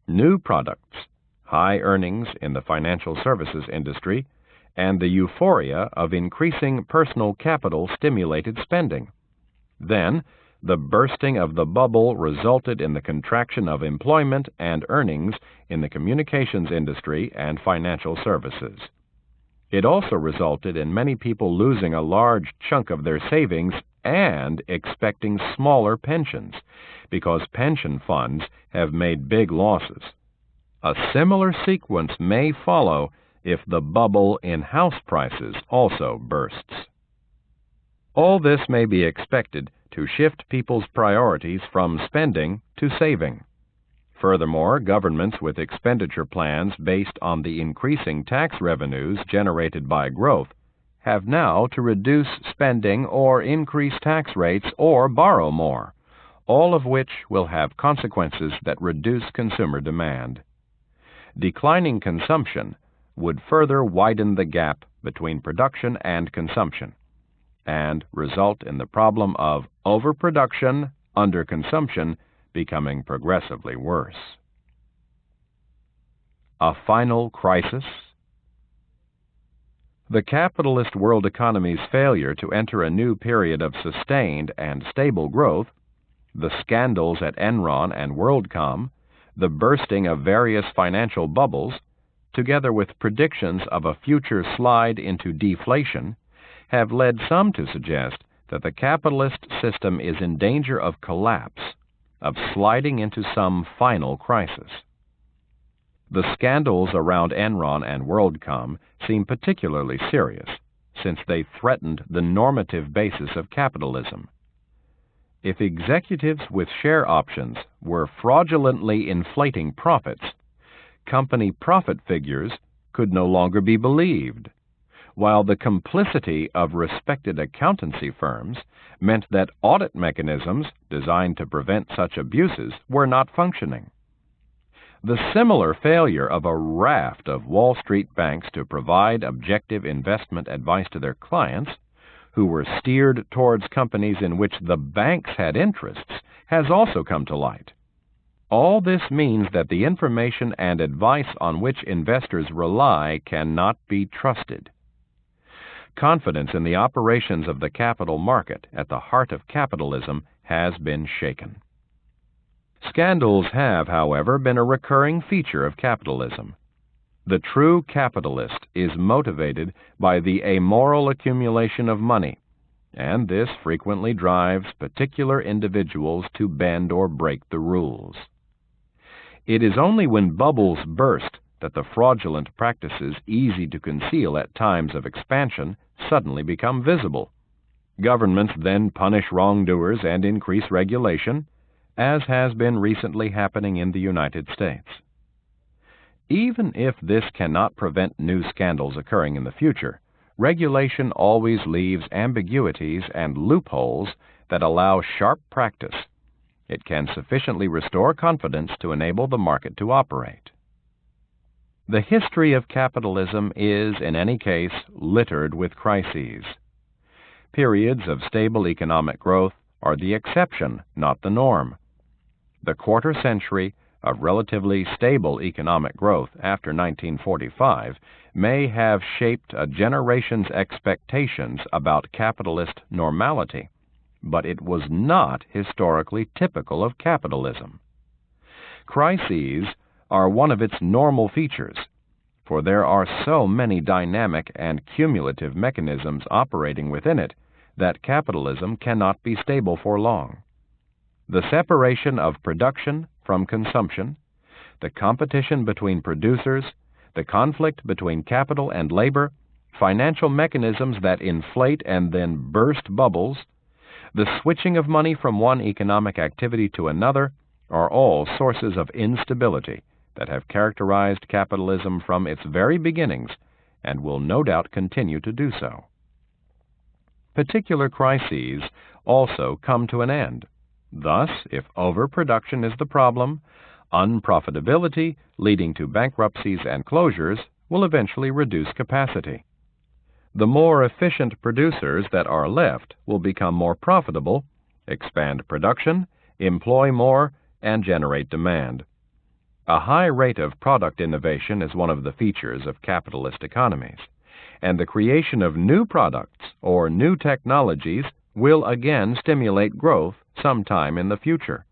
new products, high earnings in the financial services industry, and the euphoria of increasing personal capital stimulated spending. Then, the bursting of the bubble resulted in the contraction of employment and earnings in the communications industry and financial services. It also resulted in many people losing a large chunk of their savings and expecting smaller pensions, because pension funds have made big losses. A similar sequence may follow if the bubble in house prices also bursts. All this may be expected to shift people's priorities from spending to saving. Furthermore, governments with expenditure plans based on the increasing tax revenues generated by growth have now to reduce spending or increase tax rates or borrow more, all of which will have consequences that reduce consumer demand. Declining consumption would further widen the gap between production and consumption, and result in the problem of overproduction, underconsumption, becoming progressively worse. A final crisis? The capitalist world economy's failure to enter a new period of sustained and stable growth, the scandals at Enron and WorldCom, the bursting of various financial bubbles, together with predictions of a future slide into deflation, have led some to suggest that the capitalist system is in danger of collapse, of sliding into some final crisis. The scandals around Enron and WorldCom seem particularly serious, since they threatened the normative basis of capitalism. If executives with share options were fraudulently inflating profits, company profit figures could no longer be believed, while the complicity of respected accountancy firms meant that audit mechanisms designed to prevent such abuses were not functioning. The similar failure of a raft of Wall Street banks to provide objective investment advice to their clients, who were steered towards companies in which the banks had interests, has also come to light. All this means that the information and advice on which investors rely cannot be trusted. Confidence in the operations of the capital market at the heart of capitalism has been shaken. Scandals have, however, been a recurring feature of capitalism. The true capitalist is motivated by the amoral accumulation of money, and this frequently drives particular individuals to bend or break the rules. It is only when bubbles burst that the fraudulent practices easy to conceal at times of expansion suddenly become visible. Governments then punish wrongdoers and increase regulation, as has been recently happening in the United States. Even if this cannot prevent new scandals occurring in the future, regulation always leaves ambiguities and loopholes that allow sharp practice. It can sufficiently restore confidence to enable the market to operate. The history of capitalism is, in any case, littered with crises. Periods of stable economic growth are the exception, not the norm. The quarter century of relatively stable economic growth after 1945 may have shaped a generation's expectations about capitalist normality, but it was not historically typical of capitalism. Crises are one of its normal features, for there are so many dynamic and cumulative mechanisms operating within it that capitalism cannot be stable for long. The separation of production from consumption, the competition between producers, the conflict between capital and labor, financial mechanisms that inflate and then burst bubbles, the switching of money from one economic activity to another are all sources of instability that have characterized capitalism from its very beginnings and will no doubt continue to do so. Particular crises also come to an end. Thus, if overproduction is the problem, unprofitability leading to bankruptcies and closures will eventually reduce capacity. The more efficient producers that are left will become more profitable, expand production, employ more, and generate demand. A high rate of product innovation is one of the features of capitalist economies, and the creation of new products or new technologies will again stimulate growth sometime in the future.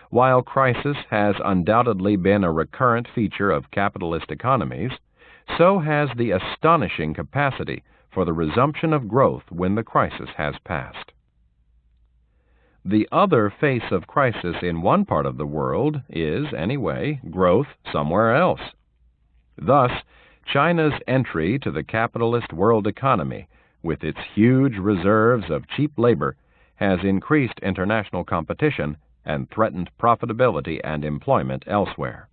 While crisis has undoubtedly been a recurrent feature of capitalist economies, so has the astonishing capacity for the resumption of growth when the crisis has passed. The other face of crisis in one part of the world is, anyway, growth somewhere else. Thus, China's entry to the capitalist world economy, with its huge reserves of cheap labor, has increased international competition and threatened profitability and employment elsewhere.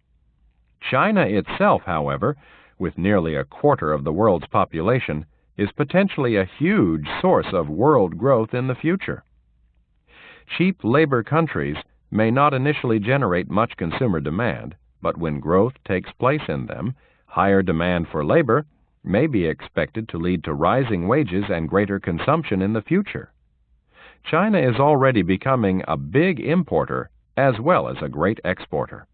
China itself, however, with nearly a quarter of the world's population, is potentially a huge source of world growth in the future. Cheap labor countries may not initially generate much consumer demand, but when growth takes place in them, higher demand for labor may be expected to lead to rising wages and greater consumption in the future. China is already becoming a big importer as well as a great exporter.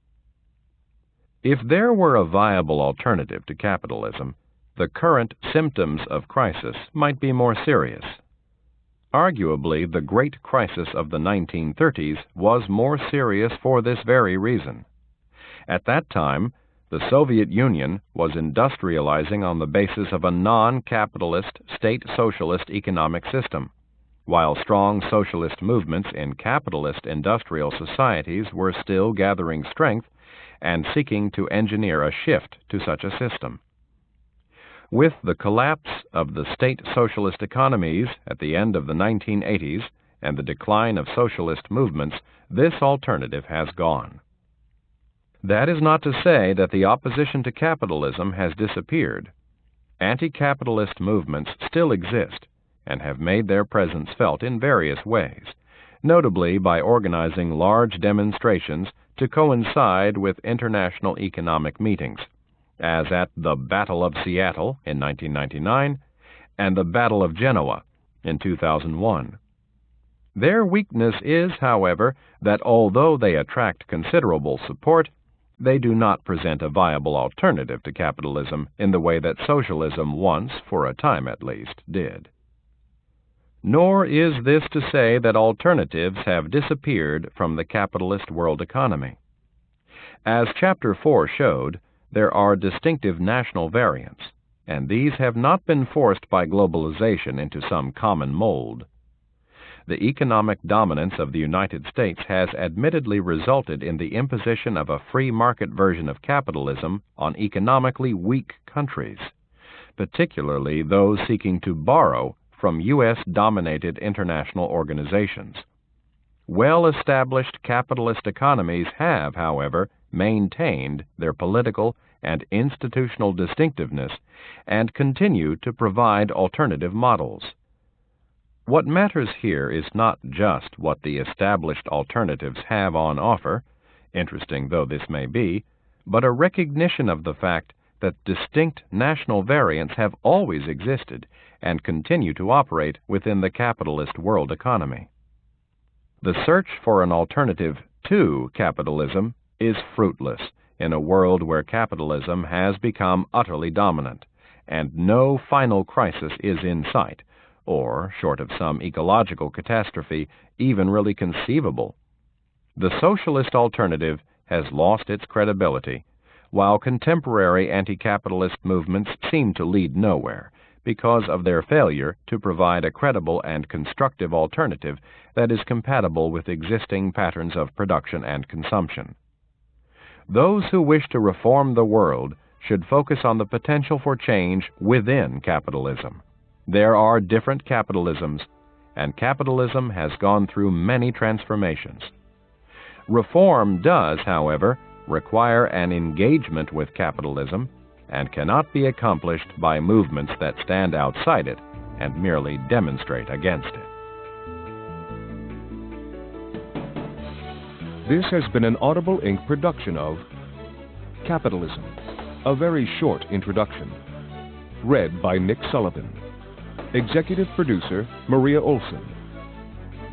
If there were a viable alternative to capitalism, the current symptoms of crisis might be more serious. Arguably, the great crisis of the 1930s was more serious for this very reason. At that time, the Soviet Union was industrializing on the basis of a non-capitalist state socialist economic system, while strong socialist movements in capitalist industrial societies were still gathering strength and seeking to engineer a shift to such a system. With the collapse of the state socialist economies at the end of the 1980s and the decline of socialist movements, this alternative has gone. That is not to say that the opposition to capitalism has disappeared. Anti-capitalist movements still exist and have made their presence felt in various ways, notably by organizing large demonstrations to coincide with international economic meetings, as at the Battle of Seattle in 1999 and the Battle of Genoa in 2001. Their weakness is, however, that although they attract considerable support, they do not present a viable alternative to capitalism in the way that socialism once, for a time at least, did. Nor is this to say that alternatives have disappeared from the capitalist world economy. As Chapter 4 showed, there are distinctive national variants, and these have not been forced by globalization into some common mold. The economic dominance of the United States has admittedly resulted in the imposition of a free market version of capitalism on economically weak countries, particularly those seeking to borrow from U.S.-dominated international organizations. Well-established capitalist economies have, however, maintained their political and institutional distinctiveness and continue to provide alternative models. What matters here is not just what the established alternatives have on offer, interesting though this may be, but a recognition of the fact that distinct national variants have always existed and continue to operate within the capitalist world economy. The search for an alternative to capitalism is fruitless in a world where capitalism has become utterly dominant, and no final crisis is in sight, or, short of some ecological catastrophe, even really conceivable. The socialist alternative has lost its credibility, while contemporary anti-capitalist movements seem to lead nowhere because of their failure to provide a credible and constructive alternative that is compatible with existing patterns of production and consumption. Those who wish to reform the world should focus on the potential for change within capitalism. There are different capitalisms, and capitalism has gone through many transformations. Reform does, however, require an engagement with capitalism and cannot be accomplished by movements that stand outside it and merely demonstrate against it. This has been an Audible Inc. production of Capitalism, a very short introduction. Read by Nick Sullivan. Executive producer, Maria Olson.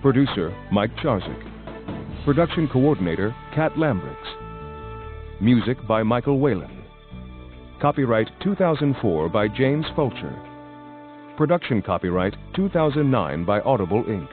Producer, Mike Charzik. Production coordinator, Kat Lambrix. Music by Michael Whalen. Copyright 2004 by James Fulcher. Production copyright 2009 by Audible Inc.